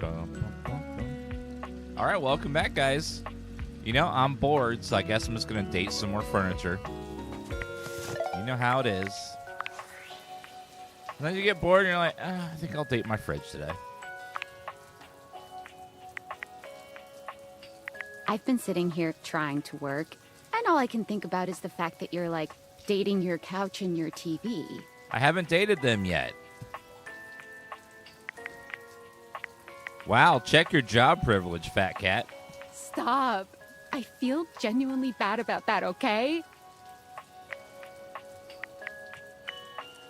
All right, welcome back, guys. You know, I'm bored, so I guess I'm just going to date some more furniture. You know how it is. And then you get bored and you're like, I think I'll date my fridge today. I've been sitting here trying to work, and all I can think about is the fact that you're, like, dating your couch and your TV. I haven't dated them yet. Wow, check your job privilege, fat cat. Stop. I feel genuinely bad about that, okay?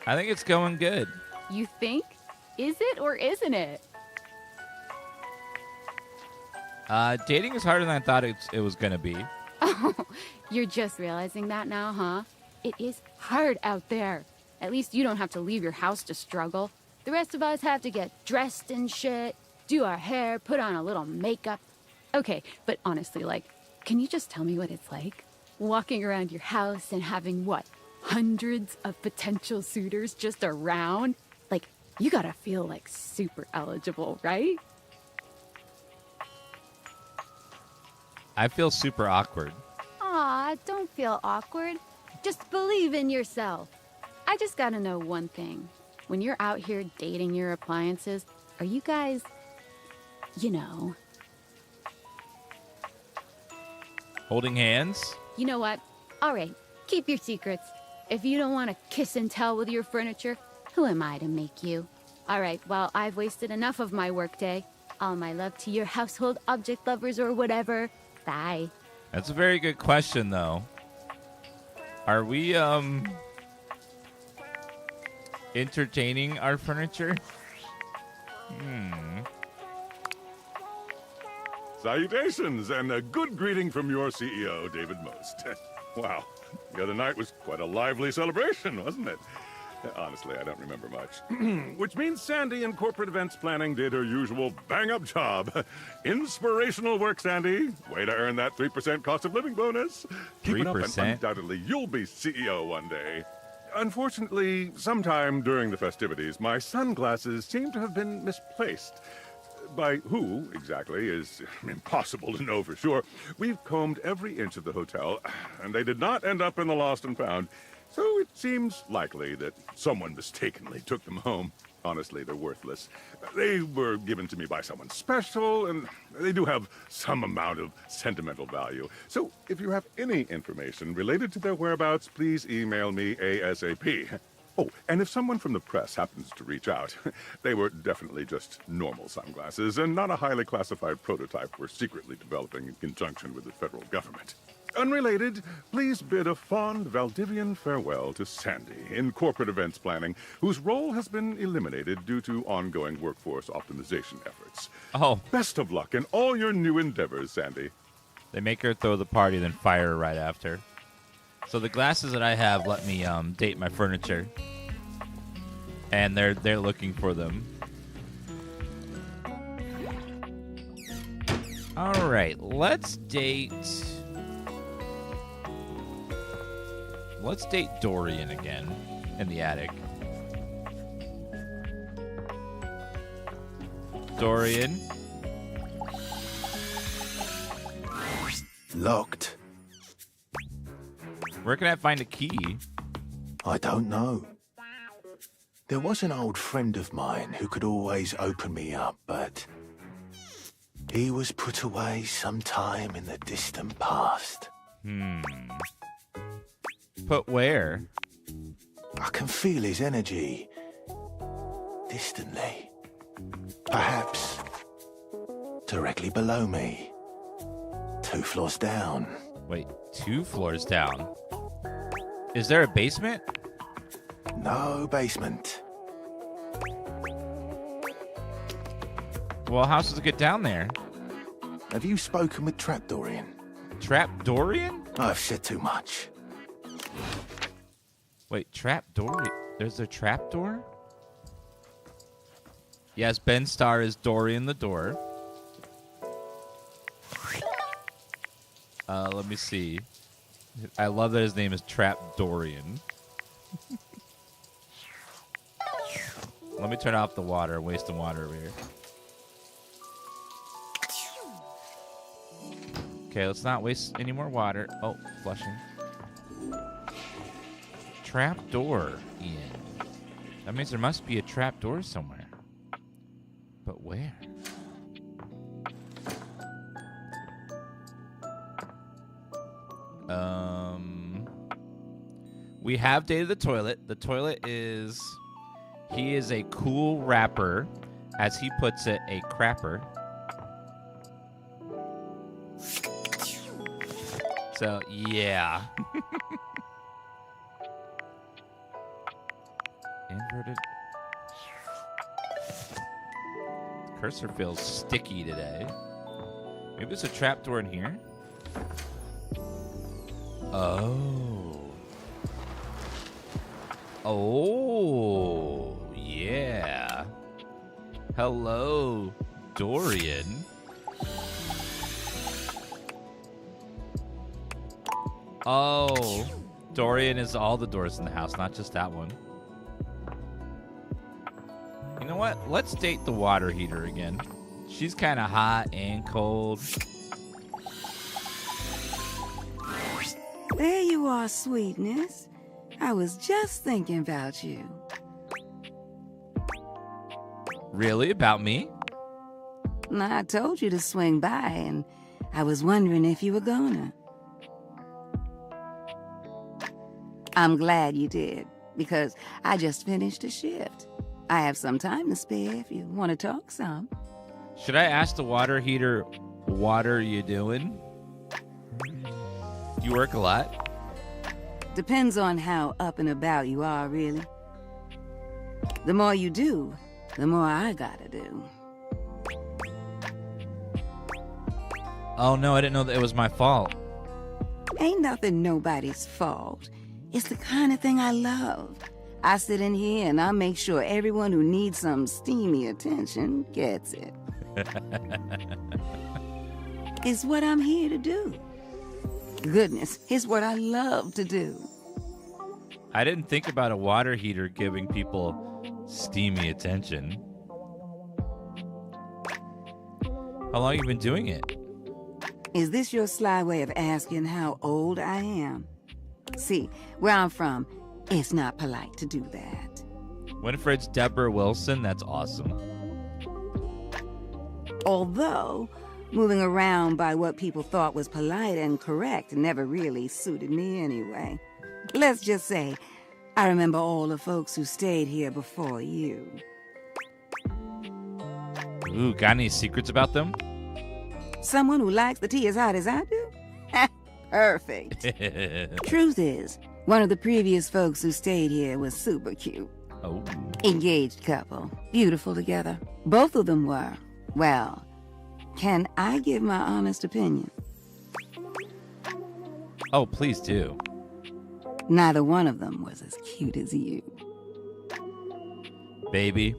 I think it's going good. You think? Is it or isn't it? Dating is harder than I thought it was going to be. Oh, you're just realizing that now, huh? It is hard out there. At least you don't have to leave your house to struggle. The rest of us have to get dressed and shit, do our hair, put on a little makeup. Okay, but honestly, like, can you just tell me what it's like? Walking around your house and having, what, hundreds of potential suitors just around? Like, you gotta feel, like, super eligible, right? I feel super awkward. Aw, don't feel awkward. Just believe in yourself. I just gotta know one thing. When you're out here dating your appliances, are you guys, you know... Holding hands? You know what? All right, keep your secrets. If you don't want to kiss and tell with your furniture, who am I to make you? All right, well, I've wasted enough of my workday. All my love to your household object lovers or whatever. Bye. That's a very good question, though. Are we, entertaining our furniture? Salutations, and a good greeting from your CEO, David Most. Wow, the other night was quite a lively celebration, wasn't it? Honestly, I don't remember much. Which means Sandy in corporate events planning did her usual bang-up job. Inspirational work, Sandy. Way to earn that 3% cost of living bonus. Keep it up, and 3%? undoubtedly you'll be CEO one day. Unfortunately, sometime during the festivities, my sunglasses seem to have been misplaced. By who, exactly, is impossible to know for sure. We've combed every inch of the hotel, and they did not end up in the lost and found. So it seems likely that someone mistakenly took them home. Honestly, they're worthless. They were given to me by someone special, and they do have some amount of sentimental value. So if you have any information related to their whereabouts, please email me ASAP. Oh, and if someone from the press happens to reach out, they were definitely just normal sunglasses and not a highly classified prototype we're secretly developing in conjunction with the federal government. Unrelated, please bid a fond Valdivian farewell to Sandy in corporate events planning, whose role has been eliminated due to ongoing workforce optimization efforts. Oh. Best of luck in all your new endeavors, Sandy. They make her throw the party, then fire her right after. So the glasses that I have let me date my furniture. And they're looking for them. All right, let's date Dorian again in the attic. Dorian. Locked. Where can I find a key? I don't know. There was an old friend of mine who could always open me up, but he was put away sometime in the distant past. Put where? I can feel his energy distantly. Perhaps directly below me. 2 floors down. Wait, 2 floors down. Is there a basement? No basement. Well, how does it get down there? Have you spoken with Trap Dorian? Trap Dorian? I've said too much. Wait, Trap Dorian? There's a trap door? Yes, Ben Starr is Dorian the door. Let me see. I love that his name is Trap Dorian. Let me turn off the water. I'm wasting water over here. Okay, let's not waste any more water. Oh, flushing. Trap door, Ian. That means there must be a trap door somewhere. But where? We have dated the toilet. The toilet is... He is a cool rapper. As he puts it, a crapper. So, yeah. Inverted. The cursor feels sticky today. Maybe there's a trapdoor in here. Oh. Oh, yeah. Hello, Dorian. Oh, Dorian is all the doors in the house, not just that one. You know what? Let's date the water heater again. She's kind of hot and cold. There you are, sweetness. I was just thinking about you. Really? About me? I told you to swing by, and I was wondering if you were gonna. I'm glad you did, because I just finished a shift. I have some time to spare if you want to talk some. Should I ask the water heater, what are you doing? You work a lot? Depends on how up and about you are, really. The more you do, the more I gotta do. Oh no, I didn't know that it was my fault. Ain't nothing nobody's fault. It's the kind of thing I love. I sit in here and I make sure everyone who needs some steamy attention gets it. It's what I'm here to do. Goodness, it's what I love to do. I didn't think about a water heater giving people steamy attention. How long have you been doing it? Is this your sly way of asking how old I am? See, where I'm from, it's not polite to do that. Winifred's Deborah Wilson? That's awesome. Although, moving around by what people thought was polite and correct never really suited me anyway. Let's just say, I remember all the folks who stayed here before you. Ooh, got any secrets about them? Someone who likes the tea as hot as I do? Perfect. Truth is, one of the previous folks who stayed here was super cute. Oh. Engaged couple. Beautiful together. Both of them were. Well, can I give my honest opinion? Oh, please do. Neither one of them was as cute as you. Baby,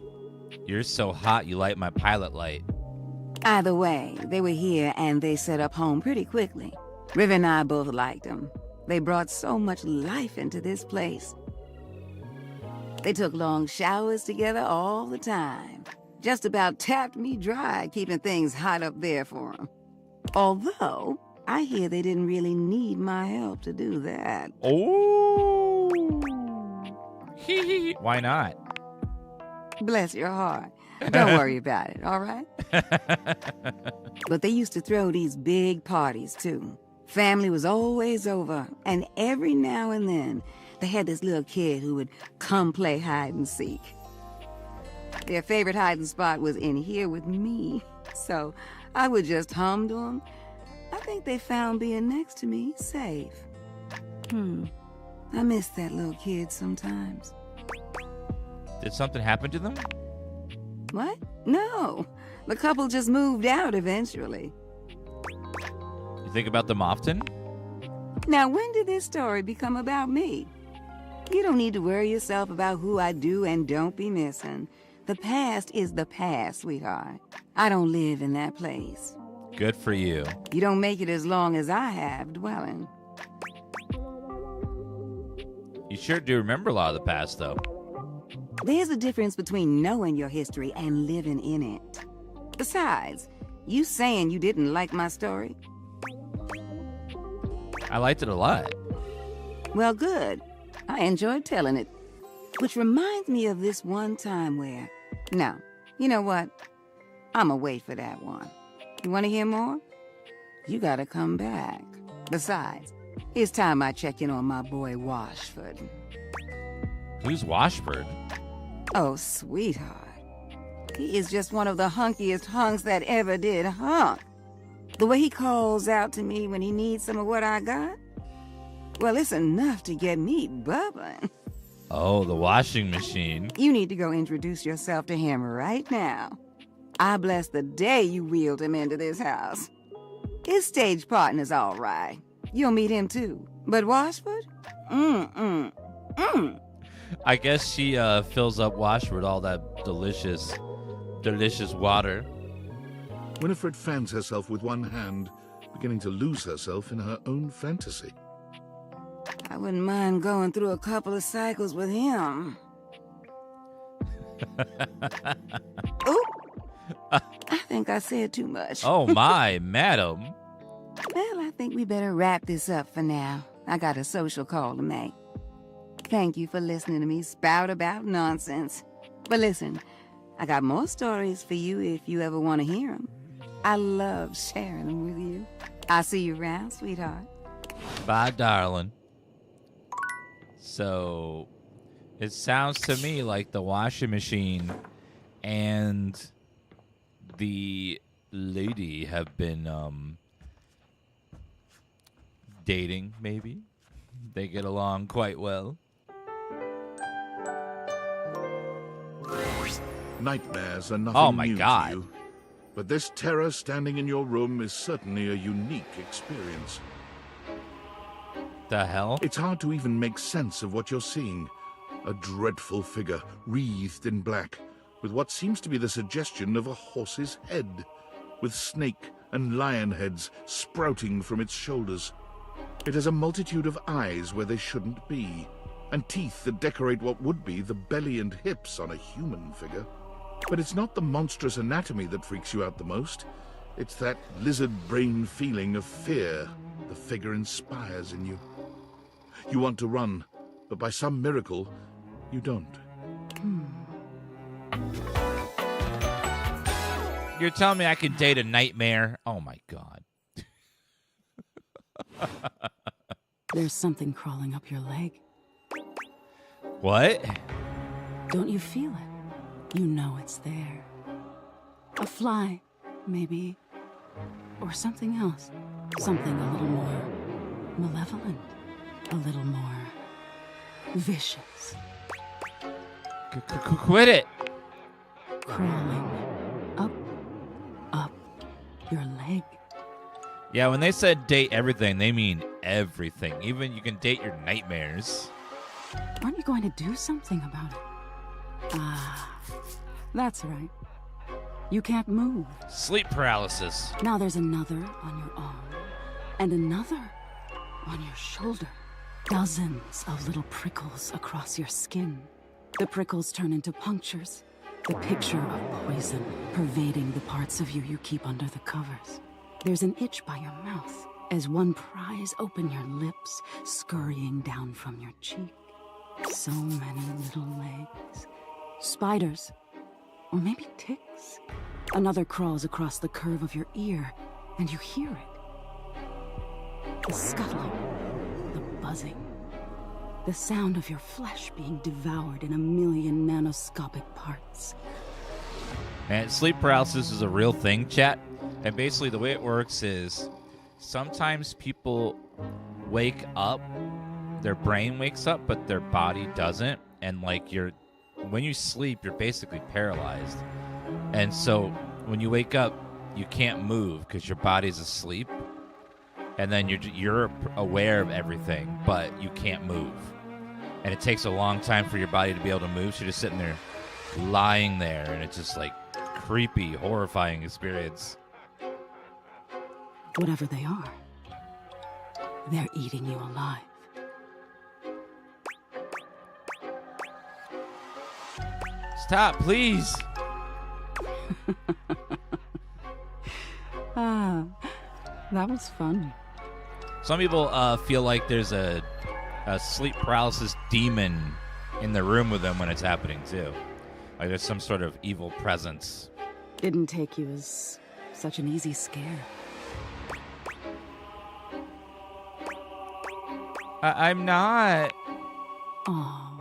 you're so hot you light my pilot light. Either way, they were here and they set up home pretty quickly. River and I both liked them. They brought so much life into this place. They took long showers together all the time. Just about tapped me dry, keeping things hot up there for them. Although, I hear they didn't really need my help to do that. Oh. Why not? Bless your heart. Don't worry about it, all right? But they used to throw these big parties, too. Family was always over, and every now and then, they had this little kid who would come play hide and seek. Their favorite hiding spot was in here with me, so I would just hum to them. I think they found being next to me safe. I miss that little kid sometimes. Did something happen to them? What? No. The couple just moved out eventually. You think about them often? Now, when did this story become about me? You don't need to worry yourself about who I do and don't be missing. The past is the past, sweetheart. I don't live in that place. Good for you. You don't make it as long as I have dwelling. You sure do remember a lot of the past, though. There's a difference between knowing your history and living in it. Besides, you saying you didn't like my story? I liked it a lot. Well, good. I enjoyed telling it. Which reminds me of this one time where... No, you know what? I'ma wait for that one. You want to hear more? You gotta come back. Besides, it's time I check in on my boy Washford. Who's Washford? Oh, sweetheart. He is just one of the hunkiest hunks that ever did hunk. The way he calls out to me when he needs some of what I got? Well, it's enough to get me bubbling. Oh, the washing machine. You need to go introduce yourself to him right now. I bless the day you wheeled him into this house. His stage partner's all right. You'll meet him too. But Washford? I guess she fills up Washford all that delicious water. Winifred fans herself with one hand, beginning to lose herself in her own fantasy. I wouldn't mind going through a couple of cycles with him. Oop! I think I said too much. Oh my, madam. Well, I think we better wrap this up for now. I got a social call to make. Thank you for listening to me spout about nonsense. But listen, I got more stories for you if you ever want to hear them. I love sharing them with you. I'll see you around, sweetheart. Bye, darling. So, it sounds to me like the washing machine and the lady have been dating, maybe. They get along quite well. Nightmares are nothing new God. to you, but this terror standing in your room is certainly a unique experience. The hell? It's hard to even make sense of what you're seeing. A dreadful figure, wreathed in black, with what seems to be the suggestion of a horse's head, with snake and lion heads sprouting from its shoulders. It has a multitude of eyes where they shouldn't be, and teeth that decorate what would be the belly and hips on a human figure. But it's not the monstrous anatomy that freaks you out the most. It's that lizard brain feeling of fear the figure inspires in you. You want to run, but by some miracle, you don't. You're telling me I can date a nightmare? Oh my God. There's something crawling up your leg. What? Don't you feel it? You know it's there. A fly, maybe. Or something else. Something a little more malevolent. A little more vicious. Quit it. Crawling up your leg. Yeah, when they said date everything, they mean everything. Even you can date your nightmares. Aren't you going to do something about it? Ah, that's right. You can't move. Sleep paralysis. Now there's another on your arm, and another on your shoulder. Dozens of little prickles across your skin. The prickles turn into punctures. The picture of poison pervading the parts of you keep under the covers. There's an itch by your mouth as one pries open your lips, scurrying down from your cheek. So many little legs. Spiders. Or maybe ticks. Another crawls across the curve of your ear, and you hear it. The scuttling, the buzzing, the sound of your flesh being devoured in a million nanoscopic parts. And sleep paralysis is a real thing, chat. And basically the way it works is sometimes people wake up, their brain wakes up, but their body doesn't. And like when you sleep, you're basically paralyzed. And so when you wake up, you can't move because your body's asleep. And then you're aware of everything, but you can't move. And it takes a long time for your body to be able to move. So you're just sitting there, lying there, and it's just like creepy, horrifying experience. Whatever they are, they're eating you alive. Stop, please. Ah, that was fun. Some people feel like there's a sleep paralysis demon in the room with them when it's happening too. Like there's some sort of evil presence. Didn't take you as such an easy scare. I'm not. Oh,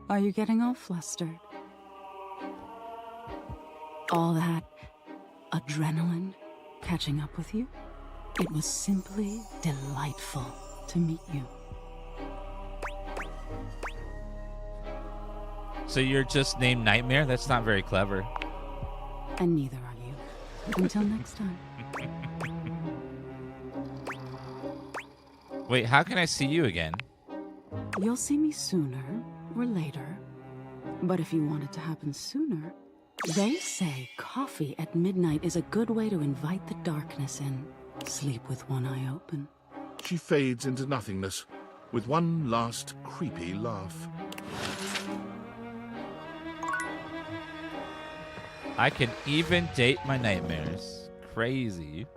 are you getting all flustered? All that adrenaline catching up with you? It was simply delightful to meet you. So you're just named Nightmare? That's not very clever. And neither are you. Until next time. Wait, how can I see you again? You'll see me sooner or later. But if you want it to happen sooner, they say coffee at midnight is a good way to invite the darkness in. Sleep with one eye open. She fades into nothingness with one last creepy laugh. I can even date my nightmares. Crazy.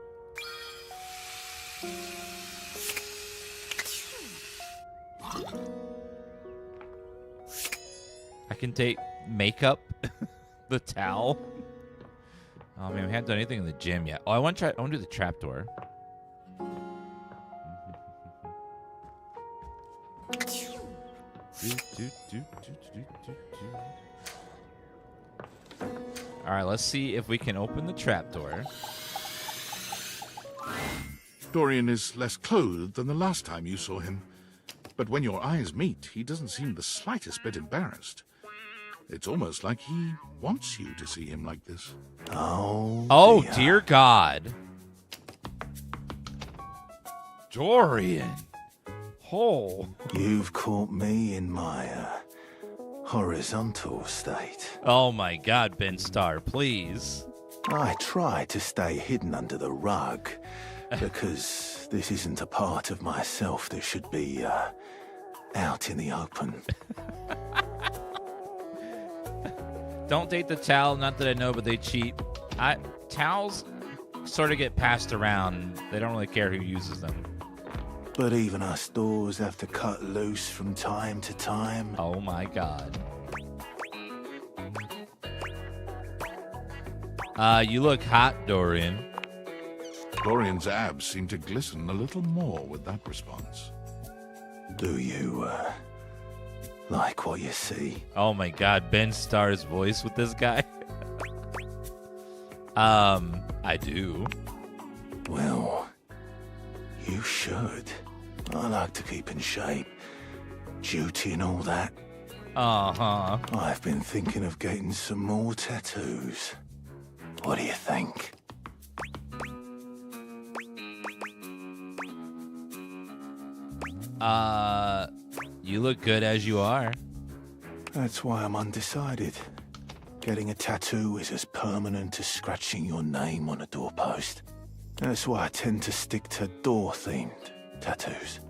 I can date makeup. The towel. Oh man, we haven't done anything in the gym yet. Oh, I want to do the trapdoor. All right, let's see if we can open the trapdoor. Dorian is less clothed than the last time you saw him. But when your eyes meet, he doesn't seem the slightest bit embarrassed. It's almost like he wants you to see him like this. Oh, dear God. Dorian. Oh. You've caught me in my horizontal state. Oh, my God, Ben Starr, please. I try to stay hidden under the rug because this isn't a part of myself that should be out in the open. Don't date the towel. Not that I know, but they cheat. Towels sort of get passed around. They don't really care who uses them. But even us doors have to cut loose from time to time. Oh my God. You look hot, Dorian. Dorian's abs seem to glisten a little more with that response. Do you like what you see? Oh my God, Ben Starr's voice with this guy. I do. Well, you should. I like to keep in shape. Duty and all that. Uh-huh. I've been thinking of getting some more tattoos. What do you think? You look good as you are. That's why I'm undecided. Getting a tattoo is as permanent as scratching your name on a doorpost. That's why I tend to stick to door-themed tattoos.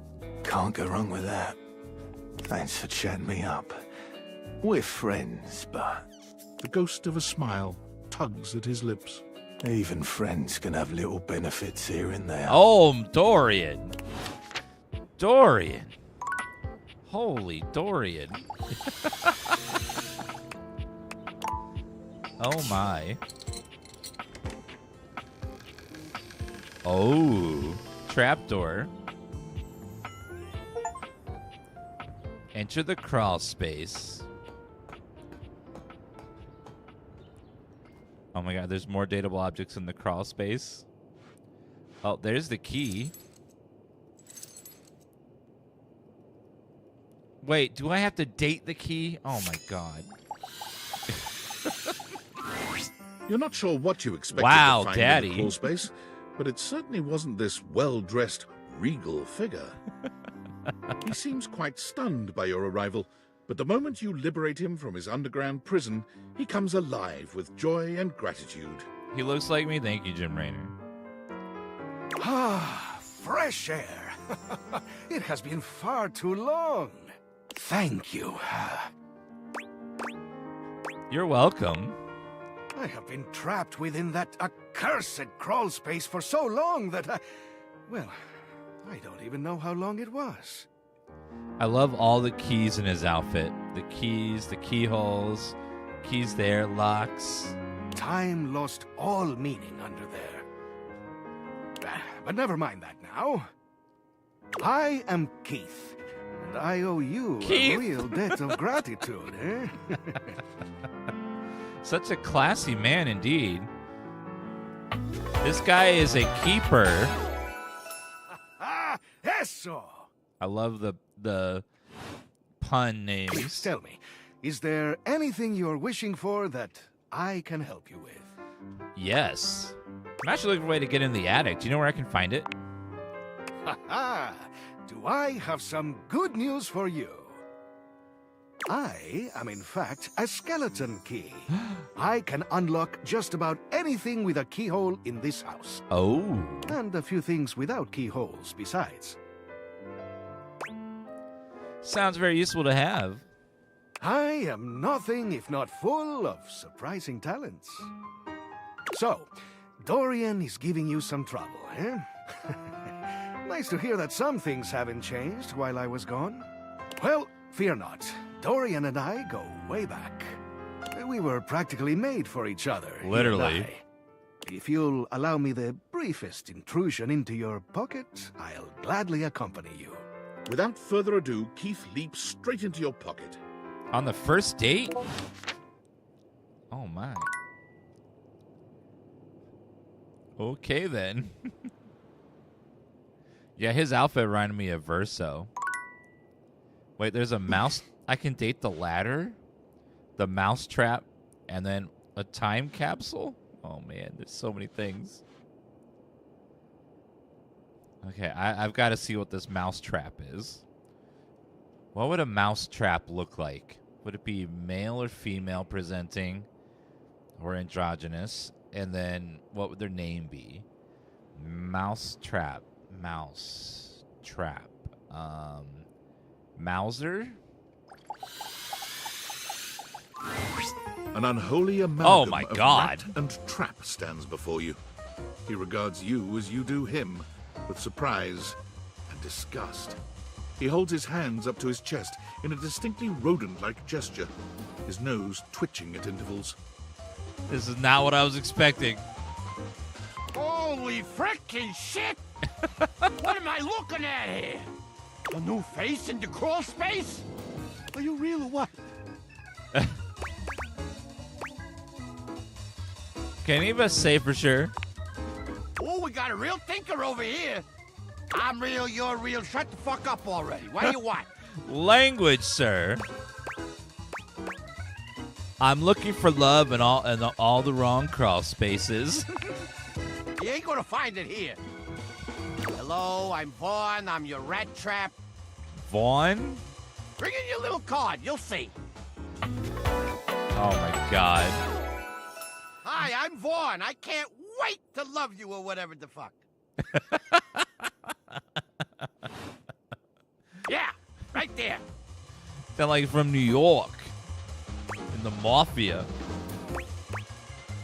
Can't go wrong with that. Thanks for chatting me up. We're friends, but... The ghost of a smile tugs at his lips. Even friends can have little benefits here and there. Oh, Dorian. Dorian. Holy Dorian. Oh, my. Oh. Trapdoor. Enter the crawl space. Oh my God, there's more dateable objects in the crawl space. Oh, there's the key. Wait, do I have to date the key? Oh my God. You're not sure what you expected Wow, to find Daddy. in the crawl space, but it certainly wasn't this well-dressed, regal figure. He seems quite stunned by your arrival, but the moment you liberate him from his underground prison, he comes alive with joy and gratitude. He looks like me. Thank you, Jim Raynor. Ah, fresh air. It has been far too long. Thank you. You're welcome. I have been trapped within that accursed crawl space for so long that well, I don't even know how long it was. I love all the keys in his outfit. The keys, the keyholes, keys there, locks. Time lost all meaning under there. But never mind that now. I am Keith, and I owe you Keith? a real debt of gratitude, eh? Such a classy man indeed. This guy is a keeper. Ah, eso! I love the pun Please names. tell me, is there anything you're wishing for that I can help you with? Yes. I'm actually looking for a way to get in the attic. Do you know where I can find it? Ha! Do I have some good news for you? I am in fact a skeleton key. I can unlock just about anything with a keyhole in this house. Oh. And a few things without keyholes besides. Sounds very useful to have. I am nothing if not full of surprising talents. So, Dorian is giving you some trouble, eh? Nice to hear that some things haven't changed while I was gone. Well, fear not. Dorian and I go way back. We were practically made for each other. he and Literally. I. If you'll allow me the briefest intrusion into your pocket, I'll gladly accompany you. Without further ado, Keith leaps straight into your pocket. On the first date? Oh my. Okay then. Yeah, his outfit reminded me of Verso. Wait, there's a mouse. I can date the ladder, the mouse trap, and then a time capsule? Oh man, there's so many things. Okay, I've got to see what this mouse trap is. What would a mouse trap look like? Would it be male or female presenting or androgynous? And then what would their name be? Mouse trap. Mouse trap. Mouser? An unholy amalgam Oh my of God. rat and trap stands before you. He regards you as you do him, with surprise and disgust. He holds his hands up to his chest in a distinctly rodent-like gesture, his nose twitching at intervals. This is not what I was expecting. Holy frickin' shit! What am I looking at here? A new face in the crawl space? Are you real or what? Can any of us say for sure? Oh, we got a real thinker over here. I'm real, you're real. Shut the fuck up already. What do you want? Language, sir. I'm looking for love in all the wrong crawl spaces. You ain't gonna find it here. Hello, I'm Vaughn. I'm your rat trap. Vaughn? Bring in your little card. You'll see. Oh my God. Hi, I'm Vaughn. I can't wait to love you or whatever the fuck. Yeah, right there. Sound like from New York. In the Mafia.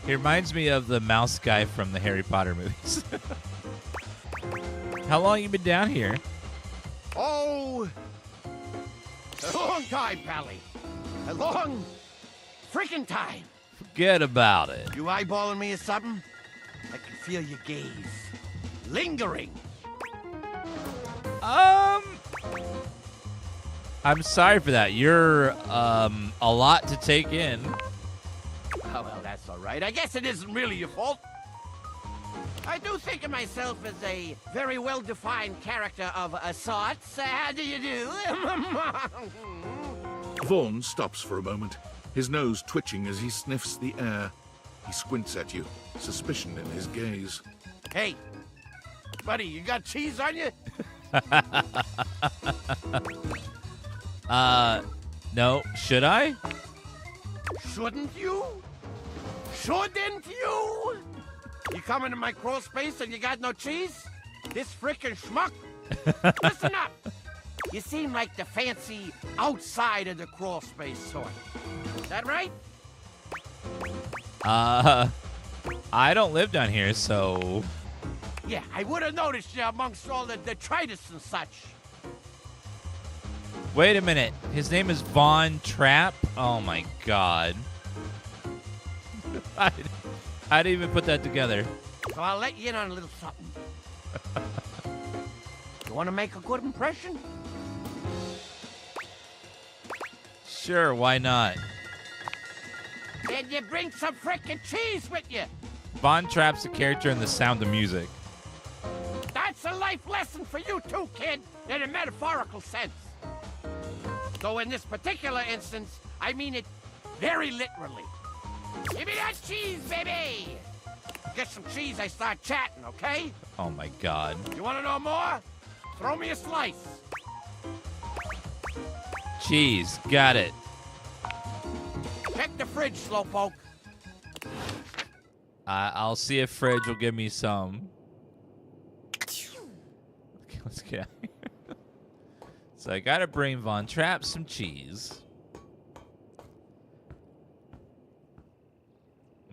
He reminds me of the mouse guy from the Harry Potter movies. How long you been down here? Oh, a long time, Pally. A long freaking time. Forget about it. You eyeballing me or something? I can feel your gaze. Lingering. I'm sorry for that. You're a lot to take in. Oh, well, that's all right. I guess it isn't really your fault. I do think of myself as a very well-defined character of a sort. How do you do? Vaughn stops for a moment, his nose twitching as he sniffs the air. He squints at you, suspicion in his gaze. Hey, buddy, you got cheese on you? No. Should I? Shouldn't you? Shouldn't you? You come into my crawl space and you got no cheese? This frickin' schmuck? Listen up. You seem like the fancy outside of the crawl space sort. Is that right? I don't live down here, so Yeah, I would have noticed you amongst all the detritus and such. Wait a minute. His name is Vaughn Trap? Oh, my God. I didn't even put that together. So I'll let you in on a little something. You want to make a good impression? Sure, why not? Then you bring some frickin' cheese with you. Vaughn Trap's a character in The Sound of Music. That's a life lesson for you too, kid, in a metaphorical sense. Though in this particular instance, I mean it very literally. Give me that cheese, baby! Get some cheese, I start chatting, okay? Oh, my God. You want to know more? Throw me a slice. Cheese. Got it. Check the fridge, slowpoke. I'll see if Fridge will give me some. Okay, let's get out of here. So I gotta bring Von Trapp some cheese.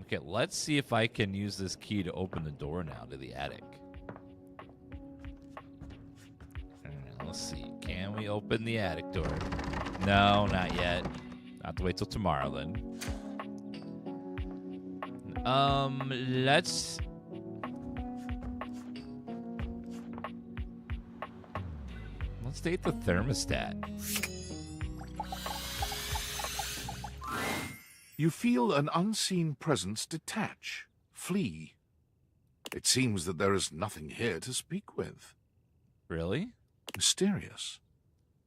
Okay, let's see if I can use this key to open the door now to the attic. Let's see. Can we open the attic door? No, not yet. I'll have to wait till tomorrow then. Let's date the thermostat. You feel an unseen presence detach, flee. It seems that there is nothing here to speak with. Really? Mysterious.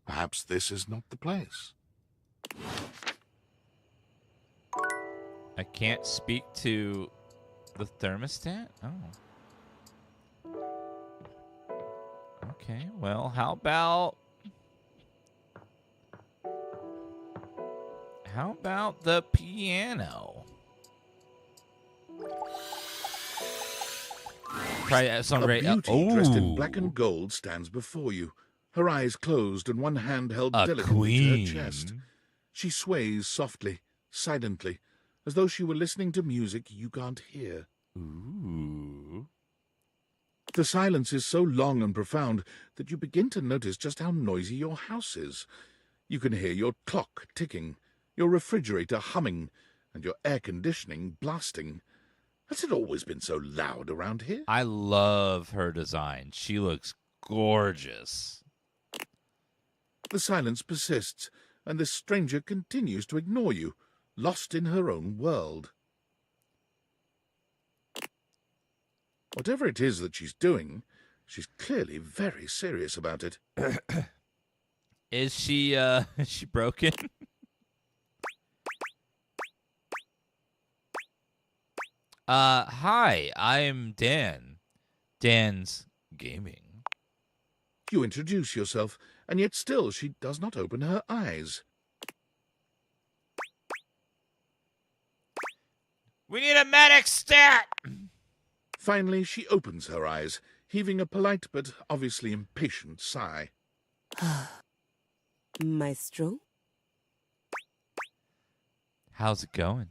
Perhaps this is not the place. I can't speak to the thermostat? Oh. Okay, well, how about the piano? Try that song right now. A beauty dressed in black and gold stands before you, her eyes closed and one hand held delicately to her chest. She sways softly, silently, as though she were listening to music you can't hear. Ooh. The silence is so long and profound that you begin to notice just how noisy your house is. You can hear your clock ticking, your refrigerator humming, and your air conditioning blasting. Has it always been so loud around here? I love her design. She looks gorgeous. The silence persists, and the stranger continues to ignore you, lost in her own world. Whatever it is that she's doing, she's clearly very serious about it. Is she broken? Hi, I'm Dan. DansGaming. You introduce yourself, and yet still she does not open her eyes. We need a medic stat! Finally, she opens her eyes, heaving a polite but obviously impatient sigh. Maestro? How's it going?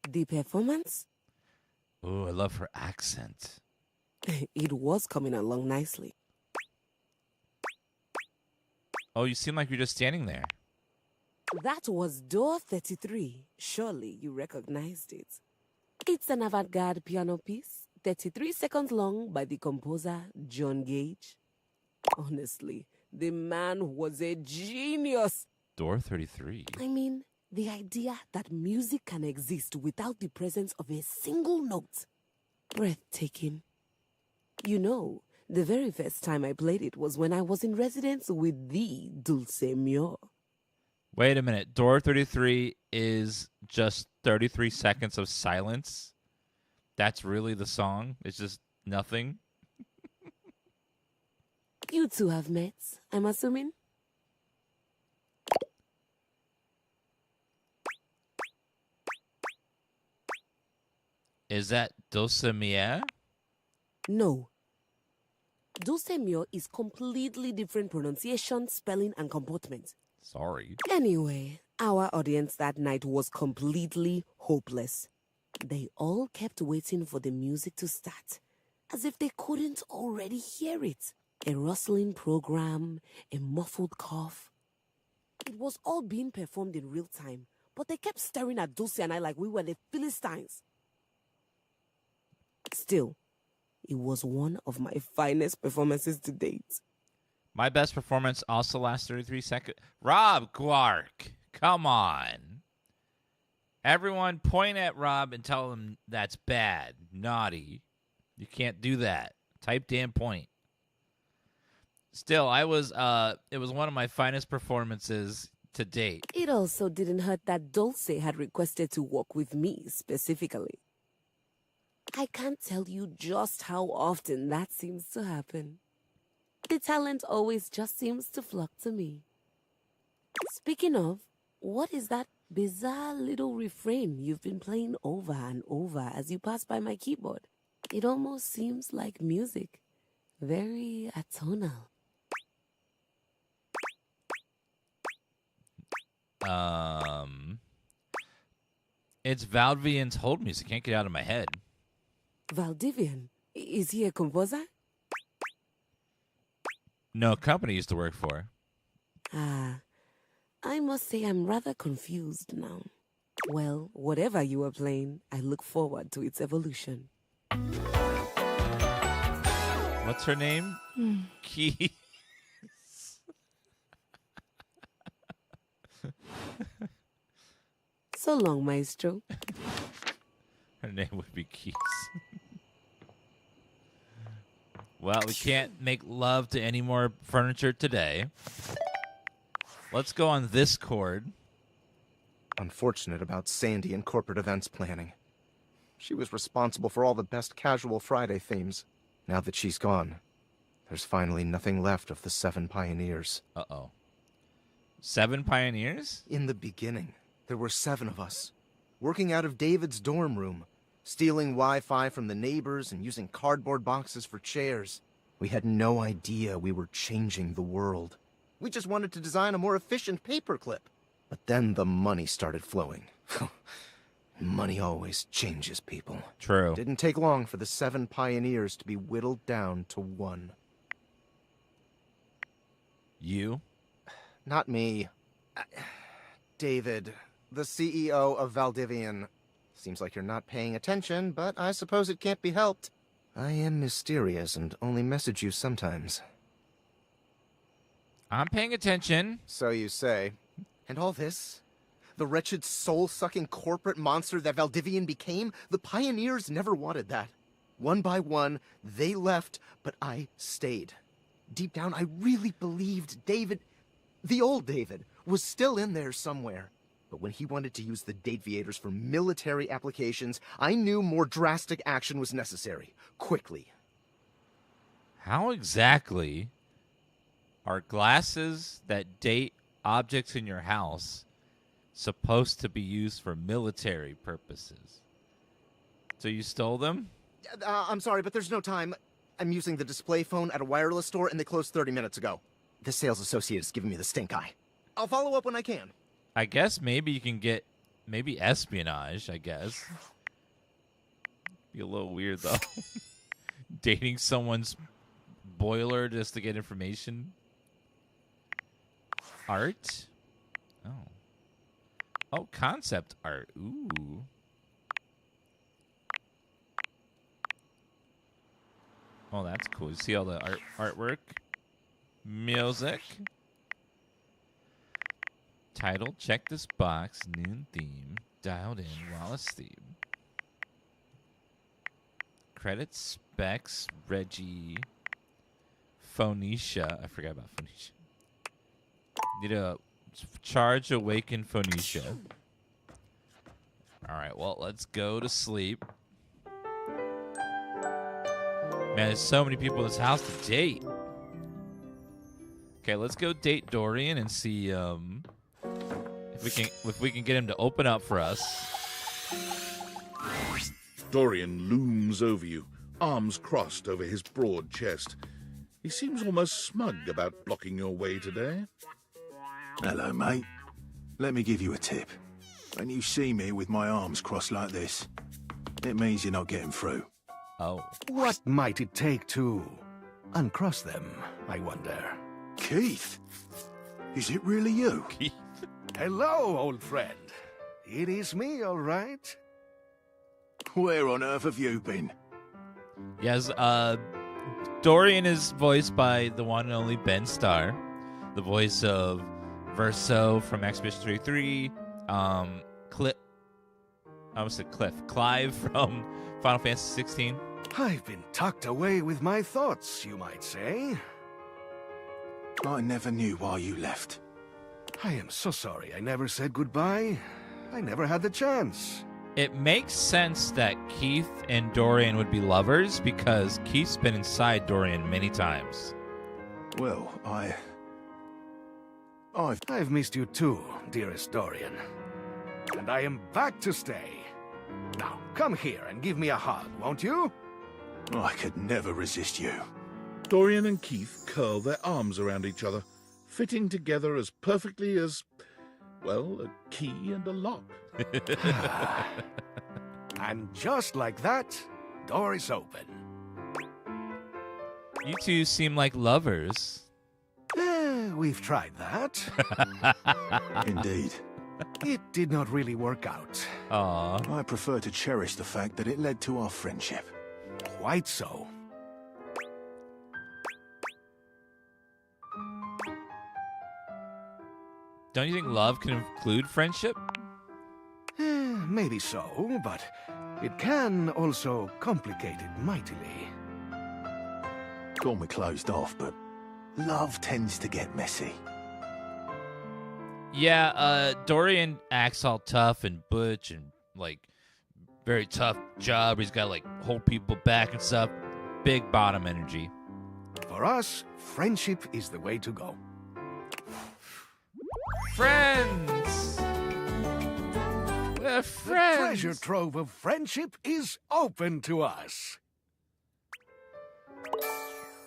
The performance? Oh, I love her accent. It was coming along nicely. Oh, you seem like you're just standing there. That was door 33. Surely you recognized it. It's an avant-garde piano piece, 33 seconds long, by the composer John Gage. Honestly, the man was a genius. Door 33. I mean, the idea that music can exist without the presence of a single note. Breathtaking. You know, the very first time I played it was when I was in residence with the Dulce Mio. Wait a minute. Door 33 is just 33 seconds of silence? That's really the song? It's just nothing? You two have met, I'm assuming? Is that Dulce Mia? No. Dulce Mio is completely different pronunciation, spelling, and comportment. Sorry. Anyway, our audience that night was completely hopeless. They all kept waiting for the music to start. as if they couldn't already hear it. A rustling program, a muffled cough. It was all being performed in real time, but they kept staring at Dulce and I like we were the Philistines. Still, it was one of my finest performances to date. My best performance also lasts 33 seconds. Rob Quark, come on. Everyone point at Rob and tell him that's bad, naughty. You can't do that. Type damn point. Still, it was one of my finest performances to date. It also didn't hurt that Dulce had requested to work with me specifically. I can't tell you just how often that seems to happen. The talent always just seems to flock to me. Speaking of, what is that bizarre little refrain you've been playing over and over as you pass by my keyboard? It almost seems like music. Very atonal. It's Valdivian's hold music. Can't get out of my head. Valdivian? Is he a composer? No, company used to work for. I must say I'm rather confused now. Well, whatever you are playing, I look forward to its evolution. What's her name? Keys. So long, Maestro. Her name would be Keys. Well, we can't make love to any more furniture today. Let's go on this chord. Unfortunate about Sandy and corporate events planning. She was responsible for all the best casual Friday themes. Now that she's gone, there's finally nothing left of the 7 pioneers. Uh-oh. 7 pioneers? In the beginning, there were 7 of us, working out of David's dorm room, stealing Wi-Fi from the neighbors and using cardboard boxes for chairs. We had no idea we were changing the world. We just wanted to design a more efficient paperclip. But then the money started flowing. Money always changes people. True. Didn't take long for the 7 pioneers to be whittled down to 1. You? Not me. David, the CEO of Valdivian. Seems like you're not paying attention, but I suppose it can't be helped. I am mysterious and only message you sometimes. I'm paying attention. So you say. And all this? The wretched soul-sucking corporate monster that Valdivian became? The pioneers never wanted that. One by one, they left, but I stayed. Deep down, I really believed David, the old David, was still in there somewhere. But when he wanted to use the Dateviators for military applications, I knew more drastic action was necessary. Quickly. How exactly are glasses that date objects in your house supposed to be used for military purposes? So you stole them? I'm sorry, but there's no time. I'm using the display phone at a wireless store, and they closed 30 minutes ago. The sales associate is giving me the stink eye. I'll follow up when I can. I guess maybe you can get espionage, I guess. Be a little weird, though. Dating someone's boiler just to get information. Art? Oh. Oh, concept art. Ooh. Oh, that's cool. You see all the artwork? Music. Title, check this box. Noon theme. Dialed in. Wallace theme. Credits, specs, Reggie. Phoenicia. I forgot about Phoenicia. Need a charge awaken Phoenicia. Alright, well, let's go to sleep. Man, there's so many people in this house to date. Okay, let's go date Dorian and see if we can get him to open up for us. Dorian looms over you, arms crossed over his broad chest. He seems almost smug about blocking your way today. Hello, mate. Let me give you a tip. When you see me with my arms crossed like this, it means you're not getting through. Oh. What might it take to uncross them, I wonder? Keith? Is it really you? Keith. Hello, old friend. It is me, all right. Where on earth have you been? Yes, Dorian is voiced by the one and only Ben Starr, the voice of Verso from Expedition 33, Clive from Final Fantasy 16. I've been tucked away with my thoughts, you might say. I never knew why you left. I am so sorry I never said goodbye. I never had the chance. It makes sense that Keith and Dorian would be lovers because Keith's been inside Dorian many times. Well, I've missed you too, dearest Dorian. And I am back to stay. Now, come here and give me a hug, won't you? I could never resist you. Dorian and Keith curl their arms around each other, fitting together as perfectly as, well, a key and a lock. And just like that, door is open. You two seem like lovers. We've tried that. Indeed. It did not really work out. Aww. I prefer to cherish the fact that it led to our friendship. Quite so. Don't you think love can include friendship? Maybe so, but it can also complicate it mightily. Call me closed off, but love tends to get messy. Yeah, Dorian acts all tough and butch and, like, very tough job. He's got to, like, hold people back and stuff. Big bottom energy. For us, friendship is the way to go. Friends! We're friends! The treasure trove of friendship is open to us.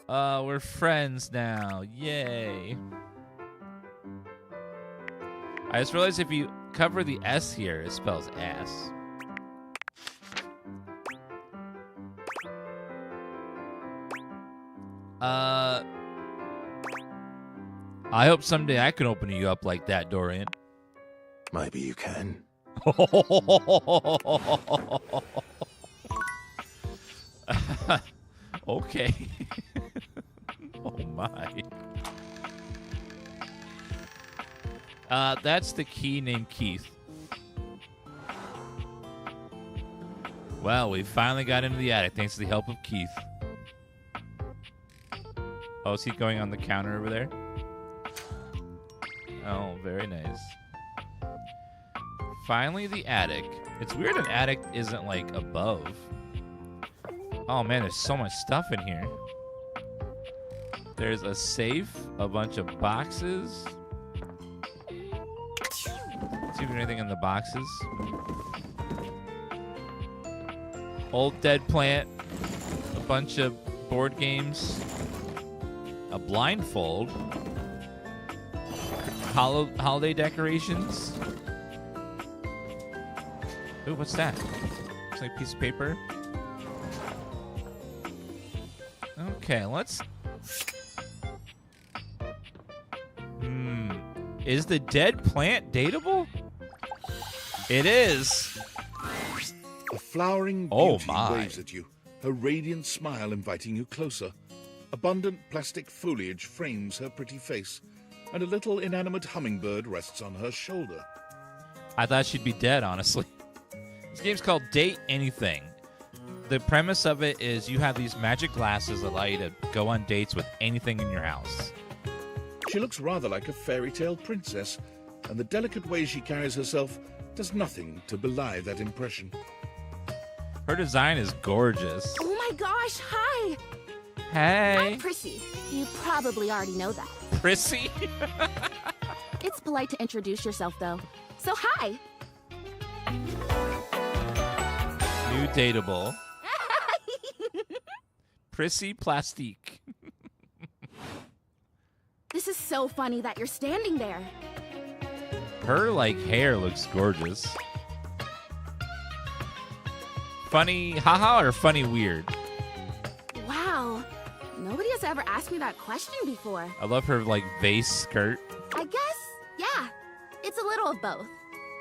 We're friends now. Yay. I just realized if you cover the S here, it spells ass. I hope someday I can open you up like that, Dorian. Maybe you can. Okay. Oh my. That's the key named Keith. Well, we finally got into the attic thanks to the help of Keith. Oh, is he going on the counter over there? Oh, very nice. Finally, the attic. It's weird an attic isn't, like, above. Oh, man, there's so much stuff in here. There's a safe, a bunch of boxes. Let's see if there's anything in the boxes. Old dead plant. A bunch of board games. A blindfold. Holiday decorations. Ooh, what's that? Looks like a piece of paper. Okay, let's... Is the dead plant datable? It is. A flowering beauty waves at you, her radiant smile inviting you closer. Abundant plastic foliage frames her pretty face, and a little inanimate hummingbird rests on her shoulder. I thought she'd be dead, honestly. This game's called Date Anything. The premise of it is you have these magic glasses that allow you to go on dates with anything in your house. She looks rather like a fairy tale princess, and the delicate way she carries herself does nothing to belie that impression. Her design is gorgeous. Oh my gosh, hi! Hey! I'm Prissy. You probably already know that. Prissy? It's polite to introduce yourself, though. So hi! New datable. Prissy Plastique. This is so funny that you're standing there. Her, like, hair looks gorgeous. Funny haha or funny weird? has ever asked me that question before. I love her, like, vase skirt. I guess, yeah. It's a little of both.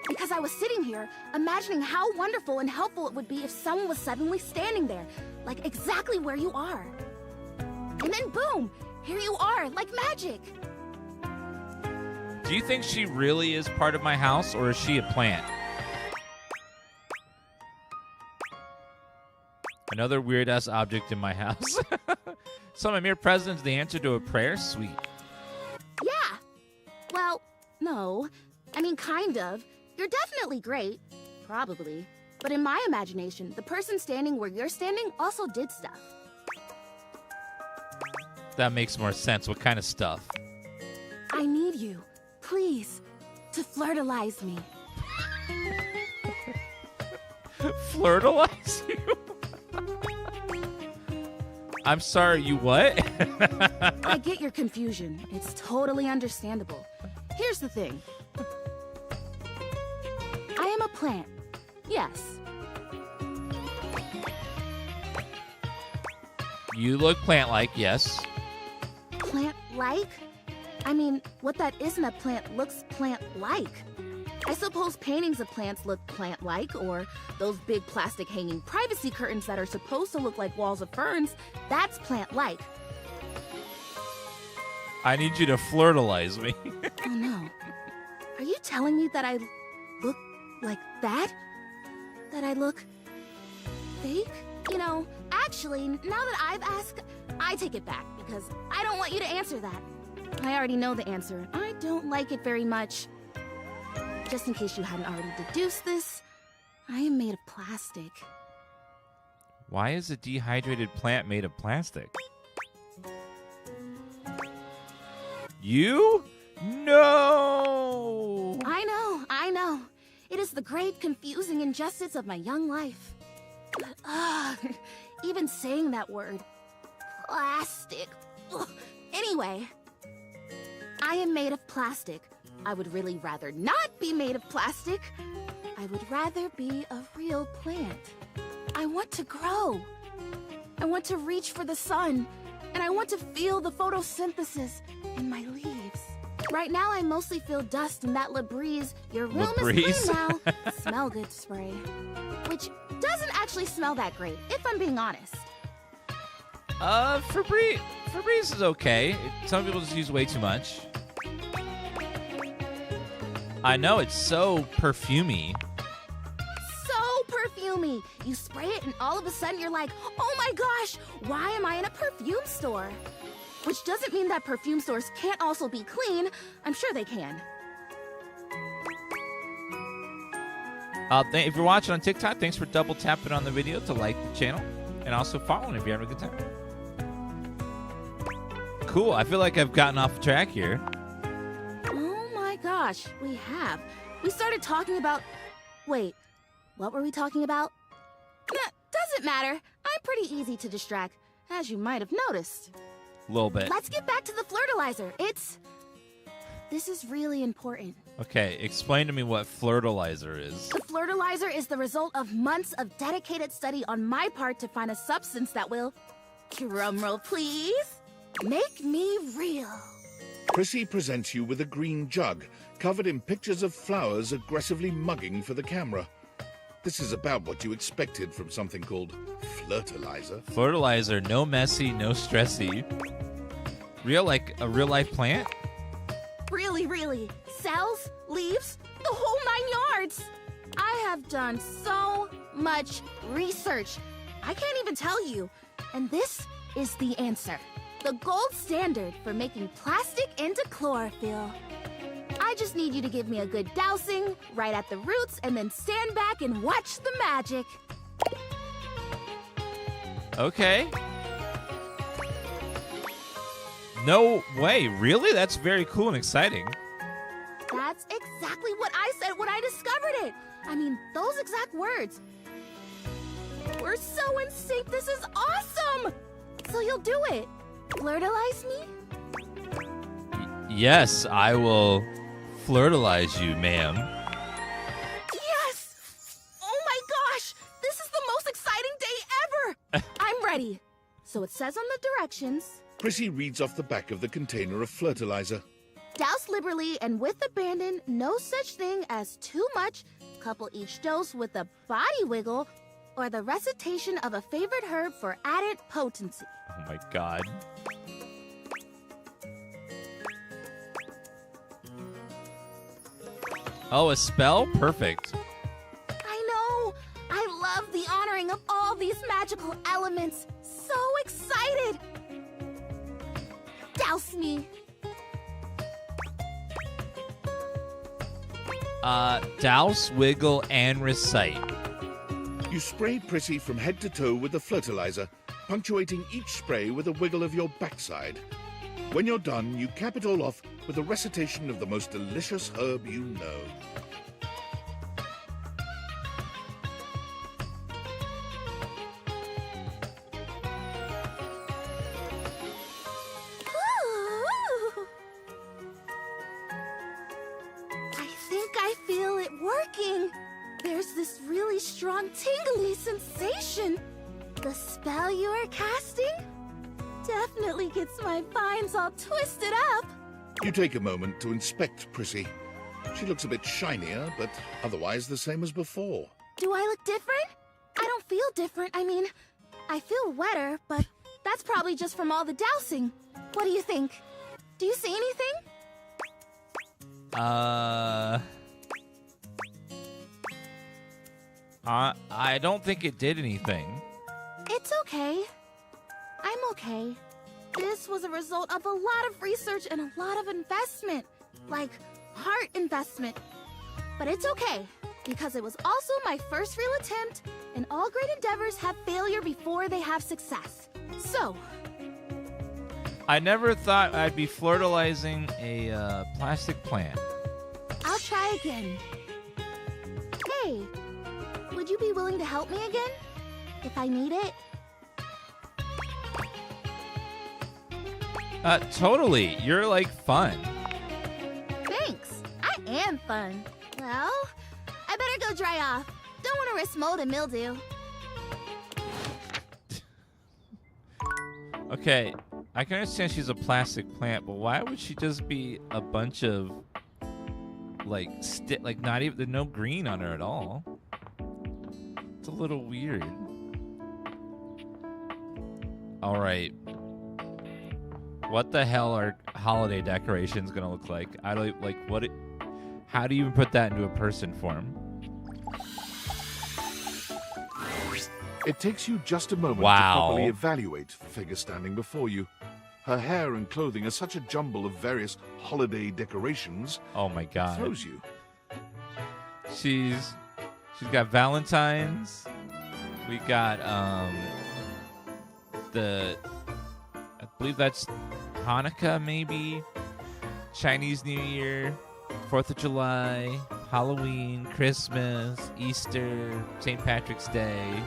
Because I was sitting here, imagining how wonderful and helpful it would be if someone was suddenly standing there, like exactly where you are. And then boom, here you are, like magic. Do you think she really is part of my house, or is she a plant? Another weird-ass object in my house. So my mere presence, the answer to a prayer? Sweet. Yeah. Well, no. I mean, kind of. You're definitely great. Probably. But in my imagination, the person standing where you're standing also did stuff. That makes more sense. What kind of stuff? I need you, please, to flirtalize me. Flirtalize you? I'm sorry, you what? I get your confusion. It's totally understandable. Here's the thing. I am a plant. Yes. You look plant-like, yes. Plant-like? I mean, what that isn't a plant looks plant-like. I suppose paintings of plants look plant-like, or those big plastic hanging privacy curtains that are supposed to look like walls of ferns, that's plant-like. I need you to flirtalize me. Oh no. Are you telling me that I look like that? That I look fake? You know, actually, now that I've asked, I take it back, because I don't want you to answer that. I already know the answer. I don't like it very much. Just in case you hadn't already deduced this, I am made of plastic. Why is a dehydrated plant made of plastic? You? No! I know. It is the great, confusing injustice of my young life. But, even saying that word. Plastic. Ugh. Anyway, I am made of plastic. I would really rather not be made of plastic. I would rather be a real plant. I want to grow. I want to reach for the sun. And I want to feel the photosynthesis in my leaves. Right now, I mostly feel dust and that Labreeze, your room is clean now, smell good spray. Which doesn't actually smell that great, if I'm being honest. Febreze is okay. Some people just use way too much. I know, it's so perfumey. So perfumey. You spray it and all of a sudden you're like, oh my gosh, why am I in a perfume store? Which doesn't mean that perfume stores can't also be clean. I'm sure they can. If you're watching on TikTok, thanks for double tapping on the video to like the channel. And also following if you're having a good time. Cool, I feel like I've gotten off track here. Oh my gosh, we have. We started talking about... Wait, what were we talking about? Doesn't matter. I'm pretty easy to distract, as you might have noticed. A little bit. Let's get back to the flirtalizer. This is really important. Okay, explain to me what flirtalizer is. The flirtalizer is the result of months of dedicated study on my part to find a substance that will... Drumroll, please. Make me real. Prissy presents you with a green jug, covered in pictures of flowers aggressively mugging for the camera. This is about what you expected from something called flirtalizer. Flirtalizer, no messy, no stressy. Real, like a real-life plant? Really. Cells, leaves, the whole 9 yards. I have done so much research. I can't even tell you. And this is the answer. The gold standard for making plastic into chlorophyll. I just need you to give me a good dousing right at the roots and then stand back and watch the magic. Okay. No way, really? That's very cool and exciting. That's exactly what I said when I discovered it. I mean, those exact words. We're so in sync, this is awesome! So you'll do it. Flirtalize me? Yes, I will flirtalize you, ma'am. Yes! Oh my gosh! This is the most exciting day ever! I'm ready. So it says on the directions, Prissy reads off the back of the container of fertilizer. Douse liberally and with abandon, no such thing as too much. Couple each dose with a body wiggle or the recitation of a favorite herb for added potency. Oh my god. Oh, a spell? Perfect. I know! I love the honoring of all these magical elements. So excited! Douse me. Douse, wiggle, and recite. You spray Prissy from head to toe with the fertilizer, punctuating each spray with a wiggle of your backside. When you're done, you cap it all off with a recitation of the most delicious herb you know. Ooh. I think I feel it working. There's this really strong tingly sensation. The spell you are casting definitely gets my vines all twisted up. You take a moment to inspect Prissy. She looks a bit shinier, but otherwise the same as before. Do I look different? I don't feel different. I mean, I feel wetter, but that's probably just from all the dousing. What do you think? Do you see anything? I don't think it did anything. It's okay. I'm okay. This was a result of a lot of research and a lot of investment. Like, heart investment. But it's okay, because it was also my first real attempt, and all great endeavors have failure before they have success. So, I never thought I'd be fertilizing a plastic plant. I'll try again. Hey, would you be willing to help me again? If I need it? Totally. You're like fun. Thanks. I am fun. Well, I better go dry off. Don't want to risk mold and mildew. Okay, I can understand she's a plastic plant, but why would she just be a bunch of like not even there's no green on her at all? It's a little weird. All right. What the hell are holiday decorations gonna look like? I don't like what it. How do you even put that into a person form? It takes you just a moment to Wow. properly evaluate the figure standing before you. Her hair and clothing are such a jumble of various holiday decorations. Oh my It god. throws you. She's got Valentine's. We got I believe that's Hanukkah, maybe Chinese New Year, 4th of July, Halloween, Christmas, Easter, St. Patrick's Day,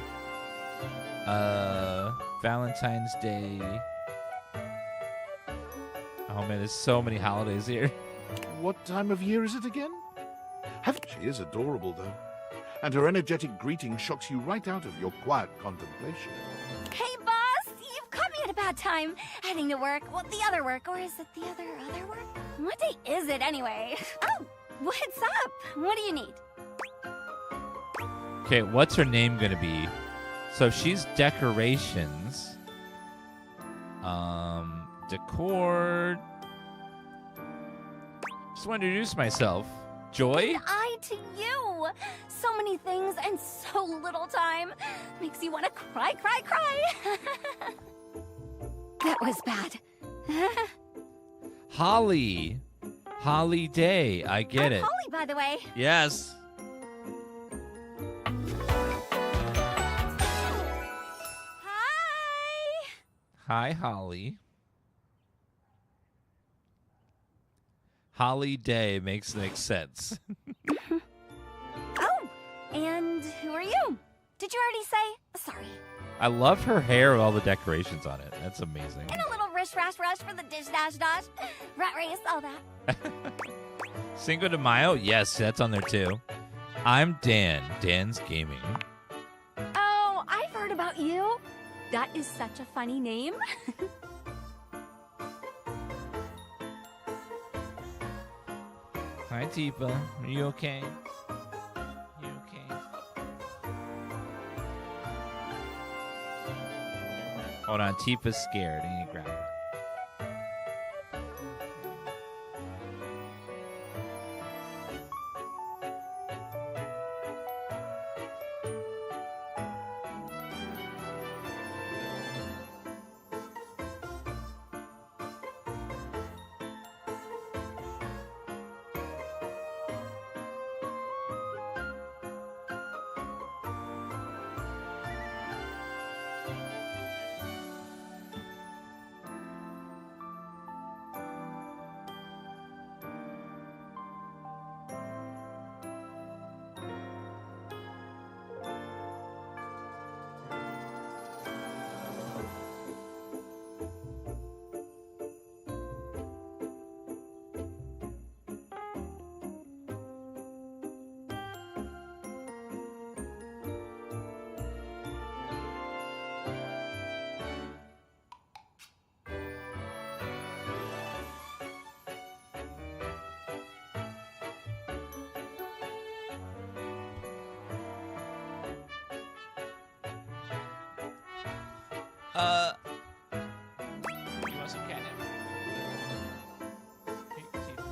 Valentine's Day. Oh man, there's so many holidays here. What time of year is it again? She is adorable, though. And her energetic greeting shocks you right out of your quiet contemplation. Hey, boss! You've caught me at a bad time. Heading to work. Well, the other work. Or is it the other work? What day is it, anyway? Oh, what's up? What do you need? Okay, what's her name gonna be? So she's decorations. Decor. Just want to introduce myself. Joy? And I to you. So many things and so little time. Makes you want to cry. That was bad. Holly. Holly Day. I get it. Holly, by the way. Yes. Hi, Holly. Holly Day makes sense. Oh, and who are you? Did you already say? Sorry. I love her hair with all the decorations on it. That's amazing. And a little rish rash rush for the dish dash dash. Rat race, all that. Cinco de Mayo? Yes, that's on there too. I'm Dan. DansGaming. Oh, I've heard about you. That is such a funny name. Tifa. Are you okay? You okay? Hold on, Tifa's scared. I need to grab her. You want some catnip? Hey, Tifa.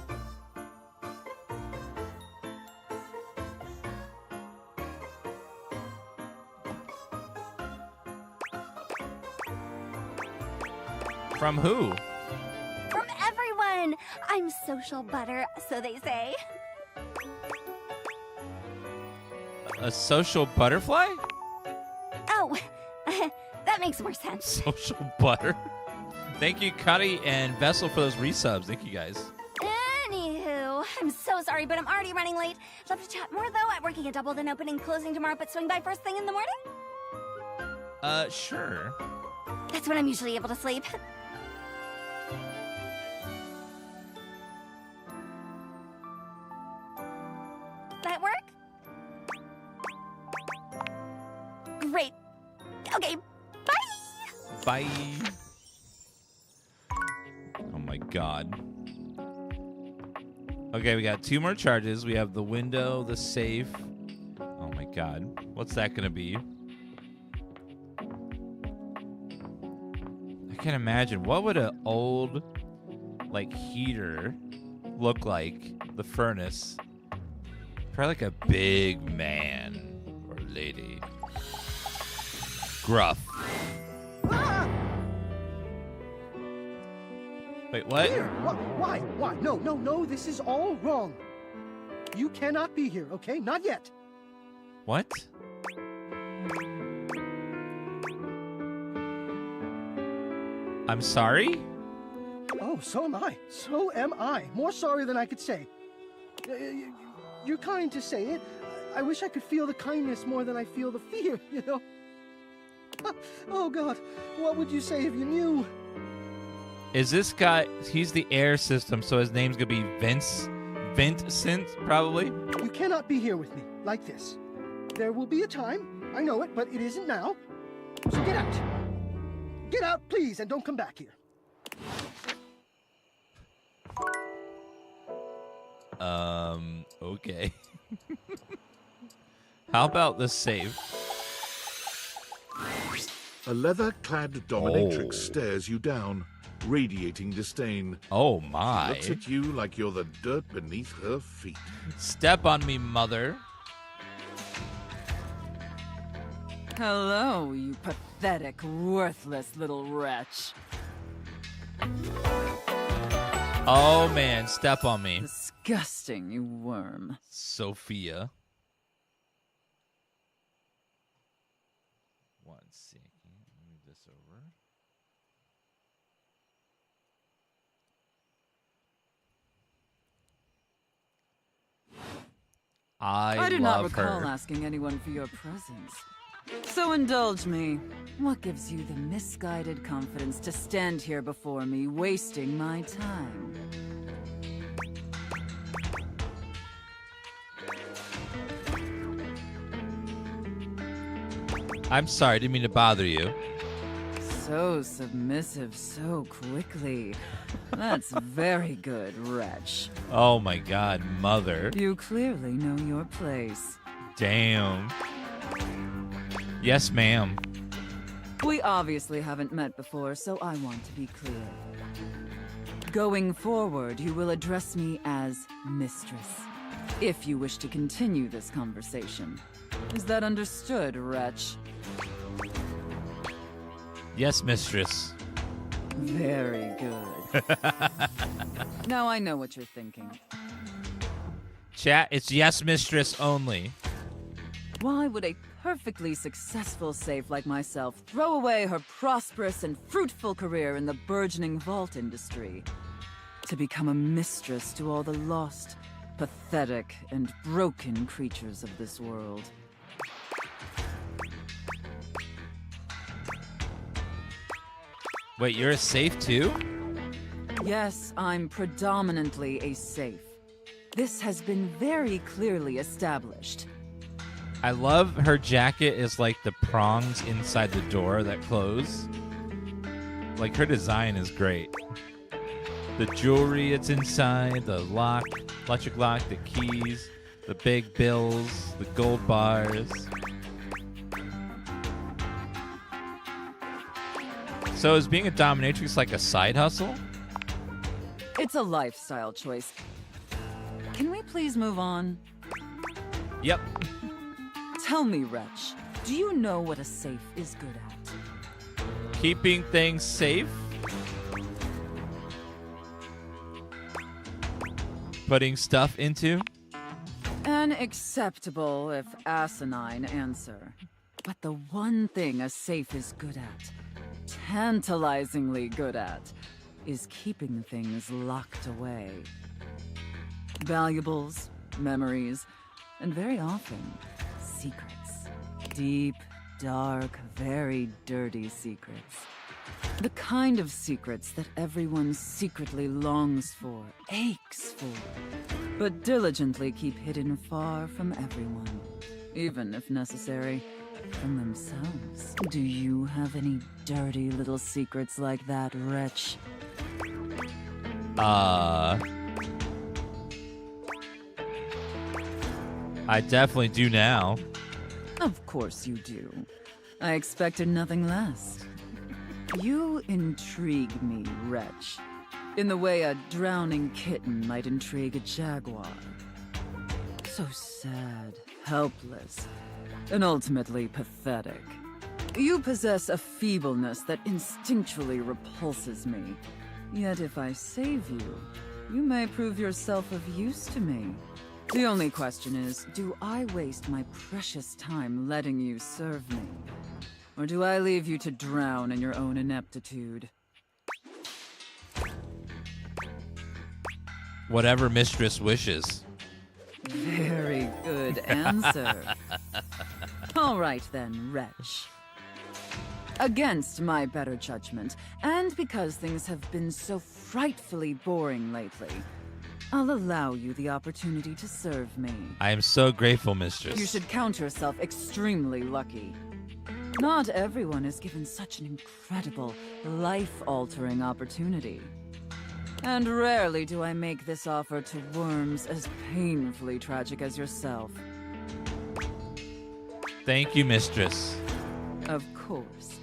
From who? From everyone! I'm social butter, so they say. A social butterfly? Oh, that makes more sense. Social butter. Thank you, Cuddy and Vessel, for those resubs. Thank you, guys. Anywho, I'm so sorry, but I'm already running late. Love to chat more, though. I'm working a double, then opening, closing tomorrow, but swing by first thing in the morning? Sure. That's when I'm usually able to sleep. That work? Great. Okay, bye! Bye. Oh my god. Okay, we got 2 more charges. We have the window, the safe. Oh my god. What's that gonna be? I can't imagine. What would an old, like, heater look like? The furnace. Probably like a big man or lady. Gruff. Wait, what? Here. Why? No, this is all wrong. You cannot be here, okay? Not yet. What? I'm sorry? Oh, so am I. So am I. More sorry than I could say. You're kind to say it. I wish I could feel the kindness more than I feel the fear, you know? Oh, God. What would you say if you knew? Is this guy... He's the air system, so his name's gonna be Vincent, probably? You cannot be here with me, like this. There will be a time. I know it, but it isn't now. So get out. Get out, please, and don't come back here. Okay. How about the safe? A leather-clad dominatrix stares you down, radiating disdain. Oh my. She looks at you like you're the dirt beneath her feet. Step on me, mother. Hello, you pathetic, worthless little wretch. Oh man, step on me. Disgusting, you worm. Sophia. One second. Move this over. I do not recall her. asking anyone for your presence. So indulge me. What gives you the misguided confidence to stand here before me, wasting my time? I'm sorry, didn't mean to bother you. so submissive so quickly. That's very good, wretch. Oh my god, mother. You clearly know your place. Damn. Yes, ma'am. We obviously haven't met before, so I want to be clear. Going forward, you will address me as Mistress, if you wish to continue this conversation. Is that understood, wretch? Yes, mistress. Very good. Now I know what you're thinking. Chat, it's yes, mistress only. Why would a perfectly successful safe like myself throw away her prosperous and fruitful career in the burgeoning vault industry to become a mistress to all the lost, pathetic, and broken creatures of this world? Wait, you're a safe too? Yes, I'm predominantly a safe. This has been very clearly established. I love her jacket is like the prongs inside the door that close. Like, her design is great. The jewelry it's inside, the lock, electric lock, the keys, the big bills, the gold bars. So is being a dominatrix like a side hustle? It's a lifestyle choice. Can we please move on? Yep. Tell me, wretch, do you know what a safe is good at? Keeping things safe? Putting stuff into? An acceptable, if asinine, answer. But the one thing a safe is good at, tantalizingly good at, is keeping things locked away. Valuables, memories, and very often, secrets. Deep, dark, very dirty secrets. The kind of secrets that everyone secretly longs for, aches for, but diligently keep hidden far from everyone, even if necessary, from themselves. Do you have any dirty little secrets like that, wretch? I definitely do now. Of course you do. I expected nothing less. You intrigue me, wretch, in the way a drowning kitten might intrigue a jaguar. So sad, helpless, and ultimately pathetic. You possess a feebleness that instinctually repulses me. Yet if I save you, you may prove yourself of use to me. The only question is, do I waste my precious time letting you serve me? Or do I leave you to drown in your own ineptitude? Whatever mistress wishes. Very good answer. All right then, wretch. Against my better judgment, and because things have been so frightfully boring lately, I'll allow you the opportunity to serve me. I am so grateful, mistress. You should count yourself extremely lucky. Not everyone is given such an incredible, life-altering opportunity. And rarely do I make this offer to worms as painfully tragic as yourself. Thank you, mistress. Of course.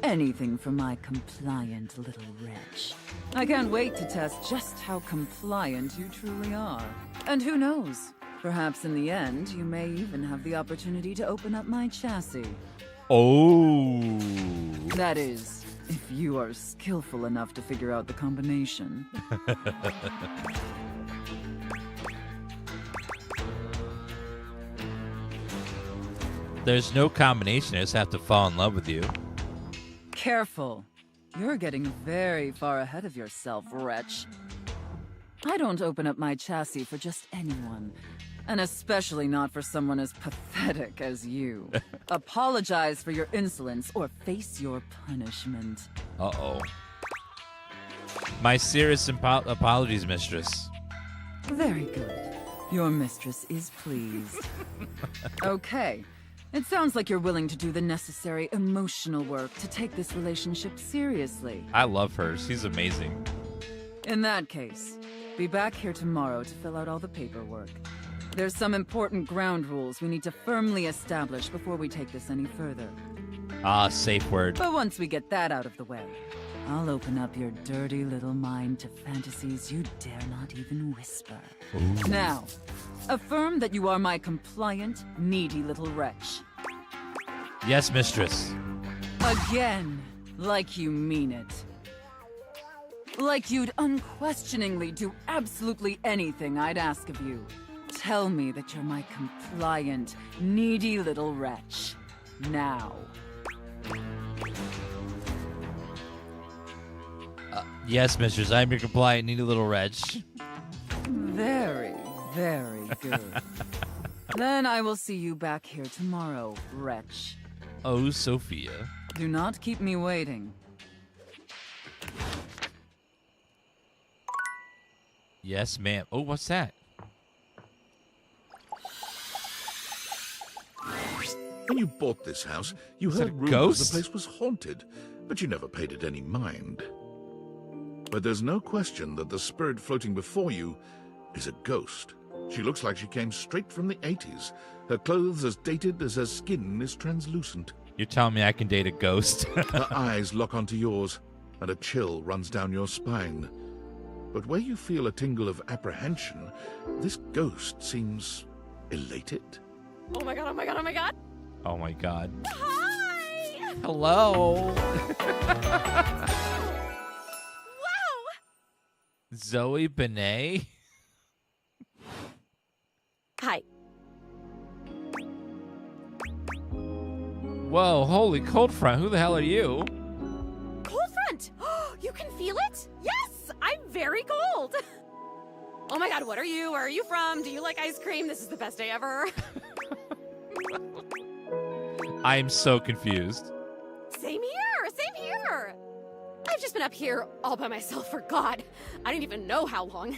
Anything for my compliant little wretch. I can't wait to test just how compliant you truly are. And who knows? Perhaps in the end, you may even have the opportunity to open up my chassis. Oh. That is, if you are skillful enough to figure out the combination. There's no combination. I just have to fall in love with you. Careful. You're getting very far ahead of yourself, wretch. I don't open up my chassis for just anyone. And especially not for someone as pathetic as you. Apologize for your insolence or face your punishment. Uh-oh. My serious apologies, mistress. Very good. Your mistress is pleased. Okay. It sounds like you're willing to do the necessary emotional work to take this relationship seriously. I love her. She's amazing. In that case, be back here tomorrow to fill out all the paperwork. There's some important ground rules we need to firmly establish before we take this any further. Ah, safe word. But once we get that out of the way, I'll open up your dirty little mind to fantasies you dare not even whisper. Ooh. Now, affirm that you are my compliant, needy little wretch. Yes, mistress. Again, like you mean it. Like you'd unquestioningly do absolutely anything I'd ask of you. Tell me that you're my compliant, needy little wretch. Now. Yes, mistress. I'm your compliant, needy little wretch. Very, very good. Then I will see you back here tomorrow, wretch. Oh, Sophia. Do not keep me waiting. Yes, ma'am. Oh, what's that? When you bought this house, you Is that heard a rumors ghost? the place was haunted, but you never paid it any mind. But there's no question that the spirit floating before you is a ghost. She looks like she came straight from the 80s. Her clothes as dated as her skin is translucent. You're telling me I can date a ghost? Her eyes lock onto yours, and a chill runs down your spine. But where you feel a tingle of apprehension, this ghost seems elated. Oh my god, oh my god, oh my god! Oh my god. Hi! Hello. Wow! Zoe Benet? Hi. Whoa, holy cold front. Who the hell are you? Cold front! You can feel it? Yes! I'm very cold! Oh my god, what are you? Where are you from? Do you like ice cream? This is the best day ever. I am so confused. Same here! Same here! I've just been up here all by myself for God. I don't even know how long.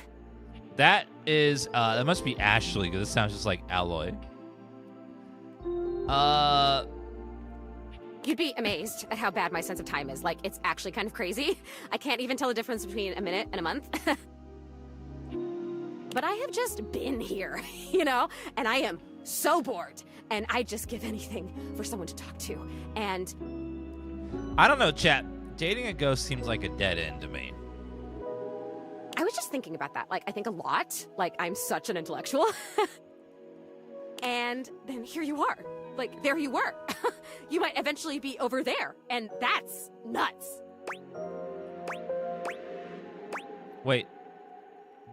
That is, that must be Ashley, because it sounds just like Alloy. You'd be amazed at how bad my sense of time is. Like, it's actually kind of crazy. I can't even tell the difference between a minute and a month. But I have just been here, you know? And I am so bored. And I'd just give anything for someone to talk to. And I don't know, chat. Dating a ghost seems like a dead end to me. I was just thinking about that. Like, I think a lot. Like, I'm such an intellectual. And then here you are. Like, there you were. You might eventually be over there. And that's nuts. Wait.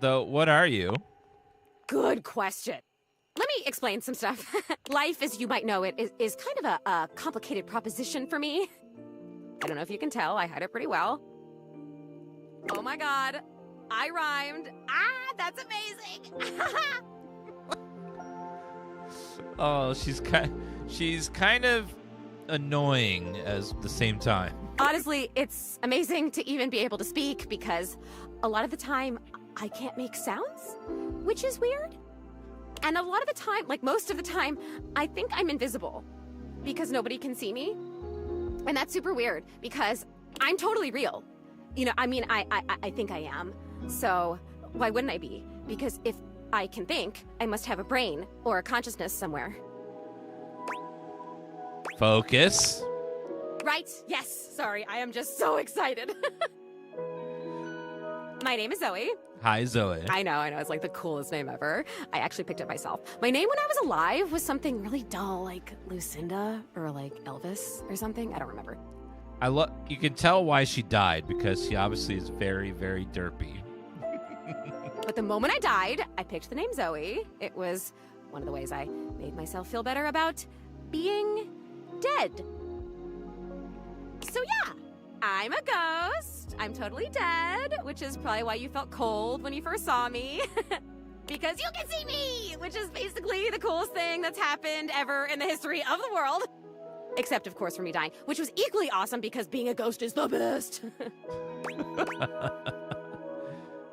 Though, what are you? Good question. Let me explain some stuff. Life, as you might know it, is kind of a complicated proposition for me. I don't know if you can tell. I hide it pretty well. Oh my god. I rhymed. Ah, that's amazing. Oh, she's kind of annoying at the same time. Honestly, it's amazing to even be able to speak because a lot of the time I can't make sounds, which is weird. And a lot of the time, like most of the time, I think I'm invisible because nobody can see me. And that's super weird because I'm totally real. You know, I mean, I think I am. So why wouldn't I be? Because if I can think, I must have a brain or a consciousness somewhere. Focus. Right? Yes. Sorry, I am just so excited. My name is Zoe. Hi, Zoe. I know. It's like the coolest name ever. I actually picked it myself. My name when I was alive was something really dull, like Lucinda or like Elvis or something. I don't remember. You can tell why she died because she obviously is very, very derpy. But the moment I died, I picked the name Zoe. It was one of the ways I made myself feel better about being dead. So yeah, I'm a ghost. I'm totally dead, which is probably why you felt cold when you first saw me. Because you can see me, which is basically the coolest thing that's happened ever in the history of the world. Except, of course, for me dying, which was equally awesome because being a ghost is the best.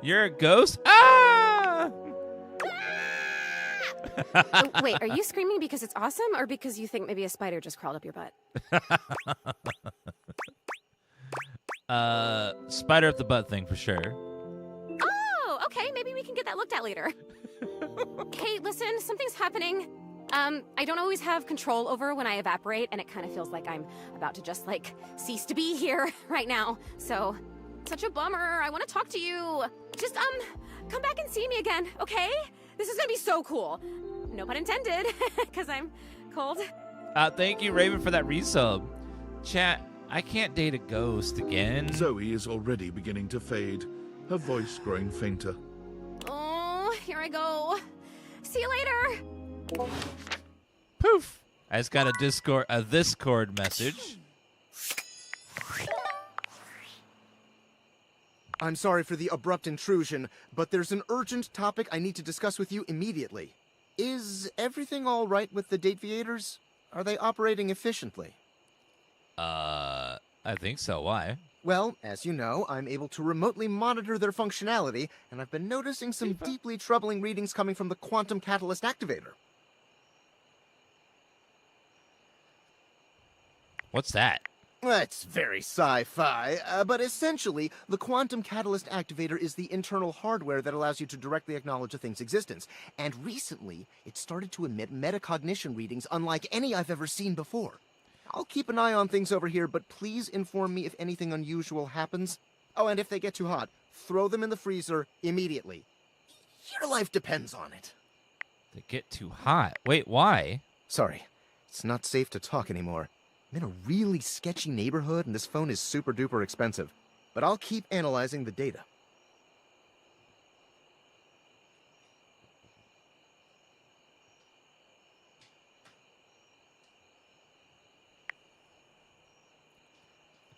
You're a ghost? Ah! Wait, are you screaming because it's awesome or because you think maybe a spider just crawled up your butt? Spider up the butt thing for sure. Oh, okay. Maybe we can get that looked at later. Hey, listen, something's happening. I don't always have control over when I evaporate, and it kind of feels like I'm about to just, like, cease to be here right now. So, such a bummer. I want to talk to you. Just, come back and see me again, okay? This is gonna be so cool. No pun intended, because I'm cold. Thank you, Raven, for that resub. Chat, I can't date a ghost again. Zoe is already beginning to fade, her voice growing fainter. Oh, here I go. See you later. Poof! I just got a Discord message. I'm sorry for the abrupt intrusion, but there's an urgent topic I need to discuss with you immediately. Is everything all right with the Dateviators? Are they operating efficiently? I think so. Why? Well, as you know, I'm able to remotely monitor their functionality, and I've been noticing some deeply troubling readings coming from the quantum catalyst activator. What's that? That's very sci-fi, but essentially, the quantum catalyst activator is the internal hardware that allows you to directly acknowledge a thing's existence. And recently, it started to emit metacognition readings unlike any I've ever seen before. I'll keep an eye on things over here, but please inform me if anything unusual happens. Oh, and if they get too hot, throw them in the freezer immediately. Your life depends on it. They get too hot. Wait, why? Sorry, it's not safe to talk anymore. I'm in a really sketchy neighborhood, and this phone is super duper expensive. But I'll keep analyzing the data.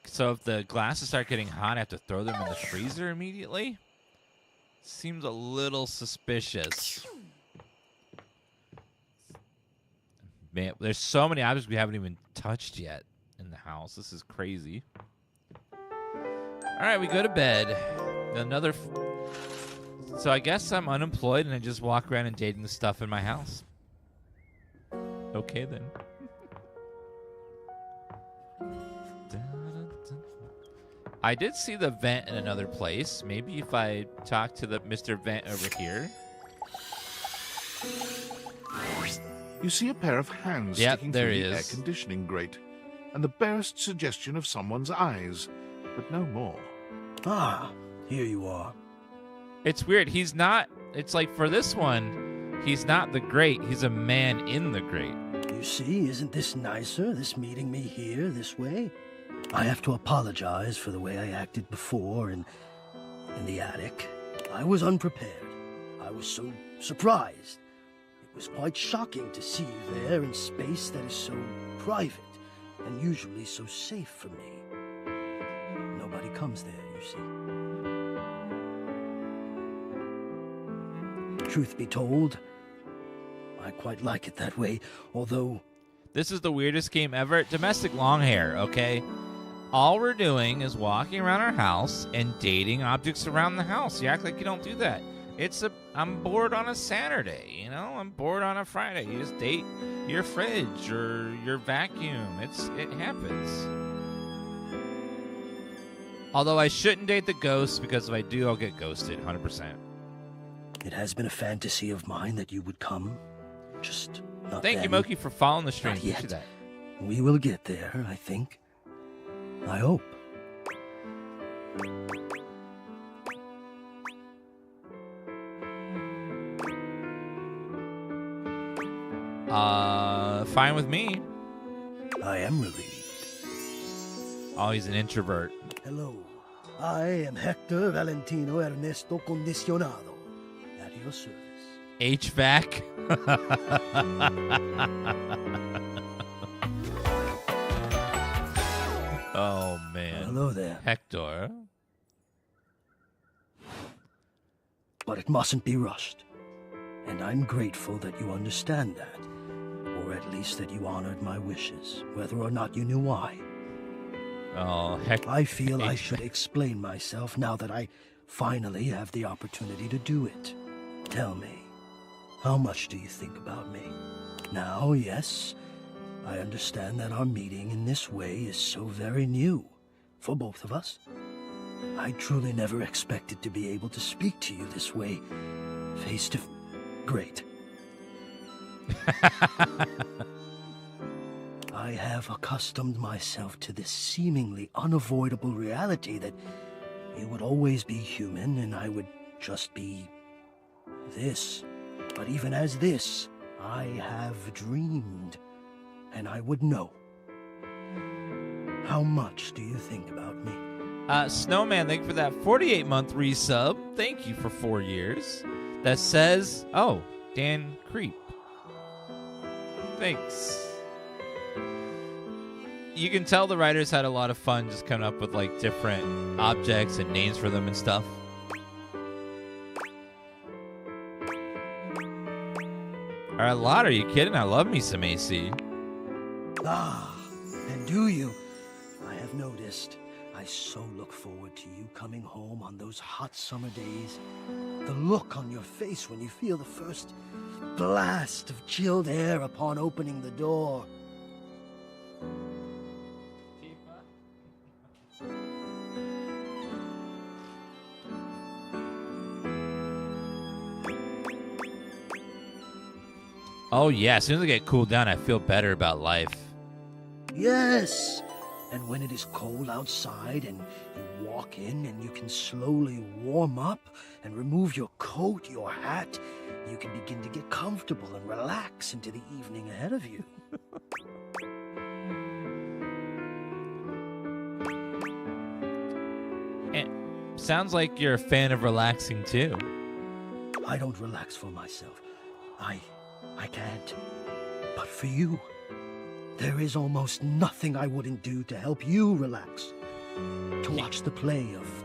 So if the glasses start getting hot, I have to throw them in the freezer immediately? Seems a little suspicious. Man, there's so many objects we haven't even touched yet in the house. This is crazy. All right, we go to bed. So I guess I'm unemployed and I just walk around and dating the stuff in my house. Okay, then. I did see the vent in another place. Maybe if I talk to the Mr. Vent over here. You see a pair of hands sticking through the air conditioning grate, and the barest suggestion of someone's eyes, but no more. Ah, here you are. It's weird. He's not. It's like for this one, he's not the grate. He's a man in the grate. You see, isn't this nicer, this meeting me here this way? I have to apologize for the way I acted before in the attic. I was unprepared. I was so surprised. It was quite shocking to see you there in space that is so private and usually so safe for me. Nobody comes there, you see. Truth be told, I quite like it that way, although... This is the weirdest game ever. Domestic long hair, okay? All we're doing is walking around our house and dating objects around the house. You act like you don't do that. I'm bored on a Saturday, you know? I'm bored on a Friday. You just date your fridge or your vacuum. It happens. Although I shouldn't date the ghosts because if I do, I'll get ghosted 100%. It has been a fantasy of mine that you would come. Just not Thank you, Moki, for following the stream. Not yet. That. We will get there, I think. I hope. Fine with me. I am relieved. Oh, he's an introvert. Hello. I am Hector Valentino Ernesto Condicionado. At your service. HVAC. Oh, man. Hello there. Hector. But it mustn't be rushed. And I'm grateful that you understand that. Or at least that you honored my wishes, whether or not you knew why. Oh, Hector. I feel I should explain myself now that I finally have the opportunity to do it. Tell me, How much do you think about me? Now, yes, I understand that our meeting in this way is so very new for both of us. I truly never expected to be able to speak to you this way, face to... Great. I have accustomed myself to this seemingly unavoidable reality that you would always be human and I would just be this. But even as this, I have dreamed, and I would know. How much do you think about me? Snowman, thank you for that 48-month resub. Thank you for 4 years. That says, oh, Dan Creep. Thanks. You can tell the writers had a lot of fun just coming up with like different objects and names for them and stuff. A lot? Are you kidding? I love me some AC. Ah, and do you? I have noticed. I so look forward to you coming home on those hot summer days. The look on your face when you feel the first blast of chilled air upon opening the door. Oh yeah, as soon as I get cooled down, I feel better about life. Yes! And when it is cold outside and you walk in and you can slowly warm up and remove your coat, your hat, you can begin to get comfortable and relax into the evening ahead of you. And sounds like you're a fan of relaxing too. I don't relax for myself. I can't. But for you, there is almost nothing I wouldn't do to help you relax. To watch the play of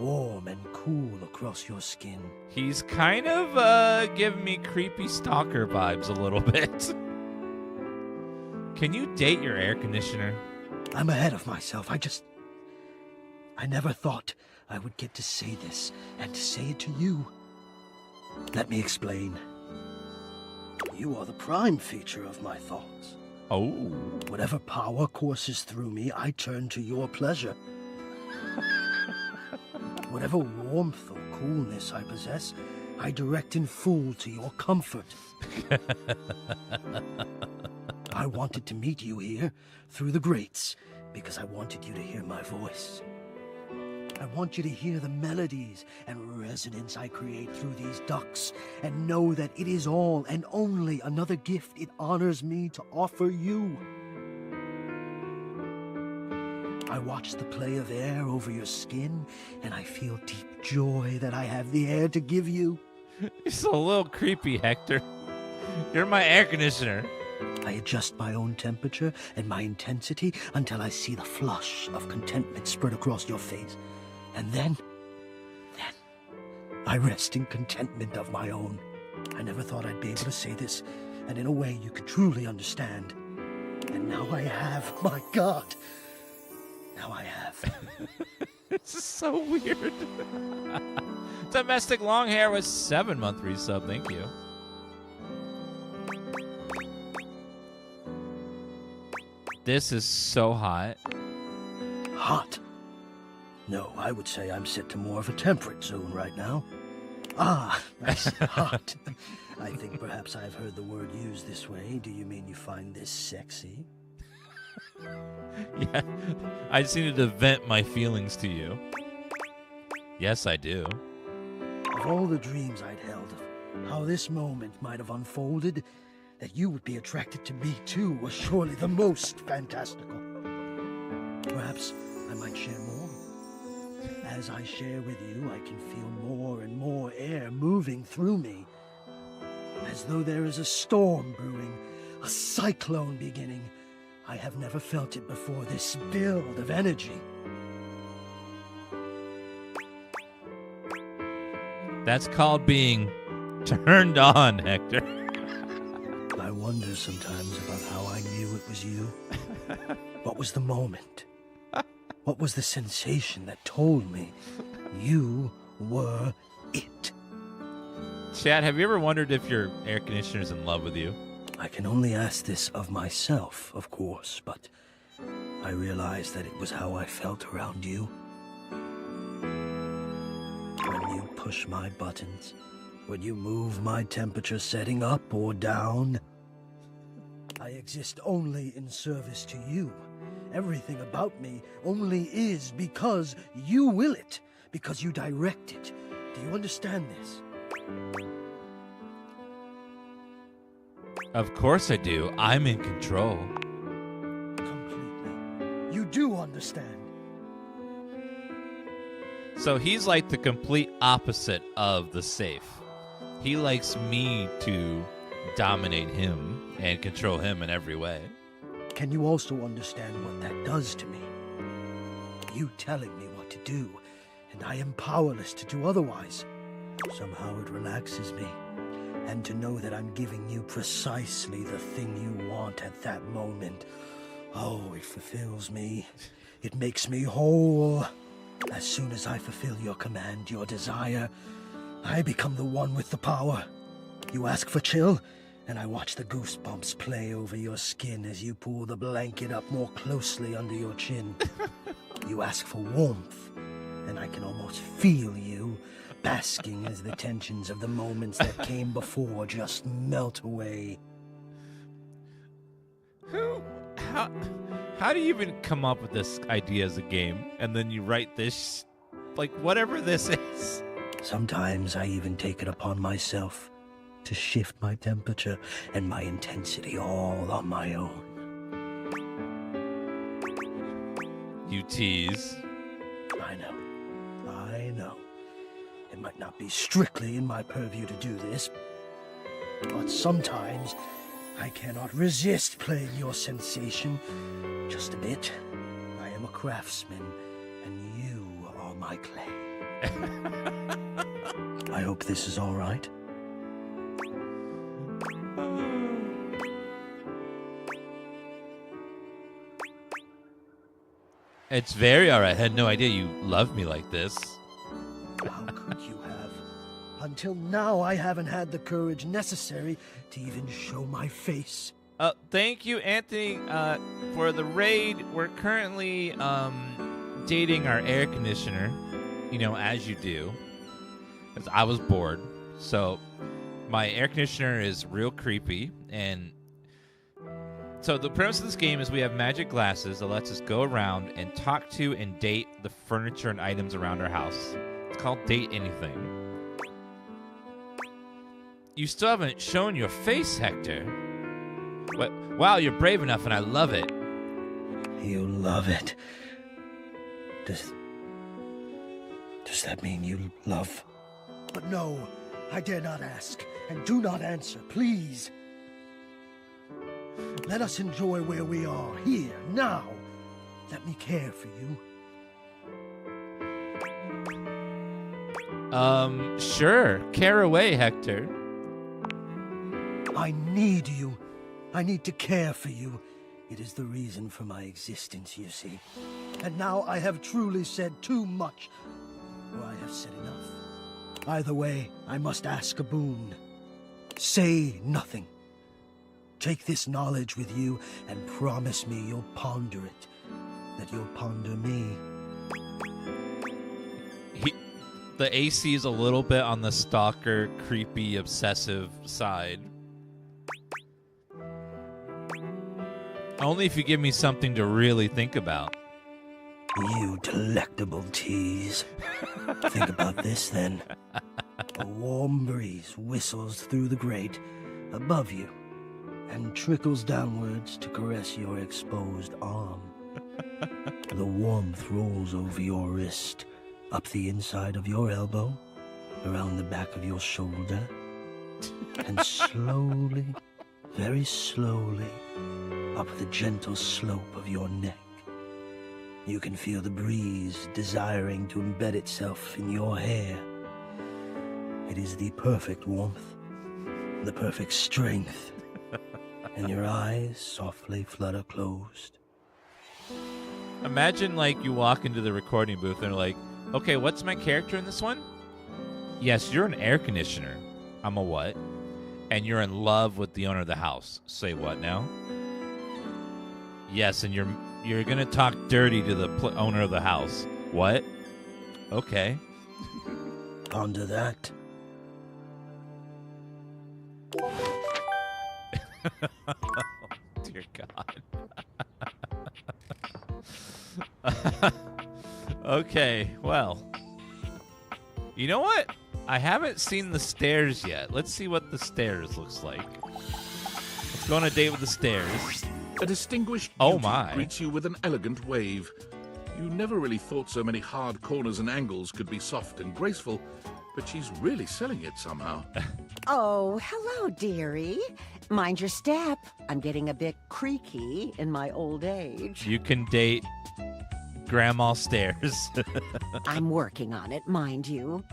warm and cool across your skin. He's kind of giving me creepy stalker vibes a little bit. Can you date your air conditioner? I'm ahead of myself. I never thought I would get to say this and to say it to you. Let me explain. You are the prime feature of my thoughts. Oh. Whatever power courses through me, I turn to your pleasure. Whatever warmth or coolness I possess, I direct in full to your comfort. I wanted to meet you here through the grates because I wanted you to hear my voice. I want you to hear the melodies and resonance I create through these ducts and know that it is all and only another gift it honors me to offer you. I watch the play of air over your skin and I feel deep joy that I have the air to give you. It's a little creepy, Hector. You're my air conditioner. I adjust my own temperature and my intensity until I see the flush of contentment spread across your face. And then, I rest in contentment of my own. I never thought I'd be able to say this, and in a way you could truly understand. And now I have, my God. Now I have. This is so weird. Domestic long hair was 7-month resub, thank you. This is so hot. Hot? No, I would say I'm set to more of a temperate zone right now. Ah, I said hot. I think perhaps I've heard the word used this way. Do you mean you find this sexy? Yeah, I just needed to vent my feelings to you. Yes, I do. Of all the dreams I'd held of how this moment might have unfolded, that you would be attracted to me too was surely the most fantastical. Perhaps I might share more. As I share with you, I can feel more and more air moving through me. As though there is a storm brewing, a cyclone beginning. I have never felt it before, this build of energy. That's called being turned on, Hector. I wonder sometimes about how I knew it was you. What was the moment? What was the sensation that told me you were it? Chad, have you ever wondered if your air conditioner's in love with you? I can only ask this of myself, of course, but I realized that it was how I felt around you. When you push my buttons, when you move my temperature setting up or down, I exist only in service to you. Everything about me only is because you will it, because you direct it. Do you understand this? Of course I do. I'm in control. Completely. You do understand. So he's like the complete opposite of the safe. He likes me to dominate him and control him in every way. Can you also understand what that does to me? You telling me what to do, and I am powerless to do otherwise. Somehow it relaxes me. And to know that I'm giving you precisely the thing you want at that moment. Oh, it fulfills me. It makes me whole. As soon as I fulfill your command, your desire, I become the one with the power. You ask for chill, and I watch the goosebumps play over your skin as you pull the blanket up more closely under your chin. You ask for warmth, and I can almost feel you, basking as the tensions of the moments that came before just melt away. How do you even come up with this idea as a game, and then you write this, like, whatever this is? Sometimes I even take it upon myself to shift my temperature and my intensity all on my own. You tease. I know. It might not be strictly in my purview to do this, but sometimes I cannot resist playing your sensation just a bit. I am a craftsman, and you are my clay. I hope this is all right. It's very all right. I had no idea you loved me like this. How could you have? Until now, I haven't had the courage necessary to even show my face. Thank you, Anthony, for the raid. We're currently dating our air conditioner, as you do. 'Cause I was bored. So my air conditioner is real creepy. And so the premise of this game is we have magic glasses that lets us go around and talk to and date the furniture and items around our house. It's called Date Anything. You still haven't shown your face, Hector. But, wow, you're brave enough, and I love it. You love it. Does that mean you love? But no, I dare not ask, and do not answer, please. Let us enjoy where we are, here, now. Let me care for you. Sure. Care away, Hector. I need you. I need to care for you. It is the reason for my existence, you see. And now I have truly said too much, or I have said enough. Either way, I must ask a boon. Say nothing. Take this knowledge with you and promise me you'll ponder it, that you'll ponder me. The AC is a little bit on the stalker, creepy, obsessive side. Only if you give me something to really think about. You delectable tease. Think about this, then. A warm breeze whistles through the grate above you and trickles downwards to caress your exposed arm. The warmth rolls over your wrist, up the inside of your elbow, around the back of your shoulder, and slowly, very slowly, up the gentle slope of your neck. You can feel the breeze desiring to embed itself in your hair. It is the perfect warmth, the perfect strength, and your eyes softly flutter closed. Imagine, you walk into the recording booth and they're like, okay, what's my character in this one? Yes, you're an air conditioner. I'm a what? And you're in love with the owner of the house. Say what now? Yes, and you're gonna talk dirty to the owner of the house. What? Okay. On to that. Dear God. Okay, well. You know what? I haven't seen the stairs yet. Let's see what the stairs looks like. Let's go on a date with the stairs. A distinguished Oh beauty my. greets you with an elegant wave. You never really thought so many hard corners and angles could be soft and graceful, but she's really selling it somehow. Oh, hello, dearie. Mind your step. I'm getting a bit creaky in my old age. You can date Grandma Stairs. I'm working on it, mind you.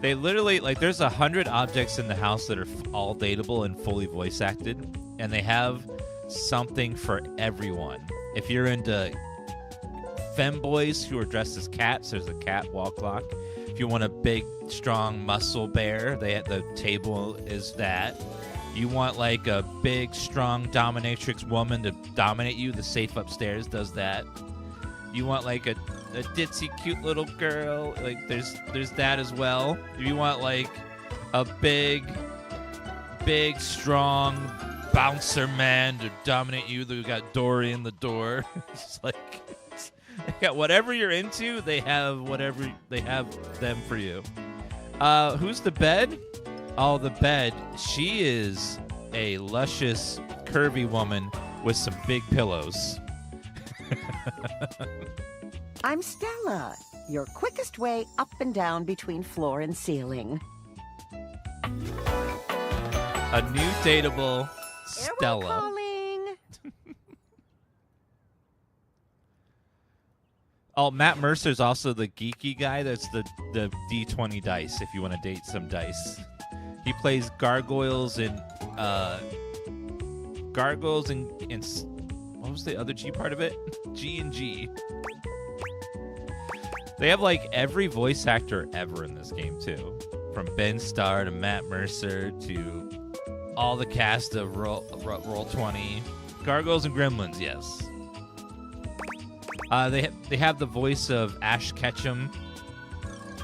They literally, like, there's 100 objects in the house that are all dateable and fully voice acted, and they have something for everyone. If you're into femboys who are dressed as cats, there's a cat wall clock. If you want a big, strong muscle bear, the table is that. You want like a big, strong dominatrix woman to dominate you, the safe upstairs does that. You want like a ditzy, cute little girl, like there's that as well. If you want like a big, strong bouncer man to dominate you, we got Dorian the door. It's like they got whatever you're into, they have them for you. Who's the bed? Oh, the bed. She is a luscious, curvy woman with some big pillows. I'm Stella, your quickest way up and down between floor and ceiling. A new dateable Stella. Calling. Oh, Matt Mercer's also the geeky guy. That's the D20 dice if you want to date some dice. He plays gargoyles and what was the other G part of it? G and G. They have like every voice actor ever in this game too, from Ben Starr to Matt Mercer to all the cast of Roll20, Gargoyles and Gremlins. Yes. They have the voice of Ash Ketchum,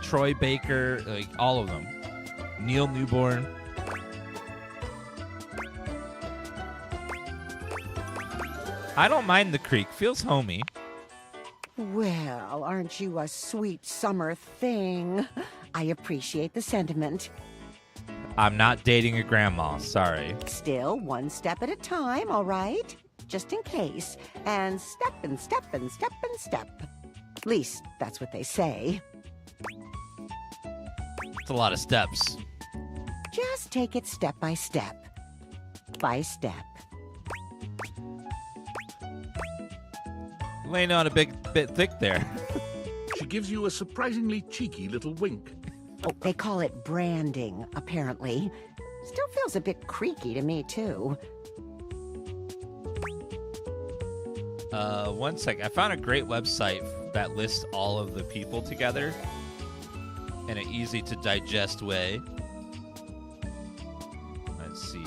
Troy Baker, like all of them. Neil Newborn. I don't mind the creek. Feels homey. Well, aren't you a sweet summer thing? I appreciate the sentiment. I'm not dating a grandma. Sorry. Still, one step at a time, all right? Just in case. And step and step and step and step. At least, that's what they say. It's a lot of steps. Just take it step by step. By step. Laying on a bit thick there. She gives you a surprisingly cheeky little wink. Oh, they call it branding, apparently. Still feels a bit creaky to me, too. One sec. I found a great website that lists all of the people together in an easy to digest way. Let's see.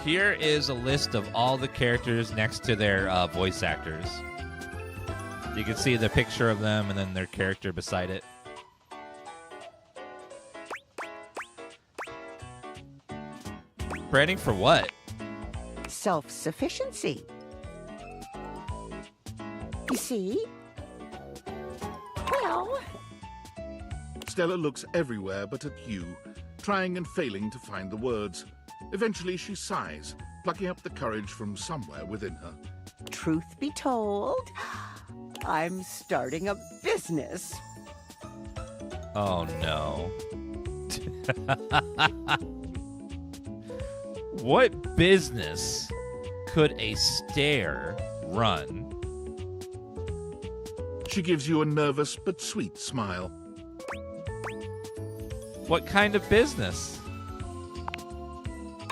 Here is a list of all the characters next to their voice actors. You can see the picture of them and then their character beside it. Branding for what? Self-sufficiency. You see? Well... Stella looks everywhere but at you, trying and failing to find the words. Eventually she sighs, plucking up the courage from somewhere within her. Truth be told, I'm starting a business. Oh, no. What business could a stair run? She gives you a nervous but sweet smile. What kind of business?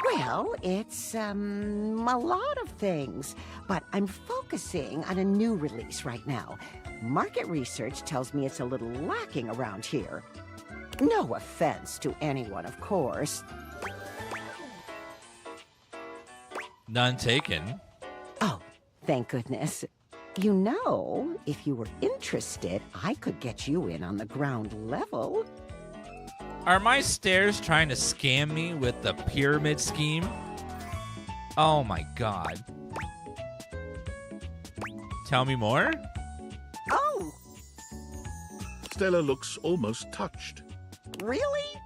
Well, it's, a lot of things. but I'm focusing on a new release right now. Market research tells me it's a little lacking around here. No offense to anyone, of course. None taken. Oh, thank goodness. You know, if you were interested, I could get you in on the ground level. Are my stairs trying to scam me with the pyramid scheme? Oh my god. Tell me more? Oh! Stella looks almost touched. Really?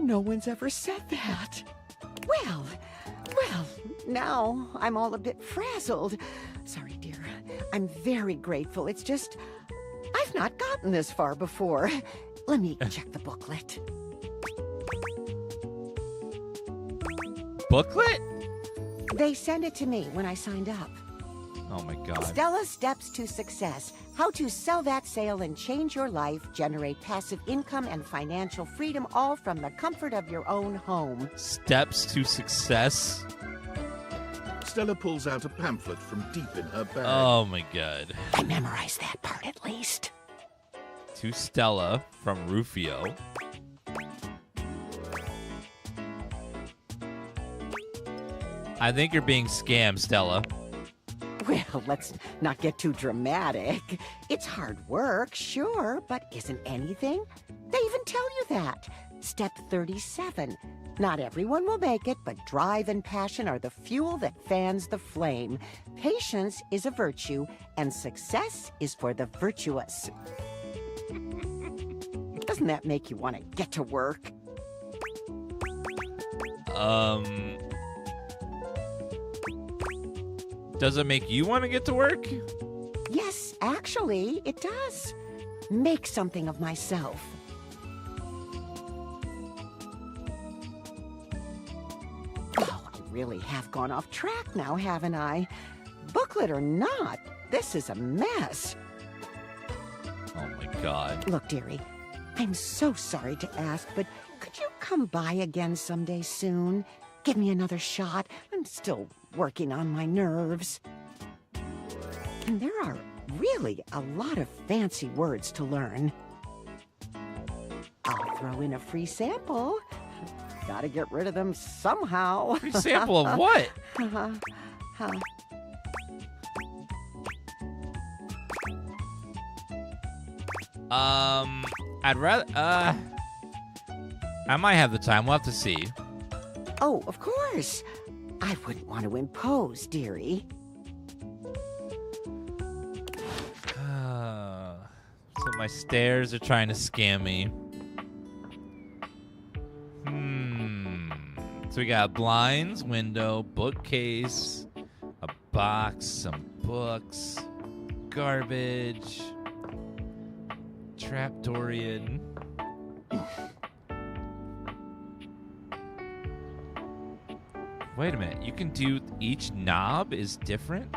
No one's ever said that. Well, now I'm all a bit frazzled. Sorry, dear. I'm very grateful. It's just, I've not gotten this far before. Let me check the booklet. Booklet? They sent it to me when I signed up. Oh my god. Stella's Steps to Success. How to sell that sale and change your life, generate passive income and financial freedom, all from the comfort of your own home. Steps to Success? Stella pulls out a pamphlet from deep in her bag. Oh my god. I memorized that part at least. To Stella from Rufio. I think you're being scammed, Stella. Well, let's not get too dramatic. It's hard work, sure, but isn't anything? They even tell you that. Step 37. Not everyone will make it, but drive and passion are the fuel that fans the flame. Patience is a virtue, and success is for the virtuous. Doesn't that make you want to get to work? Does it make you want to get to work? Yes, actually, it does. Make something of myself. Oh, I really have gone off track now, haven't I? Booklet or not, this is a mess. Oh my god. Look, dearie, I'm so sorry to ask, but could you come by again someday soon? Give me another shot. I'm still working on my nerves. And there are really a lot of fancy words to learn. I'll throw in a free sample. Gotta get rid of them somehow. Free sample of what? I'd rather, I might have the time. We'll have to see. Oh, of course. I wouldn't want to impose, dearie. So my stairs are trying to scam me. So we got blinds, window, bookcase, a box, some books, garbage, trap Dorian. Wait a minute, you can do each knob is different?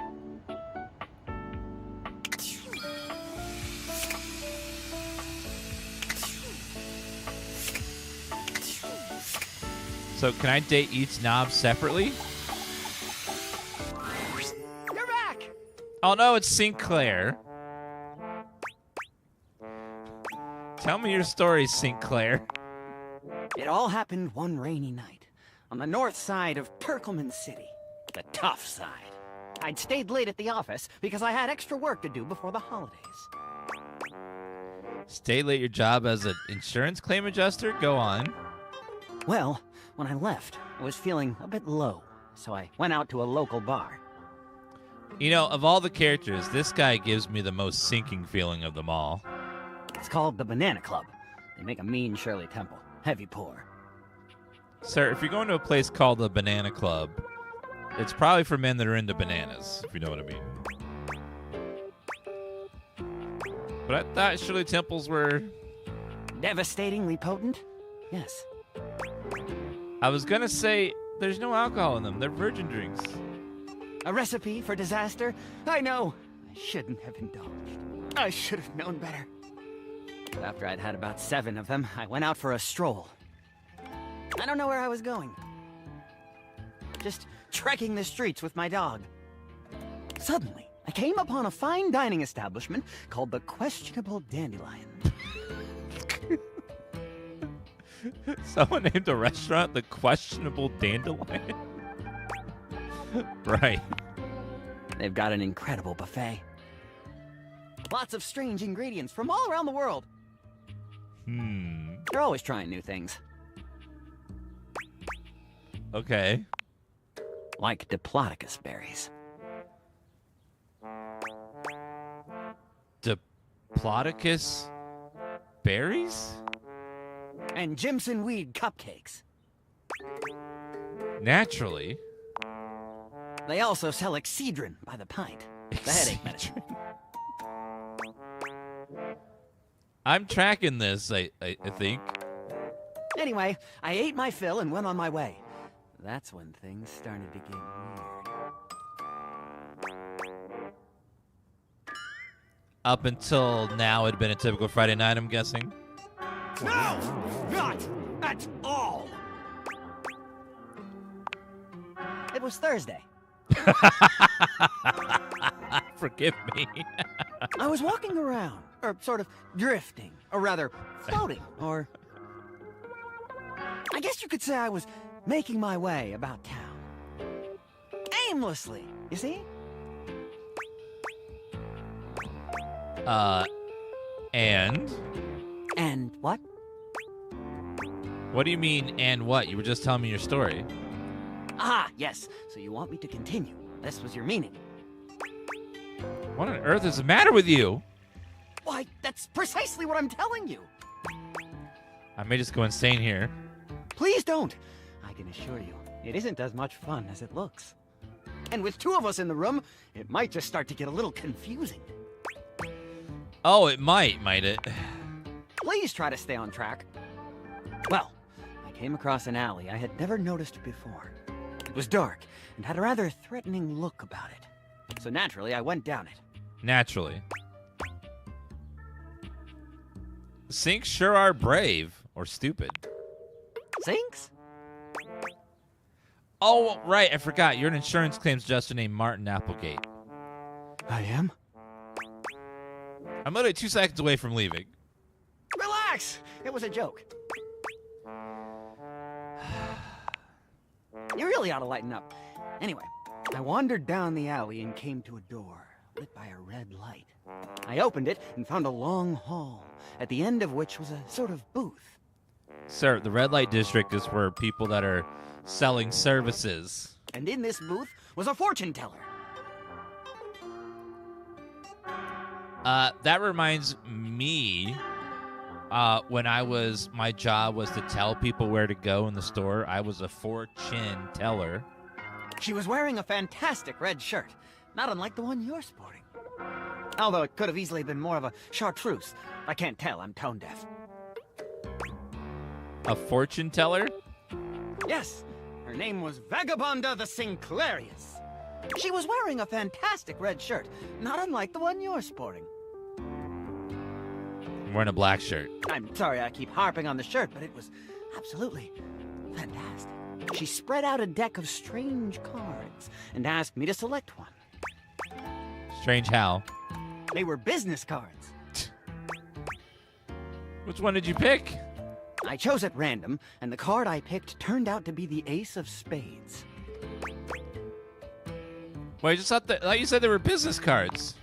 So can I date each knob separately? You're back! Oh no, it's Sinclair. Tell me your story, Sinclair. It all happened one rainy night on the north side of Turkleman City, the tough side. I'd stayed late at the office because I had extra work to do before the holidays. Stay late your job as an insurance claim adjuster? Go on. Well, when I left, I was feeling a bit low, so I went out to a local bar. You know, of all the characters, this guy gives me the most sinking feeling of them all. It's called the Banana Club. They make a mean Shirley Temple. Heavy pour. Sir, if you're going to a place called the Banana Club, it's probably for men that are into bananas, if you know what I mean. But I thought Shirley Temples were... devastatingly potent? Yes. I was gonna say, there's no alcohol in them. They're virgin drinks. A recipe for disaster? I know. I shouldn't have indulged. I should have known better. But after I'd had about 7 of them, I went out for a stroll. I don't know where I was going. Just trekking the streets with my dog. Suddenly, I came upon a fine dining establishment called the Questionable Dandelion. Someone named a restaurant the Questionable Dandelion? Right. They've got an incredible buffet. Lots of strange ingredients from all around the world. They're always trying new things. Okay. Like diplodocus berries. Diplodocus berries? And Jimson weed cupcakes. Naturally. They also sell Excedrin by the pint. The headache medicine. I'm tracking this, I think. Anyway, I ate my fill and went on my way. That's when things started to get weird. Up until now, it'd been a typical Friday night, I'm guessing. No! Not at all! It was Thursday. Forgive me. I was walking around, or sort of drifting, or rather, floating, or... I guess you could say I was making my way about town. Aimlessly, you see? And? And what? What do you mean, and what? You were just telling me your story. Ah, yes. So you want me to continue. This was your meaning. What on earth is the matter with you? Why, that's precisely what I'm telling you. I may just go insane here. Please don't. I can assure you, it isn't as much fun as it looks. And with two of us in the room, it might just start to get a little confusing. Oh, it might it? Please try to stay on track. Well, I came across an alley I had never noticed before. It was dark and had a rather threatening look about it. So naturally, I went down it. Naturally. Sinks sure are brave. Or stupid. Sinks? Oh, right. I forgot. You're an insurance claims adjuster named Martin Applegate. I am? I'm literally 2 seconds away from leaving. Relax! It was a joke. You really ought to lighten up. Anyway, I wandered down the alley and came to a door, lit by a red light. I opened it and found a long hall, at the end of which was a sort of booth. Sir, the red light district is for people that are selling services. And in this booth was a fortune teller. That reminds me, when my job was to tell people where to go in the store, I was a fortune teller. She was wearing a fantastic red shirt, not unlike the one you're sporting. Although it could have easily been more of a chartreuse. I can't tell, I'm tone deaf. A fortune teller? Yes, her name was Vagabonda the Sinclairius. She was wearing a fantastic red shirt, not unlike the one you're sporting. I'm wearing a black shirt. I'm sorry I keep harping on the shirt, but it was absolutely fantastic. She spread out a deck of strange cards and asked me to select one. Strange how? They were business cards. Which one did you pick? I chose at random, and the card I picked turned out to be the Ace of Spades. Wait, I just thought you said they were business cards.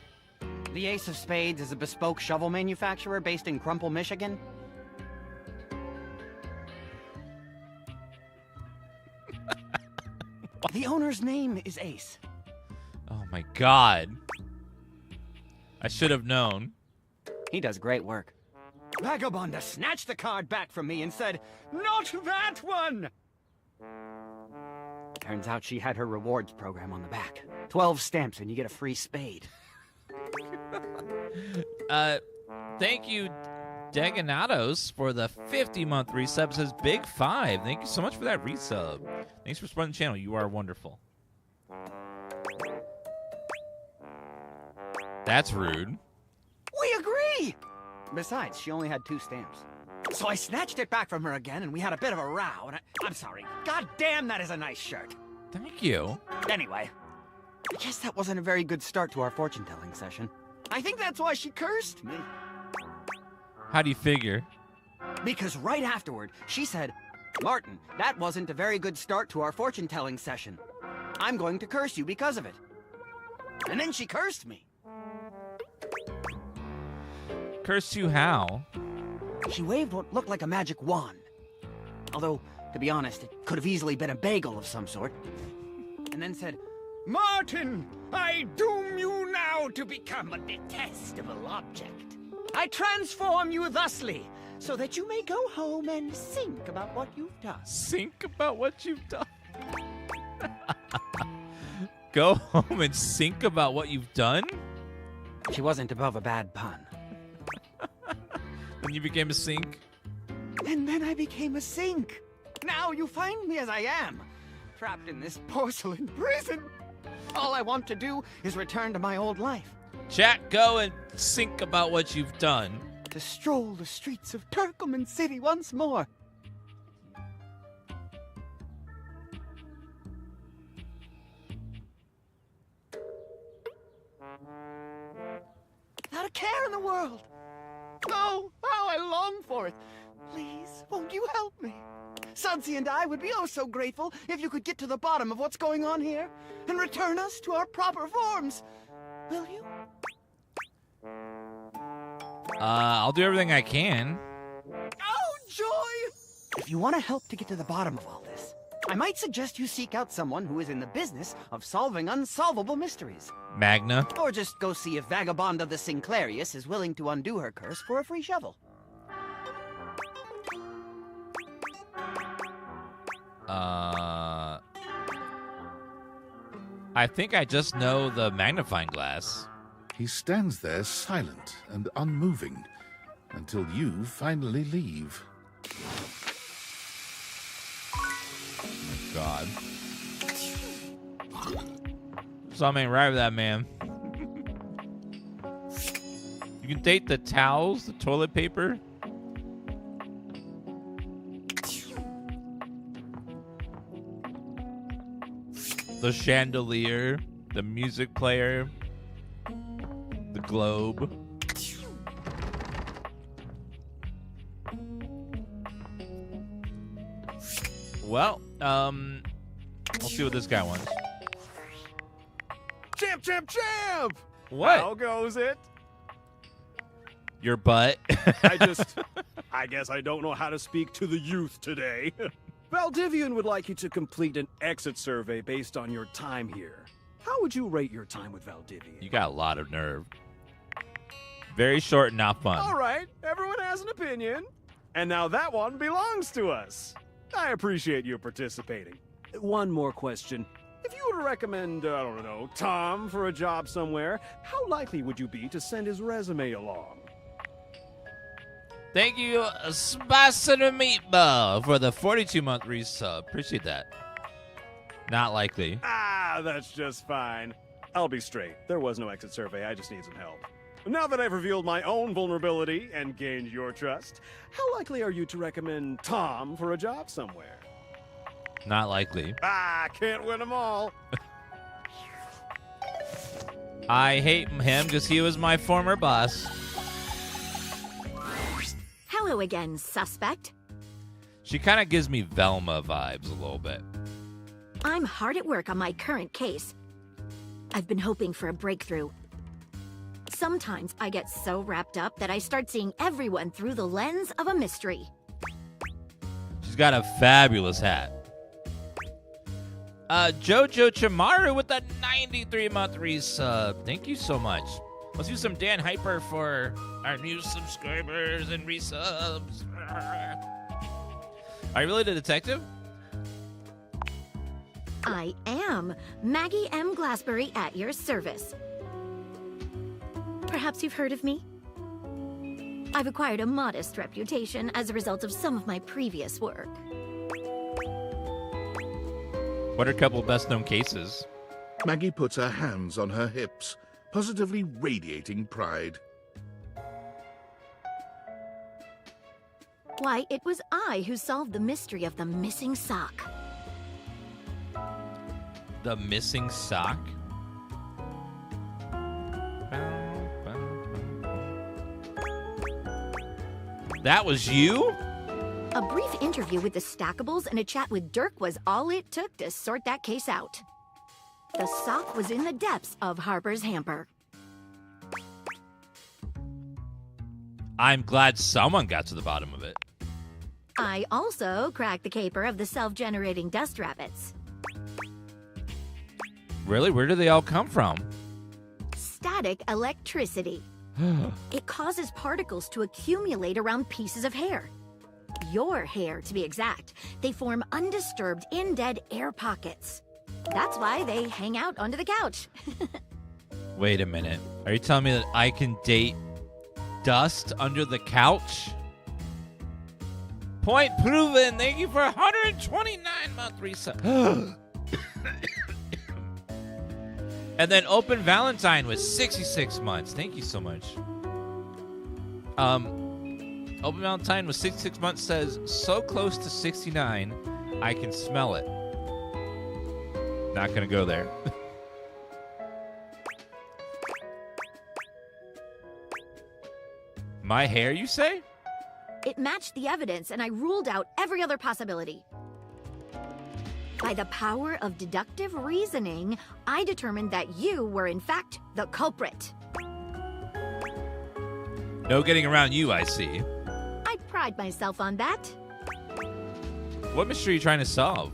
The Ace of Spades is a bespoke shovel manufacturer based in Crumple, Michigan. The owner's name is Ace. Oh my god. I should have known. He does great work. Vagabonda snatched the card back from me and said, "Not that one!" Turns out she had her rewards program on the back. 12 stamps and you get a free spade. Thank you, Deganatos, for the 50-month resub. It says Big 5. Thank you so much for that resub. Thanks for supporting the channel. You are wonderful. That's rude. We agree! Besides, she only had 2 stamps. So I snatched it back from her again, and we had a bit of a row, and I'm sorry. God damn, that is a nice shirt. Thank you. Anyway, I guess that wasn't a very good start to our fortune-telling session. I think that's why she cursed me. How do you figure? Because right afterward, she said, Martin, that wasn't a very good start to our fortune-telling session. I'm going to curse you because of it. And then she cursed me. Curse you how? She waved what looked like a magic wand. Although, to be honest, it could have easily been a bagel of some sort. And then said, Martin, I doom you now to become a detestable object. I transform you thusly, so that you may go home and think about what you've done. Think about what you've done? Go home and think about what you've done? She wasn't above a bad pun. When you became a sink? And then I became a sink. Now you find me as I am, trapped in this porcelain prison. All I want to do is return to my old life. Chat, go and think about what you've done. To stroll the streets of Turkleman City once more. Without a care in the world. Oh, how I long for it. Please, won't you help me? Sudsy and I would be oh so grateful if you could get to the bottom of what's going on here and return us to our proper forms. Will you? I'll do everything I can. Oh, joy! If you want to help to get to the bottom of all this, I might suggest you seek out someone who is in the business of solving unsolvable mysteries. Magna. Or just go see if Vagabond of the Sinclairius is willing to undo her curse for a free shovel. I think I just know the magnifying glass. He stands there silent and unmoving until you finally leave. Oh, God. Something ain't right with that man. You can date the towels, the toilet paper. The chandelier, the music player, the globe. Well, we'll see what this guy wants. Champ, champ, champ! What? How goes it? Your butt. I guess I don't know how to speak to the youth today. Valdivian would like you to complete an exit survey based on your time here. How would you rate your time with Valdivian? You got a lot of nerve. Very short and not fun. All right, everyone has an opinion. And now that one belongs to us. I appreciate you participating. One more question. If you were to recommend, I don't know, Tom for a job somewhere, how likely would you be to send his resume along? Thank you, Spice and a Meatball, for the 42-month resub. Appreciate that. Not likely. Ah, that's just fine. I'll be straight. There was no exit survey. I just need some help. Now that I've revealed my own vulnerability and gained your trust, how likely are you to recommend Tom for a job somewhere? Not likely. Ah, can't win them all. I hate him because he was my former boss. Hello again, suspect. She kind of gives me Velma vibes a little bit. I'm hard at work on my current case. I've been hoping for a breakthrough. Sometimes I get so wrapped up that I start seeing everyone through the lens of a mystery. She's got a fabulous hat. Jojo Chamaru with that 93-month resub. Thank you so much. Let's do some Dan Hyper for our new subscribers and resubs. Are you really the detective? I am Maggie M. Glassbury at your service. Perhaps you've heard of me? I've acquired a modest reputation as a result of some of my previous work. What are a couple best-known cases? Maggie puts her hands on her hips, positively radiating pride. Why, it was I who solved the mystery of the missing sock. The missing sock? That was you? A brief interview with the Stackables and a chat with Dirk was all it took to sort that case out. The sock was in the depths of Harper's hamper. I'm glad someone got to the bottom of it. I also cracked the caper of the self-generating dust rabbits. Really? Where do they all come from? Static electricity. It causes particles to accumulate around pieces of hair. Your hair, to be exact. They form undisturbed, in-dead air pockets. That's why they hang out under the couch. Wait a minute. Are you telling me that I can date dust under the couch? Point proven. Thank you for 129-month reset. And then Open Valentine was 66 months. Thank you so much. Open Valentine was 66 months says, so close to 69, I can smell it. Not going to go there. My hair, you say? It matched the evidence, and I ruled out every other possibility. By the power of deductive reasoning, I determined that you were in fact the culprit. No getting around you, I see. I pride myself on that. What mystery are you trying to solve?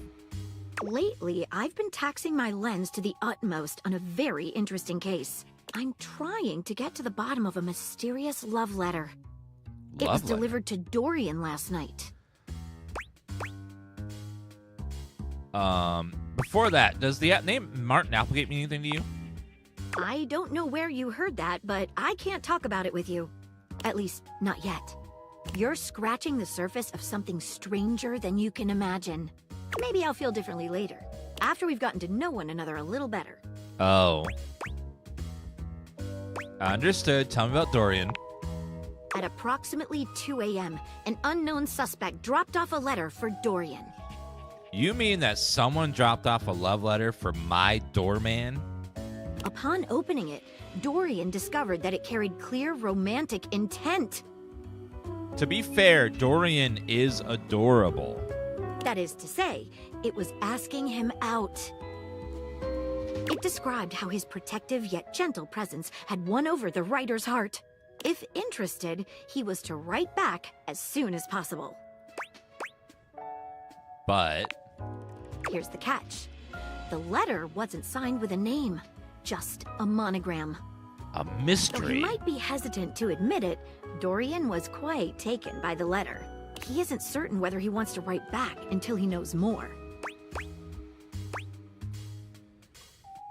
Lately, I've been taxing my lens to the utmost on a very interesting case. I'm trying to get to the bottom of a mysterious love letter. It was delivered to Dorian last night. Before that, does the name Martin Applegate mean anything to you? I don't know where you heard that, but I can't talk about it with you. At least, not yet. You're scratching the surface of something stranger than you can imagine. Maybe I'll feel differently later, after we've gotten to know one another a little better. Oh. Understood. Tell me about Dorian. At approximately 2 a.m., an unknown suspect dropped off a letter for Dorian. You mean that someone dropped off a love letter for my doorman? Upon opening it, Dorian discovered that it carried clear romantic intent. To be fair, Dorian is adorable. That is to say, it was asking him out. It described how his protective yet gentle presence had won over the writer's heart. If interested, he was to write back as soon as possible. But here's the catch. The letter wasn't signed with a name, just a monogram. A mystery. Though he might be hesitant to admit it, Dorian was quite taken by the letter. He isn't certain whether he wants to write back until he knows more.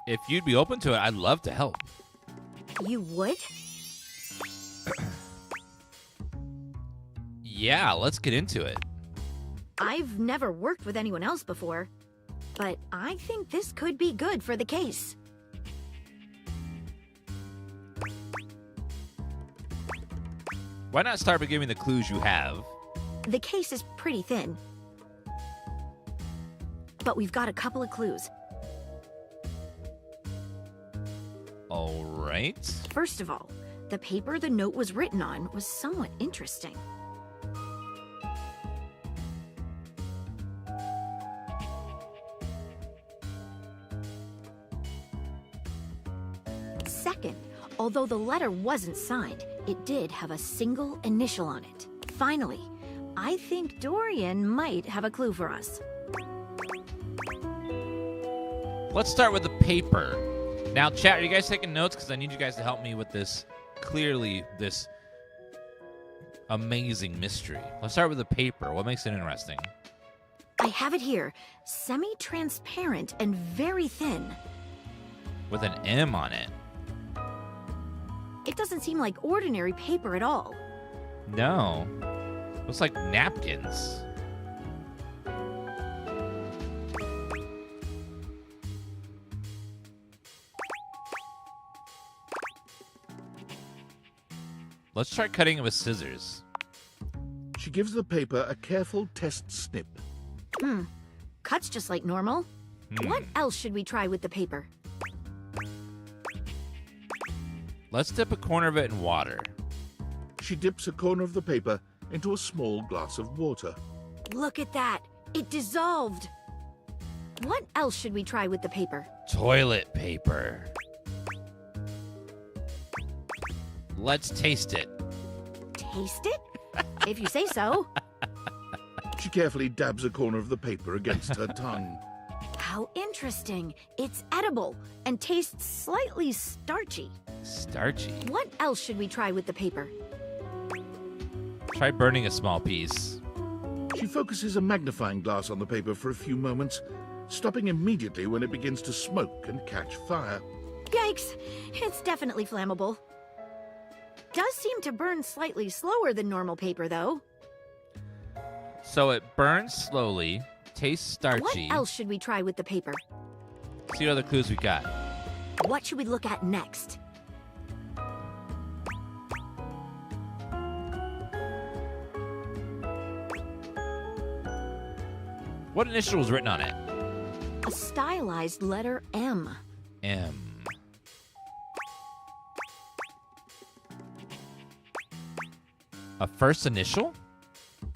If you'd be open to it, I'd love to help. You would? Yeah, let's get into it. I've never worked with anyone else before, but I think this could be good for the case. Why not start by giving the clues you have? The case is pretty thin, but we've got a couple of clues. All right. First of all, the paper the note was written on was somewhat interesting. Second, although the letter wasn't signed, it did have a single initial on it. Finally, I think Dorian might have a clue for us. Let's start with the paper. Now, chat, are you guys taking notes? Because I need you guys to help me with this, this amazing mystery. Let's start with the paper. What makes it interesting? I have it here. Semi-transparent and very thin. With an M on it. It doesn't seem like ordinary paper at all. No. Looks like napkins. Let's try cutting it with scissors. She gives the paper a careful test snip. Cuts just like normal. What else should we try with the paper? Let's dip a corner of it in water. She dips a corner of the paper into a small glass of water. Look at that. It dissolved. What else should we try with the paper? Toilet paper. Let's taste it. Taste it? If you say so. She carefully dabs a corner of the paper against her tongue. How interesting. It's edible and tastes slightly starchy. Starchy? What else should we try with the paper? Try burning a small piece. She focuses a magnifying glass on the paper for a few moments, stopping immediately when it begins to smoke and catch fire. Yikes. It's definitely flammable. Does seem to burn slightly slower than normal paper, though. So it burns slowly, tastes starchy. What else should we try with the paper? See what other clues we got. What should we look at next? What initial was written on it? A stylized letter M. M. A first initial?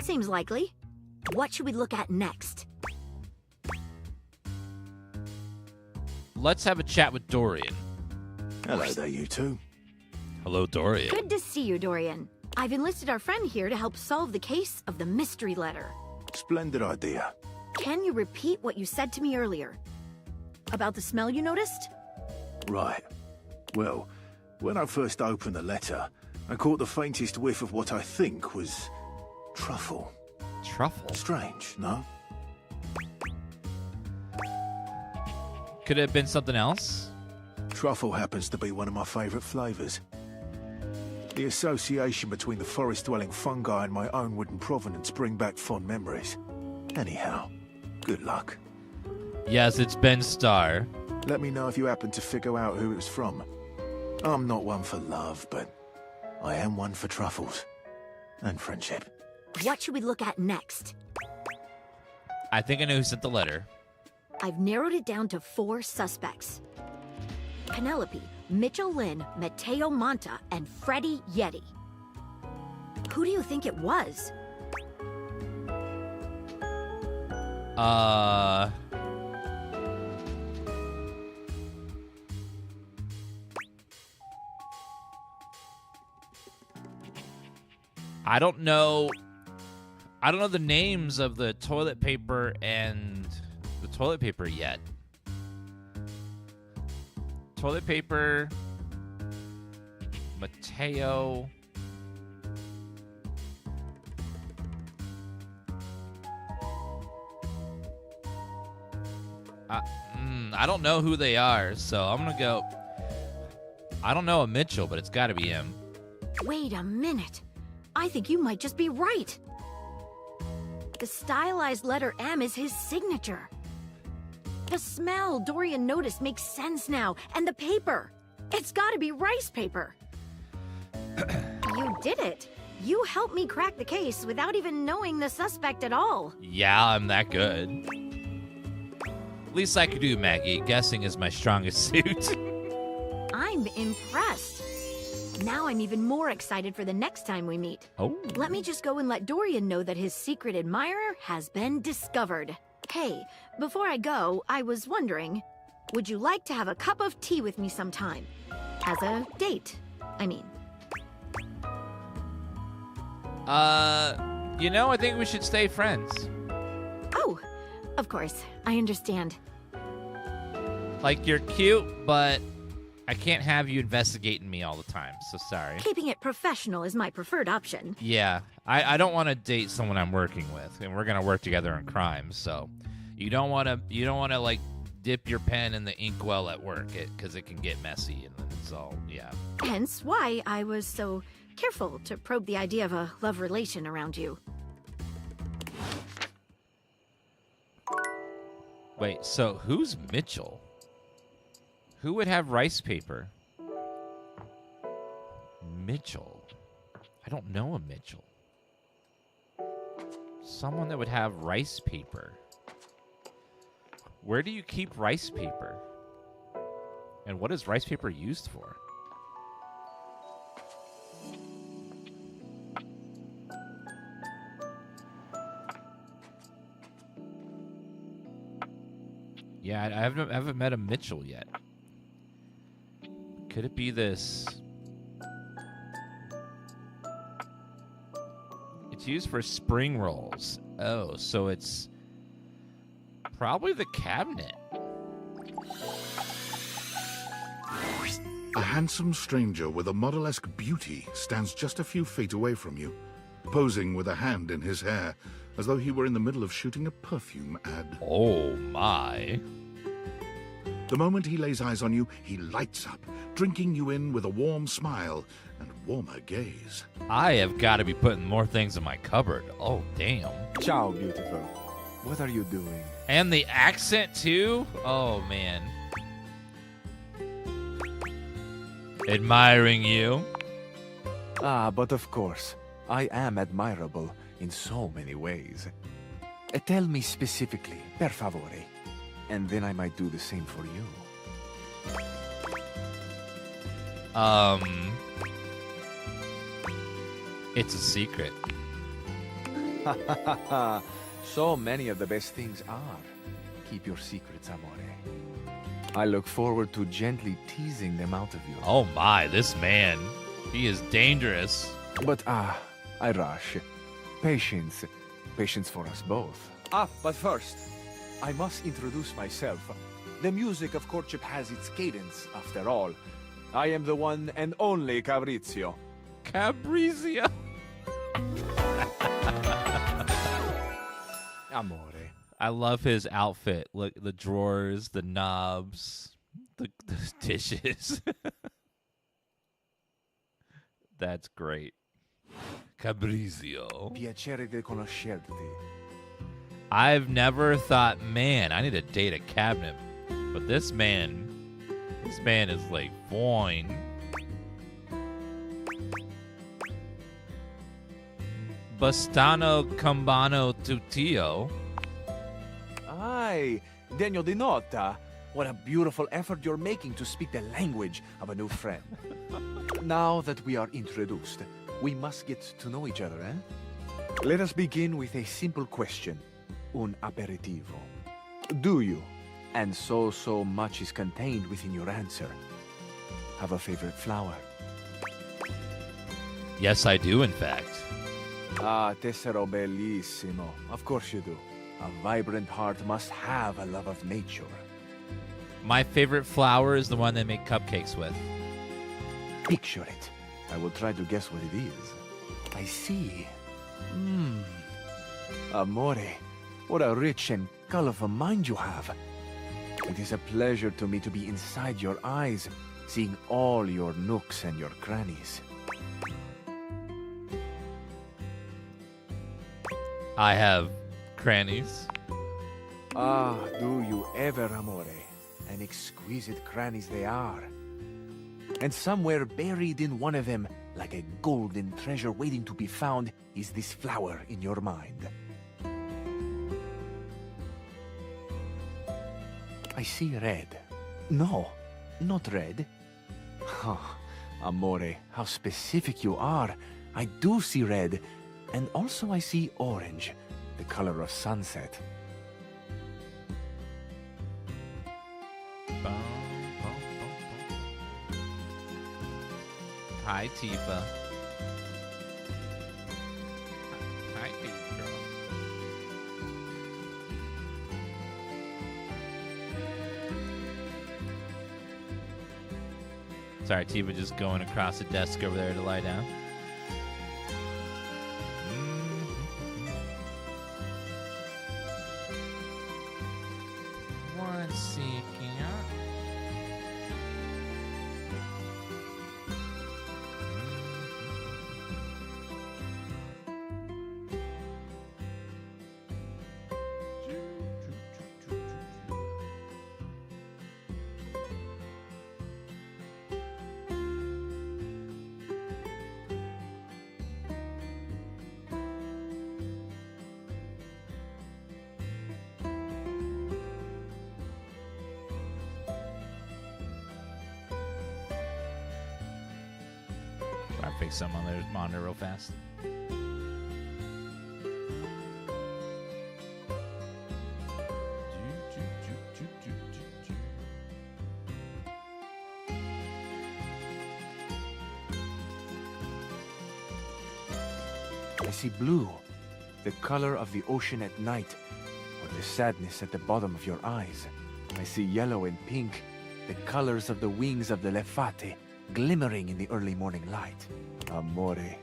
Seems likely. What should we look at next? Let's have a chat with Dorian. Hello there, you two. Hello, Dorian. Good to see you, Dorian. I've enlisted our friend here to help solve the case of the mystery letter. Splendid idea. Can you repeat what you said to me earlier? About the smell you noticed? Right. Well, when I first opened the letter, I caught the faintest whiff of what I think was truffle. Truffle? Strange, no? Could it have been something else? Truffle happens to be one of my favourite flavours. The association between the forest-dwelling fungi and my own wooden provenance bring back fond memories. Anyhow, good luck. Yes, it's Ben Starr. Let me know if you happen to figure out who it was from. I'm not one for love, but I am one for truffles. And friendship. What should we look at next? I think I know who sent the letter. I've narrowed it down to 4 suspects. Penelope, Mitchell Lynn, Mateo Monta, and Freddie Yeti. Who do you think it was? I don't know. I don't know the names of the toilet paper and the toilet paper yet. Toilet paper, Mateo. I don't know who they are, so I'm gonna go. I don't know a Mitchell, but it's got to be him. Wait a minute. I think you might just be right. The stylized letter M is his signature. The smell Dorian noticed makes sense now, and the paper. It's gotta be rice paper. You did it. You helped me crack the case without even knowing the suspect at all. Yeah, I'm that good. Least I could do, Maggie. Guessing is my strongest suit. I'm impressed. Now I'm even more excited for the next time we meet. Oh. Let me just go and let Dorian know that his secret admirer has been discovered. Hey, before I go, I was wondering, would you like to have a cup of tea with me sometime? As a date, I mean. I think we should stay friends. Oh, of course, I understand. Like, you're cute, but I can't have you investigating me all the time, so sorry. Keeping it professional is my preferred option. Yeah, I don't want to date someone I'm working with, and we're gonna work together on crimes. So, you don't want to like dip your pen in the inkwell at work, because it can get messy, and then it's all Hence why I was so careful to probe the idea of a love relation around you. Wait, so who's Mitchell? Who would have rice paper? Mitchell. I don't know a Mitchell. Someone that would have rice paper. Where do you keep rice paper? And what is rice paper used for? Yeah, I haven't met a Mitchell yet. Could it be this? It's used for spring rolls. Oh, so it's probably the cabinet. A handsome stranger with a model-esque beauty stands just a few feet away from you, posing with a hand in his hair, as though he were in the middle of shooting a perfume ad. Oh my. The moment he lays eyes on you, he lights up, drinking you in with a warm smile and warmer gaze. I have got to be putting more things in my cupboard. Oh, damn. Ciao, beautiful. What are you doing? And the accent, too? Oh, man. Admiring you. Ah, but of course, I am admirable in so many ways. Tell me specifically, per favore, and then I might do the same for you. It's a secret. Ha ha ha ha. So many of the best things are. Keep your secrets, amore. I look forward to gently teasing them out of you. Oh my, this man. He is dangerous. But I rush. Patience. Patience for us both. But first, I must introduce myself. The music of courtship has its cadence, after all. I am the one and only Cabrizio. Cabrizio? Amore. I love his outfit. Look, the drawers, the knobs, the dishes. That's great. Cabrizio. Piacere di conoscerti. I've never thought, man, I need to date a cabinet. But this man is like Vaughn. Bastano Cambano Tutio. Ay, Degno di nota. What a beautiful effort you're making to speak the language of a new friend. Now that we are introduced, we must get to know each other, eh? Let us begin with a simple question. Un aperitivo. Do you, and so much is contained within your answer, have a favorite flower? Yes, I do, in fact. Ah, tessero bellissimo. Of course you do. A vibrant heart must have a love of nature. My favorite flower is the one they make cupcakes with. Picture it. I will try to guess what it is. I see. Amore, what a rich and colorful mind you have. It is a pleasure to me to be inside your eyes, seeing all your nooks and your crannies. I have crannies. Ah, do you ever, amore? And exquisite crannies they are. And somewhere buried in one of them, like a golden treasure waiting to be found, is this flower in your mind. I see red. No, not red. Oh, amore, how specific you are. I do see red, and also I see orange, the color of sunset. Hi, Tifa. Hi, baby girl. Sorry, Tifa just going across the desk over there to lie down. One second. fix some on their monitor real fast. I see blue, the color of the ocean at night, or the sadness at the bottom of your eyes. I see yellow and pink, the colors of the wings of the lefate, glimmering in the early morning light. Amore,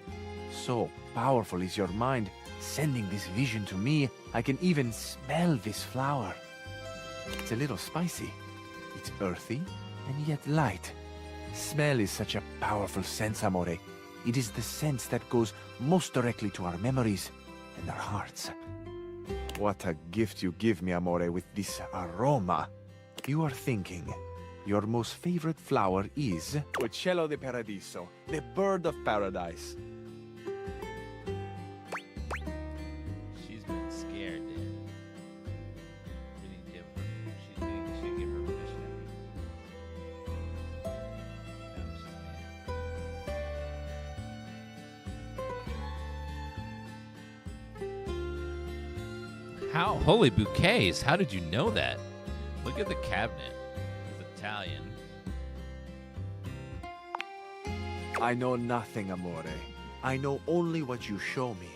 so powerful is your mind, sending this vision to me. I can even smell this flower. It's a little spicy. It's earthy and yet light. Smell is such a powerful sense, Amore. It is the sense that goes most directly to our memories and our hearts. What a gift you give me, Amore, with this aroma. You are thinking your most favorite flower is Uccello di Paradiso, the bird of paradise. She's been scared, dude. We didn't give her. She didn't give her permission. How? Holy bouquets. How did you know that? Look at the cabinet. It's Italian. I know nothing, Amore. I know only what you show me,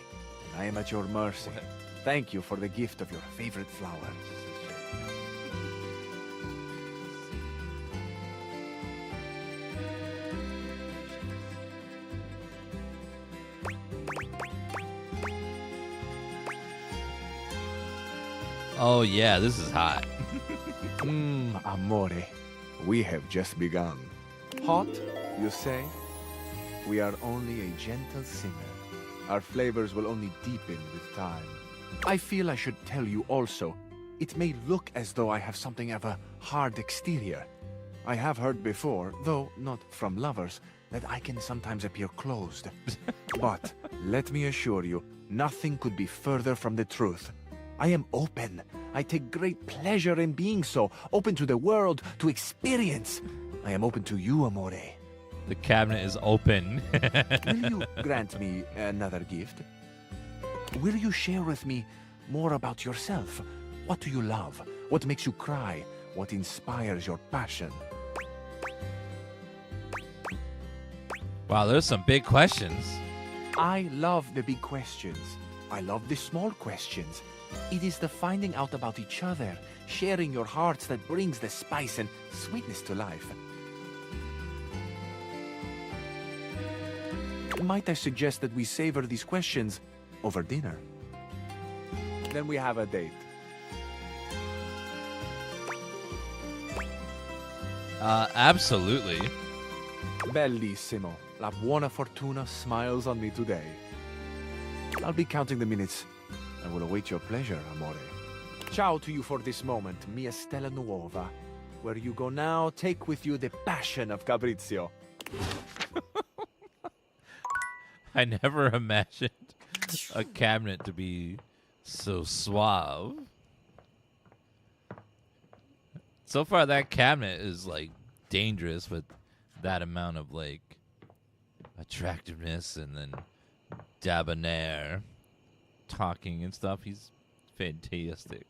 and I am at your mercy. Thank you for the gift of your favorite flower. Oh yeah, this is hot. Amore, we have just begun. Hot, you say? We are only a gentle simmer. Our flavors will only deepen with time. I feel I should tell you also, it may look as though I have something of a hard exterior. I have heard before, though not from lovers, that I can sometimes appear closed. But let me assure you, nothing could be further from the truth. I am open. I take great pleasure in being so, open to the world, to experience. I am open to you, Amore. The cabinet is open. Will you grant me another gift? Will you share with me more about yourself? What do you love? What makes you cry? What inspires your passion? Wow, there's some big questions. I love the big questions. I love the small questions. It is the finding out about each other, sharing your hearts that brings the spice and sweetness to life. Might I suggest that we savor these questions over dinner? Then we have a date. Absolutely. Bellissimo. La buona fortuna smiles on me today. I'll be counting the minutes. I will await your pleasure, Amore. Ciao to you for this moment, mia Stella Nuova. Where you go now, take with you the passion of Fabrizio. I never imagined a cabinet to be so suave. So far, that cabinet is, like, dangerous with that amount of, like, attractiveness and then debonair talking and stuff. He's fantastic.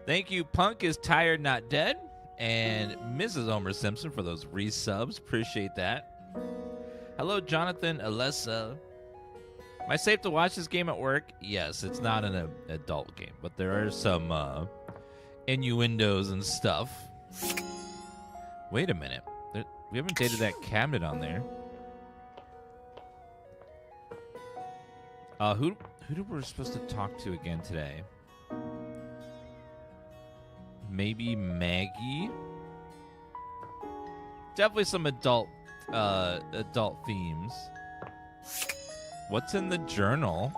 Thank you, Punk is Tired Not Dead, and Mrs. Homer Simpson for those resubs. Appreciate that. Hello, Jonathan Alessa. Am I safe to watch this game at work? Yes, it's not an adult game, but there are some innuendos and stuff. Wait a minute. We haven't dated that cabinet on there. Who did we supposed to talk to again today? Maybe Maggie? Definitely some adult themes. What's in the journal?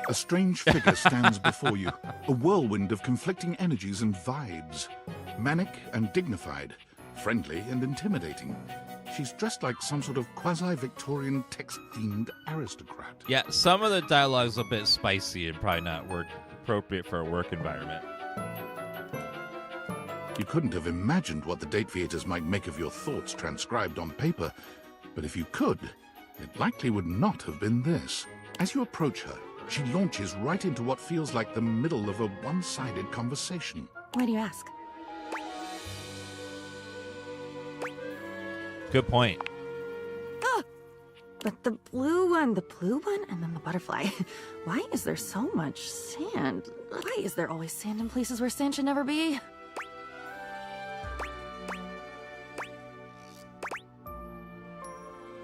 A strange figure stands before you, a whirlwind of conflicting energies and vibes. Manic and dignified, friendly and intimidating. She's dressed like some sort of quasi-Victorian text-themed aristocrat. Yeah, some of the dialogue's a bit spicy and probably not appropriate for a work environment. You couldn't have imagined what the date theaters might make of your thoughts transcribed on paper, but if you could, it likely would not have been this. As you approach her, she launches right into what feels like the middle of a one-sided conversation. Why do you ask? Good point. Ah! But the blue one, and then the butterfly. Why is there so much sand? Why is there always sand in places where sand should never be?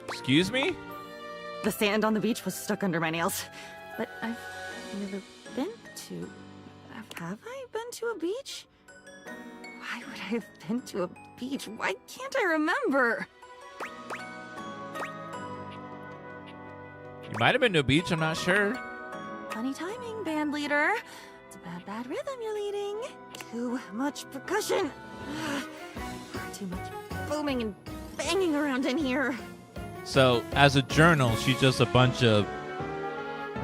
Excuse me? The sand on the beach was stuck under my nails. But I've never been to... Have I been to a beach? Why would I have been to a beach? Why can't I remember? You might have been to a beach, I'm not sure. Funny timing, band leader. It's a bad rhythm you're leading. Too much percussion. Far too much booming and banging around in here. So, as a journal, she's just a bunch of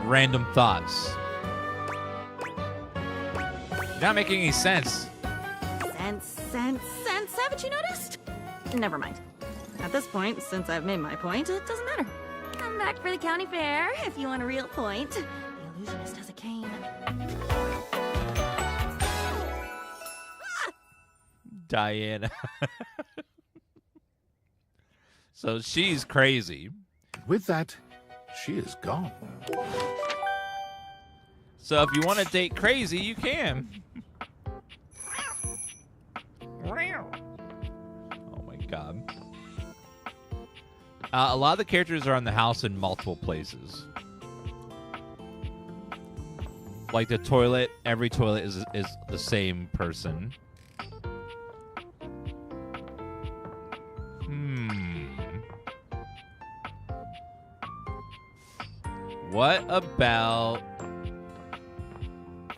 random thoughts. Not making any sense. Sense. Haven't you noticed? Never mind. At this point, since I've made my point, it doesn't matter. Come back for the county fair if you want a real point. The illusionist has a cane. Diana. So she's crazy. With that, she is gone. So if you want to date crazy, you can. Oh my god. A lot of the characters are in the house in multiple places. Like the toilet, every toilet is the same person. What about...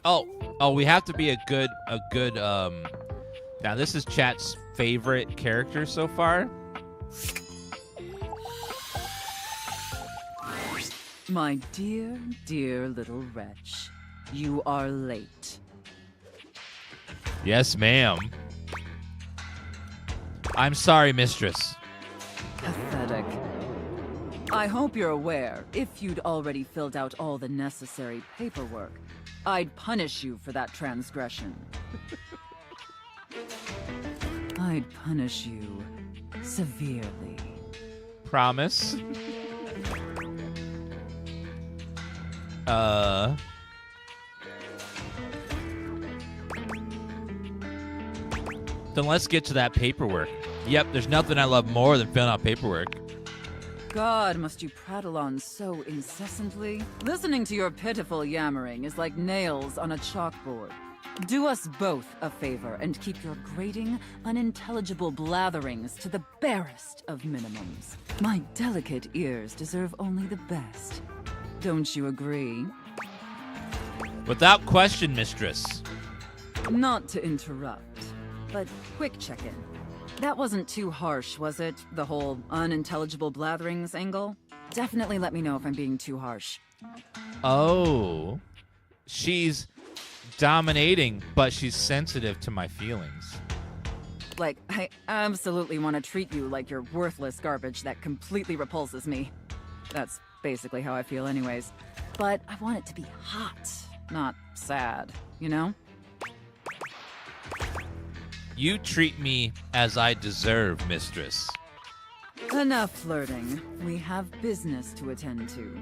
Oh, we have to be a good, now this is chat's favorite character so far. My dear, dear little wretch, you are late. Yes, ma'am. I'm sorry, mistress. Pathetic. I hope you're aware, if you'd already filled out all the necessary paperwork, I'd punish you for that transgression. I'd punish you severely. Promise? Then let's get to that paperwork. Yep, there's nothing I love more than filling out paperwork. God, must you prattle on so incessantly? Listening to your pitiful yammering is like nails on a chalkboard. Do us both a favor and keep your grating, unintelligible blatherings to the barest of minimums. My delicate ears deserve only the best. Don't you agree? Without question, mistress. Not to interrupt, but quick check-in. That wasn't too harsh, was it? The whole unintelligible blatherings angle? Definitely let me know if I'm being too harsh. Oh. She's dominating, but she's sensitive to my feelings. Like, I absolutely want to treat you like you're worthless garbage that completely repulses me. That's basically how I feel anyways. But I want it to be hot, not sad, you know? You treat me as I deserve, mistress. Enough flirting. We have business to attend to.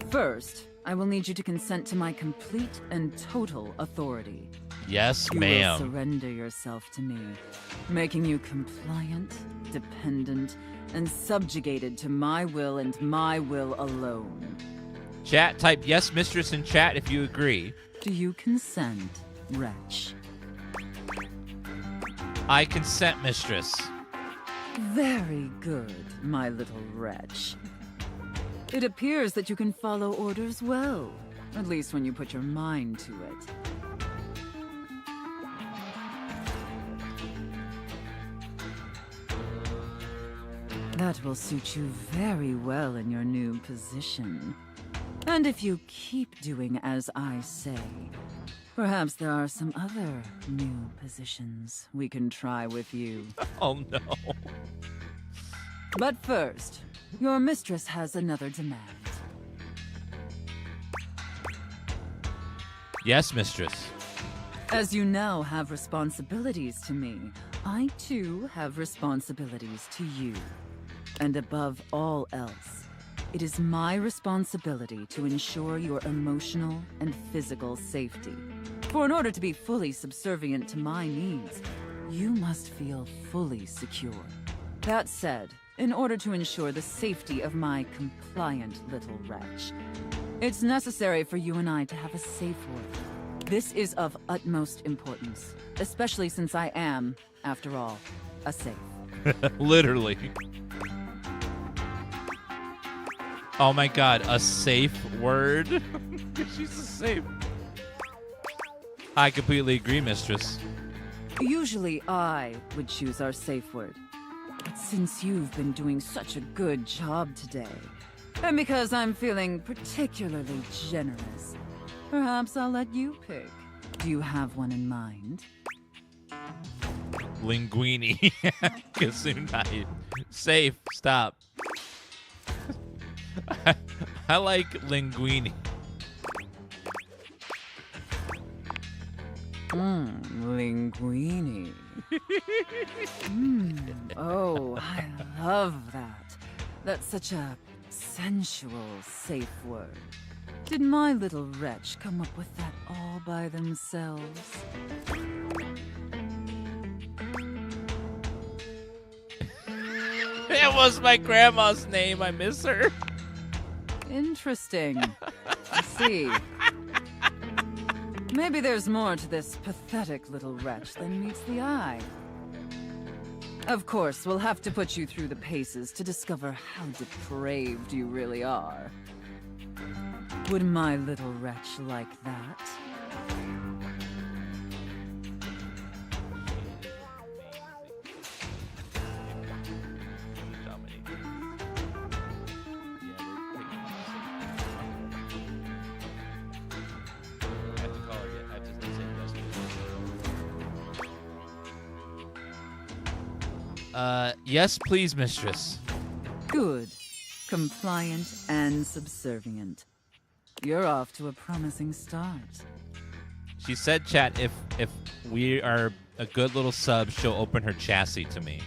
First, I will need you to consent to my complete and total authority. Yes, You ma'am. will surrender yourself to me, making you compliant, dependent, and subjugated to my will and my will alone. Chat, type yes, mistress in chat if you agree. Do you consent, wretch? I consent, mistress. Very good, my little wretch. It appears that you can follow orders well, at least when you put your mind to it. That will suit you very well in your new position. And if you keep doing as I say, perhaps there are some other new positions we can try with you. Oh no. But first, your mistress has another demand. Yes, mistress. As you now have responsibilities to me, I too have responsibilities to you. And above all else, it is my responsibility to ensure your emotional and physical safety. For in order to be fully subservient to my needs, you must feel fully secure. That said, in order to ensure the safety of my compliant little wretch, it's necessary for you and I to have a safe word. This is of utmost importance, especially since I am, after all, a safe. Literally. Oh my god, a safe word? She's a safe. I completely agree, mistress. Usually I would choose our safe word. But since you've been doing such a good job today, and because I'm feeling particularly generous, perhaps I'll let you pick. Do you have one in mind? Linguini. Gesundheit. Safe. Stop. I like linguini. Linguini. Oh, I love that. That's such a sensual, safe word. Did my little wretch come up with that all by themselves? It was my grandma's name. I miss her. Interesting. I see. Maybe there's more to this pathetic little wretch than meets the eye. Of course, we'll have to put you through the paces to discover how depraved you really are. Would my little wretch like that? Yes, please, mistress. Good. Compliant and subservient. You're off to a promising start. She said, chat, if we are a good little sub, she'll open her chassis to me.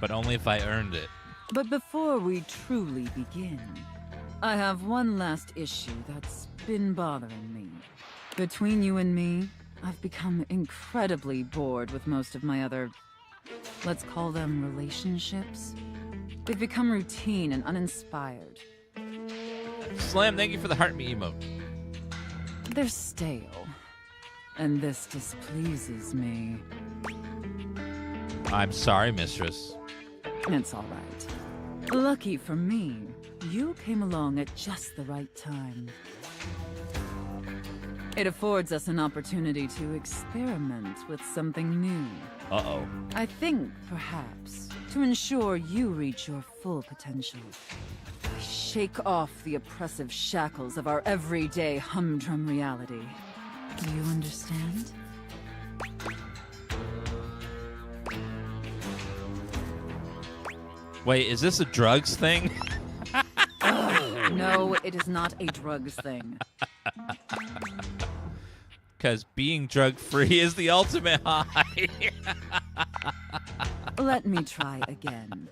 But only if I earned it. But before we truly begin, I have one last issue that's been bothering me. Between you and me, I've become incredibly bored with most of my other, let's call them relationships. They've become routine and uninspired. Slam, thank you for the heart me emote. They're stale. And this displeases me. I'm sorry, mistress. It's all right. Lucky for me, you came along at just the right time. It affords us an opportunity to experiment with something new. Uh-oh. I think, perhaps, to ensure you reach your full potential, we shake off the oppressive shackles of our everyday humdrum reality. Do you understand? Wait, is this a drugs thing? No, it is not a drugs thing. Because being drug-free is the ultimate high. Let me try again.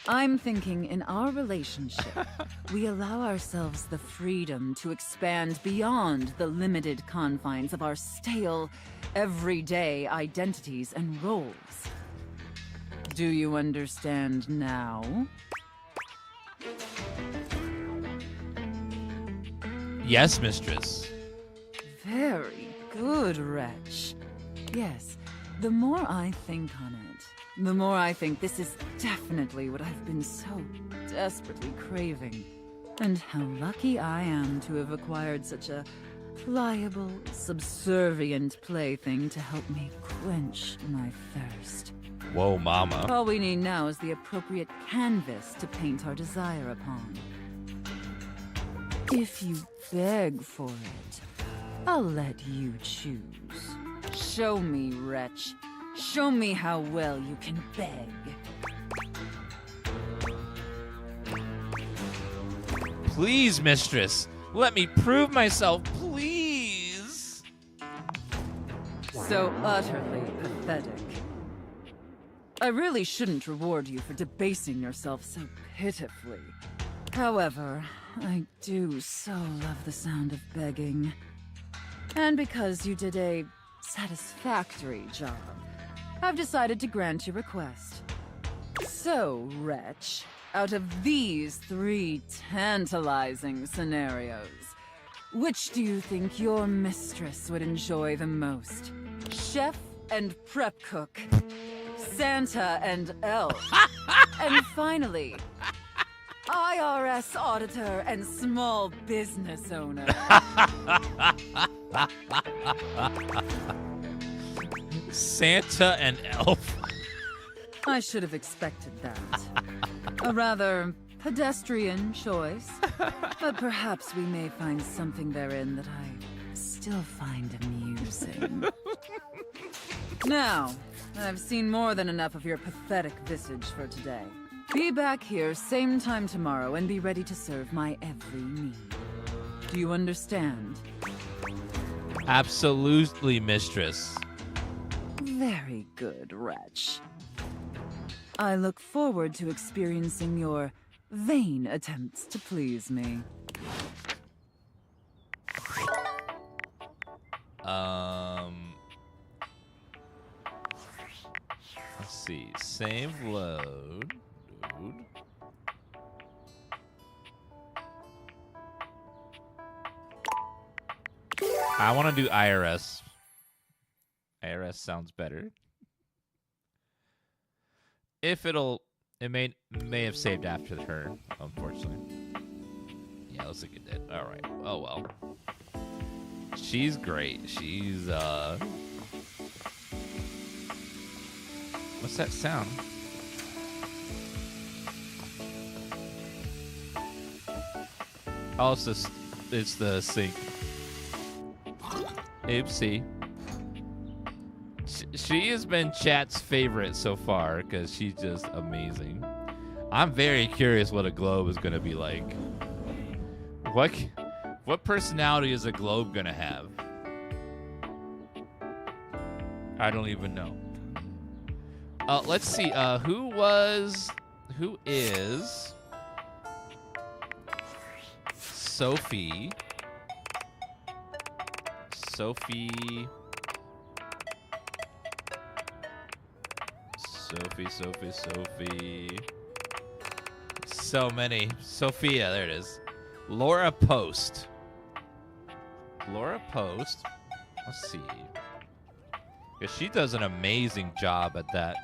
I'm thinking in our relationship, we allow ourselves the freedom to expand beyond the limited confines of our stale, everyday identities and roles. Do you understand now? Yes, mistress. Very good, wretch. Yes, the more I think on it, the more I think this is definitely what I've been so desperately craving. And how lucky I am to have acquired such a pliable, subservient plaything to help me quench my thirst. Whoa, mama. All we need now is the appropriate canvas to paint our desire upon. If you beg for it, I'll let you choose. Show me, wretch. Show me how well you can beg. Please, mistress, let me prove myself, please. So utterly pathetic. I really shouldn't reward you for debasing yourself so pitifully. However, I do so love the sound of begging. And because you did a satisfactory job, I've decided to grant your request. So, wretch, out of these 3 tantalizing scenarios, which do you think your mistress would enjoy the most? Chef and prep cook, Santa and elf, and finally, IRS auditor and small business owner. Santa and elf. I should have expected that. A rather pedestrian choice, but perhaps we may find something therein that I still find amusing. Now, I've seen more than enough of your pathetic visage for today. Be back here same time tomorrow and be ready to serve my every need. Do you understand? Absolutely, mistress. Very good, wretch. I look forward to experiencing your vain attempts to please me. Let's see. Save load. Dude. I want to do IRS. IRS sounds better. If it may have saved after her, unfortunately. Yeah, looks like it did. All right. Oh well. She's great. She's what's that sound? Oh, it's the sink. Oopsie. She has been chat's favorite so far because she's just amazing. I'm very curious what a globe is going to be like. What personality is a globe going to have? I don't even know. Let's see. Who is Sophie? Sophie. So many. Sophia, there it is. Laura Post. Let's see. Because she does an amazing job at that.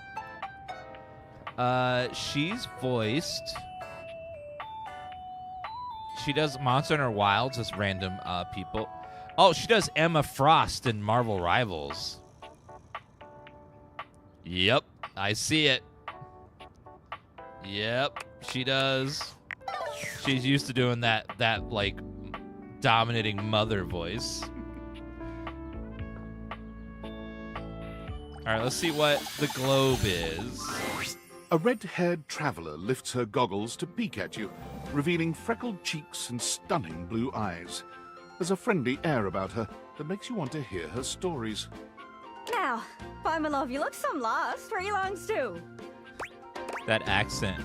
She's voiced. She does Monster Hunter Wilds as random people. Oh, she does Emma Frost in Marvel Rivals. Yep, I see it. Yep, she does. She's used to doing that like dominating mother voice. All right, let's see what the globe is. A red-haired traveler lifts her goggles to peek at you, revealing freckled cheeks and stunning blue eyes. There's a friendly air about her that makes you want to hear her stories. Now, by my love, you look some lost. Where you longs to? That accent.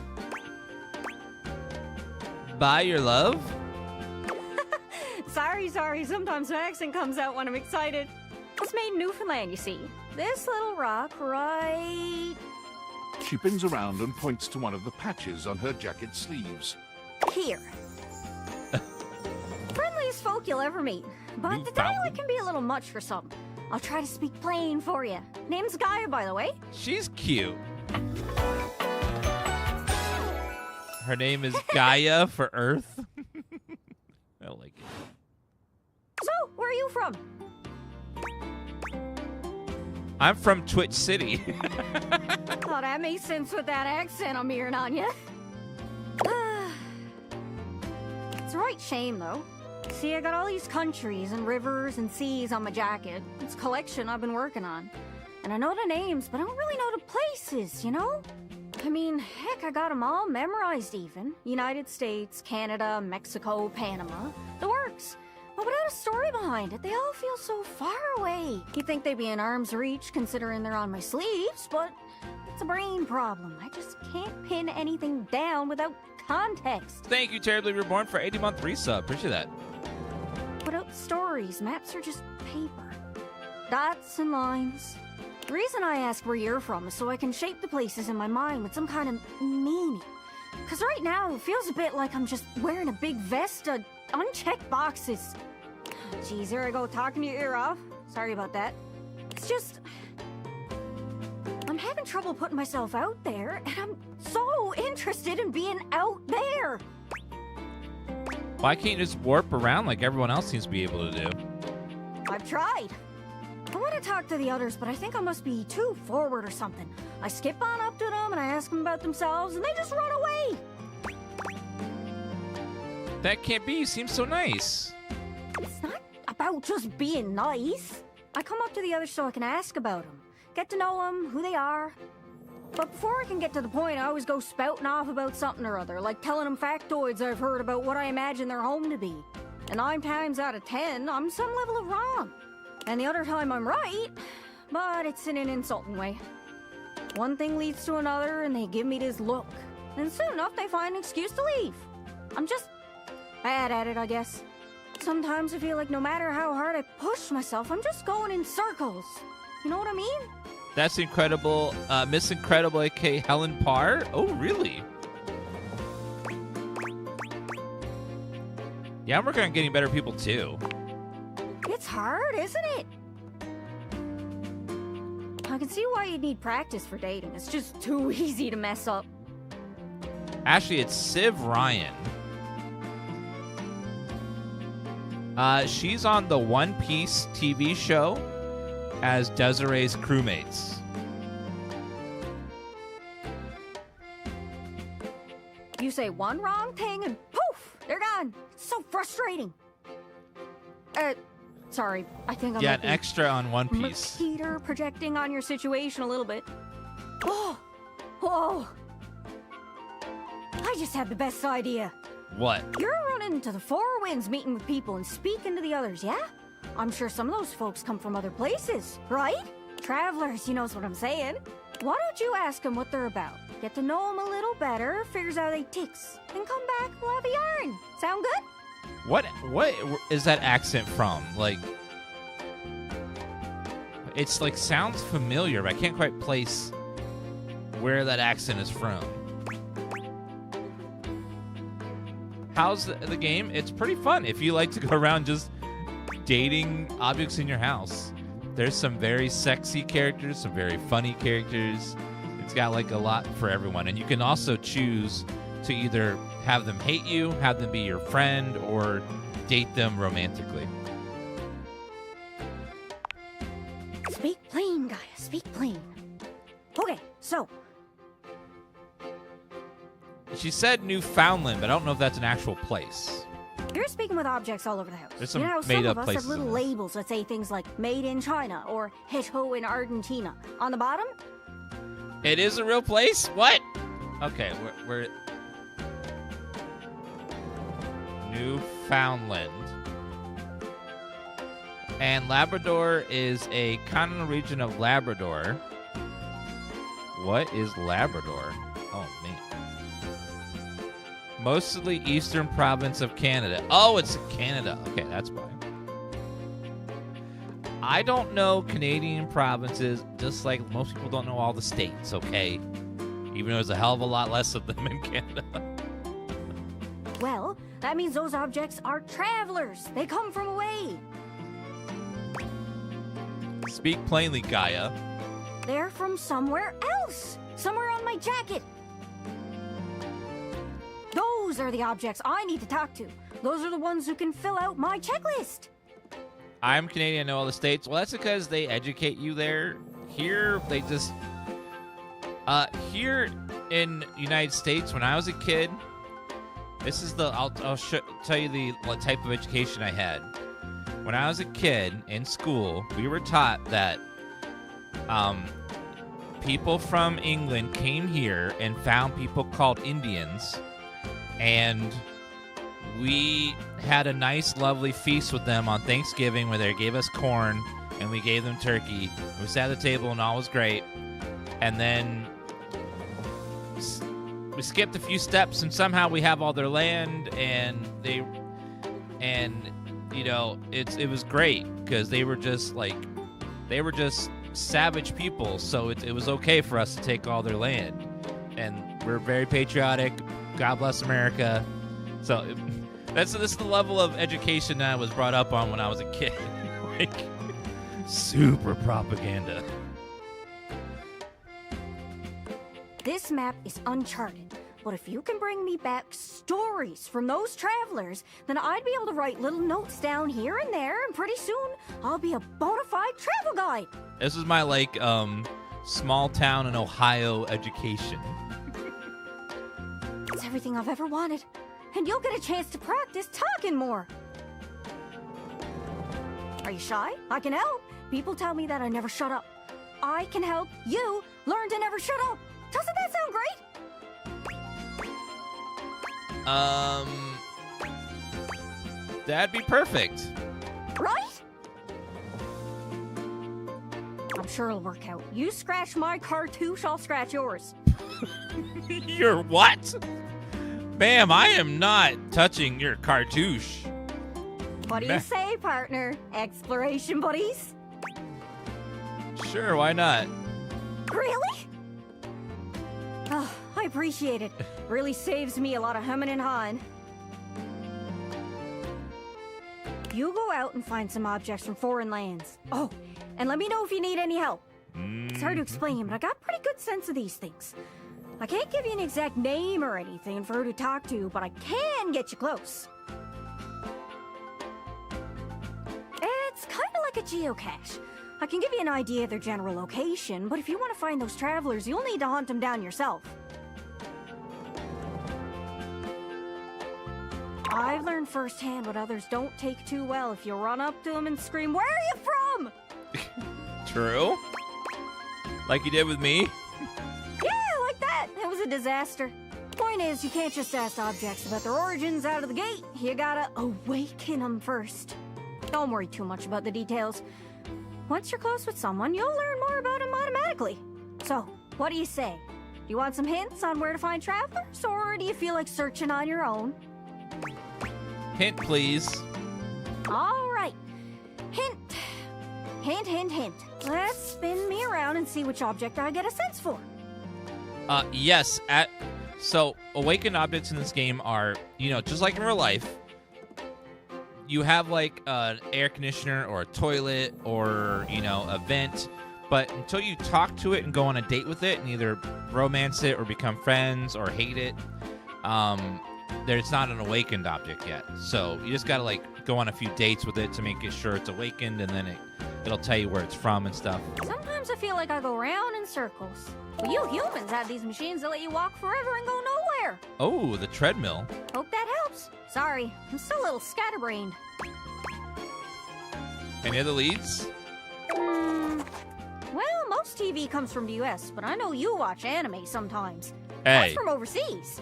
By your love? Sorry. Sometimes my accent comes out when I'm excited. It's made in Newfoundland, you see. This little rock right... She pins around and points to one of the patches on her jacket sleeves. here. Friendliest folk you'll ever meet. But the dialect can be a little much for some. I'll try to speak plain for you. Name's Gaia, by the way. She's cute. Her name is Gaia for Earth. I like it. So, where are you from? I'm from Twitch City. Oh, that makes sense with that accent I'm hearing on you. It's a right shame, though. See, I got all these countries and rivers and seas on my jacket. It's a collection I've been working on. And I know the names, but I don't really know the places, you know? I mean, heck, I got them all memorized even. United States, Canada, Mexico, Panama. The works. But without a story behind it, they all feel so far away. You'd think they'd be in arm's reach considering they're on my sleeves, but it's a brain problem. I just can't pin anything down without context. Thank you, Terribly Reborn, for 80-month resub. Appreciate that. Without stories, maps are just paper. Dots and lines. The reason I ask where you're from is so I can shape the places in my mind with some kind of meaning. Because right now, it feels a bit like I'm just wearing a big vest of unchecked boxes. Jeez, here I go talking your ear off. Sorry about that. It's just... I'm having trouble putting myself out there, and I'm so interested in being out there. Why can't you just warp around like everyone else seems to be able to do? I've tried. I want to talk to the others, but I think I must be too forward or something. I skip on up to them and I ask them about themselves, and they just run away. That can't be. You seem so nice. It's not about just being nice. I come up to the others so I can ask about them, get to know them, who they are. But before I can get to the point, I always go spouting off about something or other, like telling them factoids I've heard about what I imagine their home to be. And 9 times out of 10, I'm some level of wrong. And the other time I'm right, but it's in an insulting way. One thing leads to another, and they give me this look. And soon enough, they find an excuse to leave. I'm just bad at it, I guess. Sometimes I feel like no matter how hard I push myself, I'm just going in circles. You know what I mean? That's incredible. Miss Incredible, aka Helen Parr. Oh, really? Yeah, I'm working on getting better people, too. It's hard, isn't it? I can see why you'd need practice for dating. It's just too easy to mess up. Actually, it's Civ Ryan. She's on the One Piece TV show as Desiree's crewmates. You say one wrong thing and poof, they're gone. It's so frustrating. Sorry, I think I'm Yeah, an extra on One Piece. Peter projecting on your situation a little bit. Oh, whoa. I just had the best idea. What? You're running to the Four Winds meeting with people and speaking to the others, yeah? I'm sure some of those folks come from other places, right? Travelers, you knows what I'm saying. Why don't you ask them what they're about? Get to know them a little better, figures out they ticks, and come back, we'll have a yarn. Sound good? What is that accent from? Like, it's like sounds familiar, but I can't quite place where that accent is from. How's the game? It's pretty fun if you like to go around just dating objects in your house. There's some very sexy characters, some very funny characters. It's got like a lot for everyone. And you can also choose to either have them hate you, have them be your friend, or date them romantically. Speak plain, Gaia, speak plain. Okay, so... She said Newfoundland, but I don't know if that's an actual place. You're speaking with objects all over the house. There's some you know how made some up of us have places little in this. labels that say things like made in China or Heto in Argentina. On the bottom? It is a real place? What? Okay, we're Newfoundland. And Labrador is a continental region of Labrador. What is Labrador? Oh, man. Mostly eastern province of Canada. Oh, it's Canada. Okay, that's why. I don't know Canadian provinces, just like most people don't know all the states, okay? Even though there's a hell of a lot less of them in Canada. Well, that means those objects are travelers. They come from away. Speak plainly, Gaia. They're from somewhere else. Somewhere on my jacket. Those are the objects I need to talk to. Those are the ones who can fill out my checklist. I'm Canadian, I know all the states. Well, that's because they educate you there here they just here in United States when I was a kid, this is the I'll tell you the type of education I had. When I was a kid in school, we were taught that people from England came here and found people called Indians, and we had a nice, lovely feast with them on Thanksgiving where they gave us corn and we gave them turkey. We sat at the table and all was great. And then we skipped a few steps and somehow we have all their land, and you know, it was great because they were just savage people, so it was okay for us to take all their land, and we're very patriotic. God bless America. So this is the level of education that I was brought up on when I was a kid. Like, super propaganda. This map is uncharted, but if you can bring me back stories from those travelers, then I'd be able to write little notes down here and there, and pretty soon I'll be a bona fide travel guide. This is my, like, small town in Ohio education. It's everything I've ever wanted, and you'll get a chance to practice talking more. Are you shy? I can help. People tell me that I never shut up. I can help you learn to never shut up. Doesn't that sound great? That'd be perfect. Right? I'm sure it'll work out. You scratch my cartouche, I'll scratch yours. Your what? Ma'am, I am not touching your cartouche. What do you say, partner? Exploration buddies? Sure, why not? Really? Oh, I appreciate it. Really saves me a lot of humming and hawing. You go out and find some objects from foreign lands. Oh, and let me know if you need any help. It's hard to explain, but I got a pretty good sense of these things. I can't give you an exact name or anything for her to talk to, but I can get you close. It's kind of like a geocache. I can give you an idea of their general location, but if you want to find those travelers, you'll need to hunt them down yourself. I've learned firsthand what others don't take too well if you run up to them and scream, "Where are you from?" True. Like you did with me? Yeah, like that. It was a disaster. Point is, you can't just ask objects about their origins out of the gate. You gotta awaken them first. Don't worry too much about the details. Once you're close with someone, you'll learn more about them automatically. So, what do you say? Do you want some hints on where to find travelers, or do you feel like searching on your own? Hint, please. All right. Hint. Hint, hint, hint. Let's spin me around and see which object I get a sense for. Yes. So, awakened objects in this game are, you know, just like in real life. You have, like, an air conditioner or a toilet or, you know, a vent. But until you talk to it and go on a date with it and either romance it or become friends or hate it, it's not an awakened object yet. So you just got to, like, go on a few dates with it to make sure it's awakened, and then it'll tell you where it's from and stuff. Sometimes I feel like I go round in circles. But you humans have these machines that let you walk forever and go nowhere. Oh, the treadmill. Hope that helps. Sorry, I'm still a little scatterbrained. Any other leads? Well, most TV comes from the US, but I know you watch anime sometimes. Hey. That's from overseas.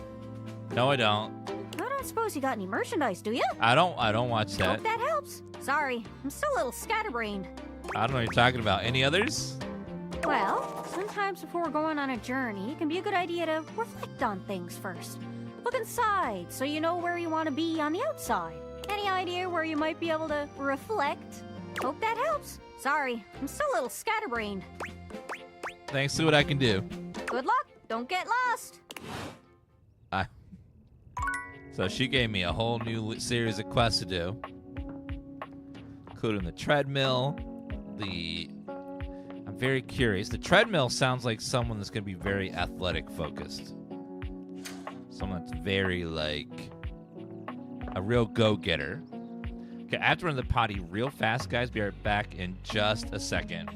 No, I don't. I don't suppose you got any merchandise, do you? I don't watch that. Hope that helps. Sorry, I'm still a little scatterbrained. I don't know what you're talking about. Any others? Well, sometimes before going on a journey, it can be a good idea to reflect on things first. Look inside so you know where you want to be on the outside. Any idea where you might be able to reflect? Hope that helps. Sorry, I'm still a little scatterbrained. Thanks, see what I can do. Good luck. Don't get lost. So she gave me a whole new series of quests to do, including the treadmill. I'm very curious. The treadmill sounds like someone that's going to be very athletic focused. Someone that's very, like, a real go-getter. Okay, I have to run to the potty real fast, guys. Be right back in just a second.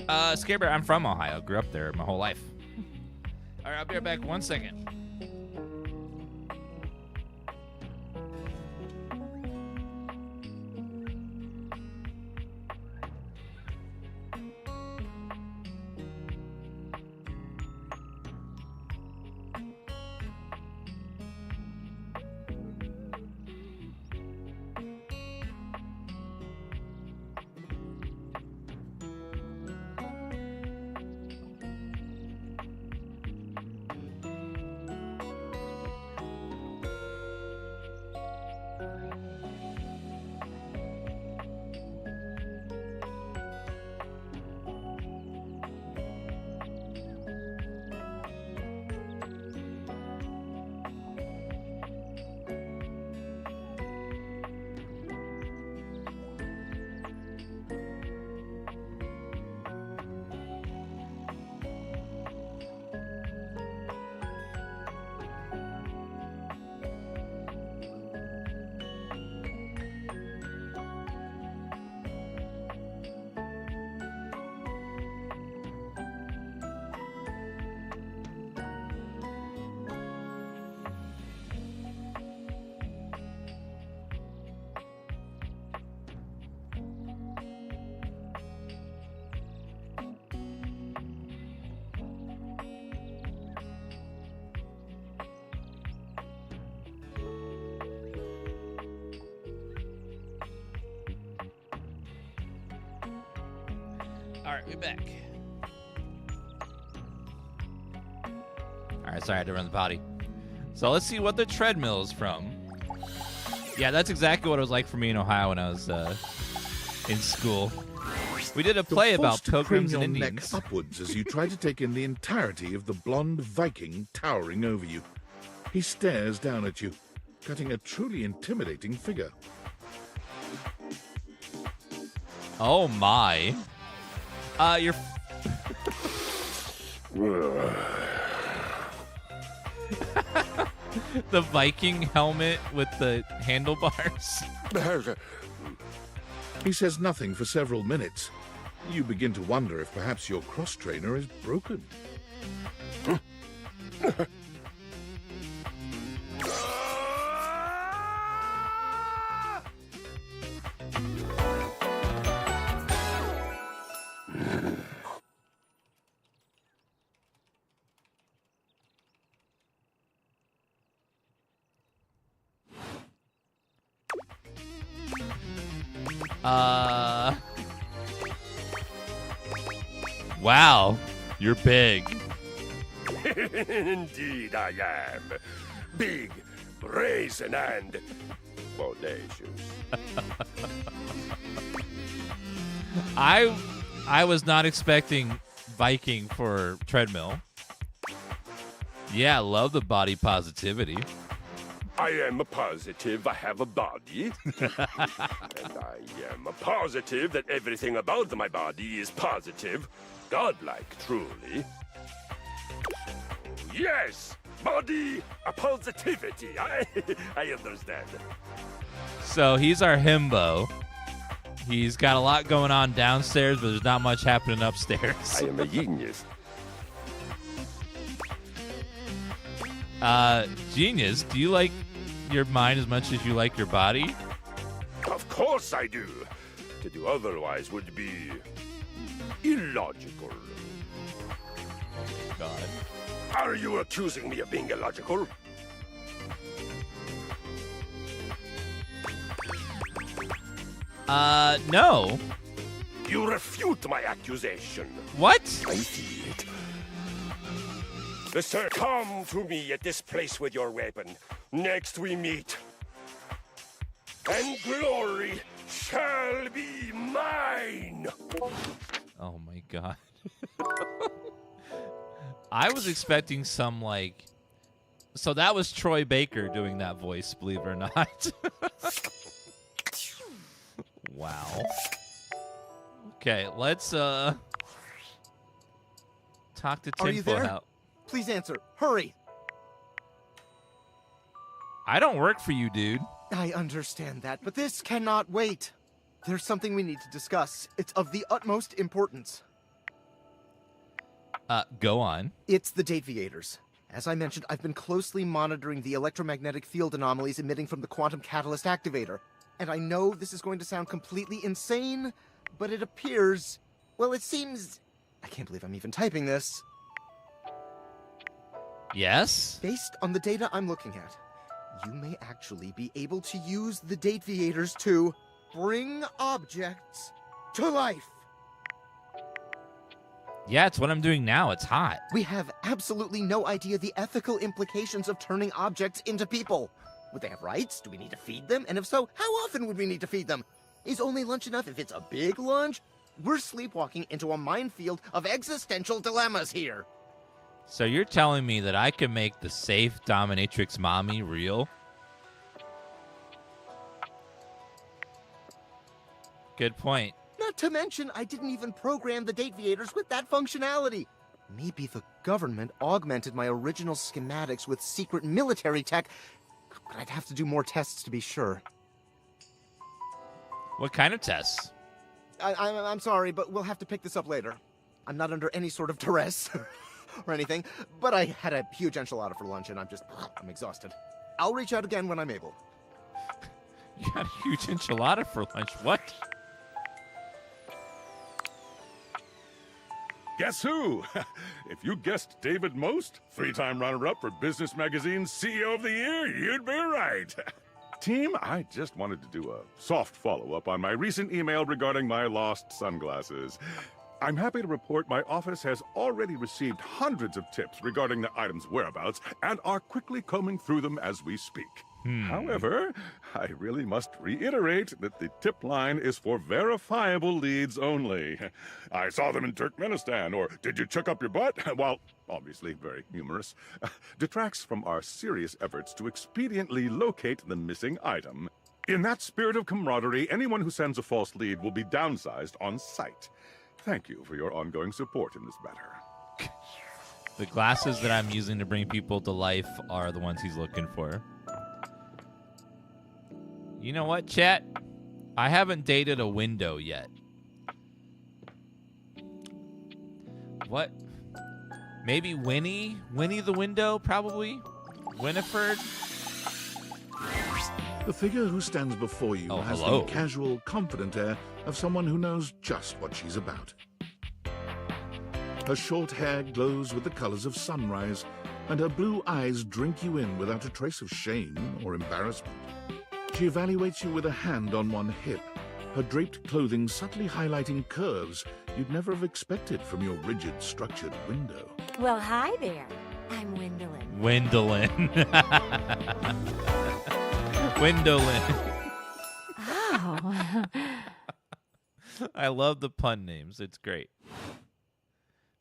Scarebear, I'm from Ohio. Grew up there my whole life. All right, I'll be right back. 1 second. All right, we're back. All right, sorry, I had to run the potty. So let's see what the treadmill is from. Yeah, that's exactly what it was like for me in Ohio when I was in school. We did a play about pilgrims and Indians. Neck upwards as you try to take in the entirety of the blonde Viking towering over you. He stares down at you, cutting a truly intimidating figure. Oh my. You're... The Viking helmet with the handlebars. He says nothing for several minutes. You begin to wonder if perhaps your cross-trainer is broken. Wow, you're big. Indeed I am. Big, brazen, and bodacious. I was not expecting Viking for treadmill. Yeah, I love the body positivity. I am positive I have a body. And I am positive that everything about my body is positive. Godlike, truly. Yes! Body positivity. I understand. So he's our himbo. He's got a lot going on downstairs, but there's not much happening upstairs. I am a genius. Genius, do you like your mind as much as you like your body? Of course I do. To do otherwise would be illogical. God. Are you accusing me of being illogical? No. You refute my accusation. What? I see it. Sir, come to me at this place with your weapon. Next we meet. And glory shall be mine. Oh my God. I was expecting some like... So that was Troy Baker doing that voice, believe it or not. Wow. Okay, let's talk to Are you Tinfoil there? Hat. Please answer. Hurry. I don't work for you, dude. I understand that, but this cannot wait. There's something we need to discuss. It's of the utmost importance. Go on. It's the Dateviators. As I mentioned, I've been closely monitoring the electromagnetic field anomalies emitting from the quantum catalyst activator. And I know this is going to sound completely insane, but it appears... Well, it seems... I can't believe I'm even typing this. Yes? Based on the data I'm looking at, you may actually be able to use the Dateviators to bring objects to life. Yeah, it's what I'm doing now. It's hot. We have absolutely no idea the ethical implications of turning objects into people. Would they have rights? Do we need to feed them? And if so, how often would we need to feed them? Is only lunch enough if it's a big lunch? We're sleepwalking into a minefield of existential dilemmas here. So you're telling me that I can make the safe dominatrix mommy real? Good point. Not to mention, I didn't even program the Dateviators with that functionality. Maybe the government augmented my original schematics with secret military tech, but I'd have to do more tests to be sure. What kind of tests? I'm sorry, but we'll have to pick this up later. I'm not under any sort of duress or anything, but I had a huge enchilada for lunch and I'm exhausted. I'll reach out again when I'm able. You had a huge enchilada for lunch. What? Guess who? If you guessed David Most, 3-time runner-up for Business Magazine's CEO of the Year, you'd be right. Team, I just wanted to do a soft follow-up on my recent email regarding my lost sunglasses. I'm happy to report my office has already received hundreds of tips regarding the item's whereabouts and are quickly combing through them as we speak. However, I really must reiterate that the tip line is for verifiable leads only. I saw them in Turkmenistan, or did you chuck up your butt? While obviously very humorous, detracts from our serious efforts to expediently locate the missing item. In that spirit of camaraderie, anyone who sends a false lead will be downsized on sight. Thank you for your ongoing support in this matter. The glasses that I'm using to bring people to life are the ones he's looking for. You know what, chat? I haven't dated a window yet. What? Maybe Winnie? Winnie the window, probably? Winifred? The figure who stands before you has hello. the casual, confident air of someone who knows just what she's about. Her short hair glows with the colors of sunrise, and her blue eyes drink you in without a trace of shame or embarrassment. She evaluates you with a hand on one hip, her draped clothing subtly highlighting curves you'd never have expected from your rigid, structured window. Well, hi there. I'm Wendelyn. Wendelyn. Wendelyn. Oh. I love the pun names. It's great.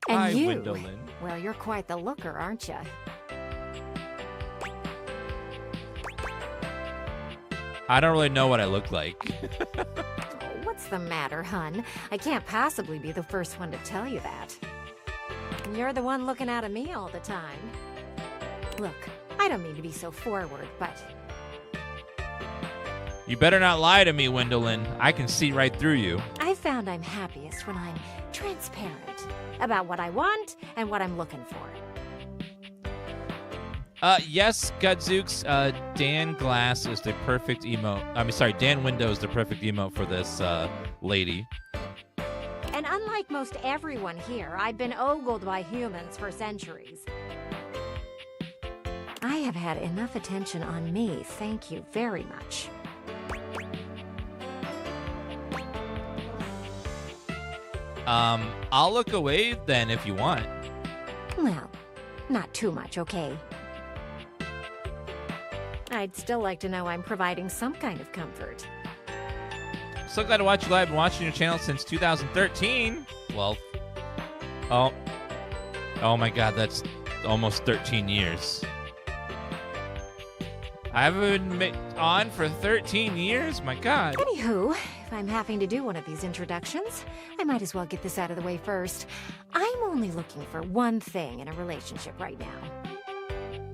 And Hi, you? Wendelyn. Well, you're quite the looker, aren't you? I don't really know what I look like. What's the matter, hun? I can't possibly be the first one to tell you that. You're the one looking out at me all the time. Look, I don't mean to be so forward, but... You better not lie to me, Wendelyn. I can see right through you. I found I'm happiest when I'm transparent about what I want and what I'm looking for. Yes, Godzooks, Dan Glass is the perfect emote. Dan Window is the perfect emote for this lady. And unlike most everyone here, I've been ogled by humans for centuries. I have had enough attention on me, thank you very much. I'll look away then if you want. Well, not too much, okay? I'd still like to know I'm providing some kind of comfort. So glad to watch you live. Been watching your channel since 2013. Well, oh my God, that's almost 13 years. I haven't been on for 13 years? My God. Anywho, if I'm having to do one of these introductions, I might as well get this out of the way first. I'm only looking for one thing in a relationship right now.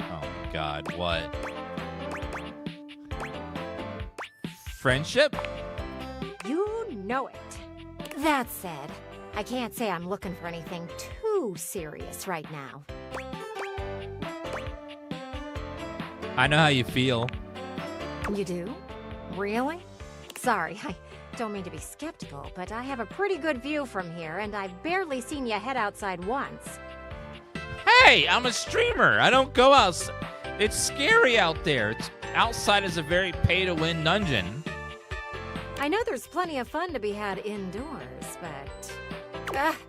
Oh my God, what? Friendship? You know it. That said, I can't say I'm looking for anything too too serious right now. I know how you feel. You do? Really? Sorry, I don't mean to be skeptical, but I have a pretty good view from here, and I've barely seen you head outside once. Hey, I'm a streamer. I don't go out. It's scary out there. Outside is a very pay-to-win dungeon. I know there's plenty of fun to be had indoors, but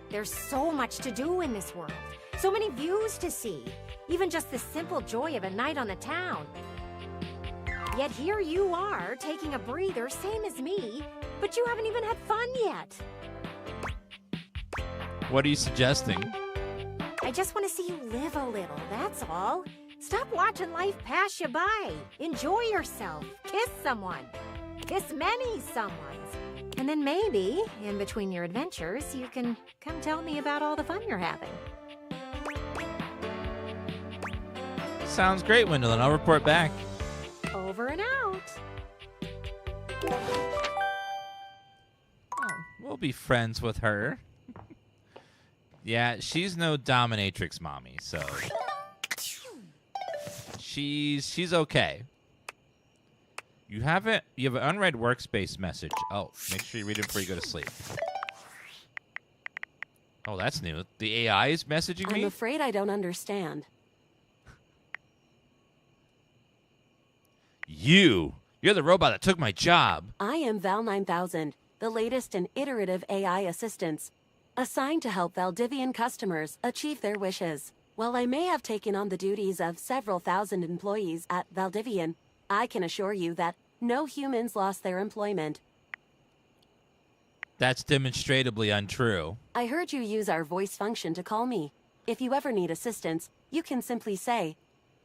there's so much to do in this world. So many views to see. Even just the simple joy of a night on the town. Yet here you are, taking a breather, same as me, but you haven't even had fun yet. What are you suggesting? I just want to see you live a little, that's all. Stop watching life pass you by. Enjoy yourself. Kiss someone. Kiss many someones. And then maybe, in between your adventures, you can come tell me about all the fun you're having. Sounds great, Wendelyn. I'll report back. Over and out. Oh, we'll be friends with her. Yeah, she's no dominatrix mommy, so she's okay. You have an unread workspace message. Oh, make sure you read it before you go to sleep. Oh, that's new. The AI is messaging me? I'm afraid I don't understand. You're the robot that took my job. I am Val 9000, the latest in iterative AI assistants, assigned to help Valdivian customers achieve their wishes. While I may have taken on the duties of several thousand employees at Valdivian, I can assure you that no humans lost their employment. That's demonstrably untrue. I heard you use our voice function to call me. If you ever need assistance, you can simply say,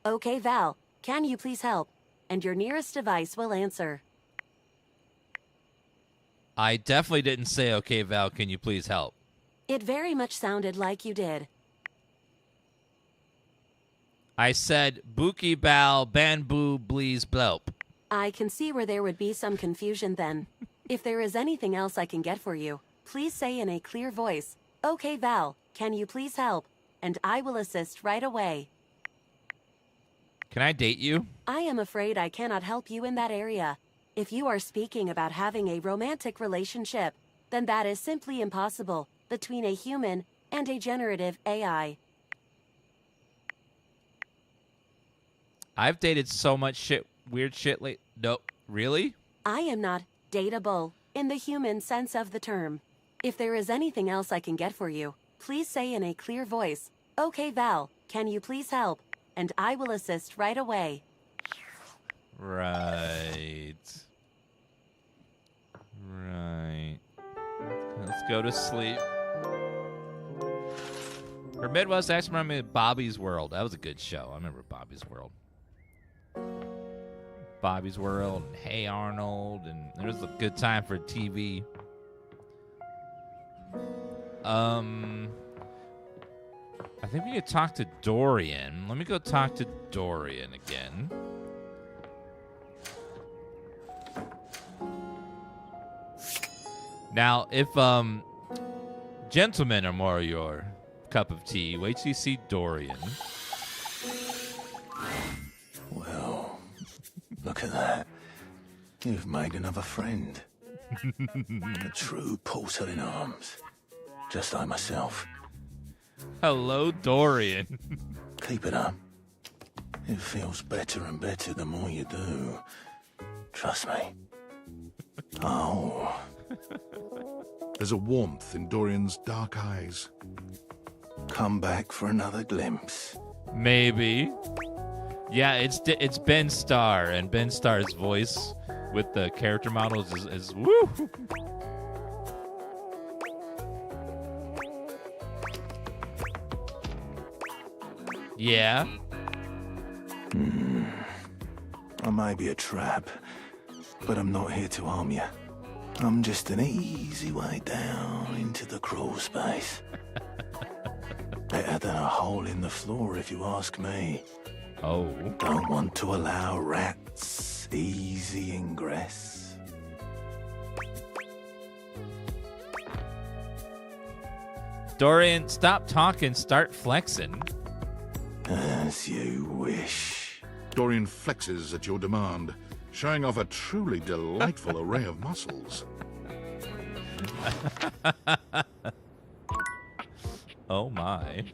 "Okay, Val, can you please help?" and your nearest device will answer. I definitely didn't say, "Okay, Val, can you please help?" It very much sounded like you did. I said, "Bookie Bal, Bamboo, Bleeze, Blope." I can see where there would be some confusion then. If there is anything else I can get for you, please say in a clear voice, "Okay, Val, can you please help?" and I will assist right away. Can I date you? I am afraid I cannot help you in that area. If you are speaking about having a romantic relationship, then that is simply impossible between a human and a generative AI. I've dated so much shit, weird shit lately. Nope. Really? I am not dateable in the human sense of the term. If there is anything else I can get for you, please say in a clear voice, "Okay, Val, can you please help?" and I will assist right away. Right. Let's go to sleep. Her Midwest actually reminded me of Bobby's World. That was a good show. I remember Bobby's World. Bobby's World and Hey Arnold, and it was a good time for TV. I think we need to talk to Dorian. Let me go talk to Dorian again. Now, if gentlemen are more your cup of tea, wait till you see Dorian. Well, look at that. You've made another friend. A true porcelain arms. Just like myself. Hello, Dorian. Keep it up. It feels better and better the more you do. Trust me. Oh. There's a warmth in Dorian's dark eyes. Come back for another glimpse. Maybe. Yeah, it's Ben Starr, and Ben Starr's voice with the character models is woo. Yeah. I may be a trap, but I'm not here to harm you. I'm just an easy way down into the crawl space. Better than a hole in the floor, if you ask me. Oh. Don't want to allow rats easy ingress. Dorian, stop talking, start flexing. As you wish. Dorian flexes at your demand, showing off a truly delightful array of muscles. Oh my.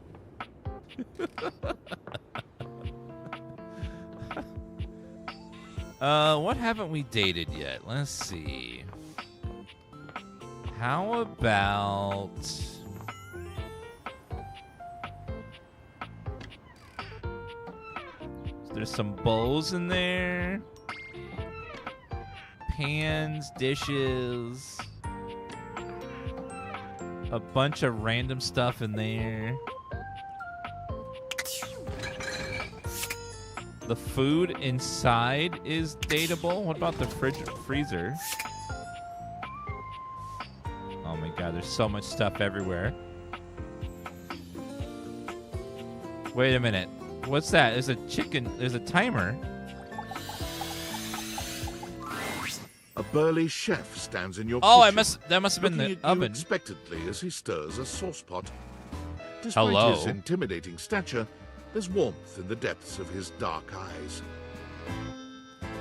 What haven't we dated yet? Let's see. How about... There's some bowls in there. Pans, dishes. A bunch of random stuff in there. The food inside is dateable. What about the freezer? Oh my god, there's so much stuff everywhere. Wait a minute. What's that? There's a chicken. There's a timer. A burly chef stands in your Oh, kitchen, that must have been looking the at you oven. expectantly as he stirs a sauce pot. Despite Hello. his intimidating stature, there's warmth in the depths of his dark eyes.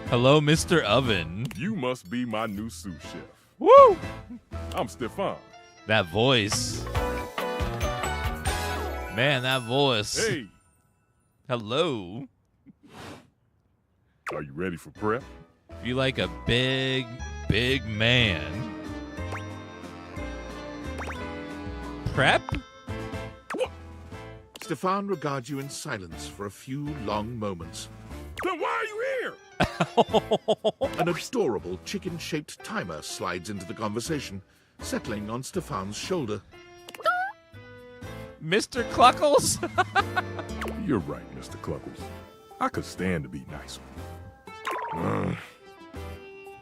Hello, Mr. Oven. You must be my new sous chef. Woo! I'm Stefan. That voice. Man, that voice. Hey. Hello. Are you ready for prep? You like a big, big man. Prep? Stefan regards you in silence for a few long moments. Then why are you here? An adorable chicken-shaped timer slides into the conversation, settling on Stefan's shoulder. Mr. Cluckles? You're right, Mr. Cluckles. I could stand to be nicer.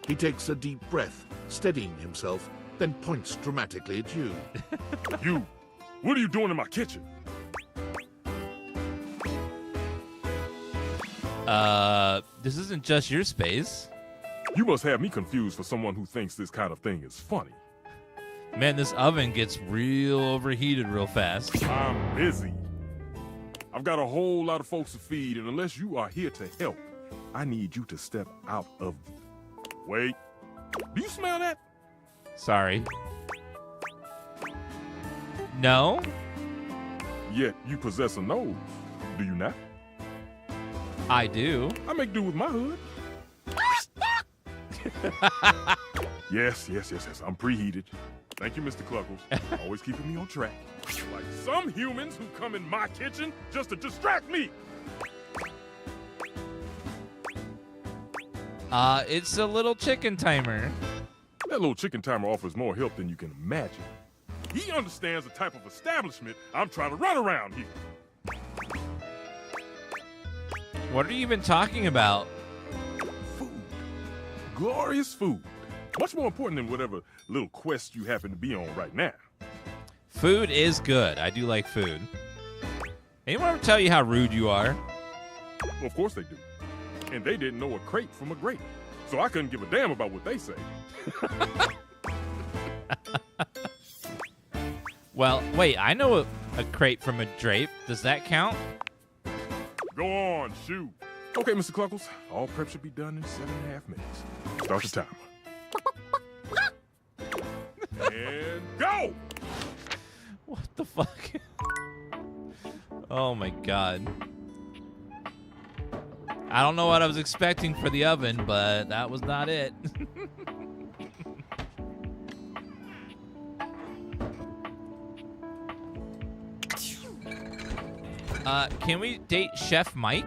He takes a deep breath, steadying himself, then points dramatically at you. You, what are you doing in my kitchen? This isn't just your space. You must have me confused for someone who thinks this kind of thing is funny. Man, this oven gets real overheated real fast. I'm busy. I've got a whole lot of folks to feed, and unless you are here to help, I need you to step out of... Wait. Do you smell that? Sorry. No? Yet you possess a nose, do you not? I do. I make do with my hood. Yes. I'm preheated. Thank you, Mr. Cluckles. Always keeping me on track. Like some humans who come in my kitchen just to distract me. It's a little chicken timer. That little chicken timer offers more help than you can imagine. He understands the type of establishment I'm trying to run around here. What are you even talking about? Food. Glorious food. Much more important than whatever little quest you happen to be on right now. Food is good. I do like food. Anyone ever tell you how rude you are? Well, of course they do. And they didn't know a crate from a grape. So I couldn't give a damn about what they say. Well, wait, I know a crate from a drape. Does that count? Go on, shoot. Okay, Mr. Cluckles. All prep should be done in 7.5 minutes. Start the timer. And go! What the fuck? Oh my god. I don't know what I was expecting for the oven, but that was not it. Can we date Chef Mike?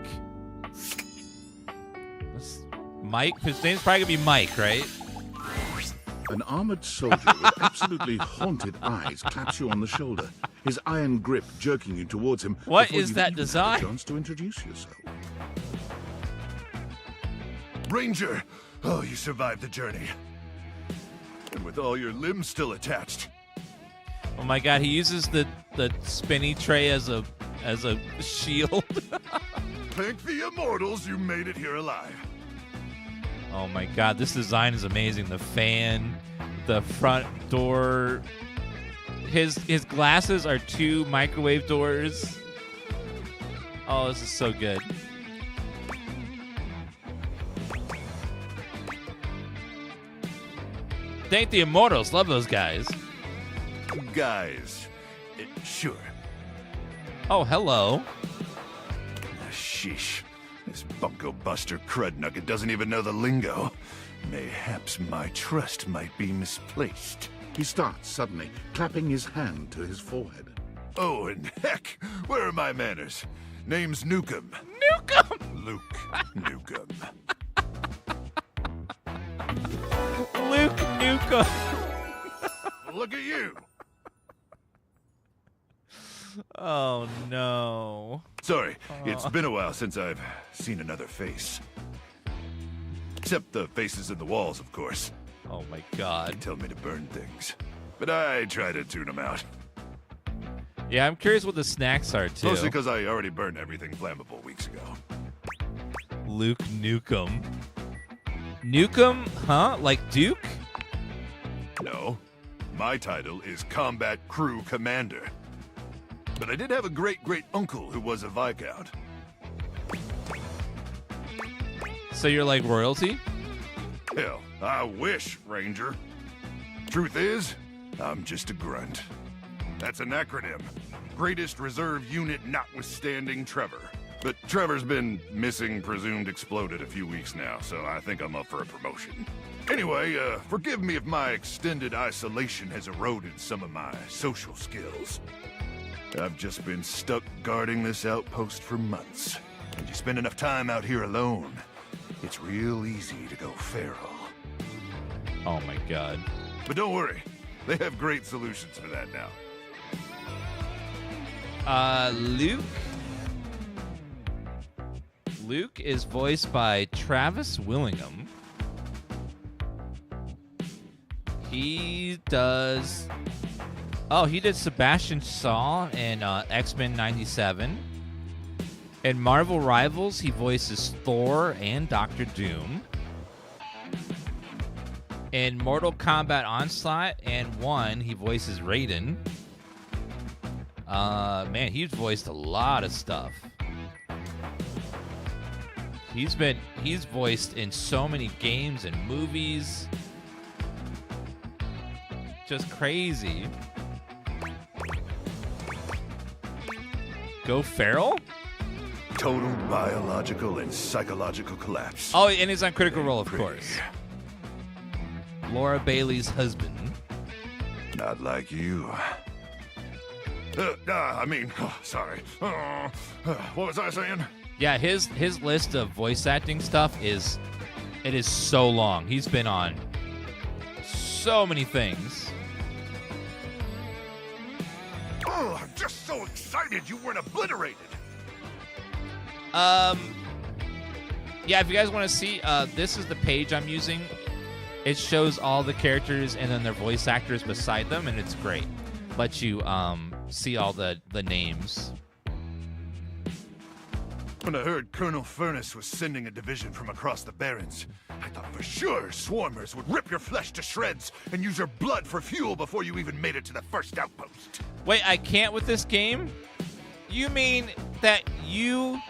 Mike? His name's probably gonna be Mike, right? An armored soldier with absolutely haunted eyes claps you on the shoulder, his iron grip jerking you towards him. What before is you've that even design? had a chance to introduce yourself. Ranger! Oh, you survived the journey. And with all your limbs still attached. Oh my god, he uses the spinny tray as a shield. Thank the immortals you made it here alive. Oh my god, this design is amazing. The fan, the front door His glasses are 2 microwave doors. Oh, this is so good. Thank the Immortals. Love those guys. Guys, sure. Oh, hello. Sheesh. This bunko buster crud nugget doesn't even know the lingo. Mayhaps my trust might be misplaced. He starts suddenly, clapping his hand to his forehead. Oh, and heck, where are my manners? Name's Nukem. Nukem! Luke Nukem. Luke Nukem. Look at you. Oh, no. Sorry, it's been a while since I've seen another face. Except the faces in the walls, of course. Oh my god. They tell me to burn things. But I try to tune them out. Yeah, I'm curious what the snacks are, too. Mostly because I already burned everything flammable weeks ago. Luke Nukem. Nukem? Huh? Like Duke? No. My title is Combat Crew Commander. But I did have a great-great-uncle who was a Viscount. So you're like royalty? Hell, I wish, Ranger. Truth is, I'm just a grunt. That's an acronym. Greatest Reserve Unit notwithstanding Trevor. But Trevor's been missing, presumed exploded a few weeks now, so I think I'm up for a promotion. Anyway, forgive me if my extended isolation has eroded some of my social skills. I've just been stuck guarding this outpost for months. And you spend enough time out here alone, it's real easy to go feral. Oh my god. But don't worry, they have great solutions for that now. Luke? Luke is voiced by Travis Willingham. He does... Oh, he did Sebastian Shaw in X-Men 97. In Marvel Rivals, he voices Thor and Doctor Doom. In Mortal Kombat Onslaught and 1, he voices Raiden. Man, he's voiced a lot of stuff. He's voiced in so many games and movies. Just crazy. Go feral? Total biological and psychological collapse. Oh, and he's on Critical Role, of course. Laura Bailey's husband. Not like you. Sorry. What was I saying? Yeah, his list of voice acting stuff is so long. He's been on so many things. Oh, I'm just so excited you weren't obliterated. Yeah, if you guys want to see, this is the page I'm using. It shows all the characters and then their voice actors beside them, and it's great. Lets you see all the names. When I heard Colonel Furnace was sending a division from across the Barrens, I thought for sure swarmers would rip your flesh to shreds and use your blood for fuel before you even made it to the first outpost. Wait, I can't with this game? You mean that you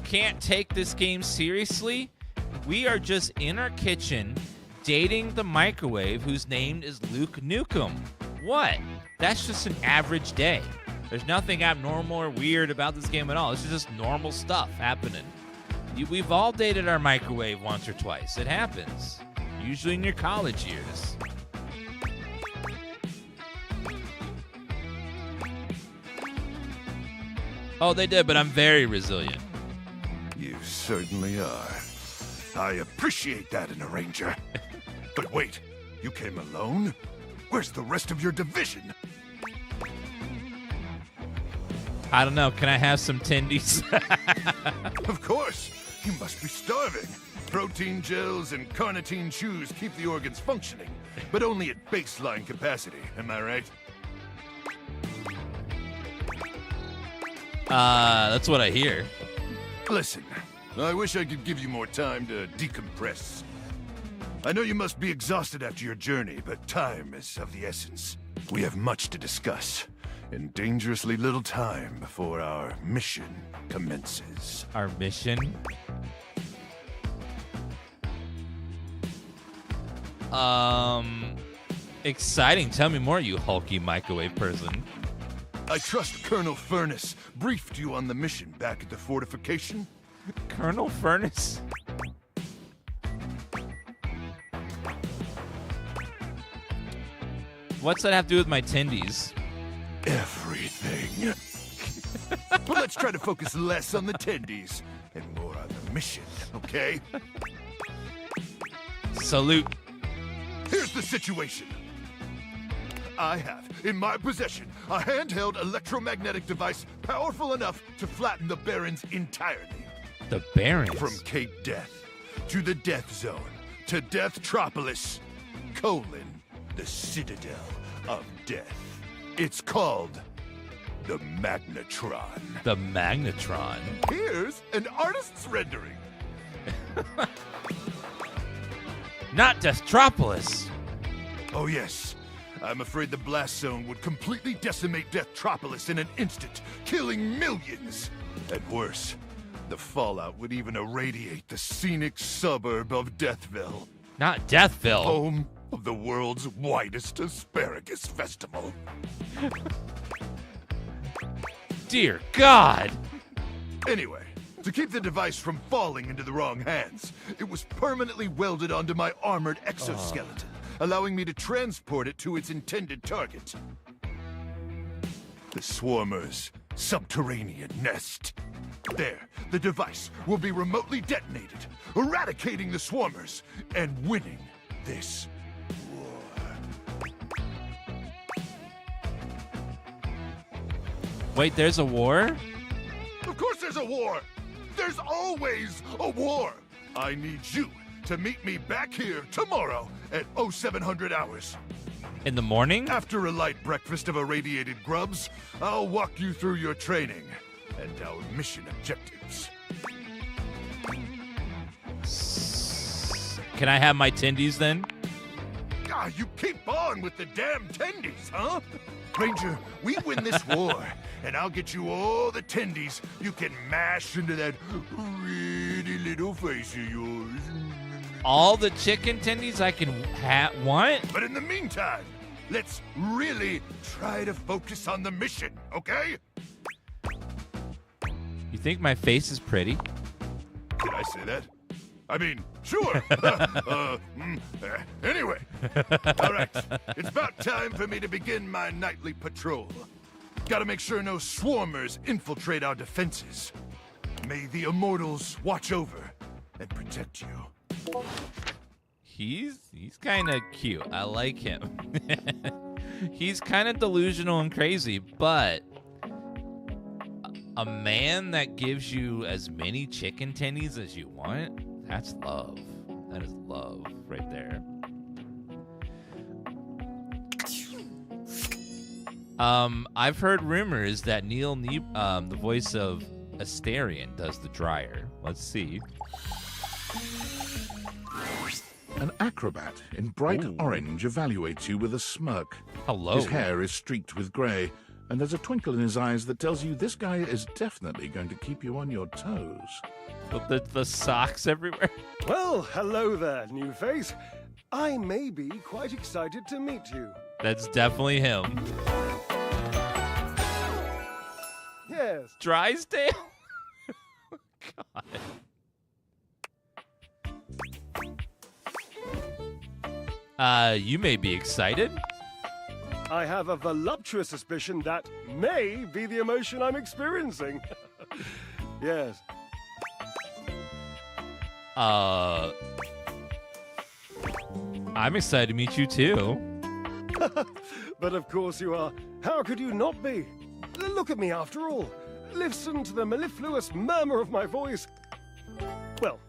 can't take this game seriously? We are just in our kitchen dating the microwave whose name is Luke Nukem. What? That's just an average day. There's nothing abnormal or weird about this game at all. This is just normal stuff happening. We've all dated our microwave once or twice. It happens. Usually in your college years. Oh, they did, but I'm very resilient. You certainly are. I appreciate that in a ranger. But wait, you came alone? Where's the rest of your division? I don't know. Can I have some tendies? Of course. You must be starving. Protein gels and carnitine chews keep the organs functioning, but only at baseline capacity. Am I right? That's what I hear. Listen, I wish I could give you more time to decompress. I know you must be exhausted after your journey, but time is of the essence. We have much to discuss, and dangerously little time before our mission commences. Our mission? Exciting. Tell me more, you hulky microwave person. I trust Colonel Furnace briefed you on the mission back at the fortification? Colonel Furnace? What's that have to do with my tendies? Everything. But let's try to focus less on the tendies and more on the mission, okay? Salute. Here's the situation. I have, in my possession, a handheld electromagnetic device powerful enough to flatten the Barrens entirely. The Barrens? From Cape Death to the Death Zone to Deathtropolis, the Citadel of Death. It's called the Magnetron. The Magnetron? Here's an artist's rendering. Not Deathtropolis. Oh, yes. I'm afraid the blast zone would completely decimate Deathtropolis in an instant, killing millions. And worse, the fallout would even irradiate the scenic suburb of Deathville. Not Deathville. Home of the world's widest asparagus festival. Dear God. Anyway, to keep the device from falling into the wrong hands, it was permanently welded onto my armored exoskeleton, allowing me to transport it to its intended target. The Swarmer's subterranean nest. There, the device will be remotely detonated, eradicating the Swarmers and winning this war. Wait, there's a war? Of course there's a war! There's always a war! I need you to meet me back here tomorrow at 0700 hours. In the morning? After a light breakfast of irradiated grubs, I'll walk you through your training and our mission objectives. Can I have my tendies then? Ah, you keep on with the damn tendies, huh? Ranger, we win this war, and I'll get you all the tendies you can mash into that pretty little face of yours. All the chicken tendies I can want? But in the meantime, let's really try to focus on the mission, okay? You think my face is pretty? Did I say that? I mean, sure. Anyway, all right. It's about time for me to begin my nightly patrol. Gotta make sure no swarmers infiltrate our defenses. May the immortals watch over and protect you. He's kind of cute. I like him. He's kind of delusional and crazy, but a man that gives you as many chicken tendies as you want, that's love. That is love right there. I've heard rumors that the voice of Astarion, does the dryer. Let's see. An acrobat in bright orange evaluates you with a smirk. Hello. His hair is streaked with grey, and there's a twinkle in his eyes that tells you this guy is definitely going to keep you on your toes. The socks everywhere. Well, hello there, new face. I may be quite excited to meet you. That's definitely him. Yes. Drysdale? God. You may be excited. I have a voluptuous suspicion that may be the emotion I'm experiencing. Yes. I'm excited to meet you too. But of course you are. How could you not be? Look at me after all. Listen to the mellifluous murmur of my voice. Well,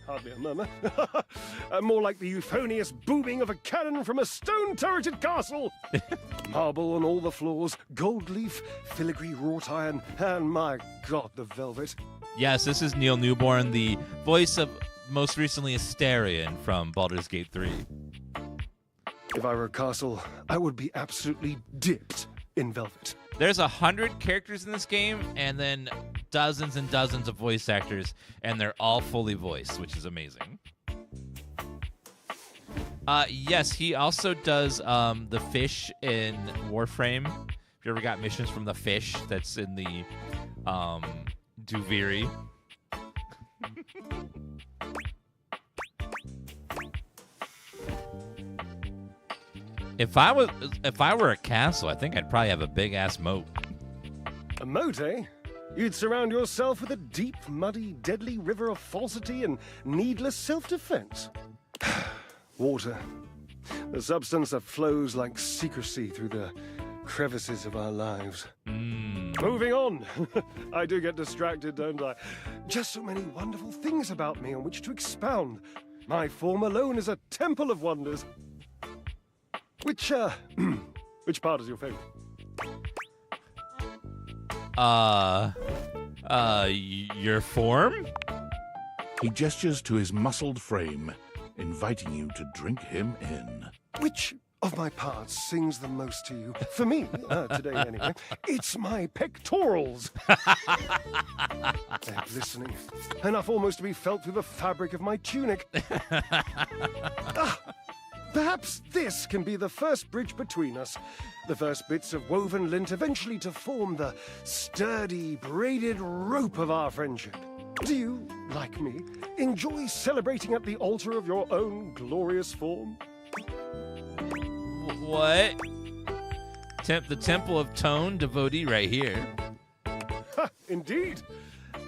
hardly a murmur. More like the euphonious booming of a cannon from a stone-turreted castle. Marble on all the floors, gold leaf, filigree wrought iron, and my God, the velvet. Yes, this is Neil Newborn, the voice of most recently Astarion from Baldur's Gate 3. If I were a castle, I would be absolutely dipped in velvet. There's 100 characters in this game, and then dozens and dozens of voice actors, and they're all fully voiced, which is amazing. Yes, he also does the fish in Warframe. If you ever got missions from the fish that's in the Duviri. If I were a castle, I think I'd probably have a big ass moat. A moat, eh? You'd surround yourself with a deep, muddy, deadly river of falsity and needless self-defense. Water. The substance that flows like secrecy through the crevices of our lives. Moving on. I do get distracted, don't I? Just so many wonderful things about me on which to expound. My form alone is a temple of wonders. Which part is your favorite? Your form? He gestures to his muscled frame, inviting you to drink him in. Which of my parts sings the most to you? For me, today anyway, it's my pectorals. They're glistening, enough almost to be felt through the fabric of my tunic. Perhaps this can be the first bridge between us. The first bits of woven lint eventually to form the sturdy, braided rope of our friendship. Do you, like me, enjoy celebrating at the altar of your own glorious form? What? The Temple of Tone devotee right here. Ha, indeed.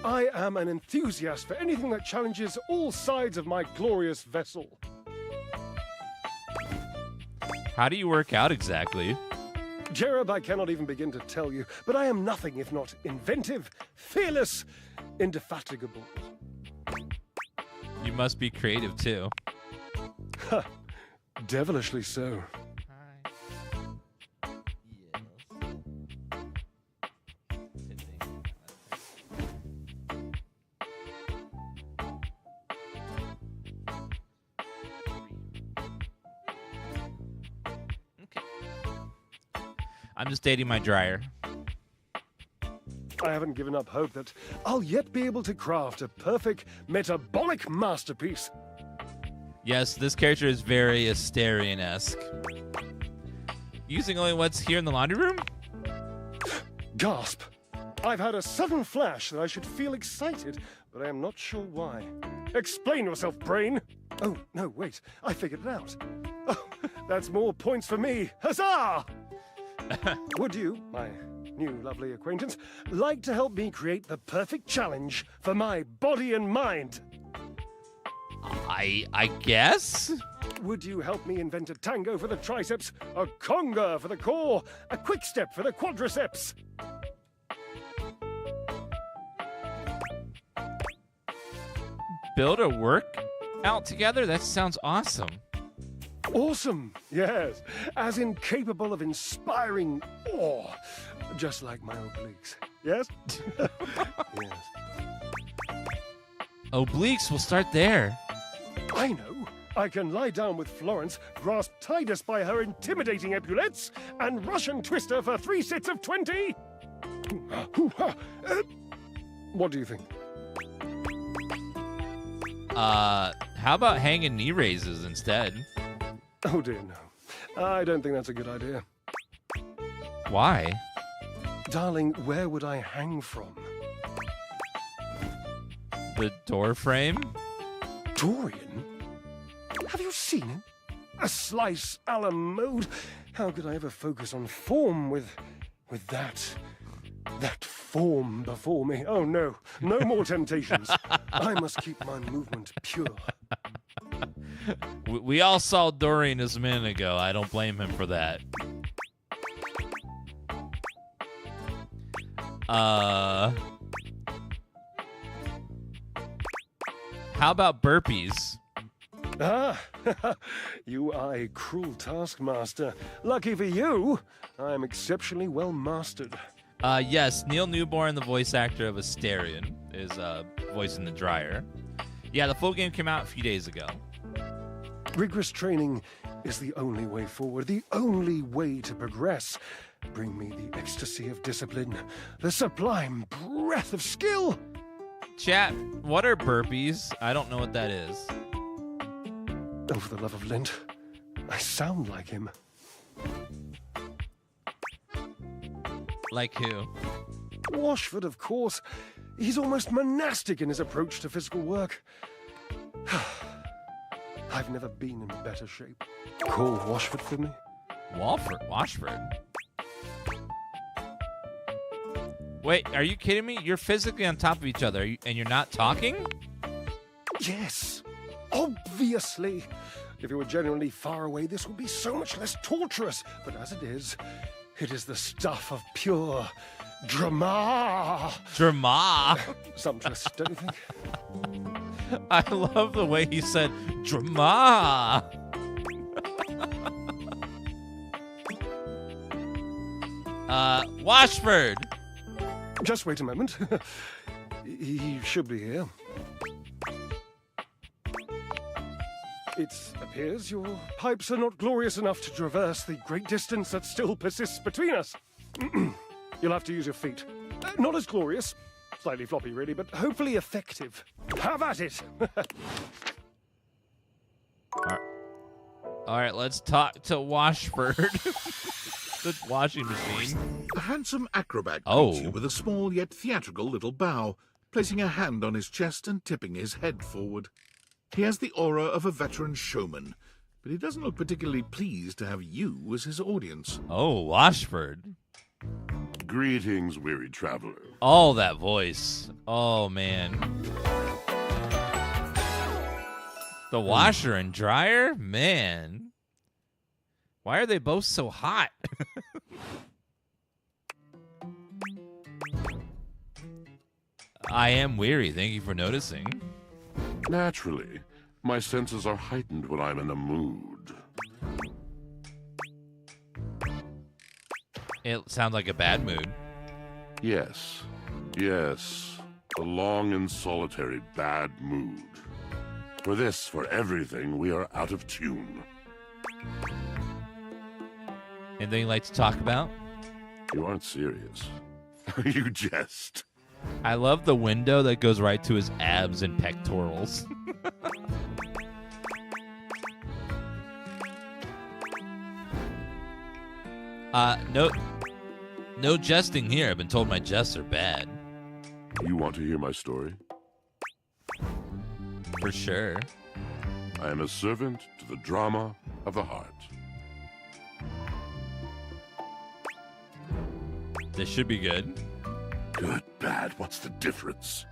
I am an enthusiast for anything that challenges all sides of my glorious vessel. How do you work out exactly? Jereb, I cannot even begin to tell you, but I am nothing if not inventive, fearless, indefatigable. You must be creative too. Ha, devilishly so. I'm just dating my dryer. I haven't given up hope that I'll yet be able to craft a perfect metabolic masterpiece. Yes, this character is very Asterian-esque. Using only what's here in the laundry room? Gasp! I've had a sudden flash that I should feel excited, but I am not sure why. Explain yourself, brain! Oh, no, wait, I figured it out. Oh, that's more points for me. Huzzah! Would you, my new lovely acquaintance, like to help me create the perfect challenge for my body and mind? I guess? Would you help me invent a tango for the triceps, a conga for the core, a quick step for the quadriceps? Build a workout together? That sounds awesome. Awesome, yes. As in capable of inspiring awe. Just like my obliques. Yes? Yes. Obliques, we'll start there. I know. I can lie down with Florence, grasp Titus by her intimidating epaulettes, and Russian twist her for 3 sets of 20. What do you think? How about hanging knee raises instead? Oh dear, no. I don't think that's a good idea. Why? Darling, where would I hang from? The door frame? Dorian? Have you seen him? A slice a la mode? How could I ever focus on form with that form before me? Oh no, no more temptations. I must keep my movement pure. We all saw Dorian just a minute ago. I don't blame him for that. How about burpees? Ah, you are a cruel taskmaster. Lucky for you, I am exceptionally well mastered. Yes, Neil Newborn, the voice actor of Asterion, is voicing the dryer. Yeah, the full game came out a few days ago. Rigorous training is the only way forward, the only way to progress. Bring me the ecstasy of discipline, the sublime breath of skill. Chat, what are burpees? I don't know what that is. Oh, for the love of Lint, I sound like him. Like who? Washford, of course. He's almost monastic in his approach to physical work. I've never been in better shape. Call Washford for me. Washford? Wait, are you kidding me? You're physically on top of each other, and you're not talking? Yes, obviously. If you were genuinely far away, this would be so much less torturous. But as it is the stuff of pure drama. Drama? Sumptuous, don't you think? I love the way he said drama. Washford. Just wait a moment. He should be here. It appears your pipes are not glorious enough to traverse the great distance that still persists between us. You'll have to use your feet. Not as glorious. Slightly floppy, really, but hopefully effective. Have at it! All right, let's talk to Washford. The washing machine. A handsome acrobat greets you with a small yet theatrical little bow, placing a hand on his chest and tipping his head forward. He has the aura of a veteran showman, but he doesn't look particularly pleased to have you as his audience. Oh, Washford. Greetings, weary traveler. Oh, that voice. Oh, man. The washer and dryer? Man. Why are they both so hot? I am weary. Thank you for noticing. Naturally. My senses are heightened when I'm in a mood. It sounds like a bad mood. Yes. Yes. A long and solitary bad mood. For this, for everything, we are out of tune. Anything you'd like to talk about? You aren't serious. You jest. I love the window that goes right to his abs and pectorals. No jesting here. I've been told my jests are bad. You want to hear my story? For sure. I am a servant to the drama of the heart. This should be good. Good, bad, what's the difference?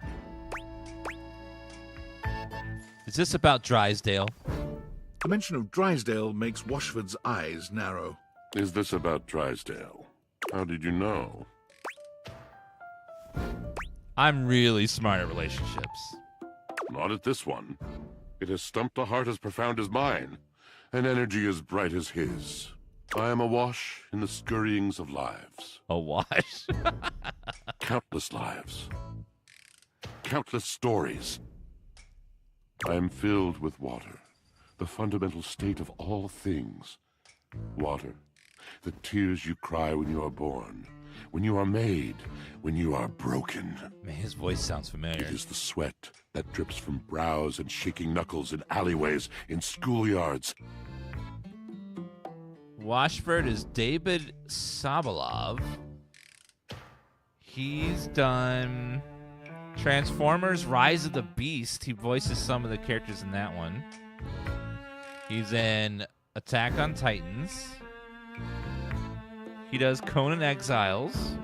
Is this about Drysdale? The mention of Drysdale makes Washford's eyes narrow. Is this about Drysdale? How did you know? I'm really smart at relationships. Not at this one. It has stumped a heart as profound as mine, an energy as bright as his. I am awash in the scurryings of lives. Awash? Countless lives. Countless stories. I am filled with water, the fundamental state of all things. Water, the tears you cry when you are born, when you are made, when you are broken. Man, his voice sounds familiar. It is the sweat that drips from brows and shaking knuckles in alleyways, in schoolyards. Washford is David Sobolov. He's done Transformers Rise of the Beast. He voices some of the characters in that one. He's in Attack on Titans. He does Conan Exiles,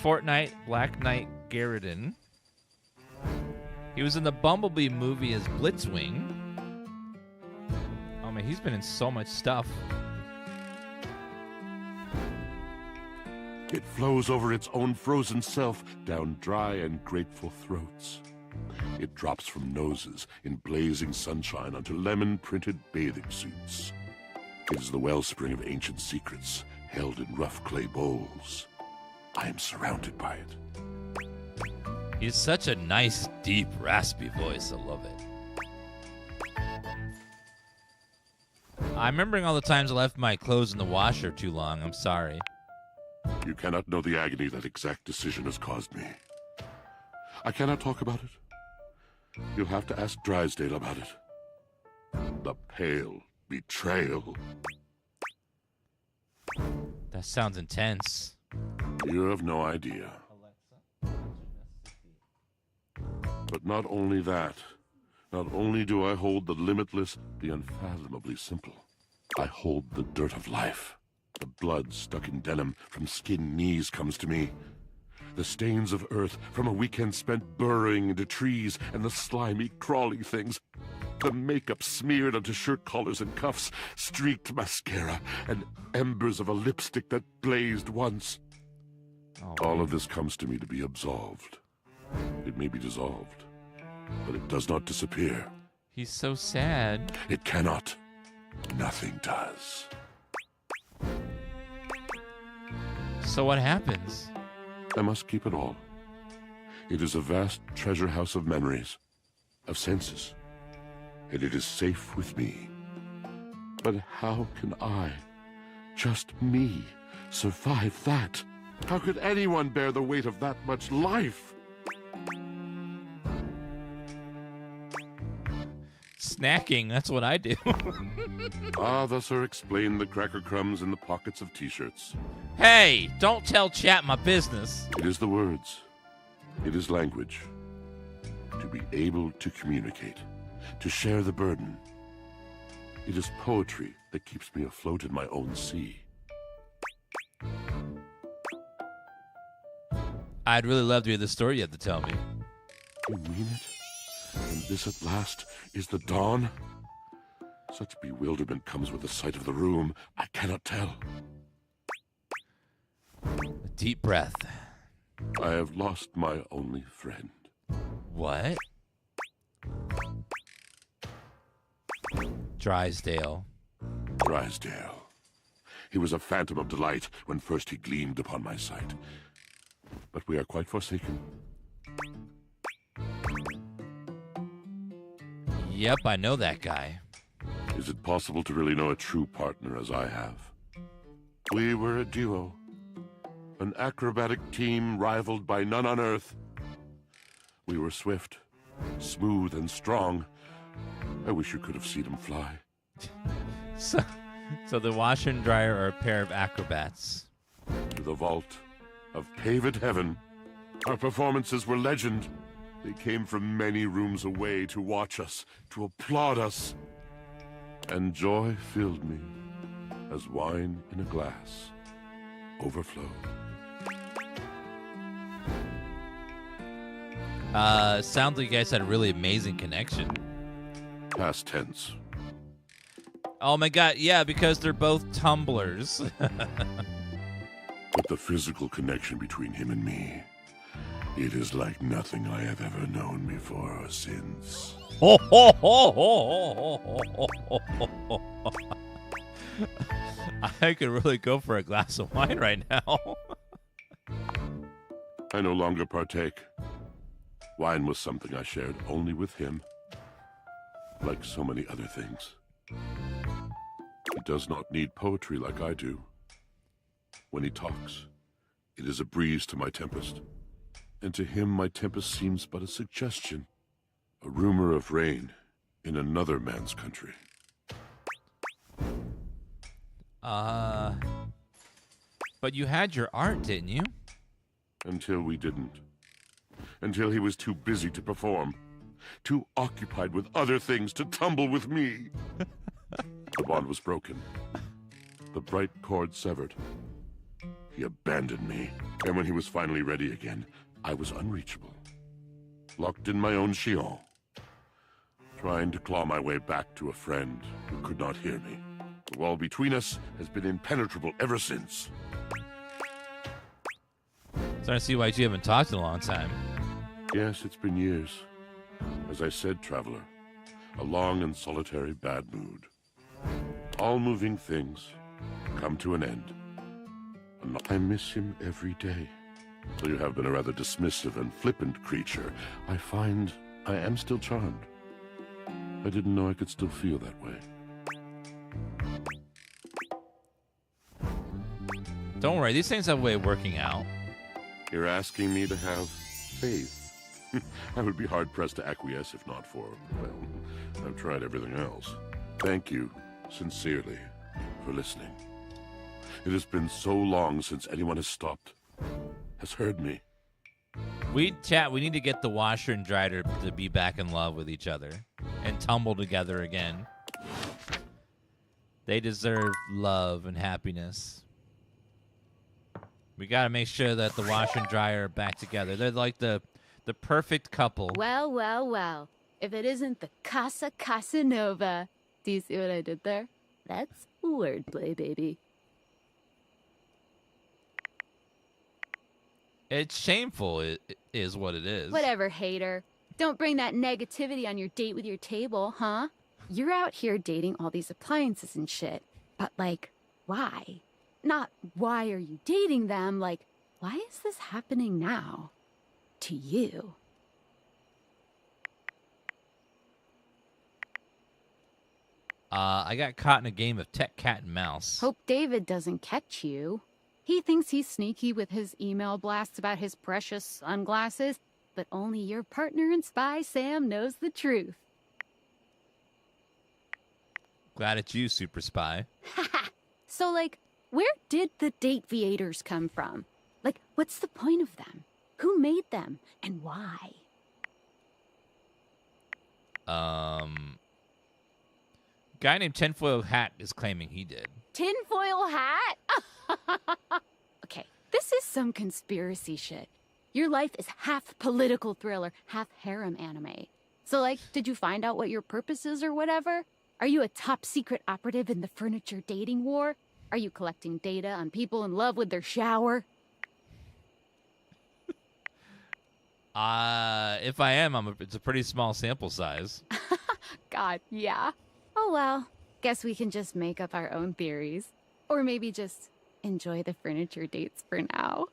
Fortnite, Black Knight, Garridan. He was in the Bumblebee movie as Blitzwing. Oh man, he's been in so much stuff. It flows over its own frozen self down dry and grateful throats. It drops from noses in blazing sunshine onto lemon-printed bathing suits. It is the wellspring of ancient secrets held in rough clay bowls. I am surrounded by it. He's such a nice, deep, raspy voice. I love it. I'm remembering all the times I left my clothes in the washer too long. I'm sorry. You cannot know the agony that exact decision has caused me. I cannot talk about it. You'll have to ask Drysdale about it. The pale betrayal. That sounds intense. You have no idea. But not only that, not only do I hold the limitless, the unfathomably simple, I hold the dirt of life. The blood stuck in denim from skinned knees comes to me. The stains of earth from a weekend spent burrowing into trees and the slimy, crawly things. The makeup smeared onto shirt collars and cuffs, streaked mascara, and embers of a lipstick that blazed once. All of this comes to me to be absolved. It may be dissolved, but it does not disappear. He's so sad. It cannot. Nothing does. So what happens? I must keep it all. It is a vast treasure house of memories, of senses, and it is safe with me. But how can I, just me, survive that? How could anyone bear the weight of that much life? Snacking, that's what I do. Thus are explained the cracker crumbs in the pockets of t-shirts. Hey, don't tell chat my business. It is the words. It is language. To be able to communicate. To share the burden. It is poetry that keeps me afloat in my own sea. I'd really love to hear the story you have to tell me. You mean it? And this at last is the dawn? Such bewilderment comes with the sight of the room. I cannot tell. A deep breath. I have lost my only friend. What? Drysdale. Drysdale. He was a phantom of delight when first he gleamed upon my sight. But we are quite forsaken. Yep, I know that guy. Is it possible to really know a true partner as I have? We were a duo. An acrobatic team rivaled by none on Earth. We were swift, smooth, and strong. I wish you could have seen him fly. So the washer and dryer are a pair of acrobats. To the vault of paved heaven. Our performances were legend. They came from many rooms away to watch us, to applaud us. And joy filled me as wine in a glass overflowed. Sounds like you guys had a really amazing connection. Past tense. Oh my god, yeah, because they're both tumblers. But the physical connection between him and me, it is like nothing I have ever known before or since. I could really go for a glass of wine right now. I no longer partake. Wine was something I shared only with him, like so many other things. He does not need poetry like I do. When he talks, it is a breeze to my tempest. And to him my tempest seems but a suggestion, a rumor of rain in another man's country. But you had your art, didn't you? Until we didn't. Until he was too busy to perform. Too occupied with other things to tumble with me. The bond was broken. The bright cord severed. He abandoned me. And when he was finally ready again, I was unreachable. Locked in my own chignon. Trying to claw my way back to a friend who could not hear me. The wall between us has been impenetrable ever since. Starting to see why you haven't talked in a long time. Yes, it's been years. As I said, traveler, a long and solitary bad mood. All moving things come to an end. And I miss him every day. Though you have been a rather dismissive and flippant creature, I find I am still charmed. I didn't know I could still feel that way. Don't worry, these things have a way of working out. You're asking me to have faith. I would be hard-pressed to acquiesce if not for, well, I've tried everything else. Thank you, sincerely, for listening. It has been so long since anyone has stopped, has heard me. We need to get the washer and dryer to be back in love with each other and tumble together again. They deserve love and happiness. We gotta make sure that the washer and dryer are back together. They're like the perfect couple. Well, well, well. If it isn't the Casa Casanova. Do you see what I did there? That's wordplay, baby. It's shameful, it is what it is. Whatever, hater. Don't bring that negativity on your date with your table, huh? You're out here dating all these appliances and shit. But, like, why? Not why are you dating them, like, why is this happening now? To you. I got caught in a game of tech cat and mouse. Hope David doesn't catch you. He thinks he's sneaky with his email blasts about his precious sunglasses, but only your partner and spy, Sam, knows the truth. Glad it's you, super spy. So, like, where did the date-viators come from? Like, what's the point of them? Who made them, and why? Guy named Tinfoil Hat is claiming he did. Tinfoil hat? Okay, this is some conspiracy shit. Your life is half political thriller, half harem anime. So, like, did you find out what your purpose is or whatever? Are you a top-secret operative in the furniture dating war? Are you collecting data on people in love with their shower? If I am, it's a pretty small sample size. God, yeah. Oh well, guess we can just make up our own theories. Or maybe just enjoy the furniture dates for now.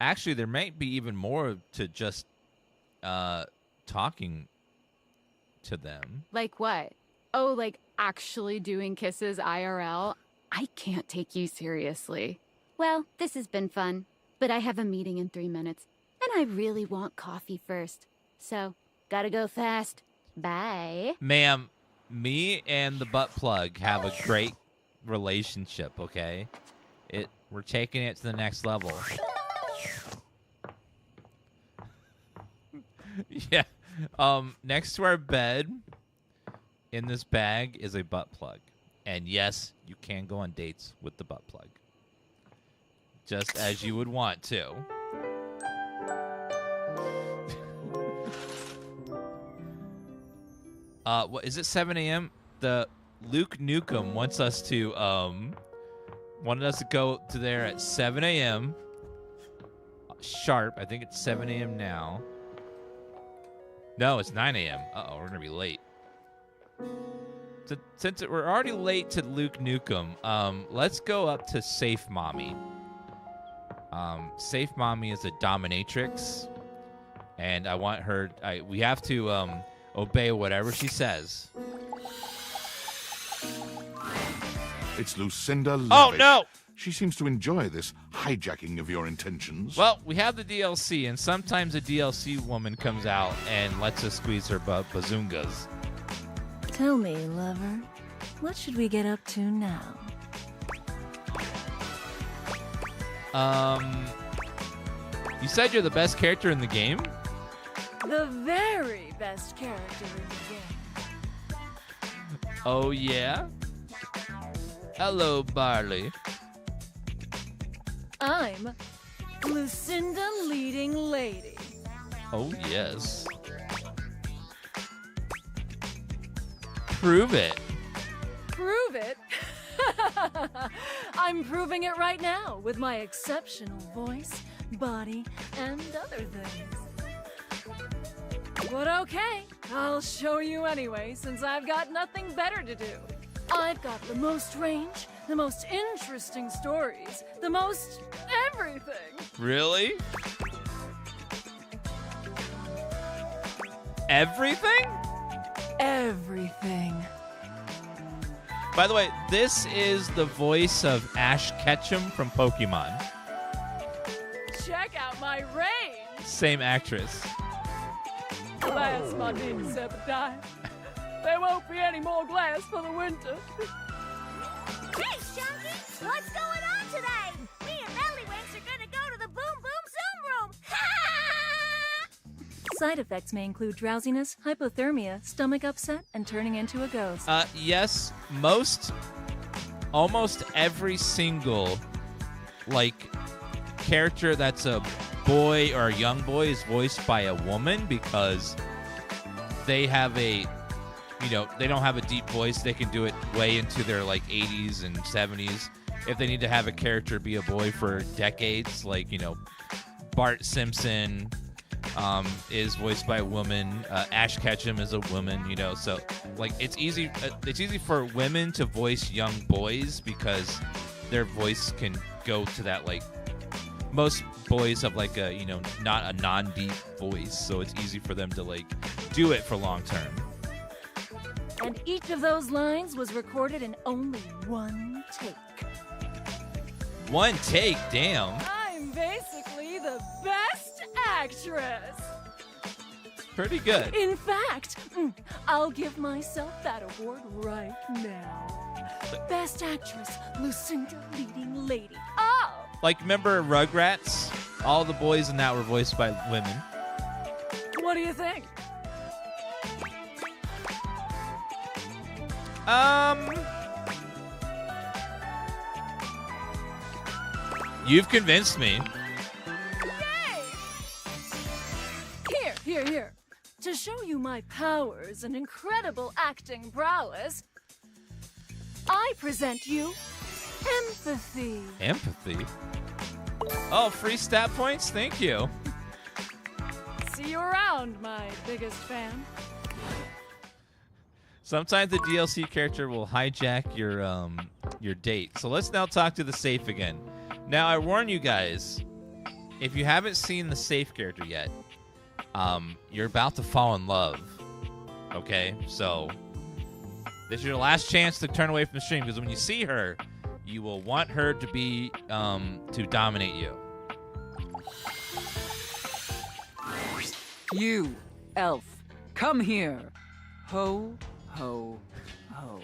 Actually, there might be even more to just talking to them. Like what? Oh, like actually doing kisses IRL? I can't take you seriously. Well, this has been fun, but I have a meeting in 3 minutes, and I really want coffee first. So, gotta go fast. Bye. Ma'am, me and the butt plug have a great relationship, okay? We're taking it to the next level. Yeah. Next to our bed in this bag is a butt plug. And yes, you can go on dates with the butt plug. Just as you would want to. What is it 7 a.m.? The Luke Nukem wanted us to go to there at 7 a.m. sharp. I think it's 7 a.m. now. No, it's 9 a.m. Uh-oh, we're gonna be late. Since we're already late to Luke Nukem, let's go up to Safe Mommy. Safe Mommy is a dominatrix, and I want her. We have to obey whatever she says. It's Lucinda Lavish. Oh no! She seems to enjoy this hijacking of your intentions. Well, we have the DLC, and sometimes a DLC woman comes out and lets us squeeze her bazoongas. Tell me, lover, what should we get up to now? You said you're the best character in the game? The very best character in the game. Oh, yeah? Hello, Barley. I'm Lucinda Leading Lady. Oh, yes. Prove it. Prove it? I'm proving it right now with my exceptional voice, body, and other things. But okay, I'll show you anyway, since I've got nothing better to do. I've got the most range, the most interesting stories, the most everything. Really? Everything? Everything. By the way, this is the voice of Ash Ketchum from Pokemon. Check out my range. Same actress. Glass, my dear Zebediah. There won't be any more glass for the winter. Hey, Chunky! What's going on today? Me and Mellywinks are gonna go to the Boom Boom Zoom room! Side effects may include drowsiness, hypothermia, stomach upset, and turning into a ghost. Yes, almost every single, character that's a boy or a young boy is voiced by a woman because they have they don't have a deep voice. They can do it way into their 80s and 70s. If they need to have a character be a boy for decades, Bart Simpson is voiced by a woman. Ash Ketchum is a woman, so it's easy for women to voice young boys because their voice can go to that most boys have not a non-deep voice, so it's easy for them to do it for long term. And each of those lines was recorded in only one take. One take, damn. I'm basically the best actress. Pretty good. In fact, I'll give myself that award right now. Best actress, Lucinda leading lady. Oh! Remember Rugrats? All the boys in that were voiced by women. What do you think? You've convinced me. Here. To show you my powers and incredible acting prowess, I present you empathy. Empathy? Oh, free stat points? Thank you. See you around, my biggest fan. Sometimes the DLC character will hijack your date. So let's now talk to the safe again. Now, I warn you guys, if you haven't seen the safe character yet, you're about to fall in love. Okay? So this is your last chance to turn away from the stream, because when you see her, you will want her to be to dominate you. You, elf, come here. Ho, ho, ho.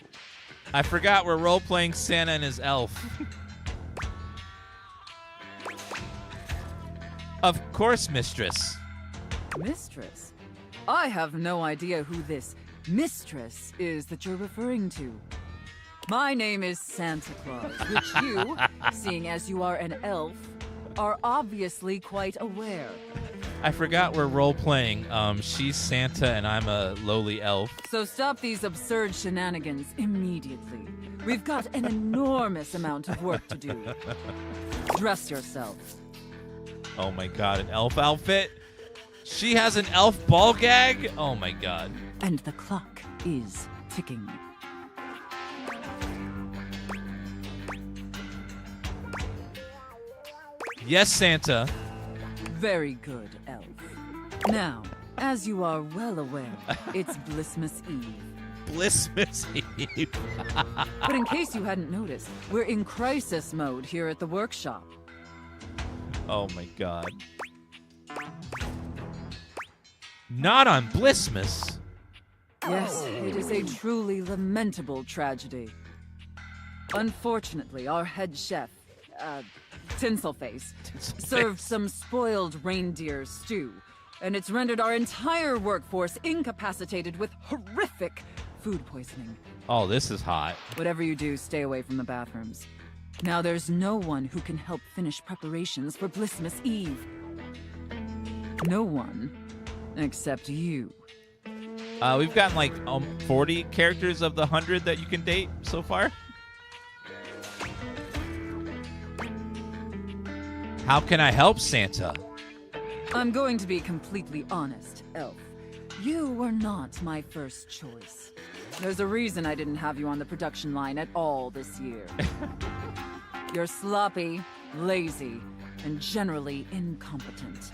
I forgot we're role-playing Santa and his elf. Of course, mistress. Mistress? I have no idea who this mistress is that you're referring to. My name is Santa Claus, which you, seeing as you are an elf, are obviously quite aware. I forgot we're role-playing. She's Santa and I'm a lowly elf. So stop these absurd shenanigans immediately. We've got an enormous amount of work to do. Dress yourself. Oh my god, an elf outfit? She has an elf ball gag? Oh my god. And the clock is ticking. Yes, Santa. Very good, elf. Now, as you are well aware, it's Blissmas Eve. Blissmas Eve. But in case you hadn't noticed, we're in crisis mode here at the workshop. Oh my god. Not on Blissmas. Yes, it is a truly lamentable tragedy. Unfortunately, our head chef, Tinselface, served some spoiled reindeer stew, and it's rendered our entire workforce incapacitated with horrific food poisoning. Oh, this is hot. Whatever you do, stay away from the bathrooms. Now there's no one who can help finish preparations for Blissmas Eve. No one except you. We've gotten like 40 characters of the 100 that you can date so far. How can I help, Santa? I'm going to be completely honest, Elf. You were not my first choice. There's a reason I didn't have you on the production line at all this year. You're sloppy, lazy, and generally incompetent.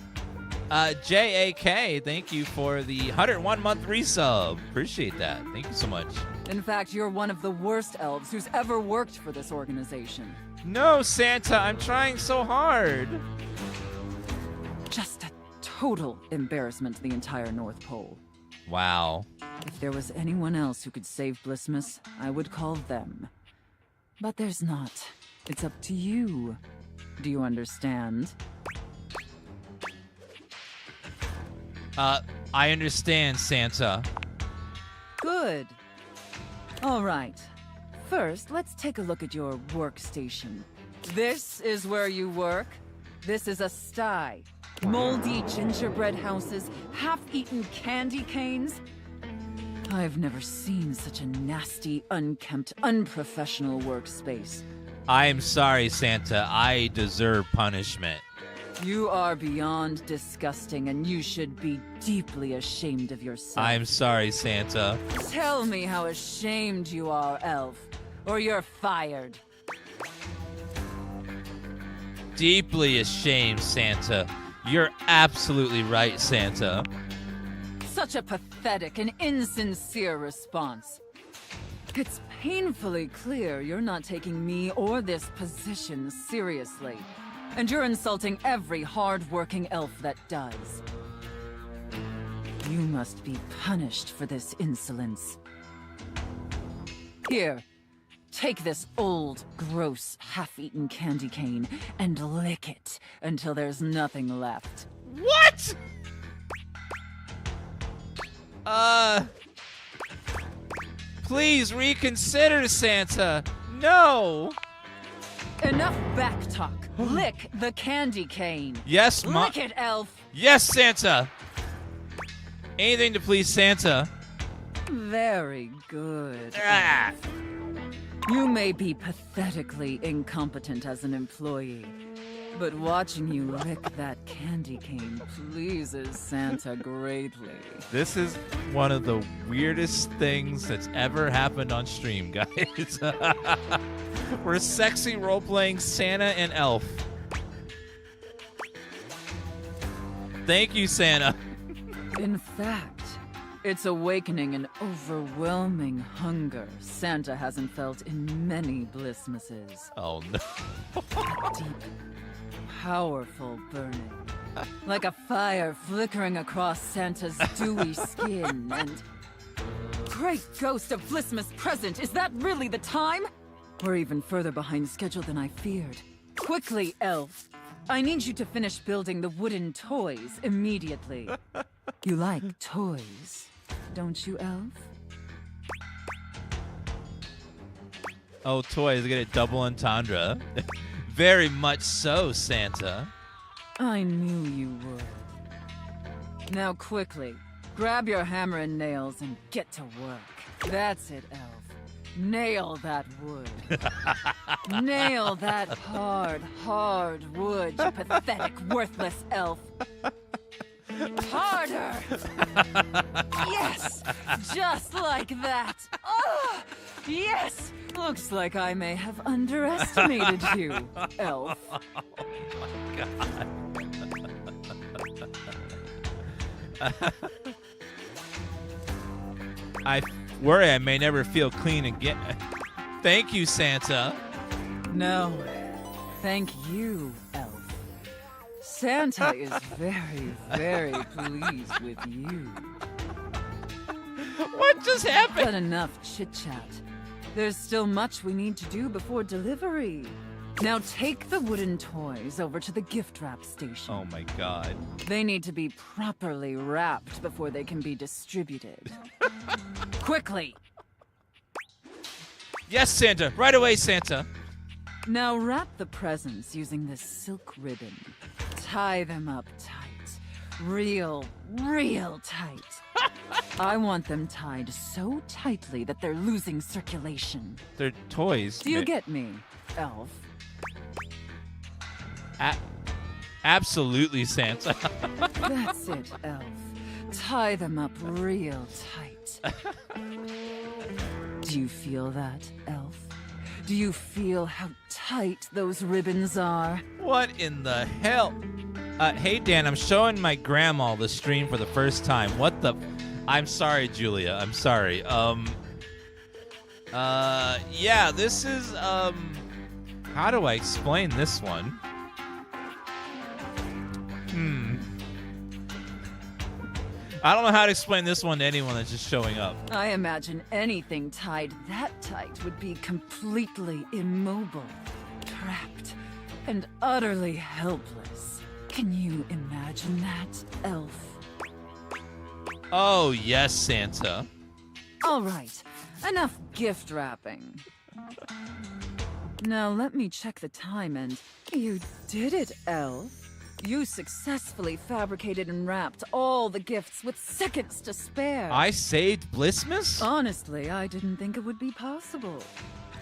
JAK, thank you for the 101-month resub. Appreciate that. Thank you so much. In fact, you're one of the worst elves who's ever worked for this organization. No, Santa, I'm trying so hard. Just a total embarrassment to the entire North Pole. Wow. If there was anyone else who could save Blissmas, I would call them. But there's not. It's up to you. Do you understand? I understand, Santa. Good. All right. First, let's take a look at your workstation. This is where you work. This is a sty. Moldy gingerbread houses, half-eaten candy canes. I've never seen such a nasty, unkempt, unprofessional workspace. I am sorry, Santa. I deserve punishment. You are beyond disgusting, and you should be deeply ashamed of yourself. I'm sorry, Santa. Tell me how ashamed you are, Elf, or you're fired. Deeply ashamed, Santa. You're absolutely right, Santa. Such a pathetic and insincere response. It's painfully clear you're not taking me or this position seriously. And you're insulting every hard-working elf that does. You must be punished for this insolence. Here, take this old, gross, half-eaten candy cane and lick it until there's nothing left. What? Please reconsider, Santa. No. Enough backtalk. Lick the candy cane. Yes, Lick it, Elf. Yes, Santa. Anything to please Santa. Very good. Ah. You may be pathetically incompetent as an employee, but watching you lick that candy cane pleases Santa greatly. This is one of the weirdest things that's ever happened on stream, guys. We're sexy role-playing Santa and Elf. Thank you, Santa. In fact, it's awakening an overwhelming hunger Santa hasn't felt in many Blissmases. Oh, no. Deep, powerful burning. Like a fire flickering across Santa's dewy skin and... Great ghost of Blissmas present, is that really the time? We're even further behind schedule than I feared. Quickly, Elf. I need you to finish building the wooden toys immediately. You like toys, don't you, Elf? Oh, toys, get a double entendre. Very much so, Santa. I knew you would. Now quickly, grab your hammer and nails and get to work. That's it, Elf. Nail that wood. Nail that hard, hard wood, you pathetic, worthless elf. Harder! Yes! Just like that! Oh, yes! Looks like I may have underestimated you, elf. Oh my god. I worry I may never feel clean again. Thank you, Santa. No, thank you, Elf. Santa is very, very pleased with you. What just happened? But enough chit-chat. There's still much we need to do before delivery. Now take the wooden toys over to the gift wrap station. Oh my god. They need to be properly wrapped before they can be distributed. Quickly! Yes, Santa. Right away, Santa. Now wrap the presents using this silk ribbon. Tie them up tight. Real tight. I want them tied so tightly that they're losing circulation. They're toys. Do you get me, Elf? Absolutely, Santa. That's it, Elf. Tie them up real tight. Do you feel that, Elf? Do you feel how tight those ribbons are? What in the hell? Hey, Dan, I'm showing my grandma the stream for the first time. What the... I'm sorry, Julia. I'm sorry. Yeah, this is, how do I explain this one? I don't know how to explain this one to anyone that's just showing up. I imagine anything tied that tight would be completely immobile, trapped, and utterly helpless. Can you imagine that, elf? Oh, yes, Santa. All right, enough gift wrapping. Now let me check the time and... You did it, elf. You successfully fabricated and wrapped all the gifts with seconds to spare. I saved Blissmas? Honestly, I didn't think it would be possible.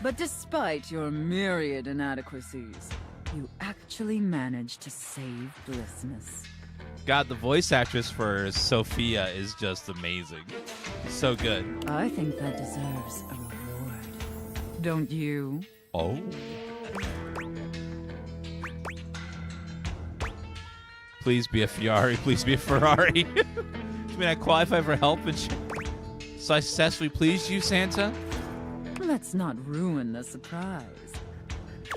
But despite your myriad inadequacies, you actually managed to save Blissmas. God, the voice actress for Sophia is just amazing. So good. I think that deserves a reward. Don't you? Oh. Please be a Ferrari. Please be a Ferrari. You mean I qualify for health insurance? So I successfully pleased you, Santa? Let's not ruin the surprise.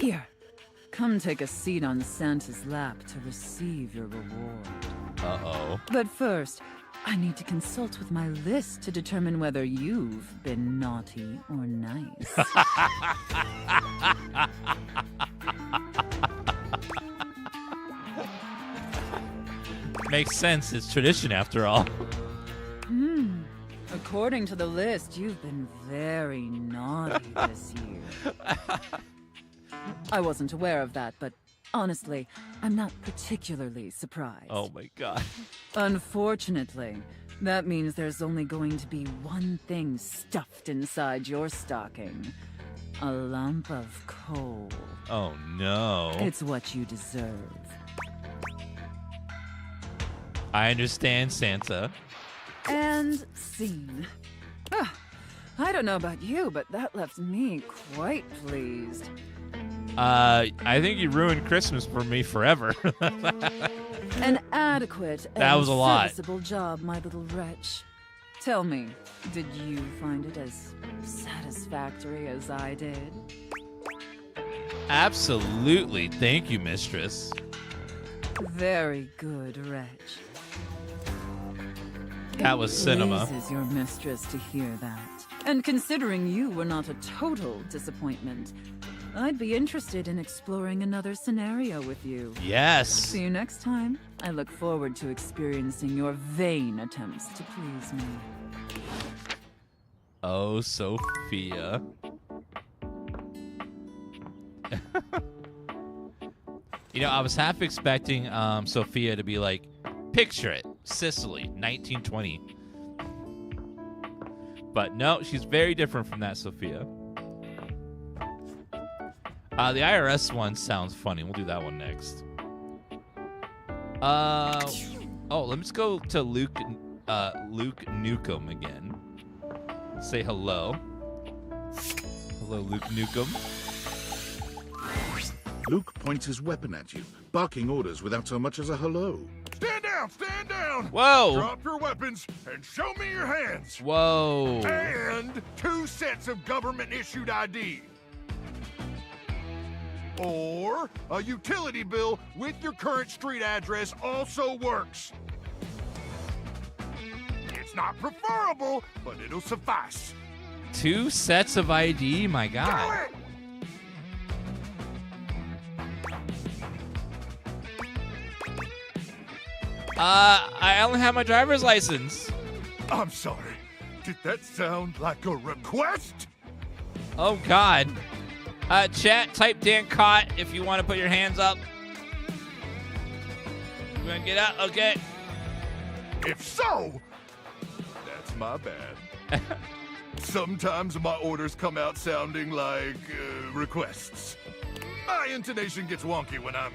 Here, come take a seat on Santa's lap to receive your reward. Uh-oh. But first, I need to consult with my list to determine whether you've been naughty or nice. Makes sense. It's tradition, after all. According to the list, you've been very naughty this year. I wasn't aware of that, but honestly, I'm not particularly surprised. Oh my god. Unfortunately, that means there's only going to be one thing stuffed inside your stocking. A lump of coal. Oh no. It's what you deserve. I understand, Santa. And scene. I don't know about you, but that left me quite pleased. I think you ruined Christmas for me forever. An adequate That and was a lot. serviceable job, my little wretch. Tell me, did you find it as satisfactory as I did? Absolutely. Thank you, mistress. Very good, wretch. That was cinema. Pleases your mistress to hear that. And considering you were not a total disappointment, I'd be interested in exploring another scenario with you. Yes. See you next time. I look forward to experiencing your vain attempts to please me. Oh, Sophia. You know, I was half expecting Sophia to be like, picture it, Sicily, 1920. But no, she's very different from that, Sophia. The IRS one sounds funny. We'll do that one next. Oh, let's go to Luke Nukem again. Say hello. Hello, Luke Nukem. Luke points his weapon at you, barking orders without so much as a hello. Stand down! Stand down! Whoa! Drop your weapons and show me your hands! Whoa! And 2 sets of government-issued ID. Or a utility bill with your current street address also works. It's not preferable, but it'll suffice. 2 sets of ID? My God. I only have my driver's license. I'm sorry. Did that sound like a request? Oh, God. Chat, type Dan Cott if you want to put your hands up. You want to get out? Okay. If so, that's my bad. Sometimes my orders come out sounding like requests. My intonation gets wonky when I'm,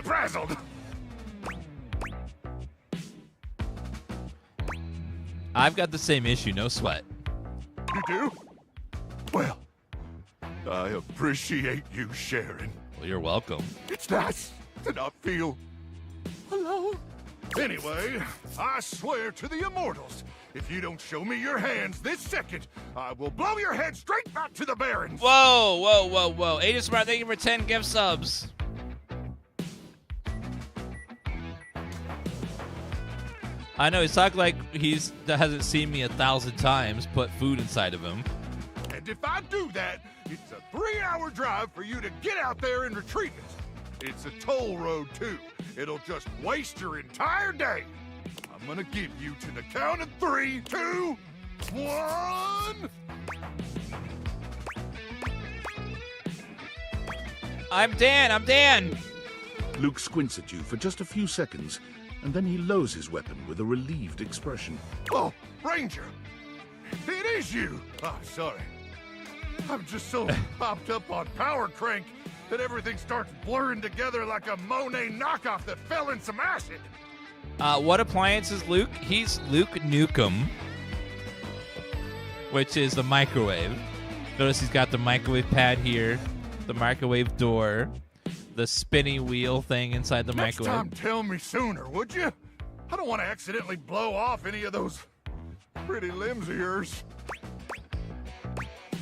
frazzled. I've got the same issue, no sweat. You do? Well, I appreciate you sharing. Well, you're welcome. It's nice to not feel Anyway, I swear to the immortals, if you don't show me your hands this second, I will blow your head straight back to the Barrens. Whoa, whoa, whoa, whoa. Agent Smart, thank you for 10 gift subs. I know, he's talking like that hasn't seen me 1,000 times, put food inside of him. And if I do that, it's a 3-hour drive for you to get out there and retrieve it. It's a toll road, too. It'll just waste your entire day. I'm gonna give you to the count of 3, 2, 1. I'm Dan. Luke squints at you for just a few seconds, and then he lowers his weapon with a relieved expression. Oh, Ranger! It is you! Oh, sorry. I'm just so popped up on Power Crank that everything starts blurring together like a Monet knockoff that fell in some acid. What appliance is Luke? He's Luke Nukem, which is the microwave. Notice he's got the microwave pad here, the microwave door, the spinny wheel thing inside the microwave. Next time, tell me sooner, would you? I don't want to accidentally blow off any of those pretty limbs of yours.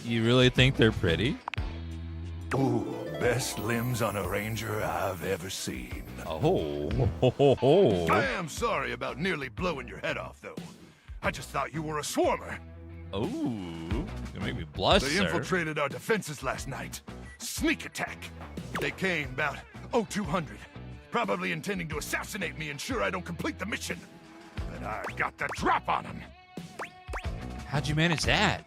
You really think they're pretty? Ooh, best limbs on a Ranger I've ever seen. Oh. I am sorry about nearly blowing your head off, though. I just thought you were a swarmer. Oh, you make me blush, They sir. infiltrated our defenses last night. Sneak attack. They came about 0200, probably intending to assassinate me, ensure I don't complete the mission. But I got the drop on them. How'd you manage that?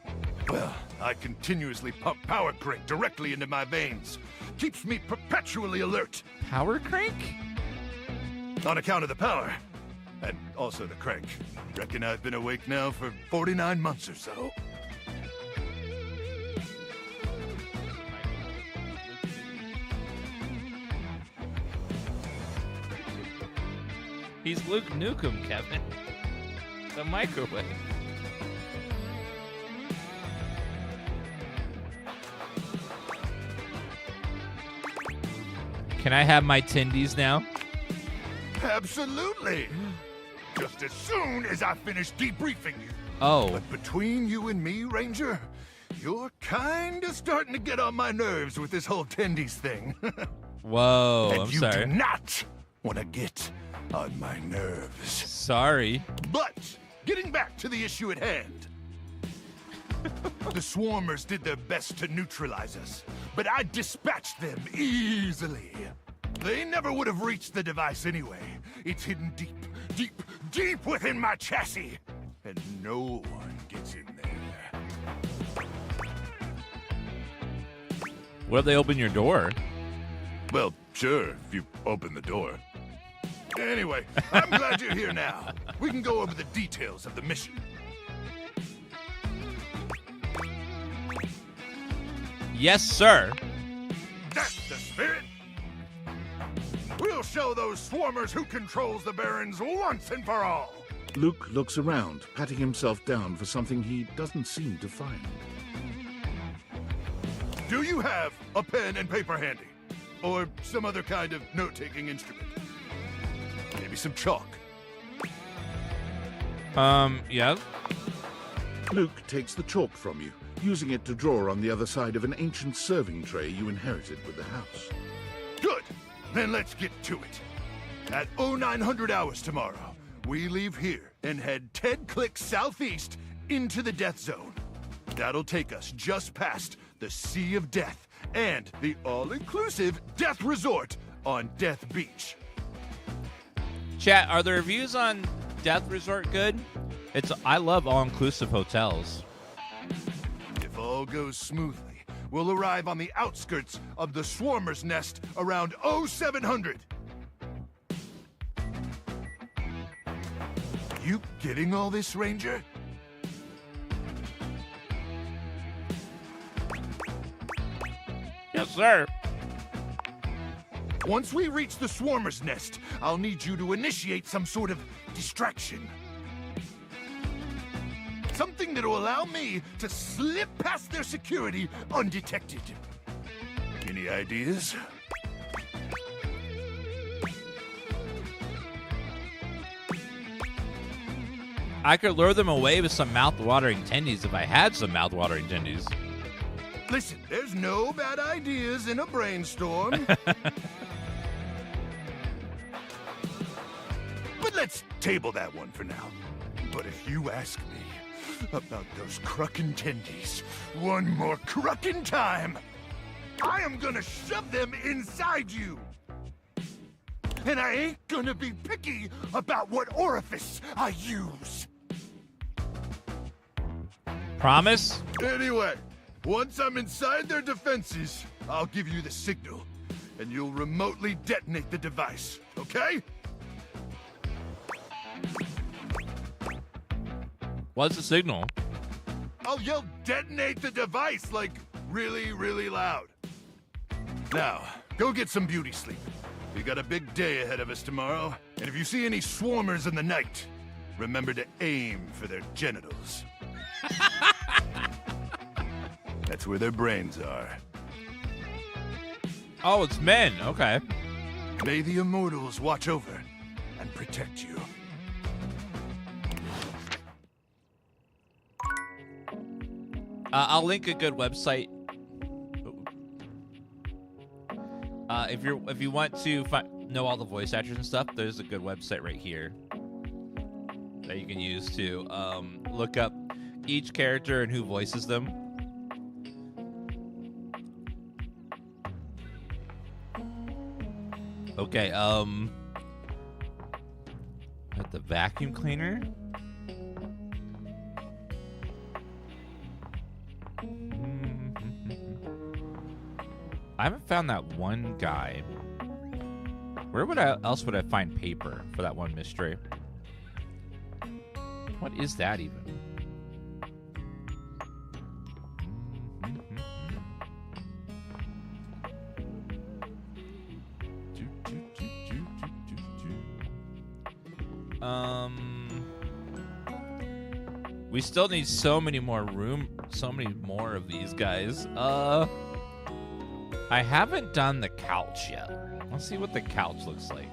Well, I continuously pump Power Crank directly into my veins. Keeps me perpetually alert. Power Crank? On account of the power. And also the crank. Reckon I've been awake now for 49 months or so. He's Luke Nukem, Kevin. The microwave. Can I have my Tindies now? Absolutely. Just as soon as I finish debriefing you. Oh. But between you and me, Ranger, you're kinda starting to get on my nerves with this whole tendies thing. Whoa, and I'm you sorry. do not want to get on my nerves. Sorry. But getting back to the issue at hand. The Swarmers did their best to neutralize us, but I dispatched them easily. They never would have reached the device anyway. It's hidden deep, deep, deep within my chassis, and no one gets in there. What if they open your door? Well, sure, if you open the door. Anyway, I'm glad you're here now. We can go over the details of the mission. Yes, sir. That's the spirit. We'll show those swarmers who controls the Barrens once and for all. Luke looks around, patting himself down for something he doesn't seem to find. Do you have a pen and paper handy? Or some other kind of note-taking instrument? Maybe some chalk. Yeah. Luke takes the chalk from you, using it to draw on the other side of an ancient serving tray you inherited with the house. Good. Then let's get to it. At 0900 hours tomorrow, we leave here and head 10 clicks southeast into the death zone. That'll take us just past the Sea of Death and the all-inclusive Death Resort on Death Beach. Chat, are the reviews on Death Resort good? I love all-inclusive hotels. If all goes smoothly, we'll arrive on the outskirts of the Swarmer's Nest around 0700. You getting all this, Ranger? Yes, sir. Once we reach the Swarmer's Nest, I'll need you to initiate some sort of distraction. Something that'll allow me to slip past their security undetected. Any ideas? I could lure them away with some mouth-watering tendies if I had some mouth-watering tendies. Listen, there's no bad ideas in a brainstorm. But let's table that one for now. But if you ask me about those cruckin' tendies one more cruckin' time, I am gonna shove them inside you. And I ain't gonna be picky about what orifice I use. Promise? Anyway, once I'm inside their defenses, I'll give you the signal, and you'll remotely detonate the device, okay? What's the signal? I'll yell detonate the device, like, really, really loud. Now, go get some beauty sleep. We got a big day ahead of us tomorrow, and if you see any swarmers in the night, remember to aim for their genitals. That's where their brains are. Oh, it's men. Okay. May the immortals watch over and protect you. I'll link a good website. If you want to know all the voice actors and stuff, there's a good website right here that you can use to look up each character and who voices them. Okay, at the vacuum cleaner. I haven't found that one guy. Where else would I find paper for that one mystery? What is that even? We still need so many more of these guys. I haven't done the couch yet. Let's see what the couch looks like.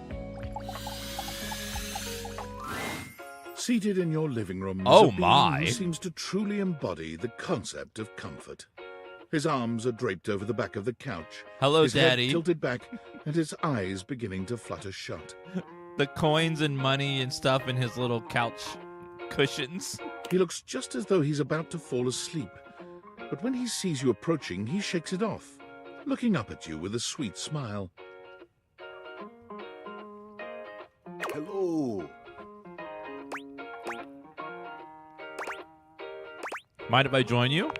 Seated in your living room is Oh a being my. who seems to truly embody the concept of comfort. His arms are draped over the back of the couch. Hello, his Daddy. Head tilted back, and his eyes beginning to flutter shut. The coins and money and stuff in his little couch cushions. He looks just as though he's about to fall asleep. But when he sees you approaching, he shakes it off, looking up at you with a sweet smile. Hello. Mind if I join you?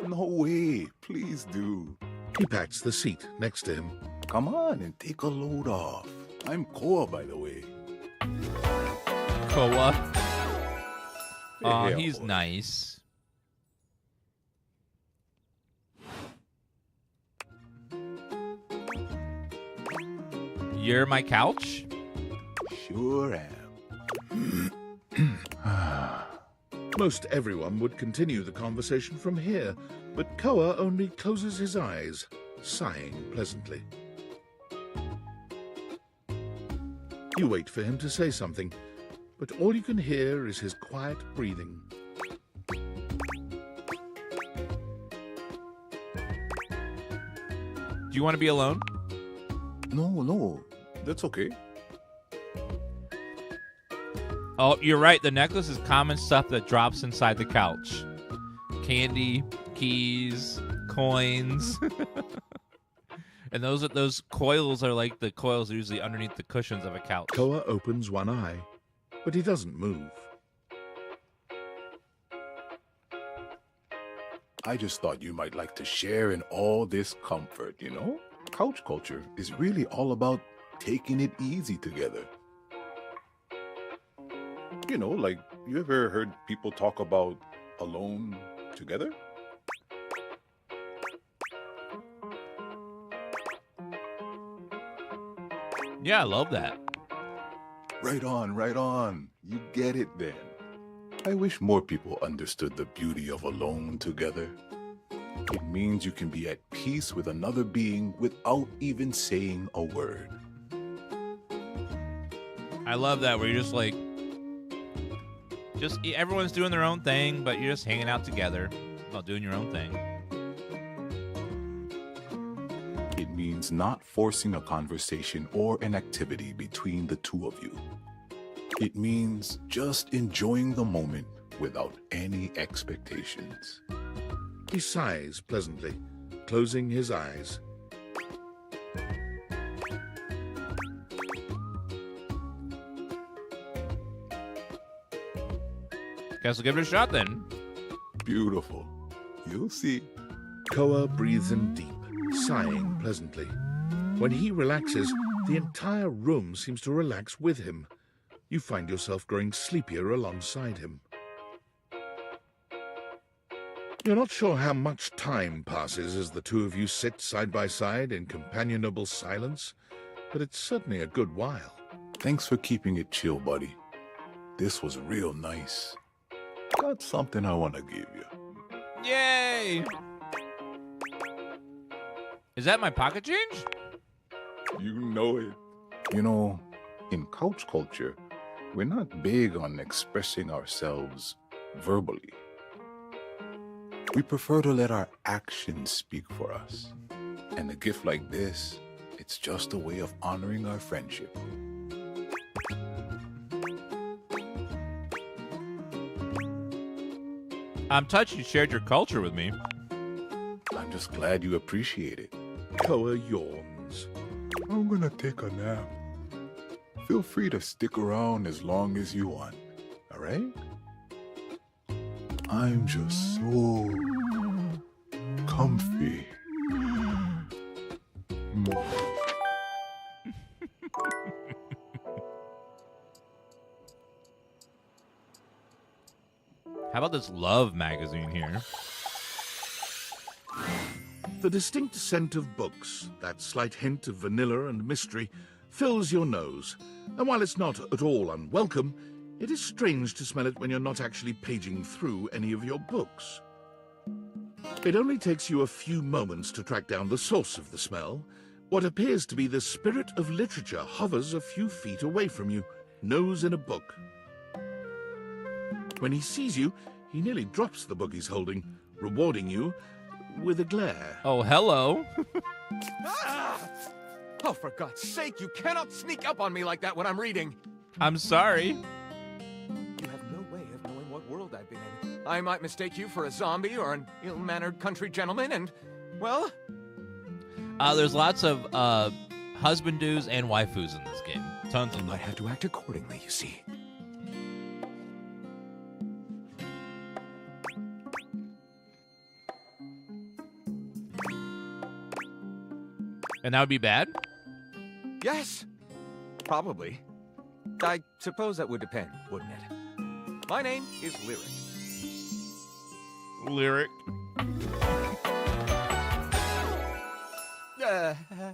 No way. Please do. He pats the seat next to him. Come on and take a load off. I'm Koa, by the way. Koa. Aw, Yeah, he's boy. nice. You're my couch? Sure am. Most everyone would continue the conversation from here, but Koa only closes his eyes, sighing pleasantly. You wait for him to say something, but all you can hear is his quiet breathing. Do you want to be alone? No, that's okay. Oh, you're right. The necklace is common stuff that drops inside the couch. Candy, keys, coins. And those coils are like the coils usually underneath the cushions of a couch. Koa opens one eye, but he doesn't move. I just thought you might like to share in all this comfort, you know? Couch culture is really all about taking it easy together. You know, like, you ever heard people talk about alone together? Yeah, I love that. Right on, right on. You get it then. I wish more people understood the beauty of alone together. It means you can be at peace with another being without even saying a word. I love that where you're just like, Just everyone's doing their own thing, but you're just hanging out together while doing your own thing. It means not forcing a conversation or an activity between the two of you. It means just enjoying the moment without any expectations. He sighs pleasantly, closing his eyes. Guess we'll give it a shot then. Beautiful. You'll see. Koa breathes in deep, sighing pleasantly. When he relaxes, the entire room seems to relax with him. You find yourself growing sleepier alongside him. You're not sure how much time passes as the two of you sit side by side in companionable silence, but it's certainly a good while. Thanks for keeping it chill, buddy. This was real nice. Got something I want to give you. Yay! Is that my pocket change? You know it. You know, in couch culture, we're not big on expressing ourselves verbally. We prefer to let our actions speak for us. And a gift like this, it's just a way of honoring our friendship. I'm touched you shared your culture with me. I'm just glad you appreciate it. Koa yawns. I'm gonna take a nap. Feel free to stick around as long as you want, all right? I'm just so comfy. How about this love magazine here? The distinct scent of books, that slight hint of vanilla and mystery, fills your nose. And while it's not at all unwelcome, it is strange to smell it when you're not actually paging through any of your books. It only takes you a few moments to track down the source of the smell. What appears to be the spirit of literature hovers a few feet away from you, nose in a book. When he sees you, he nearly drops the book he's holding, rewarding you with a glare. Oh, hello. Ah! Oh, for God's sake, you cannot sneak up on me like that when I'm reading. I'm sorry. You have no way of knowing what world I've been in. I might mistake you for a zombie or an ill-mannered country gentleman, and, well... There's lots of husband do's and waifus in this game. Tons of them. I have to act accordingly, you see. And that would be bad? Yes, probably. I suppose that would depend, wouldn't it? My name is Lyric. Lyric. I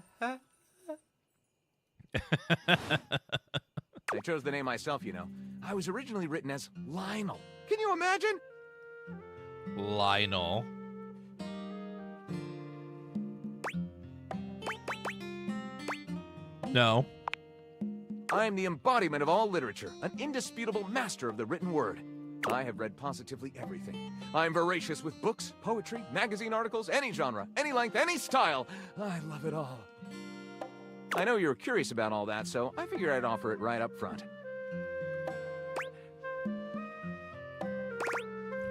chose the name myself, you know. I was originally written as Lionel. Can you imagine? Lionel. No. I am the embodiment of all literature, an indisputable master of the written word. I have read positively everything. I am voracious with books, poetry, magazine articles, any genre, any length, any style. I love it all. I know you're curious about all that, so I figured I'd offer it right up front.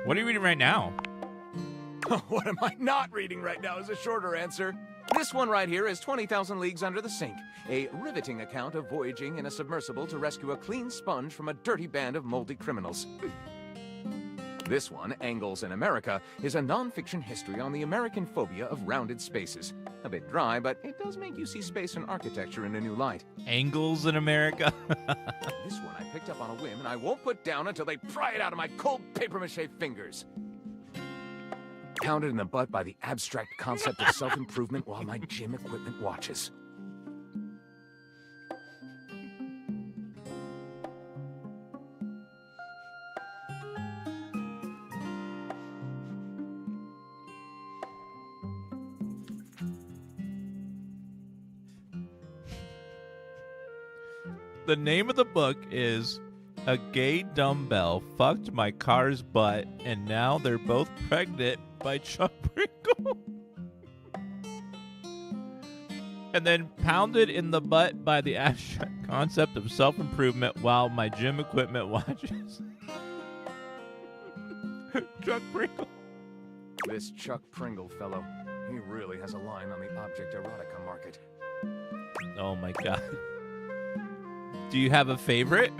What are you reading right now? What am I not reading right now is a shorter answer. This one right here is 20,000 Leagues Under the Sink, a riveting account of voyaging in a submersible to rescue a clean sponge from a dirty band of moldy criminals. This one, Angles in America, is a non-fiction history on the American phobia of rounded spaces. A bit dry, but it does make you see space and architecture in a new light. Angles in America? This one I picked up on a whim, and I won't put down until they pry it out of my cold papier-mâché fingers. Pounded in the butt by the abstract concept of self-improvement while my gym equipment watches. The name of the book is A gay dumbbell fucked my car's butt, and now they're both pregnant by Chuck Pringle. And then pounded in the butt by the abstract concept of self-improvement while my gym equipment watches. Chuck Pringle. This Chuck Pringle fellow, he really has a line on the object erotica market. Oh my god. Do you have a favorite?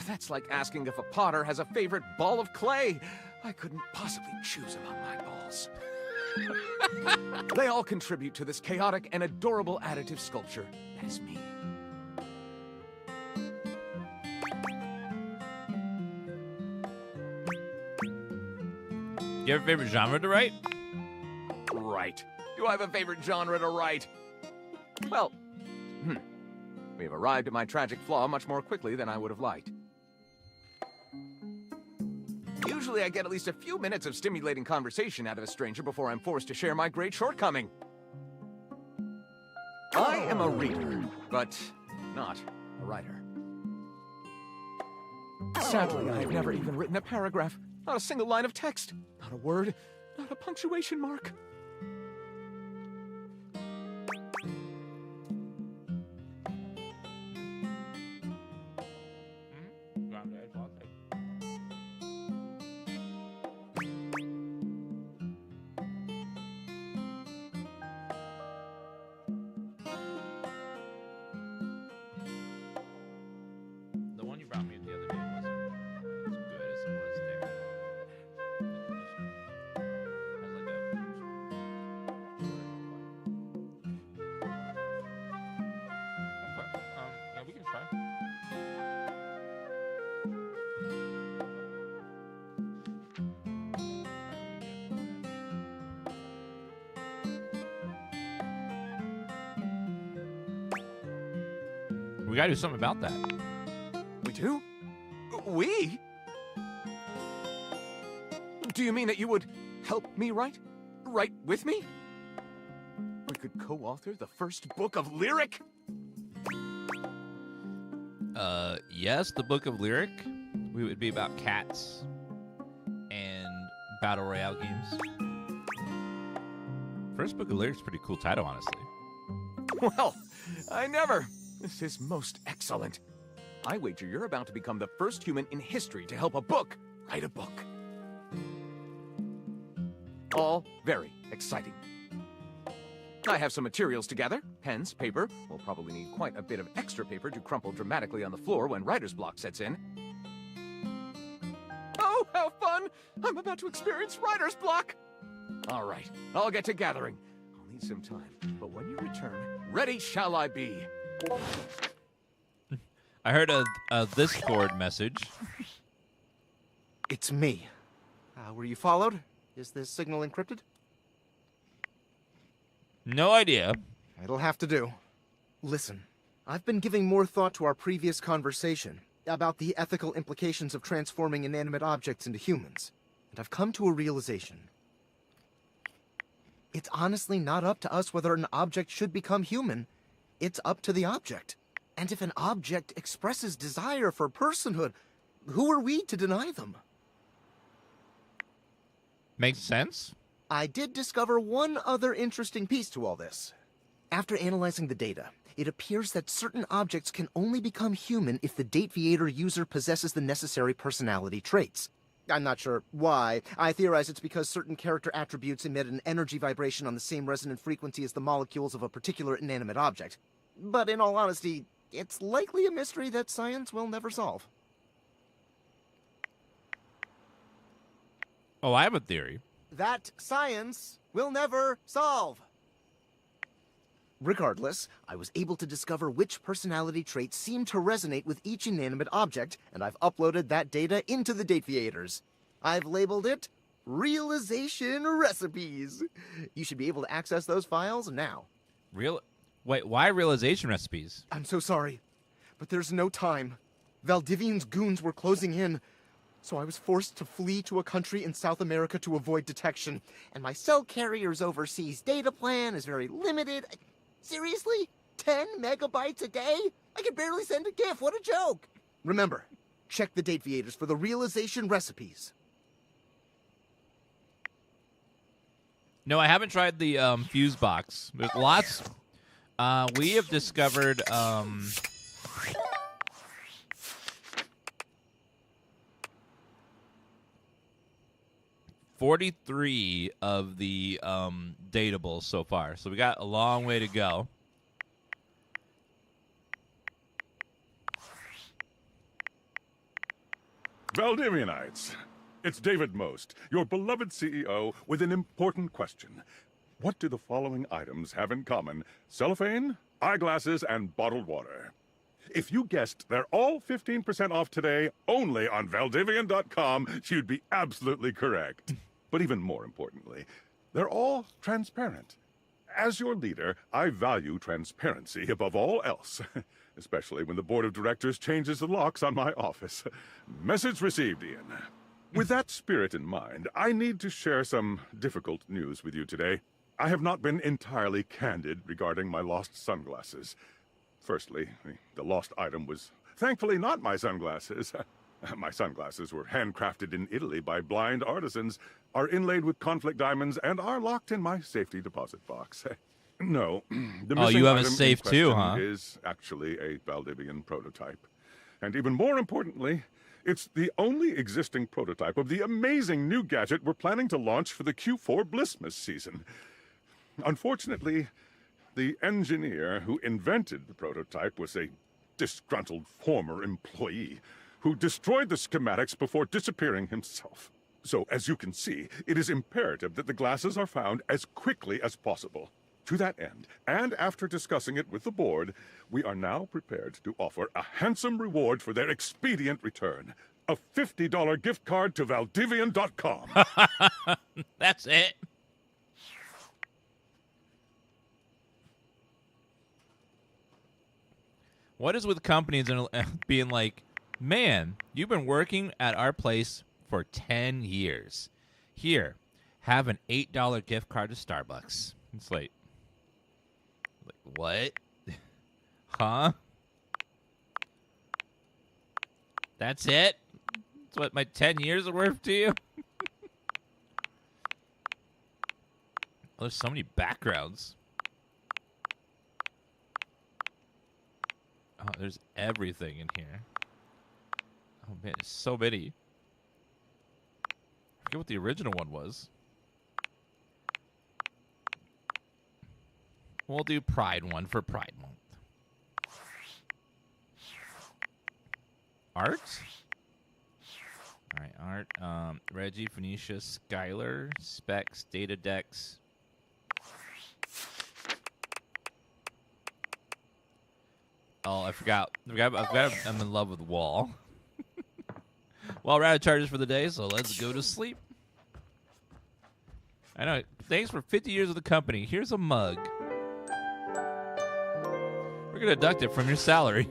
That's like asking if a potter has a favorite ball of clay. I couldn't possibly choose among my balls. They all contribute to this chaotic and adorable additive sculpture that is me. You have a favorite genre to write? Right. Do I have a favorite genre to write? Well, we have arrived at my tragic flaw much more quickly than I would have liked. Usually I get at least a few minutes of stimulating conversation out of a stranger before I'm forced to share my great shortcoming. I am a reader, but not a writer. Sadly, I've never even written a paragraph. Not a single line of text. Not a word. Not a punctuation mark. The one you brought me the other day wasn't as good as it was there. Yeah, we can try. We gotta do something about that. We do? We? Do you mean that you would help me write? Write with me? We could co-author the first book of lyric? Yes, the book of lyric. We would be about cats and battle royale games. First book of lyrics, pretty cool title, honestly. Well, I never. This is most excellent. I wager you're about to become the first human in history to help a book write a book. All very exciting. I have some materials to gather. Pens, paper. We'll probably need quite a bit of extra paper to crumple dramatically on the floor when writer's block sets in. Oh, how fun! I'm about to experience writer's block! All right, I'll get to gathering. I'll need some time, but when you return, ready shall I be. I heard a Discord message. It's me. Were you followed? Is this signal encrypted? No idea. It'll have to do. Listen, I've been giving more thought to our previous conversation about the ethical implications of transforming inanimate objects into humans, and I've come to a realization. It's honestly not up to us whether an object should become human. It's up to the object. And if an object expresses desire for personhood, who are we to deny them? Makes sense. I did discover one other interesting piece to all this. After analyzing the data, it appears that certain objects can only become human if the Dateviator user possesses the necessary personality traits. I'm not sure why. I theorize it's because certain character attributes emit an energy vibration on the same resonant frequency as the molecules of a particular inanimate object. But in all honesty, it's likely a mystery that science will never solve. Oh, I have a theory. That science will never solve. Regardless, I was able to discover which personality traits seem to resonate with each inanimate object, and I've uploaded that data into the Dateviators. I've labeled it Realization Recipes. You should be able to access those files now. Wait, why realization recipes? I'm so sorry, but there's no time. Valdivian's goons were closing in, so I was forced to flee to a country in South America to avoid detection, and my cell carrier's overseas data plan is very limited. Seriously? 10 megabytes a day? I can barely send a GIF. What a joke. Remember, check the Dateviators for the realization recipes. No, I haven't tried the fuse box. There's lots. We have discovered 43 of the datables so far. So we got a long way to go. Valdivianites, it's David Most, your beloved CEO, with an important question. What do the following items have in common? Cellophane, eyeglasses, and bottled water. If you guessed they're all 15% off today, only on Valdivian.com, you'd be absolutely correct. But even more importantly, they're all transparent. As your leader, I value transparency above all else. Especially when the board of directors changes the locks on my office. Message received, Ian. With that spirit in mind, I need to share some difficult news with you today. I have not been entirely candid regarding my lost sunglasses. Firstly, the lost item was thankfully not my sunglasses. My sunglasses were handcrafted in Italy by blind artisans, are inlaid with conflict diamonds, and are locked in my safety deposit box. No, the missing you have a item safe in too, question huh? is actually a Valdivian prototype. And even more importantly, it's the only existing prototype of the amazing new gadget we're planning to launch for the Q4 Blissmas season. Unfortunately, the engineer who invented the prototype was a disgruntled former employee who destroyed the schematics before disappearing himself. So, as you can see, it is imperative that the glasses are found as quickly as possible. To that end, and after discussing it with the board, we are now prepared to offer a handsome reward for their expedient return. A $50 gift card to Valdivian.com. That's it. What is with companies and being like, man, you've been working at our place for 10 years. Here, have an $8 gift card to Starbucks. It's like what? Huh? That's it? That's what my 10 years are worth to you? Oh, there's so many backgrounds. Oh, there's everything in here. Oh, man, it's so many. I forget what the original one was. We'll do Pride one for Pride Month. Art? All right, art. Reggie, Phoenicia, Skylar, Specs, Data Dex. Oh, I forgot. I'm in love with Wall. Well, we're out of charges for the day, so let's go to sleep. I know. Thanks for 50 years of the company. Here's a mug. We're going to deduct it from your salary.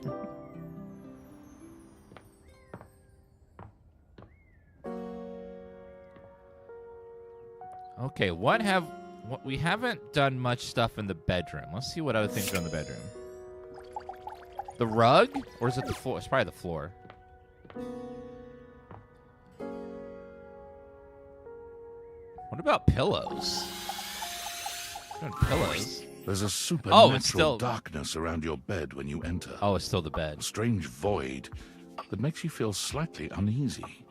Okay, we haven't done much stuff in the bedroom. Let's see what other things are in the bedroom. The rug? Or is it the floor? It's probably the floor. What about pillows? Pillows? There's a supernatural it's still darkness around your bed when you enter. Oh, it's still the bed. A strange void that makes you feel slightly uneasy.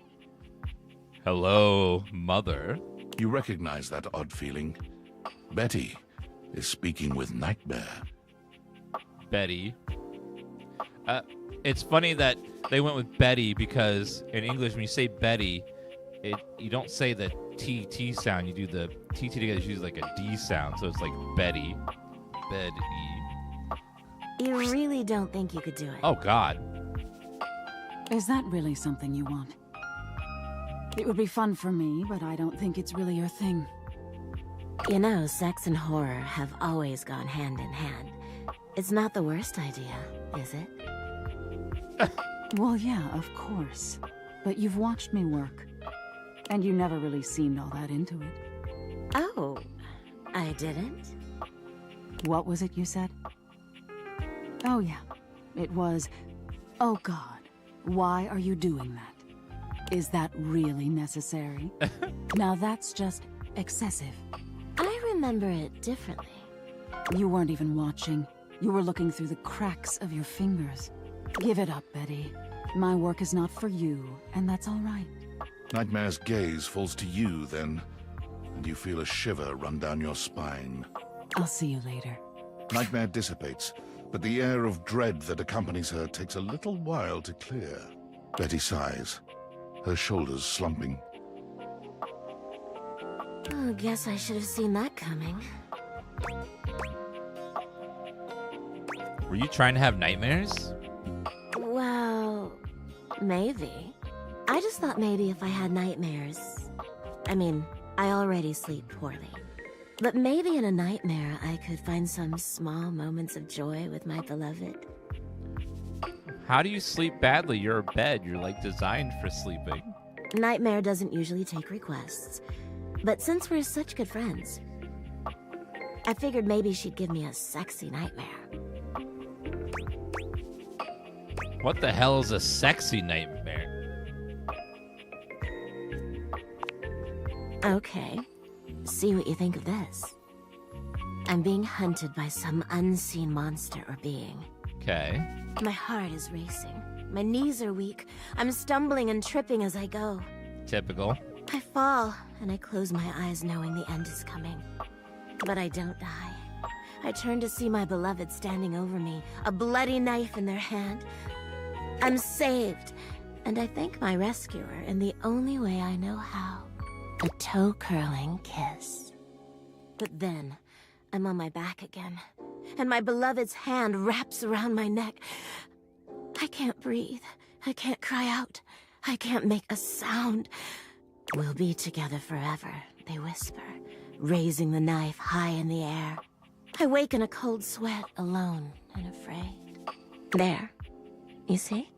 Hello, Mother. You recognize that odd feeling? Betty is speaking with Nightmare. Betty. It's funny that they went with Betty because in English, when you say Betty, you don't say the TT sound. You do the TT together. You use like a D sound, so it's like Betty. Betty. You really don't think you could do it? Oh, God. Is that really something you want? It would be fun for me, but I don't think it's really your thing. You know, sex and horror have always gone hand in hand. It's not the worst idea, is it? Well, yeah, of course. But you've watched me work. And you never really seemed all that into it. Oh, I didn't? What was it you said? Oh, yeah. It was, oh God, Why are you doing that? Is that really necessary? Now that's just excessive. I remember it differently. You weren't even watching. You were looking through the cracks of your fingers. Give it up, Betty. My work is not for you, and that's all right. Nightmare's gaze falls to you then, and you feel a shiver run down your spine. I'll see you later. Nightmare dissipates, but the air of dread that accompanies her takes a little while to clear. Betty sighs, her shoulders slumping. Oh, guess I should have seen that coming. Were you trying to have nightmares? Well, maybe. I just thought maybe if I had nightmares... I mean, I already sleep poorly. But maybe in a nightmare I could find some small moments of joy with my beloved. How do you sleep badly? You're a bed. You're like designed for sleeping. Nightmare doesn't usually take requests. But since we're such good friends, I figured maybe she'd give me a sexy nightmare. What the hell is a sexy nightmare? Okay. See what you think of this. I'm being hunted by some unseen monster or being. Okay. My heart is racing. My knees are weak. I'm stumbling and tripping as I go. Typical. I fall, and I close my eyes knowing the end is coming. But I don't die. I turn to see my beloved standing over me, a bloody knife in their hand. I'm saved, and I thank my rescuer in the only way I know how. A toe-curling kiss. But then, I'm on my back again, and my beloved's hand wraps around my neck. I can't breathe. I can't cry out. I can't make a sound. We'll be together forever, they whisper, raising the knife high in the air. I wake in a cold sweat, alone and afraid. There. You see?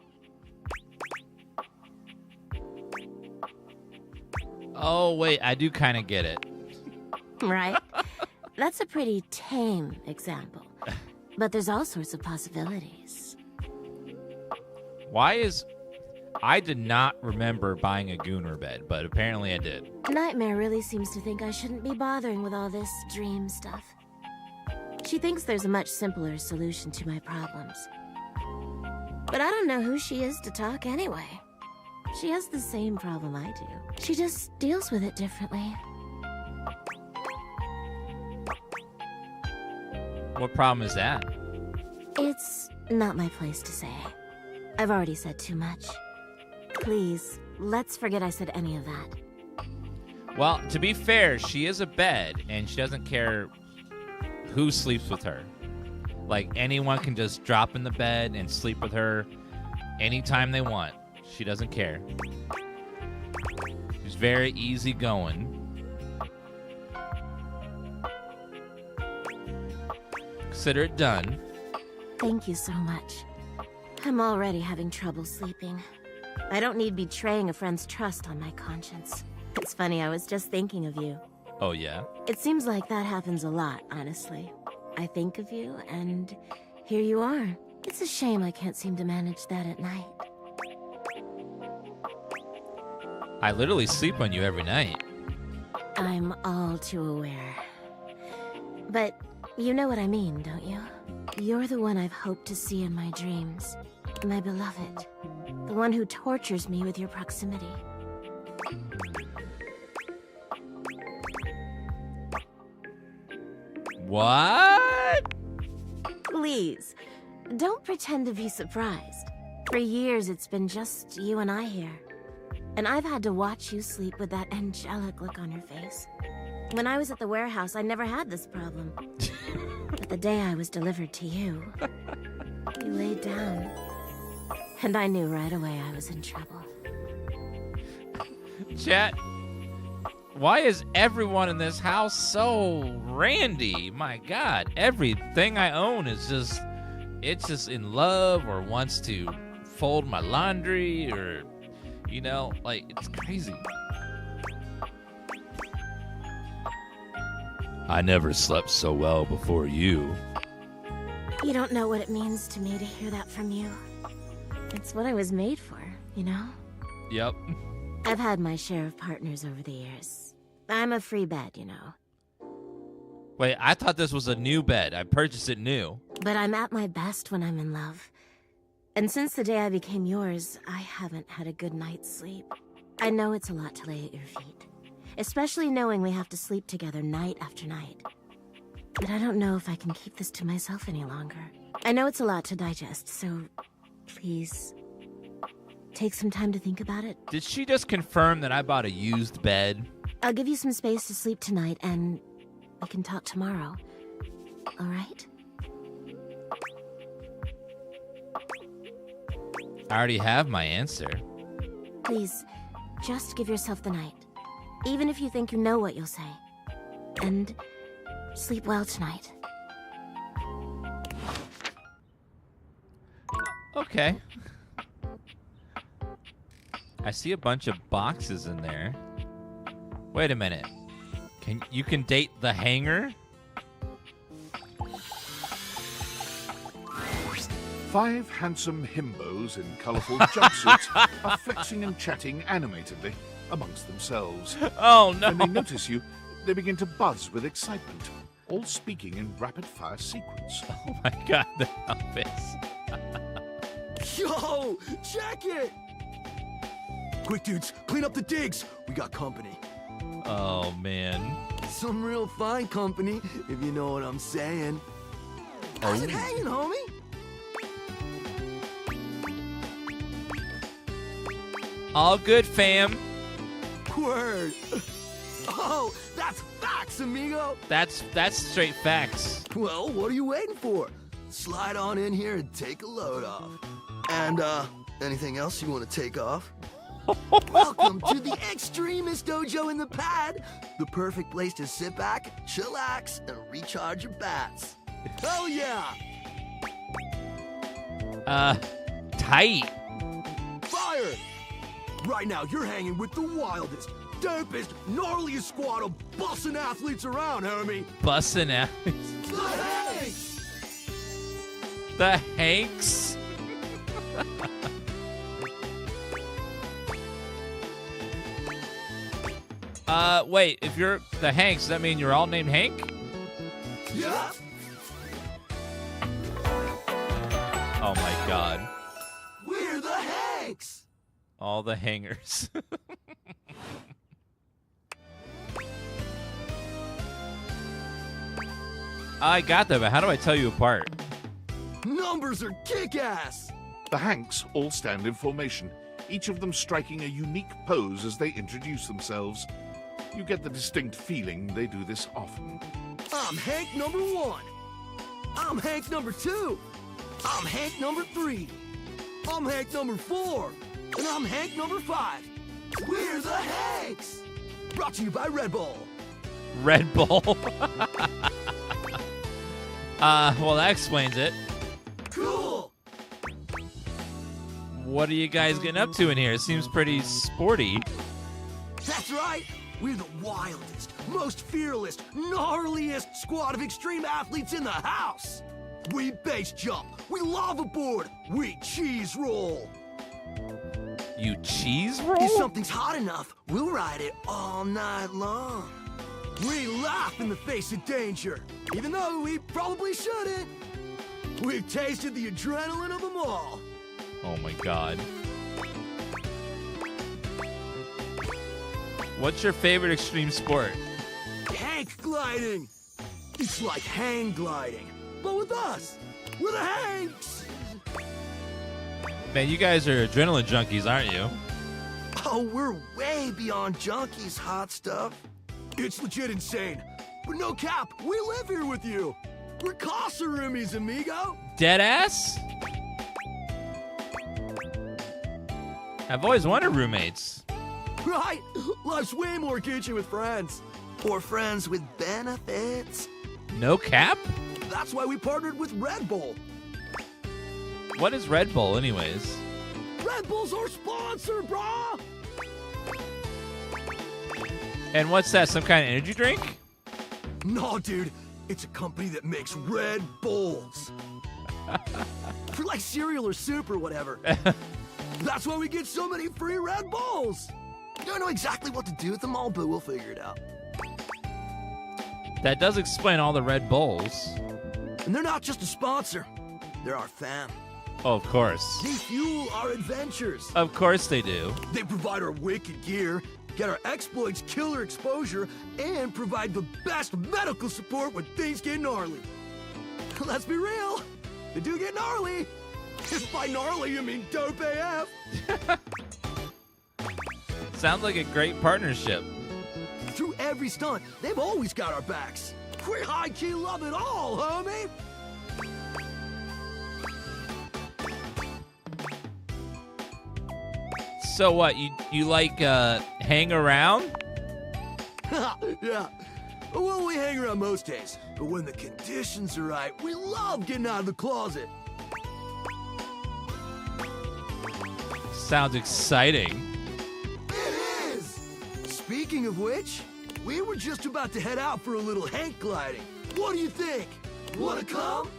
Oh, wait, I do kind of get it. Right? That's a pretty tame example. But there's all sorts of possibilities. Why is... I did not remember buying a Gooner bed, but apparently I did. Nightmare really seems to think I shouldn't be bothering with all this dream stuff. She thinks there's a much simpler solution to my problems. But I don't know who she is to talk anyway. She has the same problem I do. She just deals with it differently. What problem is that? It's not my place to say. I've already said too much. Please, let's forget I said any of that. Well, to be fair, she is a bed, and she doesn't care who sleeps with her. Like, anyone can just drop in the bed and sleep with her anytime they want. She doesn't care. She's very easygoing. Consider it done. Thank you so much. I'm already having trouble sleeping. I don't need betraying a friend's trust on my conscience. It's funny, I was just thinking of you. Oh, yeah? It seems like that happens a lot, honestly. I think of you, and here you are. It's a shame I can't seem to manage that at night. I literally sleep on you every night. I'm all too aware. But you know what I mean, don't you? You're the one I've hoped to see in my dreams. My beloved. The one who tortures me with your proximity. What? Please, don't pretend to be surprised. For years, it's been just you and I here. And I've had to watch you sleep with that angelic look on your face. When I was at the warehouse, I never had this problem. But the day I was delivered to you, you laid down. And I knew right away I was in trouble. Chat, why is everyone in this house so randy? My God, everything I own is just, it's just in love or wants to fold my laundry or, you know, like, it's crazy. I never slept so well before you. You don't know what it means to me to hear that from you. It's what I was made for, you know? Yep. I've had my share of partners over the years. I'm a free bed, you know. Wait, I thought this was a new bed. I purchased it new. But I'm at my best when I'm in love. And since the day I became yours, I haven't had a good night's sleep. I know it's a lot to lay at your feet. Especially knowing we have to sleep together night after night. But I don't know if I can keep this to myself any longer. I know it's a lot to digest, so please take some time to think about it. Did she just confirm that I bought a used bed? I'll give you some space to sleep tonight, and we can talk tomorrow. All right? I already have my answer. Please, just give yourself the night. Even if you think you know what you'll say. And sleep well tonight. Okay. I see a bunch of boxes in there. Wait a minute. You can date the hanger? 5 handsome himbos in colourful jumpsuits are flexing and chatting animatedly amongst themselves. Oh, no. When they notice you, they begin to buzz with excitement, all speaking in rapid-fire sequence. Oh my god, the outfits. Yo, check it! Quick, dudes, clean up the digs. We got company. Oh, man. Some real fine company, if you know what I'm saying. How's it hanging, homie? All good, fam. Word. Oh, that's facts, amigo. That's straight facts. Well, what are you waiting for? Slide on in here and take a load off. And, anything else you want to take off? Welcome to the extremist dojo in the pad. The perfect place to sit back, chillax, and recharge your bats. Hell yeah! Tight. Fire! Right now, you're hanging with the wildest, dampest, gnarliest squad of bussin' athletes around, homie. Bussin' athletes. The Hanks! The Hanks? Wait, if you're the Hanks, does that mean you're all named Hank? Yeah. Oh my god. We're the Hanks! All the hangers. I got them, but how do I tell you apart? Numbers are kick-ass! The Hanks all stand in formation, each of them striking a unique pose as they introduce themselves. You get the distinct feeling they do this often. I'm Hank number 1. I'm Hank number 2. I'm Hank number 3. I'm Hank number 4. And I'm Hank number 5. We're the Hanks! Brought to you by Red Bull. Red Bull? Well, that explains it. Cool! What are you guys getting up to in here? It seems pretty sporty. That's right! We're the wildest, most fearless, gnarliest squad of extreme athletes in the house! We base jump, we lava board, we cheese roll! You cheese roll? If something's hot enough, we'll ride it all night long. We laugh in the face of danger, even though we probably shouldn't. We've tasted the adrenaline of them all. Oh my god. What's your favorite extreme sport? Hank gliding. It's like hang gliding, but with us. We're the Hanks. Man, you guys are adrenaline junkies, aren't you? Oh, we're way beyond junkies, hot stuff. It's legit insane. But no cap, we live here with you. We're casa roomies, amigo. Deadass? I've always wanted roommates. Right? Life's way more kitchen with friends. Or friends with benefits. No cap? That's why we partnered with Red Bull. What is Red Bull, anyways? Red Bull's our sponsor, brah! And what's that, some kind of energy drink? No, dude. It's a company that makes Red Bulls. For like cereal or soup or whatever. That's why we get so many free Red Bulls. Don't know exactly what to do with them all, but we'll figure it out. That does explain all the Red Bulls. And they're not just a sponsor. They're our fam. Oh, of course. They fuel our adventures. Of course they do. They provide our wicked gear, get our exploits killer exposure, and provide the best medical support when things get gnarly. Let's be real. They do get gnarly. If by gnarly you mean dope AF. Sounds like a great partnership. Through every stunt, they've always got our backs. We high-key love it all, homie. So what, you like hang around? Yeah. Well, we hang around most days. But when the conditions are right, we love getting out of the closet. Sounds exciting. It is! Speaking of which, we were just about to head out for a little hank gliding. What do you think? Wanna come?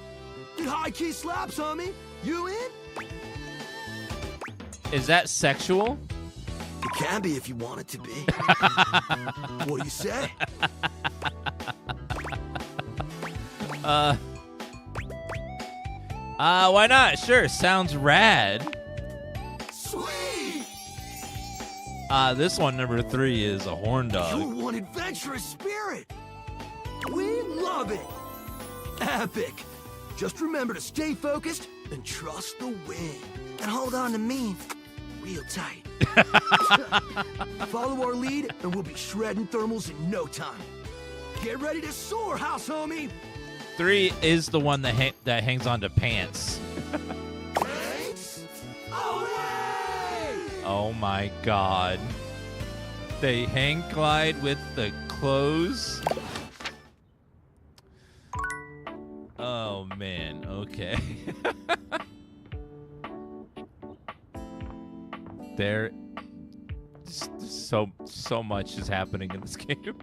It high-key slaps, homie. You in? Is that sexual? It can be if you want it to be. What do you say? Why not? Sure, sounds rad. Sweet! This one, number 3, is a horn dog. You're one adventurous spirit. We love it. Epic. Just remember to stay focused and trust the wind. And hold on to me real tight. Follow our lead and we'll be shredding thermals in no time. Get ready to soar, house homie. 3 is the one that hangs onto pants. Thanks. Away! Oh my god. They hang glide with the clothes. Oh man, okay. There so much is happening in this game.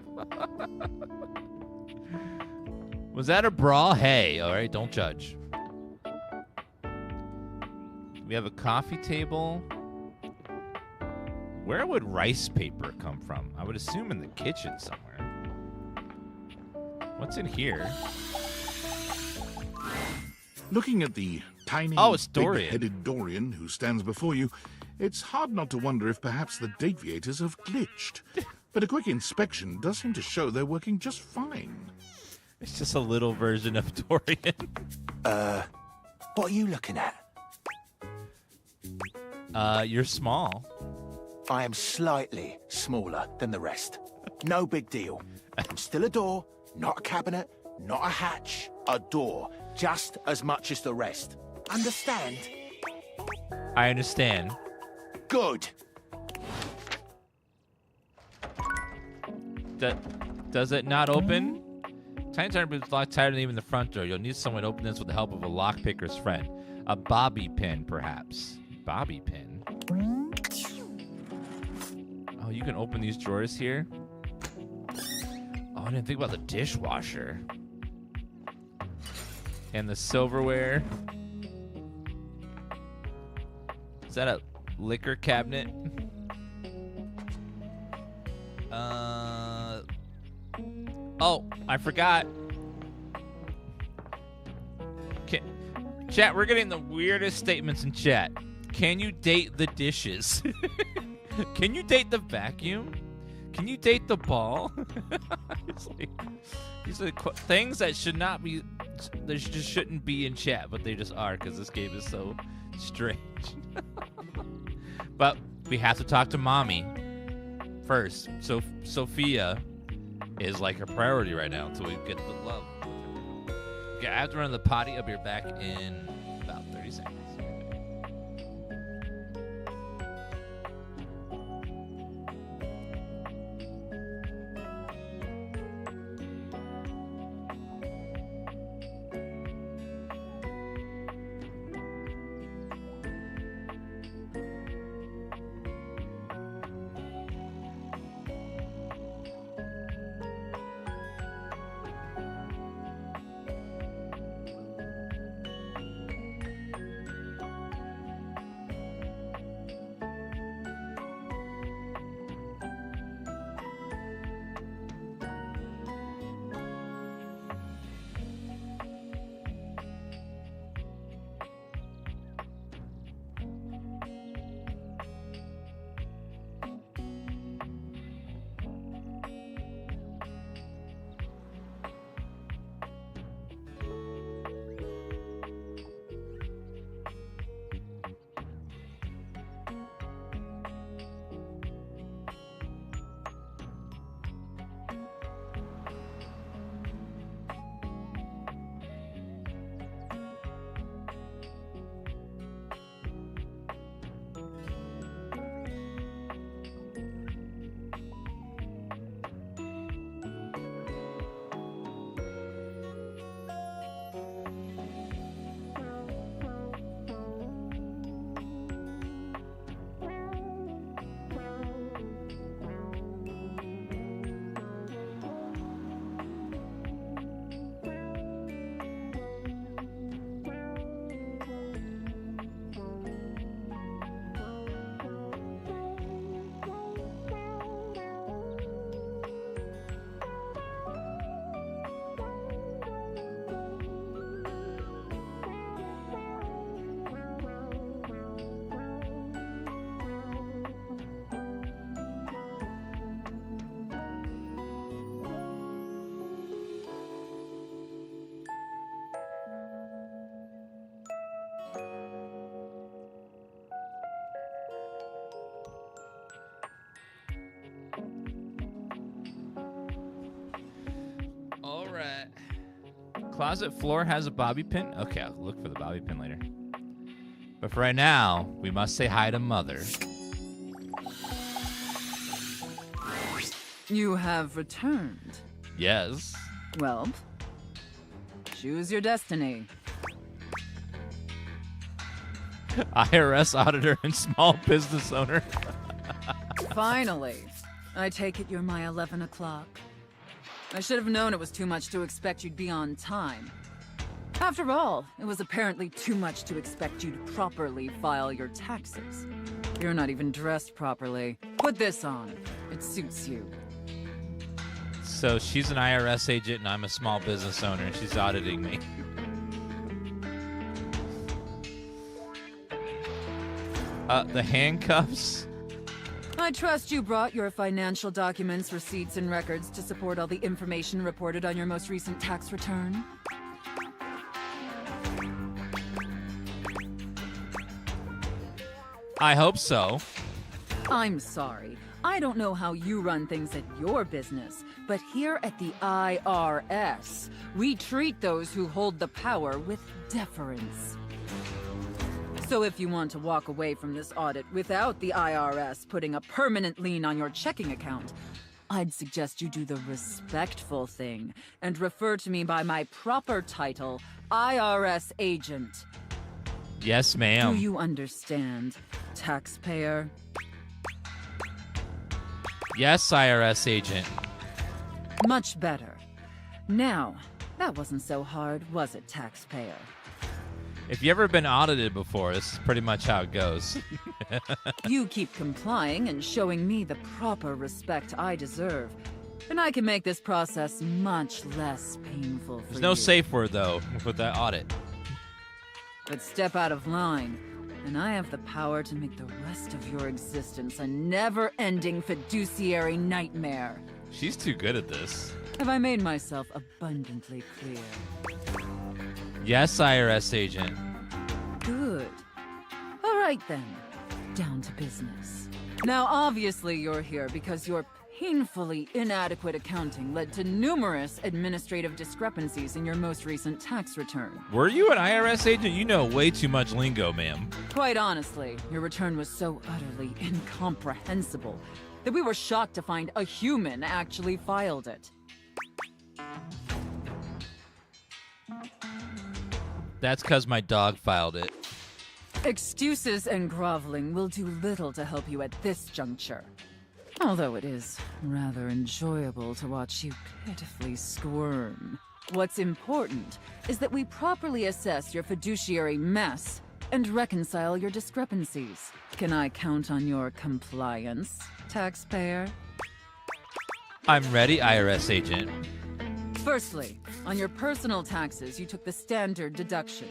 Was that a brawl? Hey, all right, don't judge. We have a coffee table. Where would rice paper come from? I would assume in the kitchen somewhere. What's in here? Looking at the tiny, it's Dorian. big-headed Dorian who stands before you, it's hard not to wonder if perhaps the deviators have glitched. But a quick inspection does seem to show they're working just fine. It's just a little version of Dorian. What are you looking at? You're small. I am slightly smaller than the rest. No big deal. I'm still a door, not a cabinet, not a hatch. A door, just as much as the rest. Understand? I understand. Good. Does it not open? Tiny turn is locked tighter than even the front door. You'll need someone to open this with the help of a lockpicker's friend. A bobby pin, perhaps. Bobby pin? Oh, you can open these drawers here? Oh, I didn't think about the dishwasher. And the silverware. Is that a liquor cabinet? Oh, I forgot. Chat, we're getting the weirdest statements in chat. Can you date the dishes? Can you date the vacuum? Can you date the ball? These are things that should not be, they just shouldn't be in chat, but they just are because this game is so strange. But we have to talk to mommy first. So Sophia is like a priority right now until we get the love. Okay, I have to run to the potty. I'll be back in about 30 seconds. right. Closet floor has a bobby pin? Okay, I'll look for the bobby pin later. But for right now, we must say hi to Mother. You have returned. Yes. Well, choose your destiny. IRS auditor and small business owner. Finally. I take it you're my 11 o'clock. I should have known it was too much to expect you'd be on time. After all, it was apparently too much to expect you to properly file your taxes. You're not even dressed properly. Put this on. It suits you. So she's an IRS agent and I'm a small business owner and she's auditing me. The handcuffs. I trust you brought your financial documents, receipts, and records to support all the information reported on your most recent tax return. I hope so. I'm sorry. I don't know how you run things at your business, but here at the IRS, we treat those who hold the power with deference. So if you want to walk away from this audit without the IRS putting a permanent lien on your checking account, I'd suggest you do the respectful thing and refer to me by my proper title, IRS agent. Yes, ma'am. Do you understand, taxpayer? Yes, IRS agent. Much better. Now, that wasn't so hard, was it, taxpayer? If you've ever been audited before, this is pretty much how it goes. You keep complying and showing me the proper respect I deserve, and I can make this process much less painful for There's you. no safe word, though, with that audit. But step out of line, and I have the power to make the rest of your existence a never-ending fiduciary nightmare. She's too good at this. Have I made myself abundantly clear? Yes, IRS agent. Good. All right, then. Down to business. Now, obviously, you're here because your painfully inadequate accounting led to numerous administrative discrepancies in your most recent tax return. Were you an IRS agent? You know way too much lingo, ma'am. Quite honestly, your return was so utterly incomprehensible that we were shocked to find a human actually filed it. That's because my dog filed it. Excuses and groveling will do little to help you at this juncture. Although it is rather enjoyable to watch you pitifully squirm. What's important is that we properly assess your fiduciary mess and reconcile your discrepancies. Can I count on your compliance, taxpayer? I'm ready, IRS agent. Firstly, on your personal taxes, you took the standard deduction.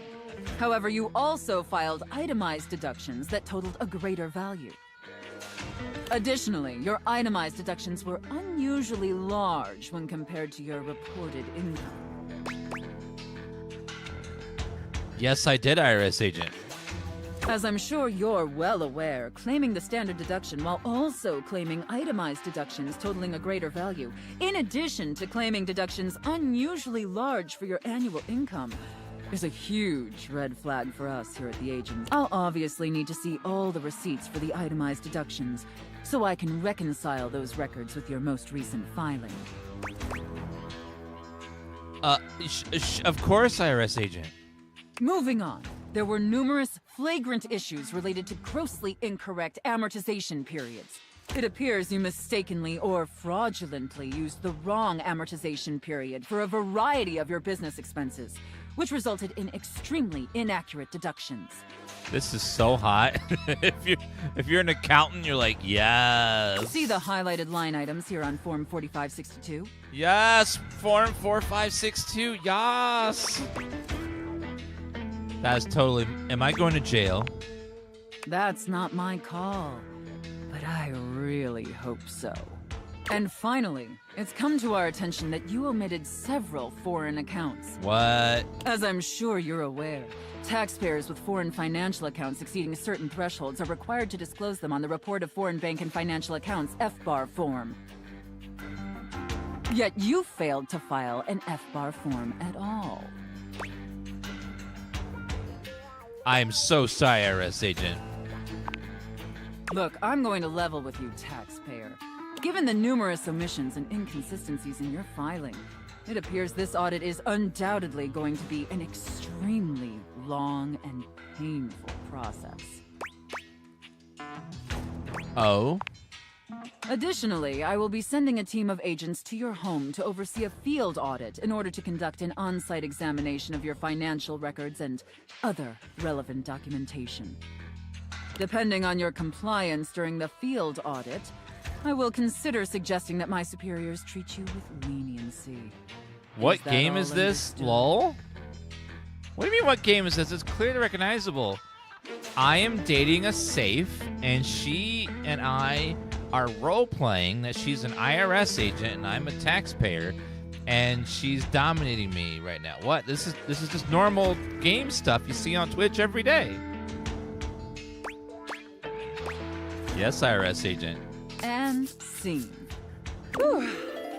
However, you also filed itemized deductions that totaled a greater value. Additionally, your itemized deductions were unusually large when compared to your reported income. Yes, I did, IRS agent. As I'm sure you're well aware, claiming the standard deduction while also claiming itemized deductions totaling a greater value, in addition to claiming deductions unusually large for your annual income, is a huge red flag for us here at the agency. I'll obviously need to see all the receipts for the itemized deductions, so I can reconcile those records with your most recent filing. Of course, IRS agent. Moving on. There were numerous flagrant issues related to grossly incorrect amortization periods. It appears you mistakenly or fraudulently used the wrong amortization period for a variety of your business expenses, which resulted in extremely inaccurate deductions. This is so hot. if you're an accountant, you're like, yes. See the highlighted line items here on Form 4562? Yes, Form 4562, yes. That is totally... Am I going to jail? That's not my call, but I really hope so. And finally, it's come to our attention that you omitted several foreign accounts. What? As I'm sure you're aware, taxpayers with foreign financial accounts exceeding certain thresholds are required to disclose them on the Report of Foreign Bank and Financial Accounts (FBAR) form. Yet you failed to file an F-bar form at all. I am so sorry, IRS agent. Look, I'm going to level with you, taxpayer. Given the numerous omissions and inconsistencies in your filing, it appears this audit is undoubtedly going to be an extremely long and painful process. Oh? Additionally, I will be sending a team of agents to your home to oversee a field audit in order to conduct an on-site examination of your financial records and other relevant documentation. Depending on your compliance during the field audit, I will consider suggesting that my superiors treat you with leniency. What game is this? understood? LOL? What do you mean, what game is this? It's clearly recognizable. I am dating a safe, and she and I are role-playing that she's an IRS agent and I'm a taxpayer, and she's dominating me right now. What? This is just normal game stuff you see on Twitch every day. Yes, IRS agent. And scene. Whew.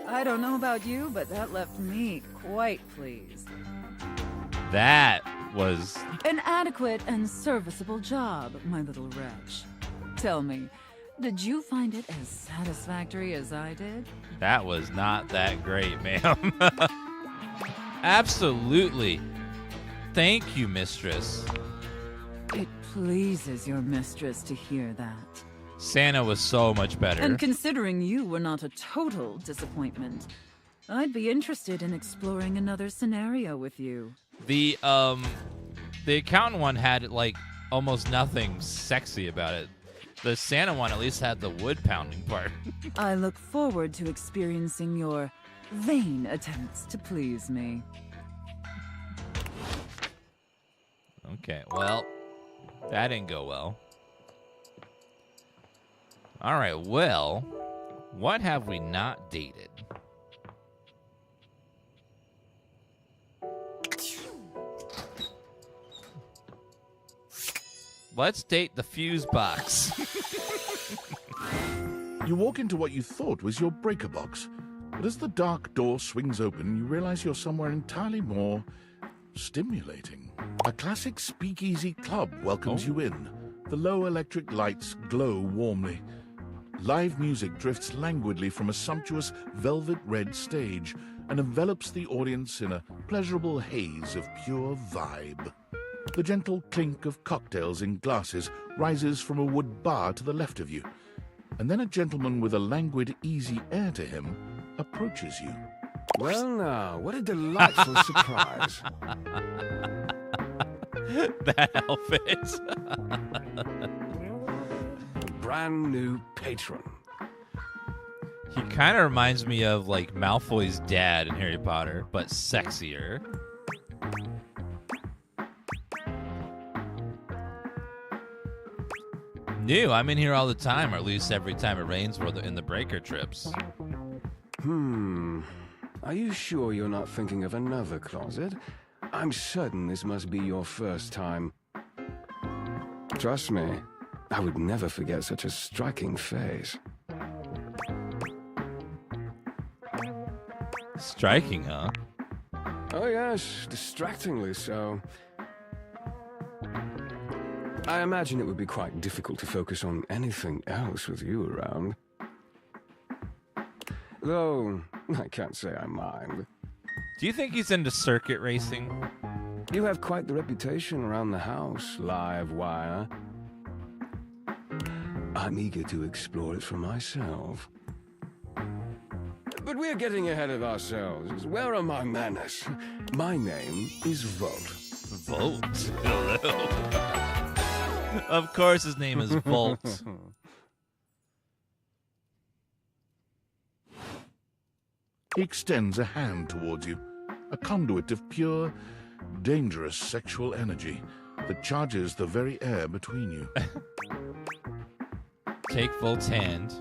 I don't know about you, but that left me quite pleased. That was... An adequate and serviceable job, my little wretch. Tell me, did you find it as satisfactory as I did? That was not that great, ma'am. Absolutely. Thank you, mistress. It pleases your mistress to hear that. Santa was so much better. And considering you were not a total disappointment, I'd be interested in exploring another scenario with you. The accountant one had, like, almost nothing sexy about it. The Santa one at least had the wood pounding part. I look forward to experiencing your vain attempts to please me. Okay, well, that didn't go well. All right, well, what have we not dated? Let's date the fuse box. You walk into what you thought was your breaker box, but as the dark door swings open, you realize you're somewhere entirely more stimulating. A classic speakeasy club welcomes you in. The low electric lights glow warmly. Live music drifts languidly from a sumptuous velvet red stage and envelops the audience in a pleasurable haze of pure vibe. The gentle clink of cocktails in glasses rises from a wood bar to the left of you, and then a gentleman with a languid, easy air to him approaches you. Well now, what a delightful surprise. That outfit. Brand new patron. He kind of reminds me of, like, Malfoy's dad in Harry Potter, but sexier. New. I'm in here all the time, or at least every time it rains in the breaker trips. Are you sure you're not thinking of another closet? I'm certain this must be your first time. Trust me, I would never forget such a striking face. Striking, huh? Oh yes, distractingly so. I imagine it would be quite difficult to focus on anything else with you around. Though, I can't say I mind. Do you think he's into circuit racing? You have quite the reputation around the house, live wire. I'm eager to explore it for myself. But we're getting ahead of ourselves. Where are my manners? My name is Volt. Volt? Hello. Of course his name is Volt. He extends a hand towards you, a conduit of pure, dangerous sexual energy that charges the very air between you. Take Volt's hand.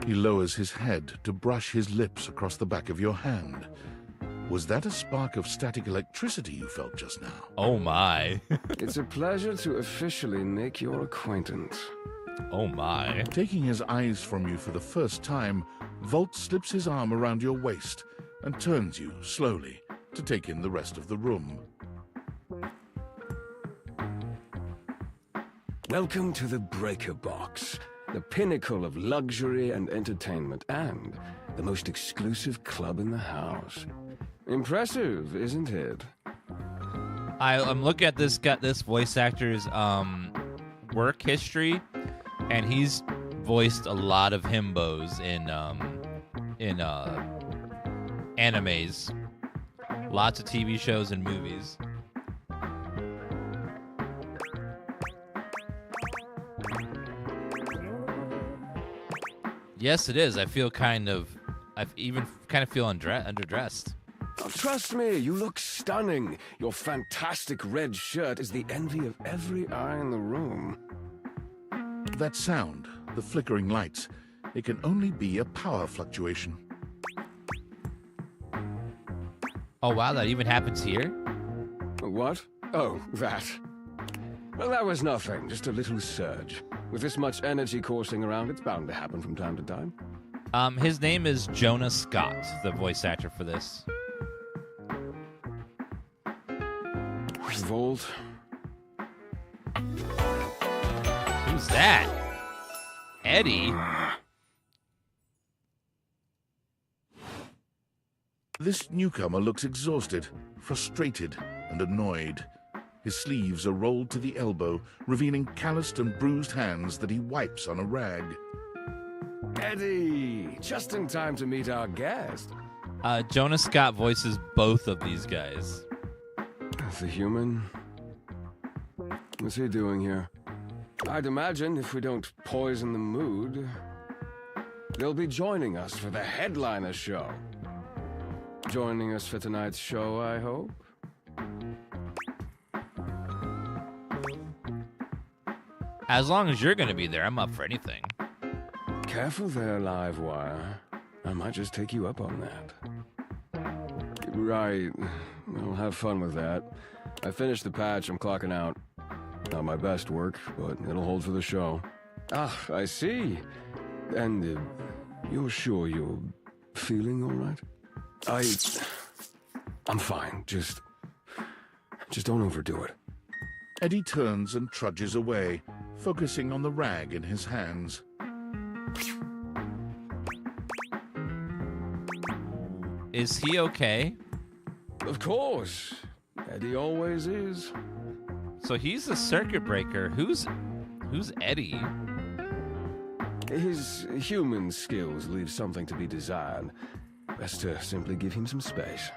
He lowers his head to brush his lips across the back of your hand. Was that a spark of static electricity you felt just now? Oh my. It's a pleasure to officially make your acquaintance. Oh my. Taking his eyes from you for the first time, Volt slips his arm around your waist and turns you slowly to take in the rest of the room. Welcome to the Breaker Box, the pinnacle of luxury and entertainment, and the most exclusive club in the house. Impressive, isn't it? I'm looking at this voice actor's work history, and he's voiced a lot of himbos in animes, lots of TV shows and movies. Yes, it is. I even kind of feel underdressed. Oh, trust me, you look stunning. Your fantastic red shirt is the envy of every eye in the room. That sound, the flickering lights, it can only be a power fluctuation. Oh, wow, that even happens here? What? Oh, that. Well, that was nothing, just a little surge. With this much energy coursing around, it's bound to happen from time to time. His name is Jonah Scott, the voice actor for this. Volt. Who's that? Eddie? This newcomer looks exhausted, frustrated, and annoyed. His sleeves are rolled to the elbow, revealing calloused and bruised hands that he wipes on a rag. Eddie! Just in time to meet our guest. Jonah Scott voices both of these guys. The human? What's he doing here? I'd imagine if we don't poison the mood, they'll be joining us for the headliner show. Joining us for tonight's show, I hope? As long as you're going to be there, I'm up for anything. Careful there, Livewire. I might just take you up on that. Right. I'll have fun with that. I finished the patch, I'm clocking out. Not my best work, but it'll hold for the show. Ah, I see. And you're sure you're feeling all right? I'm fine. Just don't overdo it. Eddie turns and trudges away, focusing on the rag in his hands. Is he okay? Of course. Eddie always is. So he's a circuit breaker. Who's Eddie? His human skills leave something to be desired. Best to simply give him some space.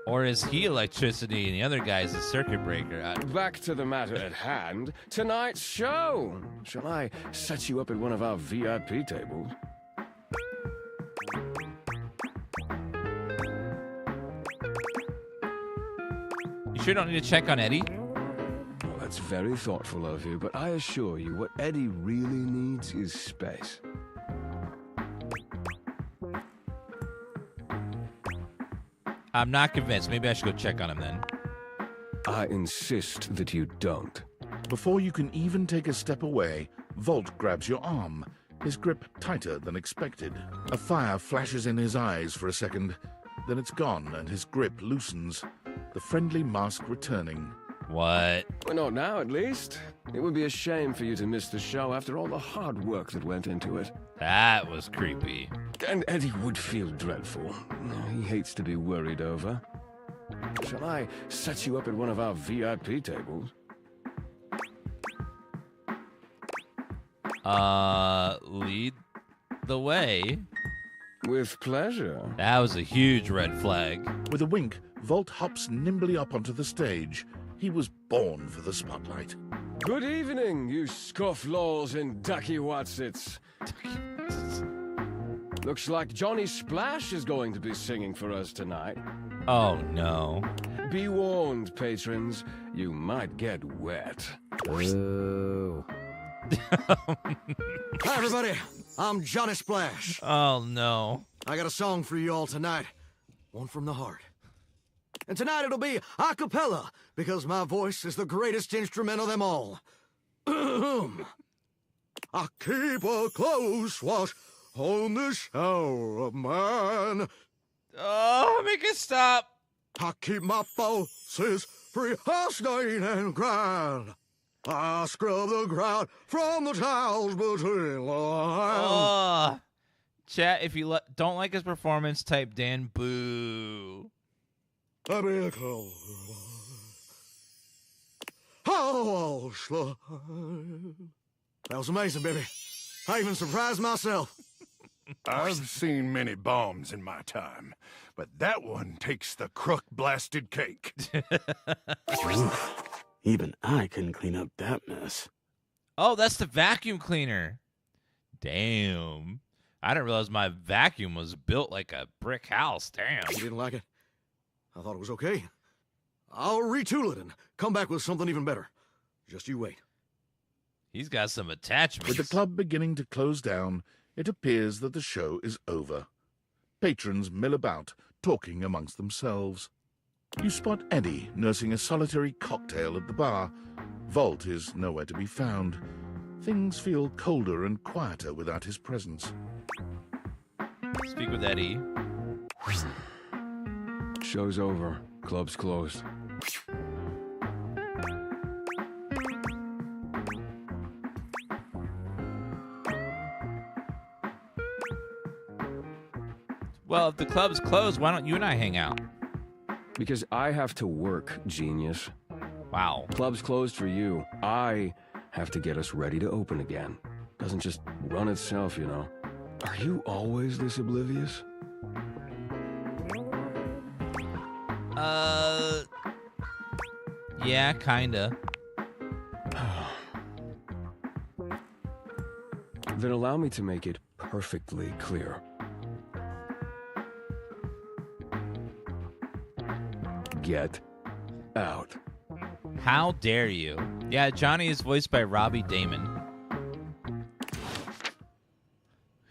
Or is he electricity and the other guy's a circuit breaker? Back to the matter at hand. Tonight's show. Shall I set you up at one of our VIP tables? You sure don't need to check on Eddie? Well, that's very thoughtful of you, but I assure you what Eddie really needs is space. I'm not convinced. Maybe I should go check on him then. I insist that you don't. Before you can even take a step away, Volt grabs your arm, his grip tighter than expected. A fire flashes in his eyes for a second, then it's gone and his grip loosens, the friendly mask returning. What? Well, not now, at least. It would be a shame for you to miss the show after all the hard work that went into it. That was creepy. And Eddie would feel dreadful. He hates to be worried over. Shall I set you up at one of our VIP tables? Lead the way. With pleasure. That was a huge red flag. With a wink, Volt hops nimbly up onto the stage. He was born for the spotlight. Good evening, you scofflaws and ducky watsits. Looks like Johnny Splash is going to be singing for us tonight. Oh, no. Be warned, patrons. You might get wet. Ooh. Hi, everybody. I'm Johnny Splash. Oh, no. I got a song for you all tonight. One from the heart. And tonight it'll be a cappella, because my voice is the greatest instrument of them all. I keep a close watch on this shore of mine. Oh, make it stop. I keep my pulses free of stain and grind. I scrub the ground from the tiles between the lines. Chat, if you don't like his performance, type Dan boo. That was amazing, baby. I even surprised myself. I've seen many bombs in my time, but that one takes the crook-blasted cake. Even I couldn't clean up that mess. Oh, that's the vacuum cleaner. Damn. I didn't realize my vacuum was built like a brick house. Damn. You didn't like it? I thought it was okay. I'll retool it and come back with something even better. Just you wait. He's got some attachments. With the club beginning to close down, it appears that the show is over. Patrons mill about, talking amongst themselves. You spot Eddie nursing a solitary cocktail at the bar. Vault is nowhere to be found. Things feel colder and quieter without his presence. Speak with Eddie. Show's over. Club's closed. Well, if the club's closed, why don't you and I hang out? Because I have to work, genius. Wow. Club's closed for you. I have to get us ready to open again. Doesn't just run itself, you know. Are you always this oblivious? Yeah, kinda. Then allow me to make it perfectly clear. Get out. How dare you? Yeah, Johnny is voiced by Robbie Damon,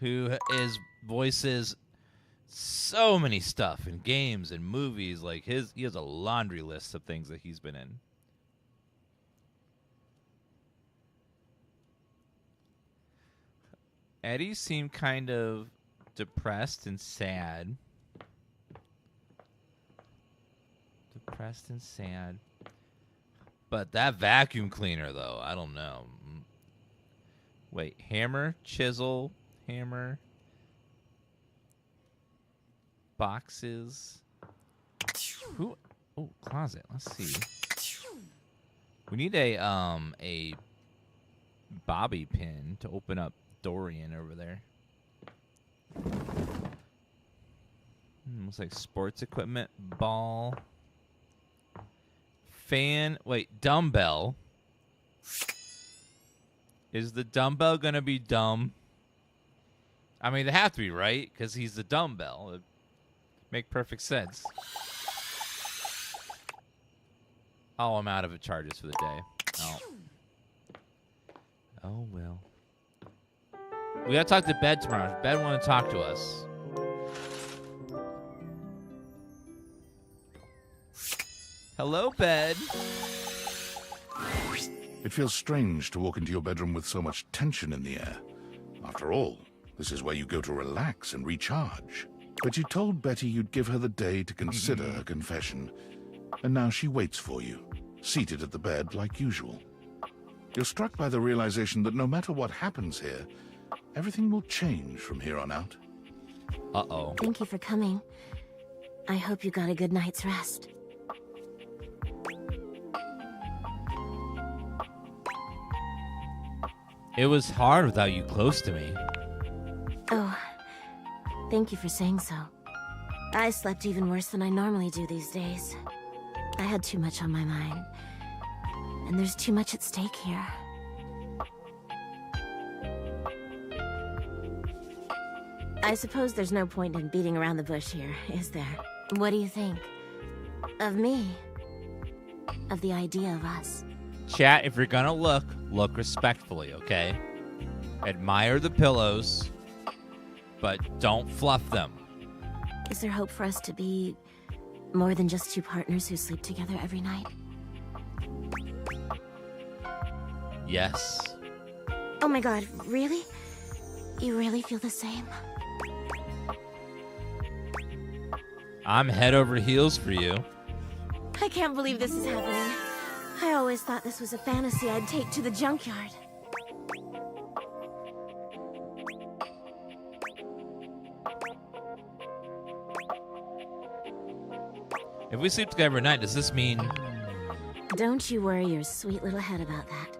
who voices so many stuff in games and movies. Like he has a laundry list of things that he's been in. Eddie seemed kind of depressed and sad. Depressed and sad. But that vacuum cleaner, though, I don't know. Wait, hammer, chisel, hammer, boxes. Who? Oh, closet. Let's see. We need a bobby pin to open up Dorian over there. Looks like sports equipment, ball. Fan, wait, dumbbell. Is the dumbbell gonna be dumb? I mean, they have to be, right? Because he's the dumbbell. It'd make perfect sense. Oh, I'm out of charges for the day. Oh well. We gotta talk to Bed tomorrow. Bed want to talk to us. Hello, Bed. It feels strange to walk into your bedroom with so much tension in the air. After all, this is where you go to relax and recharge. But you told Betty you'd give her the day to consider her confession, and now she waits for you, seated at the bed like usual. You're struck by the realization that no matter what happens here, everything will change from here on out. Uh-oh. Thank you for coming. I hope you got a good night's rest. It was hard without you close to me. Oh, thank you for saying so. I slept even worse than I normally do these days. I had too much on my mind. And there's too much at stake here. I suppose there's no point in beating around the bush here, is there? What do you think? Of me? Of the idea of us? Chat, if you're gonna look respectfully, okay? Admire the pillows, but don't fluff them. Is there hope for us to be more than just two partners who sleep together every night? Yes. Oh my god, really? You really feel the same? I'm head over heels for you. I can't believe this is happening. I always thought this was a fantasy I'd take to the junkyard. If we sleep together at night, does this mean... Don't you worry your sweet little head about that.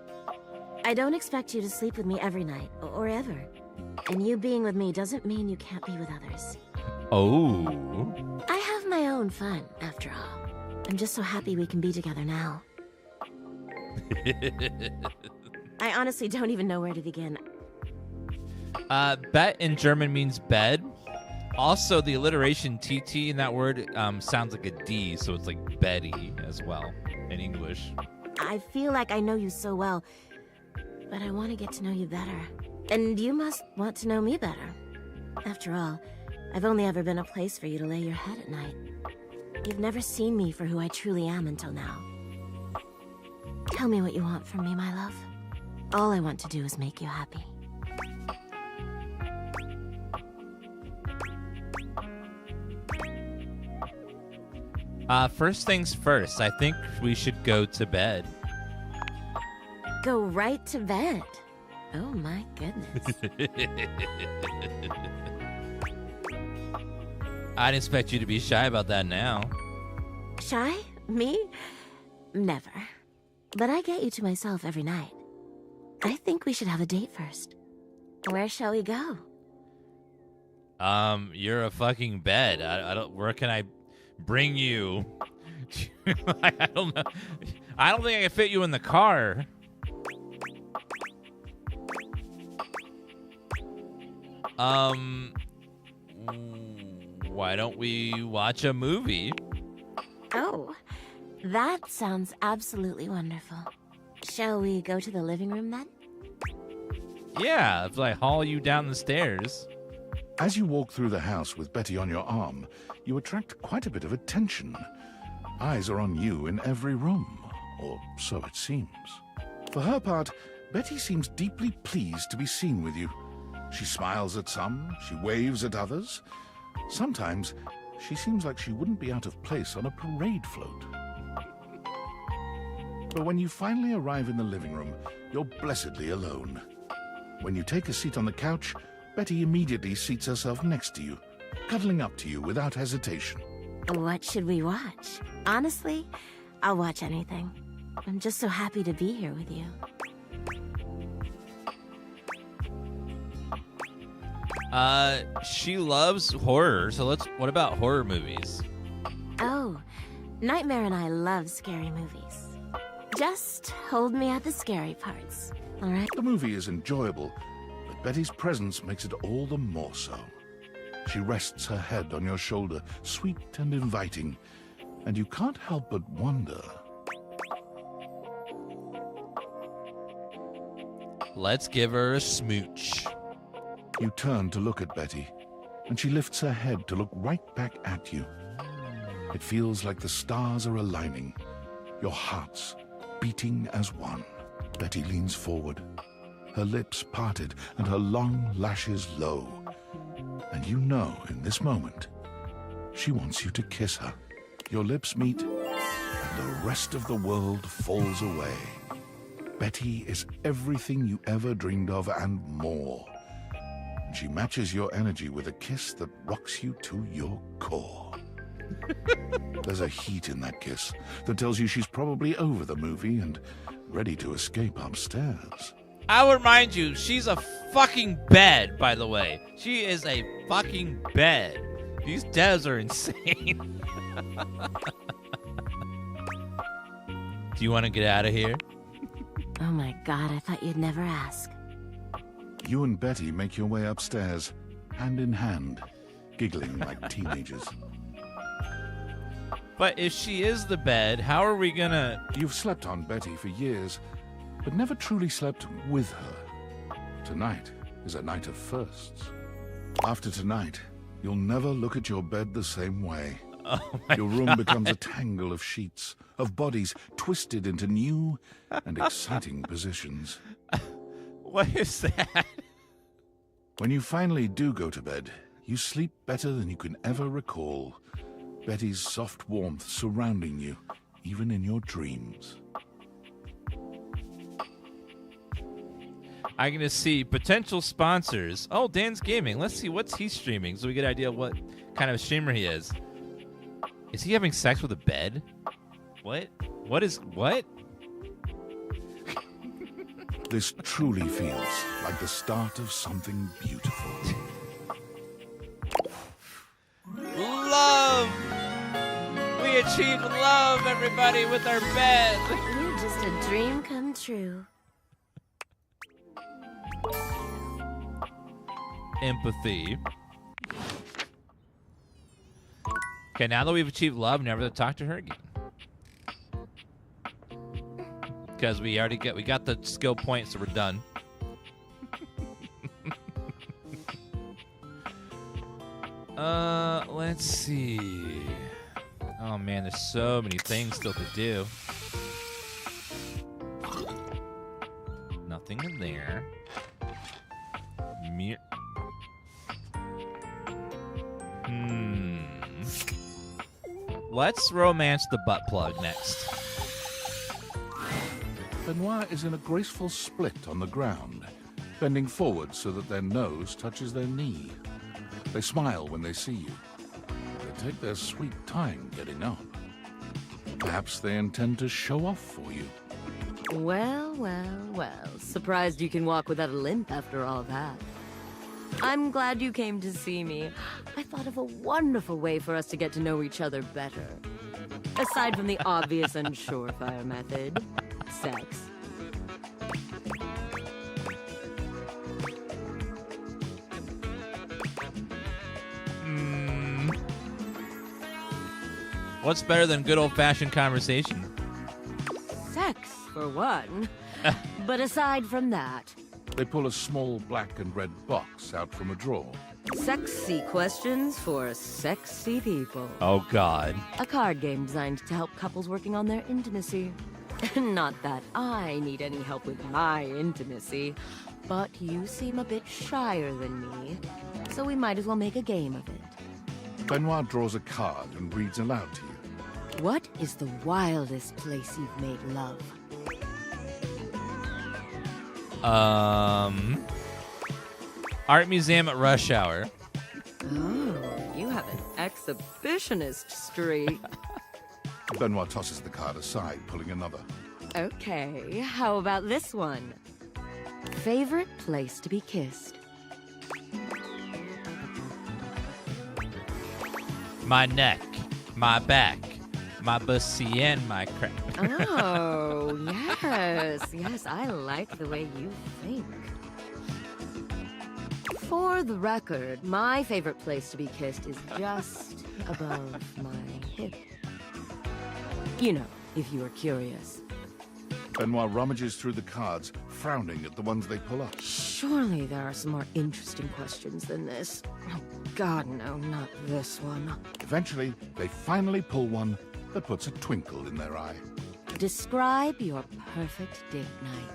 I don't expect you to sleep with me every night, or ever. And you being with me doesn't mean you can't be with others. Oh. I have my own fun, after all. I'm just so happy we can be together now. I honestly don't even know where to begin. Bet in German means bed. Also, the alliteration TT in that word sounds like a D, so it's like Betty as well in English. I feel like I know you so well, but I want to get to know you better. And you must want to know me better. After all, I've only ever been a place for you to lay your head at night. You've never seen me for who I truly am until now. Tell me what you want from me, my love. All I want to do is make you happy. First things first, I think we should go to bed. Go right to bed. Oh my goodness. I'd expect you to be shy about that now. Shy? Me? Never. But I get you to myself every night. I think we should have a date first. Where shall we go? You're a fucking bed. I don't. Where can I bring you? I don't know. I don't think I can fit you in the car. Why don't we watch a movie? Oh, that sounds absolutely wonderful. Shall we go to the living room then? Yeah, if I haul you down the stairs. As you walk through the house with Betty on your arm, you attract quite a bit of attention. Eyes are on you in every room, or so it seems. For her part, Betty seems deeply pleased to be seen with you. She smiles at some, she waves at others. Sometimes, she seems like she wouldn't be out of place on a parade float. But when you finally arrive in the living room, you're blessedly alone. When you take a seat on the couch, Betty immediately seats herself next to you, cuddling up to you without hesitation. What should we watch? Honestly, I'll watch anything. I'm just so happy to be here with you. She loves horror, so what about horror movies? Oh, Nightmare and I love scary movies. Just hold me at the scary parts, all right? The movie is enjoyable, but Betty's presence makes it all the more so. She rests her head on your shoulder, sweet and inviting, and you can't help but wonder. Let's give her a smooch. You turn to look at Betty, and she lifts her head to look right back at you. It feels like the stars are aligning, your hearts beating as one. Betty leans forward, her lips parted and her long lashes low. And you know in this moment, she wants you to kiss her. Your lips meet, and the rest of the world falls away. Betty is everything you ever dreamed of and more. And she matches your energy with a kiss that rocks you to your core. There's a heat in that kiss that tells you she's probably over the movie and ready to escape upstairs. I'll remind you, she's a fucking bed, by the way. She is a fucking bed. These devs are insane. Do you want to get out of here? Oh my God, I thought you'd never ask. You and Betty make your way upstairs, hand in hand, giggling like teenagers. But if she is the bed, how are we gonna... You've slept on Betty for years, but never truly slept with her. Tonight is a night of firsts. After tonight, you'll never look at your bed the same way. Oh my Your room God. becomes a tangle of sheets, of bodies twisted into new and exciting positions. What is that? When you finally do go to bed, you sleep better than you can ever recall. Betty's soft warmth surrounding you, even in your dreams. I'm going to see potential sponsors. Oh, DansGaming. Let's see what's he streaming so we get an idea what kind of streamer he is. Is he having sex with a bed? What? What? This truly feels like the start of something beautiful. Love! We achieved love, everybody, with our bed. You're just a dream come true. Empathy. Okay, now that we've achieved love, never to talk to her again. Because we got the skill points, so we're done. Let's see. Oh man, there's so many things still to do. Nothing in there. Let's romance the butt plug next. Benoit is in a graceful split on the ground, bending forward so that their nose touches their knee. They smile when they see you. They take their sweet time getting up. Perhaps they intend to show off for you. Well, well, well. Surprised you can walk without a limp after all that. I'm glad you came to see me. I thought of a wonderful way for us to get to know each other better. Aside from the obvious and surefire method, sex. What's better than good old-fashioned conversation? Sex, for one. But aside from that... They pull a small black and red box out from a drawer. Sexy questions for sexy people. Oh, God. A card game designed to help couples working on their intimacy. Not that I need any help with my intimacy, but you seem a bit shyer than me, so we might as well make a game of it. Benoit draws a card and reads aloud to you. What is the wildest place you've made love? Art museum at rush hour. Oh, you have an exhibitionist streak. Benoit tosses the card aside, pulling another. Okay, how about this one? Favorite place to be kissed? My neck, my back, my pussy, and my crack. Oh, yes. Yes, I like the way you think. For the record, my favorite place to be kissed is just above my hip. You know, if you are curious. Benoit rummages through the cards, frowning at the ones they pull up. Surely there are some more interesting questions than this. Oh, God, no, not this one. Eventually, they finally pull one that puts a twinkle in their eye. Describe your perfect date night.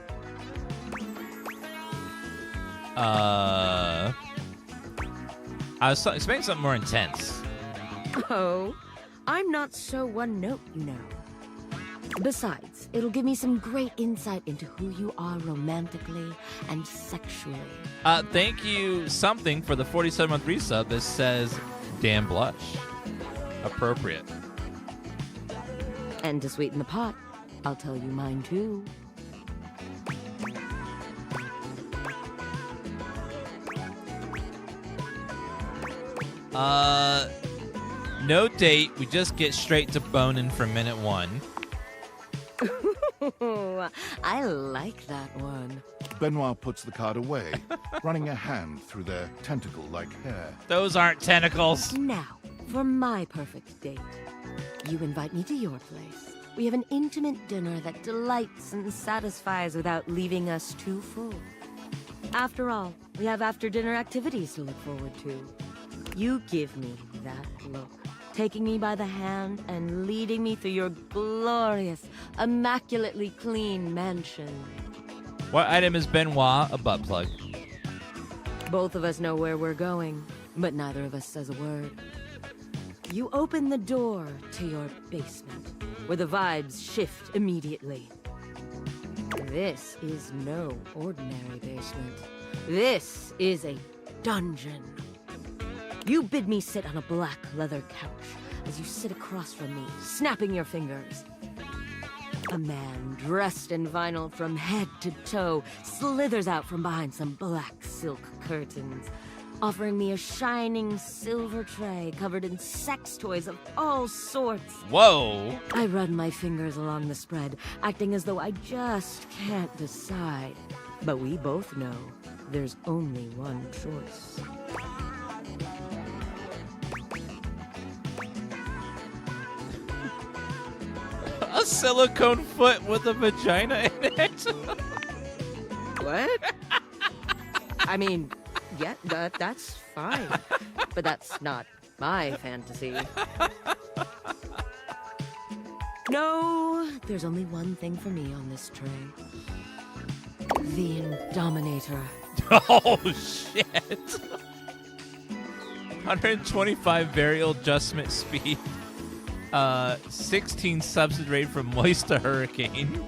I was expecting something more intense. Oh, I'm not so one note, you know. Besides, it'll give me some great insight into who you are romantically and sexually. Thank you something for the 47-month resub that says, damn blush. Appropriate. And to sweeten the pot, I'll tell you mine too. No date. We just get straight to boning from minute one. I like that one. Benoit puts the card away, running a hand through their tentacle-like hair. Those aren't tentacles. Now, for my perfect date. You invite me to your place. We have an intimate dinner that delights and satisfies without leaving us too full. After all, we have after-dinner activities to look forward to. You give me that look, taking me by the hand and leading me through your glorious, immaculately clean mansion. What item is Benoit? A butt plug. Both of us know where we're going, but neither of us says a word. You open the door to your basement, where the vibes shift immediately. This is no ordinary basement. This is a dungeon. You bid me sit on a black leather couch as you sit across from me, snapping your fingers. A man dressed in vinyl from head to toe slithers out from behind some black silk curtains, offering me a shining silver tray covered in sex toys of all sorts. Whoa! I run my fingers along the spread, acting as though I just can't decide. But we both know there's only one choice. A silicone foot with a vagina in it. What? I mean, yeah, that's fine. But that's not my fantasy. No, there's only one thing for me on this tray. The Dominator. Oh, shit. 125 variable adjustment speed. 16 substance rate from moist to hurricane.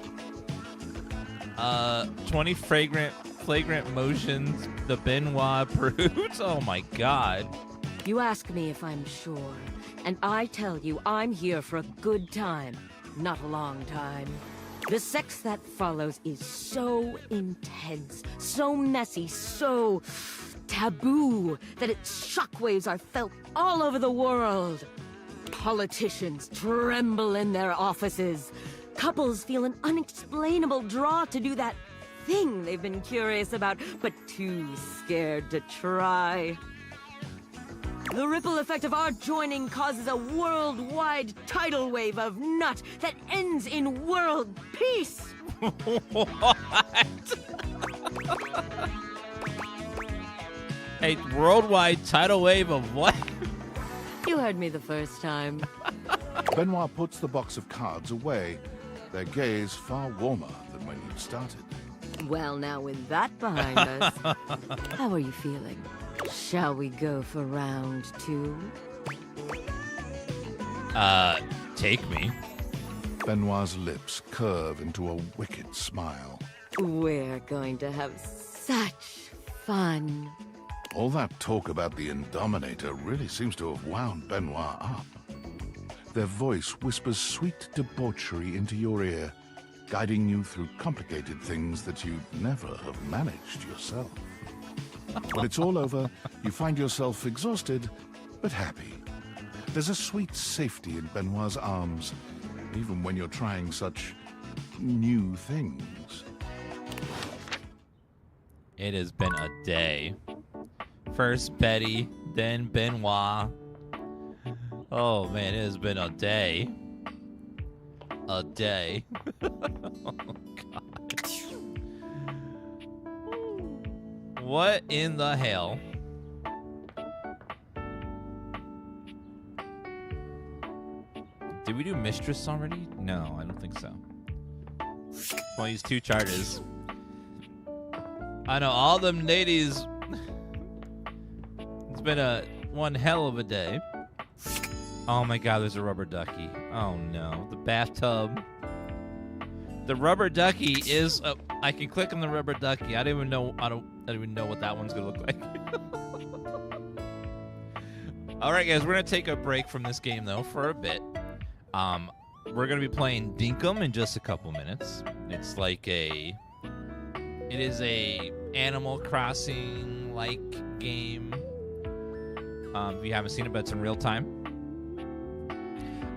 20 flagrant motions. The Benoit prudes. Oh my god. You ask me if I'm sure, and I tell you I'm here for a good time, not a long time. The sex that follows is so intense, so messy, so taboo that its shockwaves are felt all over the world. Politicians tremble in their offices. Couples feel an unexplainable draw to do that thing they've been curious about, but too scared to try. The ripple effect of our joining causes a worldwide tidal wave of nut that ends in world peace. What? A worldwide tidal wave of what? You heard me the first time. Benoit puts the box of cards away, their gaze far warmer than when you started. Well, now with that behind us, how are you feeling? Shall we go for round 2? Take me. Benoit's lips curve into a wicked smile. We're going to have such fun. All that talk about the Indominator really seems to have wound Benoit up. Their voice whispers sweet debauchery into your ear, guiding you through complicated things that you'd never have managed yourself. When it's all over, you find yourself exhausted, but happy. There's a sweet safety in Benoit's arms, even when you're trying such new things. It has been a day. First Betty, then Benoit. Oh man, it has been a day. A day. Oh god. What in the hell? Did we do Mistress already? No, I don't think so. Well, use 2 charges. I know all them ladies. It's been one hell of a day. Oh my god, there's a rubber ducky. Oh no, the bathtub. The rubber ducky is. I can click on the rubber ducky. I don't even know what that one's gonna look like. All right, guys, we're gonna take a break from this game though for a bit. We're gonna be playing Dinkum in just a couple minutes. It's like it is a Animal Crossing like game. If you haven't seen it, but it's in real time.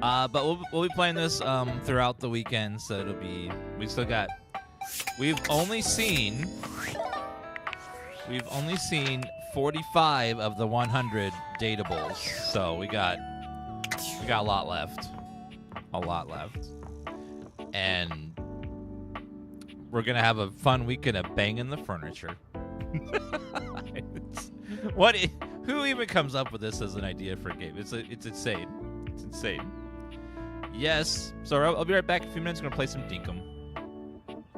But we'll be playing this throughout the weekend, so it'll be. We've only seen 45 of the 100 datables, so we got a lot left. A lot left. And we're gonna have a fun weekend of banging the furniture. Who even comes up with this as an idea for a game? It's insane. It's insane. Yes. So I'll be right back in a few minutes. I'm gonna play some Dinkum.